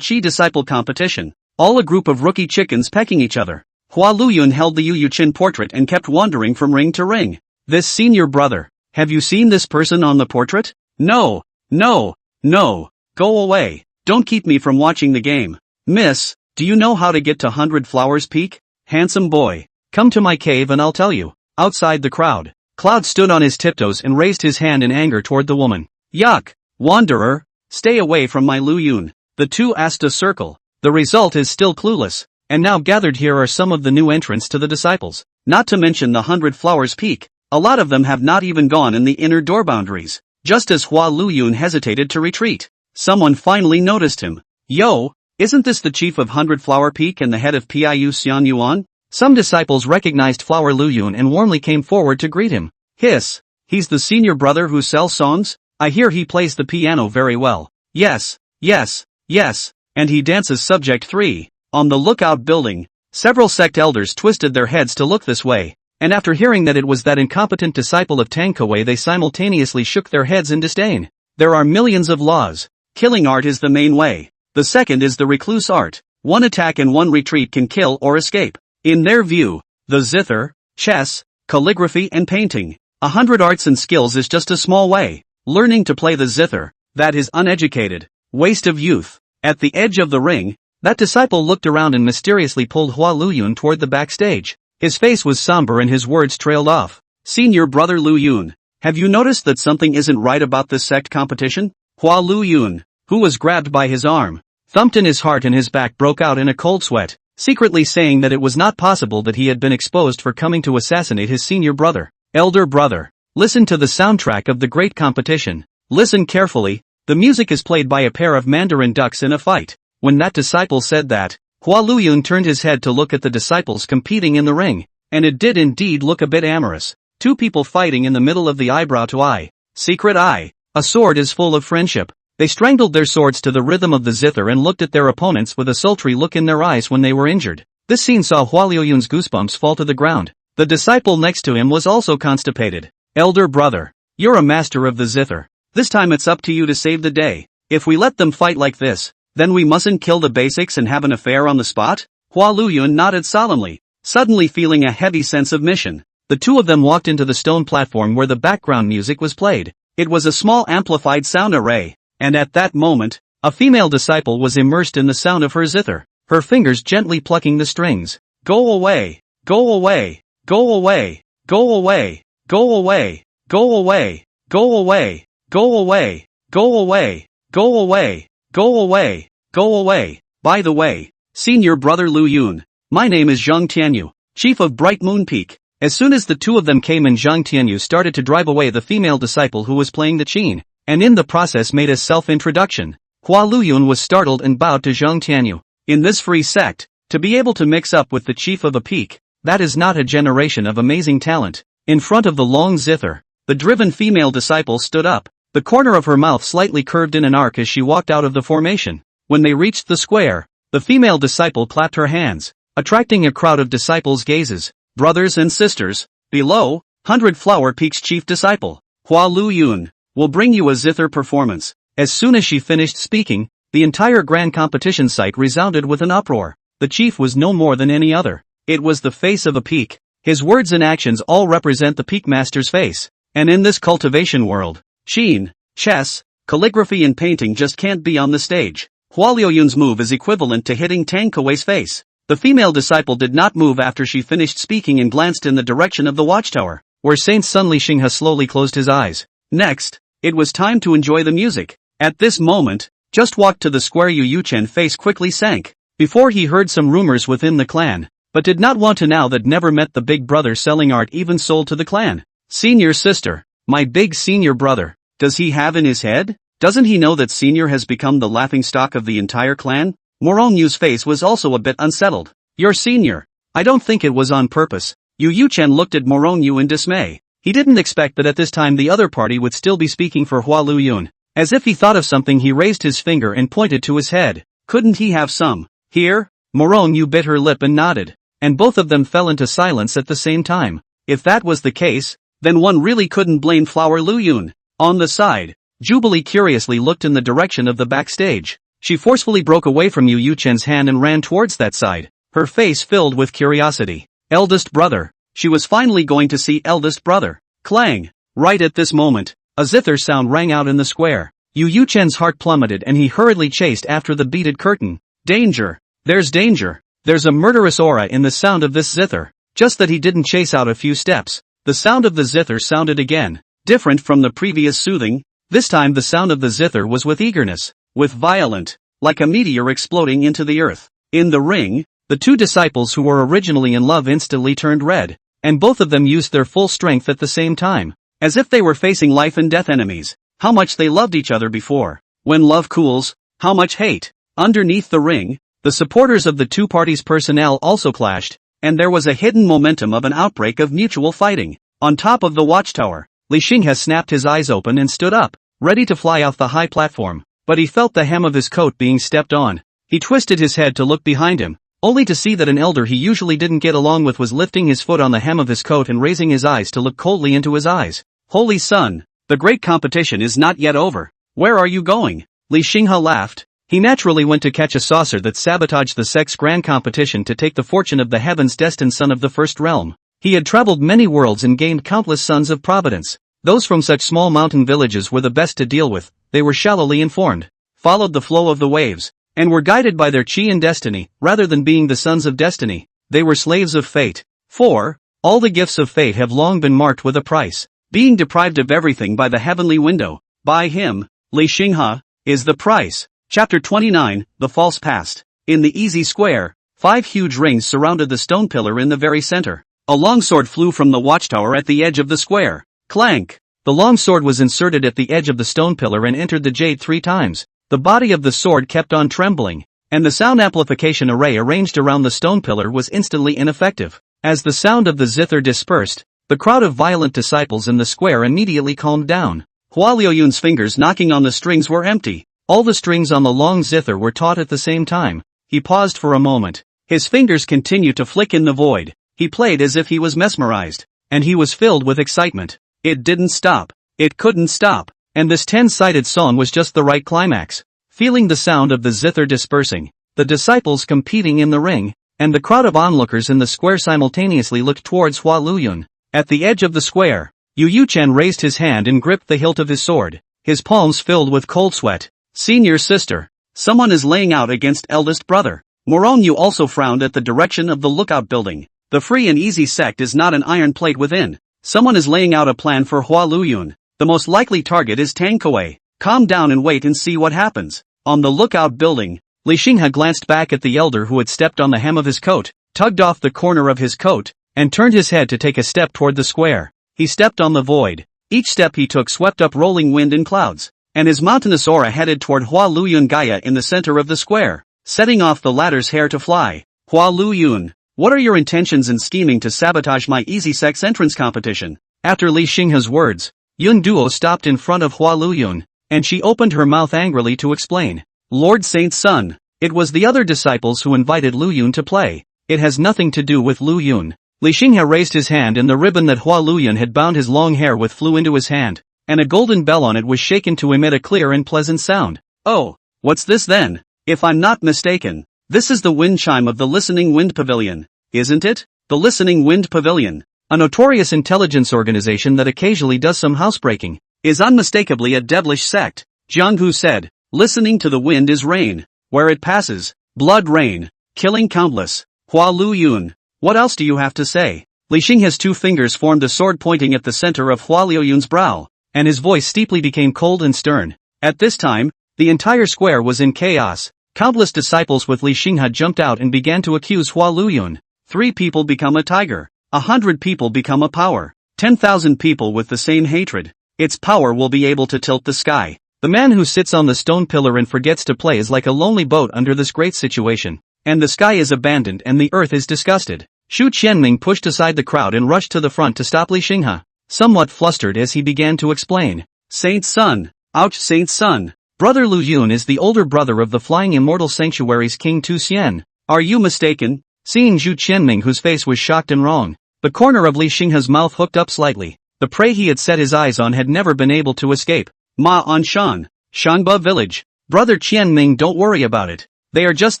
Chi disciple competition. All a group of rookie chickens pecking each other. Hua Luyun held the Yu Chen portrait and kept wandering from ring to ring. This senior brother. Have you seen this person on the portrait? No. No. No. Go away. Don't keep me from watching the game. Miss, do you know how to get to 100 Flowers Peak? Handsome boy. Come to my cave and I'll tell you. Outside the crowd, Cloud stood on his tiptoes and raised his hand in anger toward the woman. Yuck. Wanderer. Stay away from my Luyun. The two asked a circle. The result is still clueless, and now gathered here are some of the new entrants to the disciples, not to mention the 100 Flowers Peak. A lot of them have not even gone in the inner door boundaries. Just as Hua Luyun hesitated to retreat, someone finally noticed him. Yo, isn't this the chief of 100 Flower Peak and the head of Piu Xian Yuan? Some disciples recognized Flower Luyun and warmly came forward to greet him. Hiss, he's the senior brother who sells songs? I hear he plays the piano very well. Yes, yes, yes. And he dances. Subject 3. On the lookout building, several sect elders twisted their heads to look this way, and after hearing that it was that incompetent disciple of Tang Kuei, they simultaneously shook their heads in disdain. There are millions of laws. Killing art is the main way. The second is the recluse art. One attack and one retreat can kill or escape. In their view, the zither, chess, calligraphy and painting, 100 arts and skills is just a small way. Learning to play the zither, that is uneducated, waste of youth. At the edge of the ring, that disciple looked around and mysteriously pulled Hua Luyun toward the backstage. His face was somber and his words trailed off. Senior brother Luyun, have you noticed that something isn't right about this sect competition? Hua Luyun, who was grabbed by his arm, thumped in his heart and his back broke out in a cold sweat, secretly saying that it was not possible that he had been exposed for coming to assassinate his senior brother. Elder brother, listen to the soundtrack of the great competition. Listen carefully. The music is played by a pair of Mandarin ducks in a fight. When that disciple said that, Hua Luyun turned his head to look at the disciples competing in the ring, and it did indeed look a bit amorous. Two people fighting in the middle of the eyebrow to eye. Secret eye. A sword is full of friendship. They strangled their swords to the rhythm of the zither and looked at their opponents with a sultry look in their eyes when they were injured. This scene saw Hua Luyun's goosebumps fall to the ground. The disciple next to him was also constipated. Elder brother, you're a master of the zither. This time it's up to you to save the day. If we let them fight like this, then we mustn't kill the basics and have an affair on the spot? Hua Luyun nodded solemnly. Suddenly feeling a heavy sense of mission, the two of them walked into the stone platform where the background music was played. It was a small amplified sound array, and at that moment, a female disciple was immersed in the sound of her zither, her fingers gently plucking the strings. Go away, go away, go away, go away, go away, go away, go away, go away, go away, go away, go away, go away. By the way, senior brother Lu Yun, my name is Zhang Tianyu, chief of Bright Moon Peak. As soon as the two of them came in, Zhang Tianyu started to drive away the female disciple who was playing the qin, and in the process made a self-introduction. Hua Luyun was startled and bowed to Zhang Tianyu. In this free sect, to be able to mix up with the chief of a peak, that is not a generation of amazing talent. In front of the long zither, the driven female disciple stood up, the corner of her mouth slightly curved in an arc as she walked out of the formation. When they reached the square, the female disciple clapped her hands, attracting a crowd of disciples' gazes. Brothers and sisters, below, 100 Flower Peak's chief disciple, Hua Lu Yun, will bring you a zither performance. As soon as she finished speaking, the entire grand competition site resounded with an uproar. The chief was no more than any other. It was the face of a peak. His words and actions all represent the peak master's face. And in this cultivation world, qin, chess, calligraphy and painting just can't be on the stage. Hua Liuyun's move is equivalent to hitting Tang Kuei's face. The female disciple did not move after she finished speaking and glanced in the direction of the watchtower, where Saint Sun Lixinghe slowly closed his eyes. Next, it was time to enjoy the music. At this moment, just walked to the square Yu Yuchen face quickly sank. Before he heard some rumors within the clan, but did not want to now that never met the big brother selling art even sold to the clan. Senior sister, my big senior brother, does he have in his head? Doesn't he know that senior has become the laughingstock of the entire clan? Morong Yu's face was also a bit unsettled. Your senior. I don't think it was on purpose. Yu Yuchen looked at Morong Yu in dismay. He didn't expect that at this time the other party would still be speaking for Hua Lu Yun. As if he thought of something, he raised his finger and pointed to his head. Couldn't he have some? Here? Morong Yu bit her lip and nodded. And both of them fell into silence at the same time. If that was the case, then one really couldn't blame Flower Lu Yun. On the side, Jubilee curiously looked in the direction of the backstage. She forcefully broke away from Yu Yuchen's hand and ran towards that side, her face filled with curiosity. Eldest brother. She was finally going to see eldest brother. Clang! Right at this moment, a zither sound rang out in the square. Yu Yuchen's heart plummeted and he hurriedly chased after the beaded curtain. Danger! There's danger! There's a murderous aura in the sound of this zither. Just that he didn't chase out a few steps. The sound of the zither sounded again. Different from the previous soothing, this time the sound of the zither was with eagerness. With violent, like a meteor exploding into the earth. In the ring, the two disciples who were originally in love instantly turned red, and both of them used their full strength at the same time, as if they were facing life and death enemies. How much they loved each other before. When love cools, how much hate. Underneath the ring, the supporters of the two parties' personnel also clashed, and there was a hidden momentum of an outbreak of mutual fighting. On top of the watchtower, Lixinghe snapped his eyes open and stood up, ready to fly off the high platform. But he felt the hem of his coat being stepped on. He twisted his head to look behind him, only to see that an elder he usually didn't get along with was lifting his foot on the hem of his coat and raising his eyes to look coldly into his eyes. Holy son, the great competition is not yet over. Where are you going? Lixinghe laughed. He naturally went to catch a saucer that sabotaged the sect's grand competition to take the fortune of the heavens destined son of the first realm. He had traveled many worlds and gained countless sons of providence. Those from such small mountain villages were the best to deal with. They were shallowly informed, followed the flow of the waves, and were guided by their chi and destiny, rather than being the sons of destiny. They were slaves of fate. For all the gifts of fate have long been marked with a price. Being deprived of everything by the heavenly window, by him, Lixinghe, is the price. Chapter 29, The False Past. In the easy square, 5 huge rings surrounded the stone pillar in the very center. A longsword flew from the watchtower at the edge of the square. Clank! The long sword was inserted at the edge of the stone pillar and entered the jade 3 times. The body of the sword kept on trembling, and the sound amplification array arranged around the stone pillar was instantly ineffective. As the sound of the zither dispersed, the crowd of violent disciples in the square immediately calmed down. Hua Liuyun's fingers knocking on the strings were empty. All the strings on the long zither were taut at the same time. He paused for a moment. His fingers continued to flick in the void. He played as if he was mesmerized, and he was filled with excitement. It didn't stop. It couldn't stop. And this 10-sided song was just the right climax. Feeling the sound of the zither dispersing, the disciples competing in the ring, and the crowd of onlookers in the square simultaneously looked towards Hua Luyun. At the edge of the square, Yu Yuchen raised his hand and gripped the hilt of his sword, his palms filled with cold sweat. Senior sister. Someone is laying out against eldest brother. Morong Yu also frowned at the direction of the lookout building. The free and easy sect is not an iron plate within. Someone is laying out a plan for Hua Luyun. The most likely target is Tang Kuei. Calm down and wait and see what happens. On the lookout building, Li Xinghe glanced back at the elder who had stepped on the hem of his coat, tugged off the corner of his coat, and turned his head to take a step toward the square. He stepped on the void. Each step he took swept up rolling wind and clouds, and his mountainous aura headed toward Hua Luyun Gaia in the center of the square, setting off the latter's hair to fly. Hua Luyun, what are your intentions in scheming to sabotage my easy sex entrance competition? After Li Xinghe's words, Yun Duo stopped in front of Hua Luyun, and she opened her mouth angrily to explain. Lord Saint's son, it was the other disciples who invited Luyun to play. It has nothing to do with Luyun. Li Xinghe raised his hand and the ribbon that Hua Luyun had bound his long hair with flew into his hand, and a golden bell on it was shaken to emit a clear and pleasant sound. Oh, what's this then? If I'm not mistaken, this is the wind chime of the Listening Wind Pavilion, isn't it? The Listening Wind Pavilion, a notorious intelligence organization that occasionally does some housebreaking, is unmistakably a devilish sect. Jiang Hu said, listening to the wind is rain. Where it passes, blood rain, killing countless. Hua Luyun, what else do you have to say? Li Xinghe's two fingers formed a sword pointing at the center of Hua Luyun's brow, and his voice steeply became cold and stern. At this time, the entire square was in chaos. Countless disciples with Li Xinghe jumped out and began to accuse Hua Luyun. 3 people become a tiger. 100 people become a power. 10,000 people with the same hatred. Its power will be able to tilt the sky. The man who sits on the stone pillar and forgets to play is like a lonely boat under this great situation. And the sky is abandoned and the earth is disgusted. Xu Qianming pushed aside the crowd and rushed to the front to stop Li Xinghe, somewhat flustered as he began to explain. Saint's son. Ouch, Saint's son. Brother Lu Yun is the older brother of the Flying Immortal Sanctuary's King Tu Xian. Are you mistaken? Seeing Xu Qianming, whose face was shocked and wrong, the corner of Li Xinghe's mouth hooked up slightly. The prey he had set his eyes on had never been able to escape. Ma Anshan, Shangba village. Brother Qianming, don't worry about it. They are just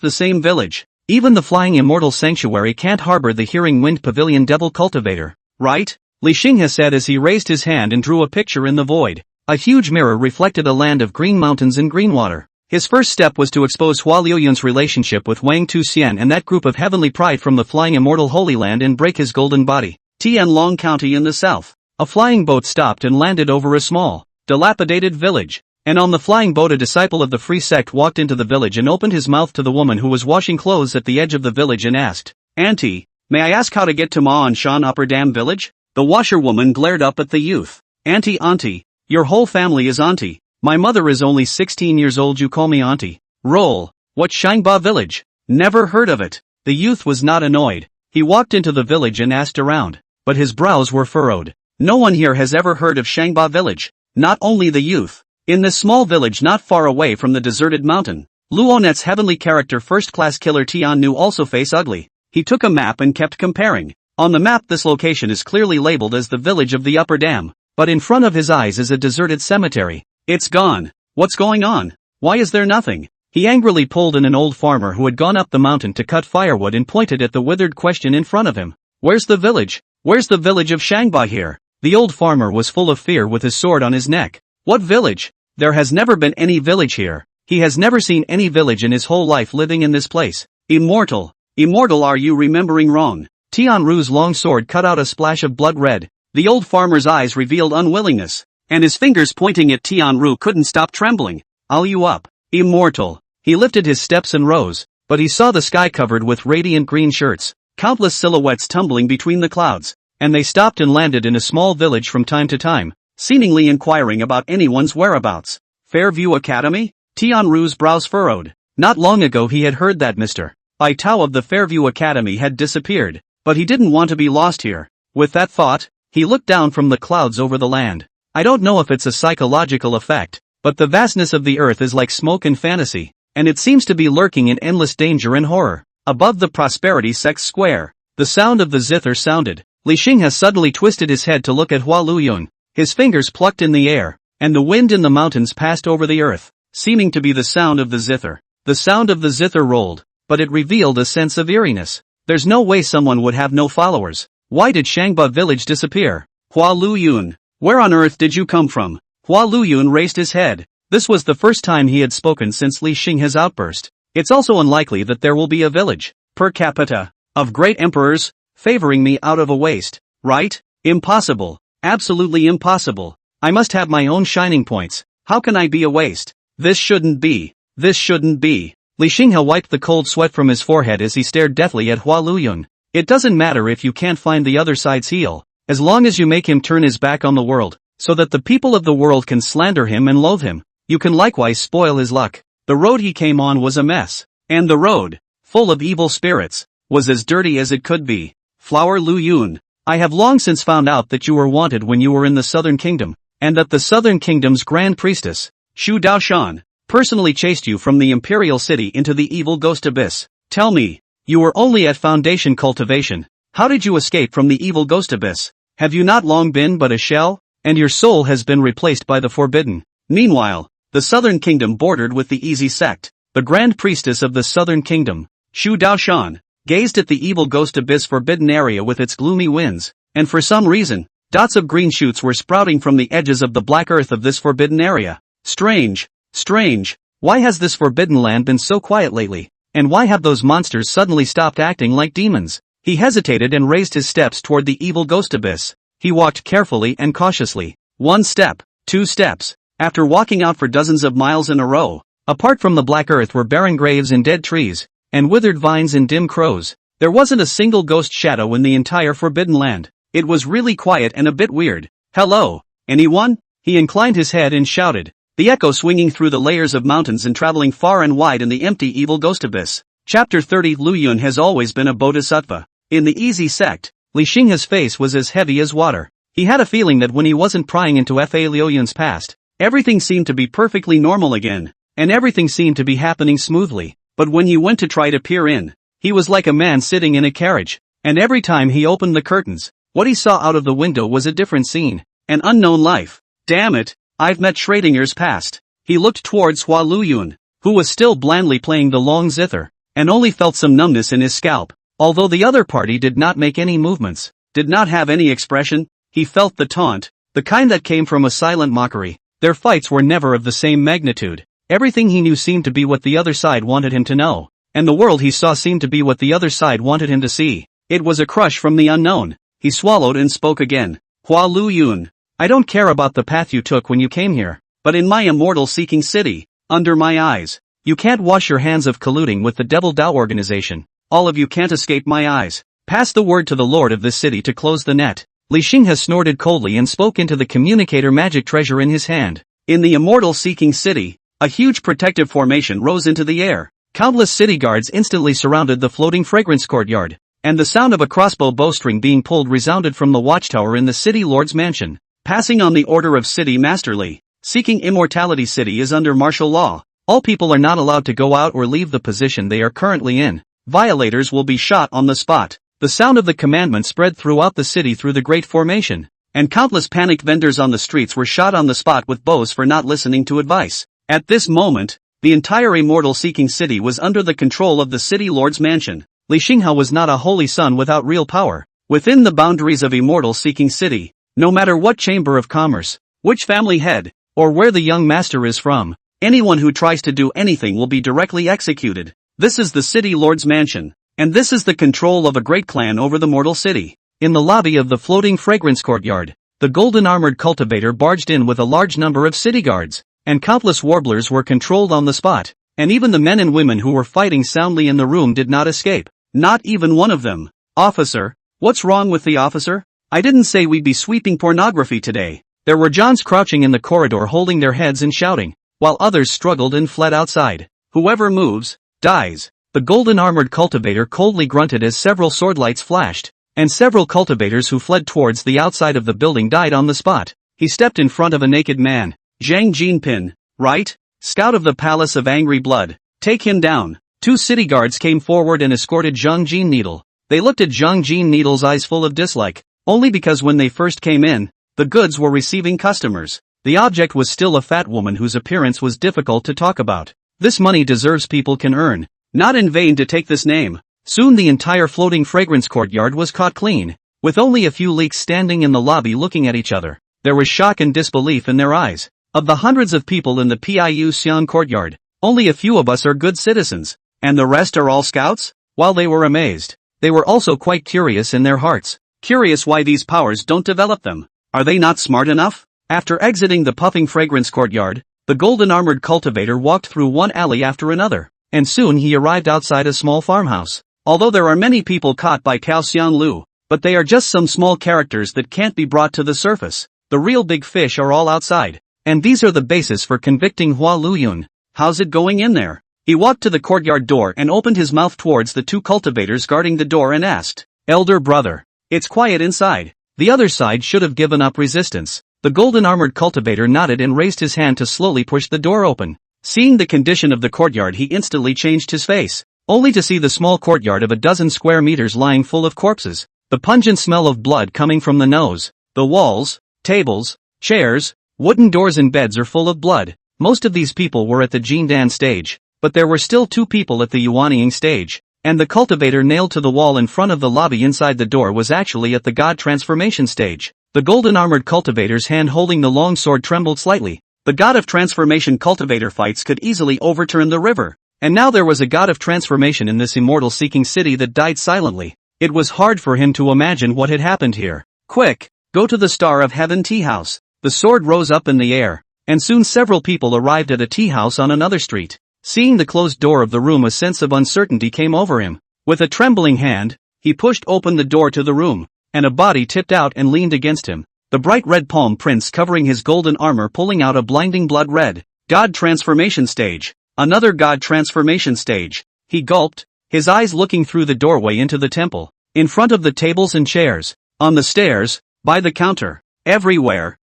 the same village. Even the Flying Immortal Sanctuary can't harbor the Hearing Wind Pavilion Devil Cultivator, right? Li Xinghe said as he raised his hand and drew a picture in the void. A huge mirror reflected a land of green mountains and green water. His first step was to expose Hua Luyun's relationship with Wang Tu Xian and that group of heavenly pride from the Flying Immortal Holy Land and break his golden body. Tianlong County in the south. A flying boat stopped and landed over a small, dilapidated village. And on the flying boat a disciple of the free sect walked into the village and opened his mouth to the woman who was washing clothes at the edge of the village and asked, Auntie, may I ask how to get to Ma Anshan Upper Dam village? The washerwoman glared up at the youth. Auntie, your whole family is auntie. My mother is only 16 years old, you call me auntie. Roll. What Shangba village? Never heard of it. The youth was not annoyed. He walked into the village and asked around, but his brows were furrowed. No one here has ever heard of Shangba village. Not only the youth. In this small village not far away from the deserted mountain, Luonet's heavenly character first-class killer Tian Nu also face ugly. He took a map and kept comparing. On the map this location is clearly labeled as the village of the Upper Dam, but in front of his eyes is a deserted cemetery. It's gone. What's going on? Why is there nothing? He angrily pulled in an old farmer who had gone up the mountain to cut firewood and pointed at the withered question in front of him. Where's the village? Where's the village of Shangba here? The old farmer was full of fear with his sword on his neck. What village? There has never been any village here. He has never seen any village in his whole life living in this place. Immortal. Immortal, are you remembering wrong? Tian Ru's long sword cut out a splash of blood red. The old farmer's eyes revealed unwillingness, and his fingers pointing at Tian Ru couldn't stop trembling. I'll you up. Immortal. He lifted his steps and rose, but he saw the sky covered with radiant green shirts, countless silhouettes tumbling between the clouds, and they stopped and landed in a small village from time to time, seemingly inquiring about anyone's whereabouts. Fairview Academy? Tian Ru's brows furrowed. Not long ago he had heard that Mr. Bai Tao of the Fairview Academy had disappeared, but he didn't want to be lost here. With that thought, he looked down from the clouds over the land. I don't know if it's a psychological effect, but the vastness of the earth is like smoke and fantasy, and it seems to be lurking in endless danger and horror. Above the Prosperity Sect Square, the sound of the zither sounded. Li Xinghe suddenly twisted his head to look at Hua Luyun. His fingers plucked in the air, and the wind in the mountains passed over the earth, seeming to be the sound of the zither. The sound of the zither rolled, but it revealed a sense of eeriness. There's no way someone would have no followers. Why did Shangba village disappear? Hua Luyun, where on earth did you come from? Hua Luyun raised his head. This was the first time he had spoken since Li Xinghe's outburst. It's also unlikely that there will be a village, per capita, of great emperors, favoring me out of a waste, right? Impossible. Absolutely impossible. I must have my own shining points. How can I be a waste? This shouldn't be. This shouldn't be. Li Xinghe wiped the cold sweat from his forehead as he stared deathly at Hua Luyun. It doesn't matter if you can't find the other side's heel, as long as you make him turn his back on the world, so that the people of the world can slander him and loathe him. You can likewise spoil his luck. The road he came on was a mess. And the road, full of evil spirits, was as dirty as it could be. Flower Luyun, I have long since found out that you were wanted when you were in the Southern Kingdom, and that the Southern Kingdom's Grand Priestess, Shu Daoshan, personally chased you from the Imperial City into the evil ghost abyss. Tell me, you were only at Foundation Cultivation. How did you escape from the evil ghost abyss? Have you not long been but a shell? And your soul has been replaced by the forbidden. Meanwhile, the Southern Kingdom bordered with the Easy sect. The Grand Priestess of the Southern Kingdom, Shu Daoshan, gazed at the evil ghost abyss forbidden area with its gloomy winds, and for some reason, dots of green shoots were sprouting from the edges of the black earth of this forbidden area. Strange, strange, why has this forbidden land been so quiet lately, and why have those monsters suddenly stopped acting like demons? He hesitated and raised his steps toward the evil ghost abyss. He walked carefully and cautiously. 1 step, 2 steps. After walking out for dozens of miles in a row, apart from the black earth were barren graves and dead trees, and withered vines and dim crows. There wasn't a single ghost shadow in the entire forbidden land. It was really quiet and a bit weird. Hello, anyone? He inclined his head and shouted, the echo swinging through the layers of mountains and traveling far and wide in the empty evil ghost abyss. Chapter 30. Luyun has always been a bodhisattva. In the Easy sect, Li Xinghe's face was as heavy as water. He had a feeling that when he wasn't prying into Fa Liuyun's past, everything seemed to be perfectly normal again, and everything seemed to be happening smoothly. But when he went to try to peer in, he was like a man sitting in a carriage, and every time he opened the curtains, what he saw out of the window was a different scene, an unknown life. Damn it, I've met Schrodinger's past. He looked towards Hua Luyun, who was still blandly playing the long zither, and only felt some numbness in his scalp. Although the other party did not make any movements, did not have any expression, he felt the taunt, the kind that came from a silent mockery. Their fights were never of the same magnitude. Everything he knew seemed to be what the other side wanted him to know, and the world he saw seemed to be what the other side wanted him to see. It was a crush from the unknown. He swallowed and spoke again. Hua Luyun, I don't care about the path you took when you came here, but in my immortal-seeking city, under my eyes, you can't wash your hands of colluding with the Devil Dao organization. All of you can't escape my eyes. Pass the word to the lord of this city to close the net. Li Xinghe snorted coldly and spoke into the communicator magic treasure in his hand. In the immortal-seeking city, a huge protective formation rose into the air. Countless city guards instantly surrounded the floating fragrance courtyard, and the sound of a crossbow bowstring being pulled resounded from the watchtower in the city lord's mansion. Passing on the order of City Master Li, seeking immortality city is under martial law. All people are not allowed to go out or leave the position they are currently in. Violators will be shot on the spot. The sound of the commandment spread throughout the city through the great formation, and countless panicked vendors on the streets were shot on the spot with bows for not listening to advice. At this moment, the entire immortal-seeking city was under the control of the city lord's mansion. Li Xinghe was not a holy son without real power. Within the boundaries of immortal-seeking city, no matter what chamber of commerce, which family head, or where the young master is from, anyone who tries to do anything will be directly executed. This is the city lord's mansion, and this is the control of a great clan over the mortal city. In the lobby of the floating fragrance courtyard, the golden-armored cultivator barged in with a large number of city guards, and countless warblers were controlled on the spot, and even the men and women who were fighting soundly in the room did not escape. Not even one of them. Officer, what's wrong with the officer? I didn't say we'd be sweeping pornography today. There were Johns crouching in the corridor holding their heads and shouting, while others struggled and fled outside. Whoever moves, dies. The golden-armored cultivator coldly grunted as several swordlights flashed, and several cultivators who fled towards the outside of the building died on the spot. He stepped in front of a naked man. Zhang Jinpin, right? Scout of the Palace of Angry Blood. Take him down. 2 city guards came forward and escorted Zhang Jin Needle. They looked at Zhang Jin Needle's eyes full of dislike, only because when they first came in, the goods were receiving customers. The object was still a fat woman whose appearance was difficult to talk about. This money deserves people can earn. Not in vain to take this name. Soon the entire floating fragrance courtyard was caught clean, with only a few leaks standing in the lobby looking at each other. There was shock and disbelief in their eyes. Of the hundreds of people in the Piu courtyard, only a few of us are good citizens, and the rest are all scouts? While they were amazed, they were also quite curious in their hearts. Curious why these powers don't develop them. Are they not smart enough? After exiting the puffing fragrance courtyard, the golden-armored cultivator walked through one alley after another, and soon he arrived outside a small farmhouse. Although there are many people caught by Cao Xianglu, but they are just some small characters that can't be brought to the surface. The real big fish are all outside, and these are the basis for convicting Hua Luyun. How's it going in there? He walked to the courtyard door and opened his mouth towards the two cultivators guarding the door and asked, "Elder brother, it's quiet inside." The other side should have given up resistance. The golden-armored cultivator nodded and raised his hand to slowly push the door open. Seeing the condition of the courtyard, he instantly changed his face, only to see the small courtyard of a dozen square meters lying full of corpses, the pungent smell of blood coming from the nose. The walls, tables, chairs, wooden doors and beds are full of blood. Most of these people were at the Jindan stage, but there were still two people at the Yuanying stage, and the cultivator nailed to the wall in front of the lobby inside the door was actually at the god transformation stage. The golden-armored cultivator's hand holding the long sword trembled slightly. The god of transformation cultivator fights could easily overturn the river, and now there was a god of transformation in this immortal-seeking city that died silently. It was hard for him to imagine what had happened here. "Quick, go to the Star of Heaven tea house." The sword rose up in the air, and soon several people arrived at a tea house on another street. Seeing the closed door of the room, a sense of uncertainty came over him. With a trembling hand, he pushed open the door to the room, and a body tipped out and leaned against him. The bright red palm prince covering his golden armor pulling out a blinding blood red. God transformation stage. Another god transformation stage. He gulped, his eyes looking through the doorway into the temple. In front of the tables and chairs, on the stairs, by the counter, everywhere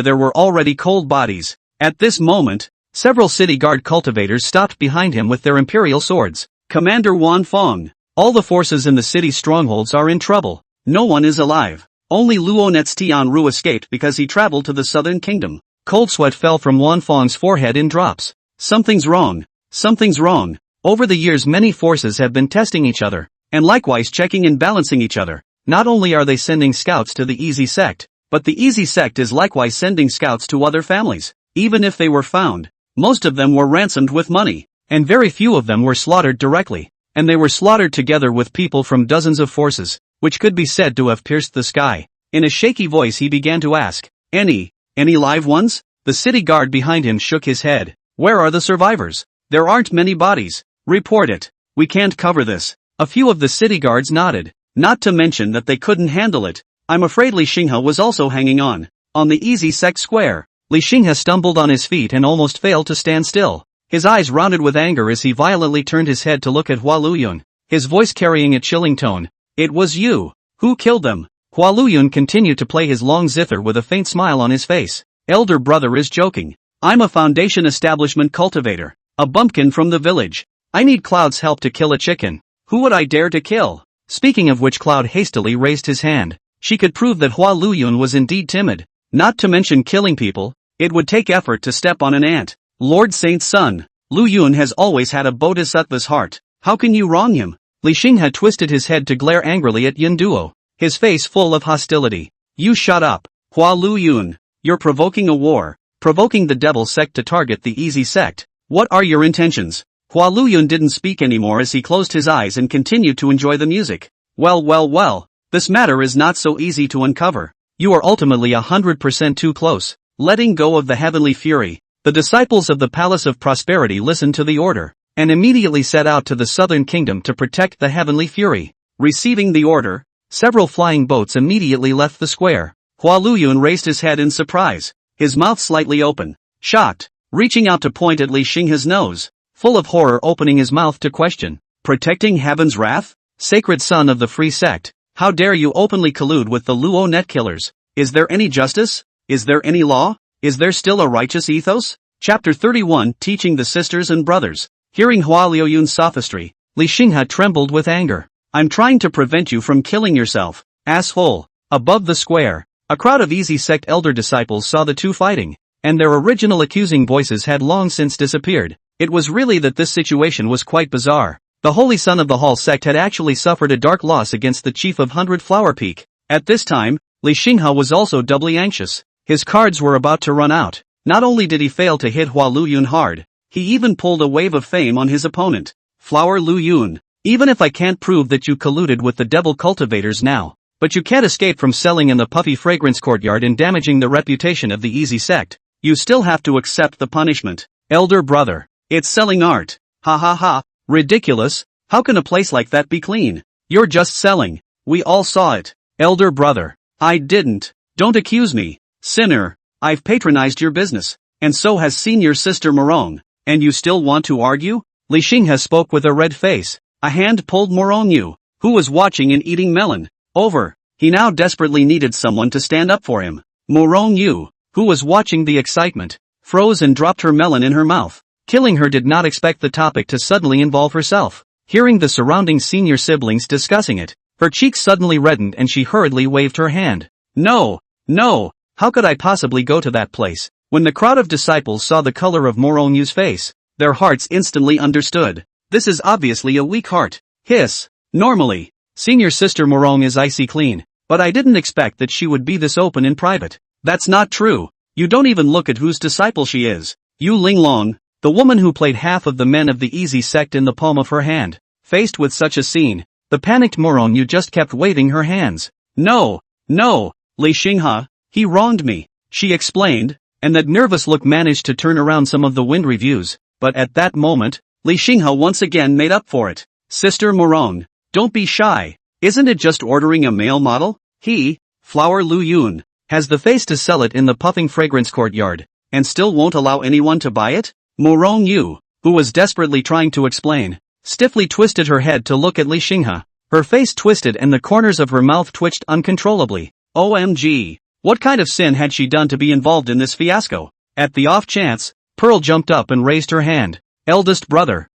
there were already cold bodies. At this moment, several city guard cultivators stopped behind him with their imperial swords. "Commander Wan Fong, all the forces in the city's strongholds are in trouble. No one is alive. Only Luonet's Tianru escaped because he traveled to the southern kingdom." Cold sweat fell from Wan Fong's forehead in drops. Something's wrong. Something's wrong. Over the years many forces have been testing each other, and likewise checking and balancing each other. Not only are they sending scouts to the Easy Sect, but the Easy Sect is likewise sending scouts to other families. Even if they were found, most of them were ransomed with money, and very few of them were slaughtered directly, and they were slaughtered together with people from dozens of forces, which could be said to have pierced the sky. In a shaky voice he began to ask, Any live ones?" The city guard behind him shook his head. "Where are the survivors? There aren't many bodies." "Report it. We can't cover this." A few of the city guards nodded, not to mention that they couldn't handle it. "I'm afraid Li Xinghe was also hanging on." On the Easy Sect Square, Li Xinghe stumbled on his feet and almost failed to stand still. His eyes rounded with anger as he violently turned his head to look at Hua Luyun, his voice carrying a chilling tone. "It was you. Who killed them?" Hua Luyun continued to play his long zither with a faint smile on his face. "Elder brother is joking. I'm a foundation establishment cultivator, a bumpkin from the village. I need Cloud's help to kill a chicken. Who would I dare to kill?" Speaking of which, Cloud hastily raised his hand. She could prove that Hua Luyun was indeed timid. Not to mention killing people, it would take effort to step on an ant. "Lord Saint's son, Luyun has always had a bodhisattva's heart. How can you wrong him?" Li Xinghe twisted his head to glare angrily at Yin Duo, his face full of hostility. "You shut up, Hua Luyun. You're provoking a war, provoking the devil sect to target the Easy Sect. What are your intentions?" Hua Luyun didn't speak anymore as he closed his eyes and continued to enjoy the music. Well, this matter is not so easy to uncover. You are ultimately 100% too close." Letting go of the heavenly fury, the disciples of the Palace of Prosperity listened to the order, and immediately set out to the southern kingdom to protect the heavenly fury. Receiving the order, several flying boats immediately left the square. Hua Luyun raised his head in surprise, his mouth slightly open, shocked, reaching out to point at Li Xinghe's nose, full of horror, opening his mouth to question. "Protecting heaven's wrath? Sacred son of the free sect, how dare you openly collude with the Luo net killers? Is there any justice? Is there any law? Is there still a righteous ethos?" Chapter 31, Teaching the Sisters and Brothers. Hearing Hua Luyun's sophistry, Li Xinghe trembled with anger. "I'm trying to prevent you from killing yourself, asshole." Above the square, a crowd of Easy Sect elder disciples saw the two fighting, and their original accusing voices had long since disappeared. It was really that this situation was quite bizarre. The holy son of the Hall sect had actually suffered a dark loss against the chief of 100 Flower Peak. At this time, Li Xinghe was also doubly anxious. His cards were about to run out. Not only did he fail to hit Hua Luyun hard, he even pulled a wave of fame on his opponent. Flower Luyun, even if I can't prove that you colluded with the devil cultivators now, but you can't escape from selling in the puffy fragrance courtyard and damaging the reputation of the easy sect, you still have to accept the punishment. Elder brother, it's selling art. Ha ha ha, ridiculous, how can a place like that be clean? You're just selling. We all saw it. Elder brother, I didn't. Don't accuse me. Sinner, I've patronized your business, and so has senior sister Morong, and you still want to argue? Li Xinghe spoke with a red face. A hand pulled Morong Yu, who was watching and eating melon, over. He now desperately needed someone to stand up for him. Morong Yu, who was watching the excitement, froze and dropped her melon in her mouth. Killing her did not expect the topic to suddenly involve herself. Hearing the surrounding senior siblings discussing it, her cheeks suddenly reddened and she hurriedly waved her hand. No, no. How could I possibly go to that place? When the crowd of disciples saw the color of Morong Yu's face, their hearts instantly understood. This is obviously a weak heart. Hiss. Normally, senior sister Morong is icy clean, but I didn't expect that she would be this open in private. That's not true. You don't even look at whose disciple she is. Yu Linglong, the woman who played half of the men of the easy sect in the palm of her hand. Faced with such a scene, the panicked Morong Yu just kept waving her hands. No, no, Li Xinghe. He wronged me, she explained, and that nervous look managed to turn around some of the wind reviews, but at that moment, Li Xinghe once again made up for it. Sister Morong, don't be shy, isn't it just ordering a male model? He, Flower Luyun, has the face to sell it in the puffing fragrance courtyard, and still won't allow anyone to buy it? Morong Yu, who was desperately trying to explain, stiffly twisted her head to look at Li Xinghe. Her face twisted and the corners of her mouth twitched uncontrollably. OMG. What kind of sin had she done to be involved in this fiasco? At the off chance, Pearl jumped up and raised her hand. Eldest brother,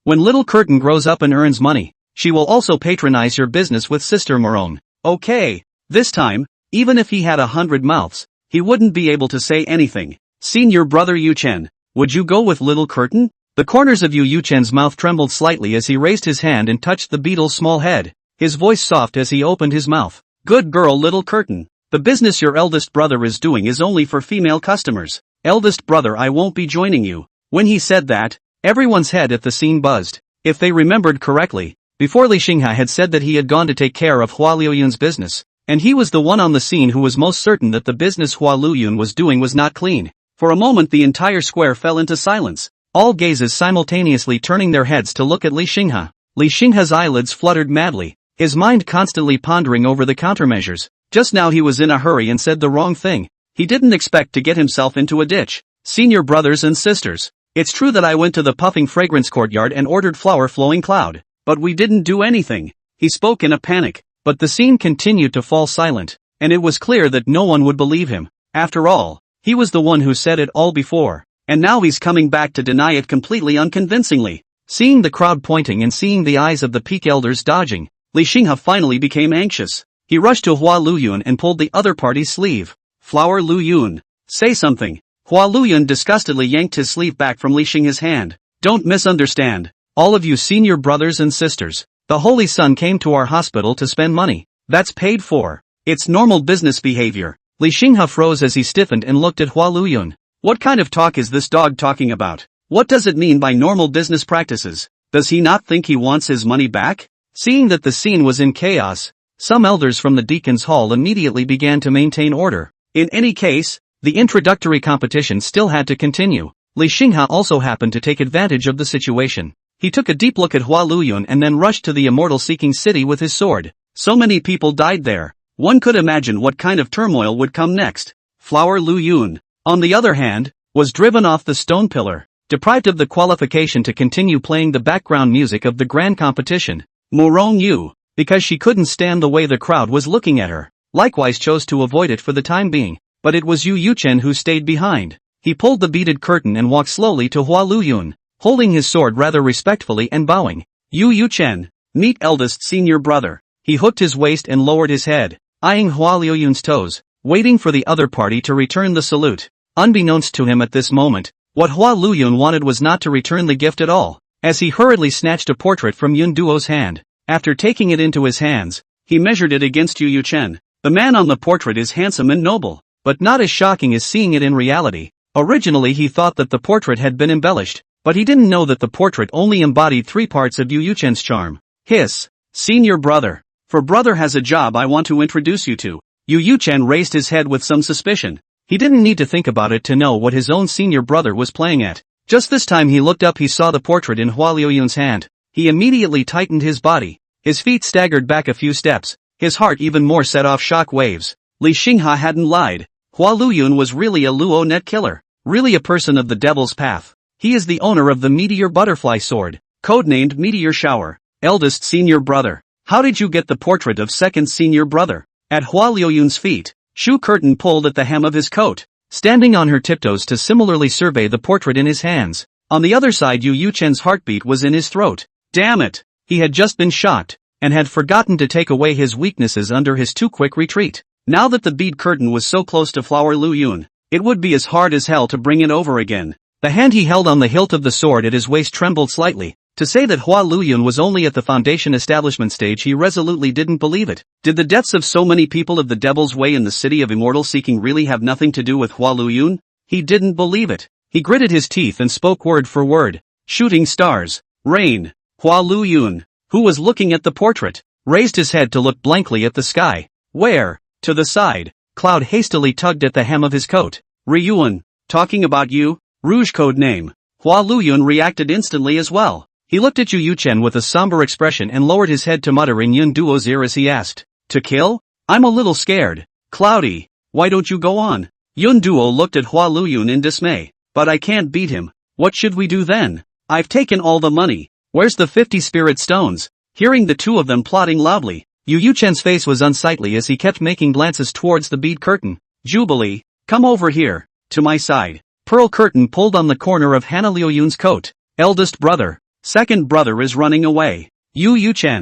when little Curtain grows up and earns money, she will also patronize your business with Sister Morong. Okay, this time, even if he had 100 mouths, he wouldn't be able to say anything. Senior brother Yu Chen, would you go with little Curtain? The corners of Yu Chen's mouth trembled slightly as he raised his hand and touched the beetle's small head, his voice soft as he opened his mouth. Good girl little Curtain. The business your eldest brother is doing is only for female customers. Eldest brother, I won't be joining you. When he said that, everyone's head at the scene buzzed. If they remembered correctly, before Li Xinghe had said that he had gone to take care of Hua Luyun's business, and he was the one on the scene who was most certain that the business Hua Luyun was doing was not clean. For a moment the entire square fell into silence, all gazes simultaneously turning their heads to look at Li Xinghe. Li Xinghe's eyelids fluttered madly, his mind constantly pondering over the countermeasures. Just now he was in a hurry and said the wrong thing. He didn't expect to get himself into a ditch. Senior brothers and sisters, it's true that I went to the puffing fragrance courtyard and ordered flower flowing cloud, but we didn't do anything. He spoke in a panic, but the scene continued to fall silent, and it was clear that no one would believe him. After all, he was the one who said it all before, and now he's coming back to deny it completely unconvincingly. Seeing the crowd pointing and seeing the eyes of the peak elders dodging, Li Xinghe finally became anxious. He rushed to Hua Luyun and pulled the other party's sleeve. Flower Luyun, say something. Hua Luyun disgustedly yanked his sleeve back from Li Xinghe's hand. Don't misunderstand. All of you senior brothers and sisters, the Holy Son came to our hospital to spend money. That's paid for. It's normal business behavior. Li Xinghe froze as he stiffened and looked at Hua Luyun. What kind of talk is this dog talking about? What does it mean by normal business practices? Does he not think he wants his money back? Seeing that the scene was in chaos, some elders from the Deacon's Hall immediately began to maintain order. In any case, the introductory competition still had to continue. Li Xinghe also happened to take advantage of the situation. He took a deep look at Hua Luyun and then rushed to the immortal-seeking city with his sword. So many people died there. One could imagine what kind of turmoil would come next. Flower Luyun, on the other hand, was driven off the stone pillar, deprived of the qualification to continue playing the background music of the grand competition. Morong Yu, because she couldn't stand the way the crowd was looking at her, likewise chose to avoid it for the time being, but it was Yu Chen who stayed behind. He pulled the beaded curtain and walked slowly to Hua Luyun, holding his sword rather respectfully and bowing. Yu Chen, meet eldest senior brother. He hooked his waist and lowered his head, eyeing Hua Luyun's toes, waiting for the other party to return the salute. Unbeknownst to him at this moment, what Hua Luyun wanted was not to return the gift at all. as he hurriedly snatched a portrait from Yun Duo's hand. After taking it into his hands, he measured it against Yu Yuchen. The man on the portrait is handsome and noble, but not as shocking as seeing it in reality. Originally he thought that the portrait had been embellished, but he didn't know that the portrait only embodied 3 parts of Yu Yuchen's charm. His senior brother. For brother has a job I want to introduce you to. Yu Yuchen raised his head with some suspicion. He didn't need to think about it to know what his own senior brother was playing at. Just this time he looked up, he saw the portrait in Hua Liuyun's hand. He immediately tightened his body. His feet staggered back a few steps. His heart even more set off shock waves. Li Xingha hadn't lied. Hua Luyun was really a Luo net killer. Really a person of the devil's path. He is the owner of the Meteor Butterfly Sword, codenamed Meteor Shower. Eldest senior brother. How did you get the portrait of second senior brother? At Hua Liuyun's feet, Shu Curtain pulled at the hem of his coat, standing on her tiptoes to similarly survey the portrait in his hands. On the other side, Yu Yuchen's heartbeat was in his throat. Damn it! He had just been shocked, and had forgotten to take away his weaknesses under his too quick retreat. Now that the bead curtain was so close to Flower Lu Yun, it would be as hard as hell to bring it over again. The hand he held on the hilt of the sword at his waist trembled slightly. To say that Hua Luyun was only at the foundation establishment stage, he resolutely didn't believe it. Did the deaths of so many people of the Devil's Way in the City of Immortal Seeking really have nothing to do with Hua Luyun? He didn't believe it. He gritted his teeth and spoke word for word. Shooting stars. Rain. Hua Luyun, who was looking at the portrait, raised his head to look blankly at the sky. Where? To the side. Cloud hastily tugged at the hem of his coat. Ryuan, talking about you? Rouge code name. Hua Luyun reacted instantly as well. He looked at Yu Yuchen with a somber expression and lowered his head to mutter in Yun Duo's ear as he asked, "To kill? I'm a little scared. Cloudy, why don't you go on?" Yun Duo looked at Hua Luyun in dismay. "But I can't beat him. What should we do then? I've taken all the money. Where's the 50 spirit stones?" Hearing the two of them plotting loudly, Yu Yuchen's face was unsightly as he kept making glances towards the bead curtain. "Jubilee, come over here, to my side." Pearl Curtain pulled on the corner of Hana Liuyun's coat. "Eldest brother. Second brother is running away." Yu Yuchen,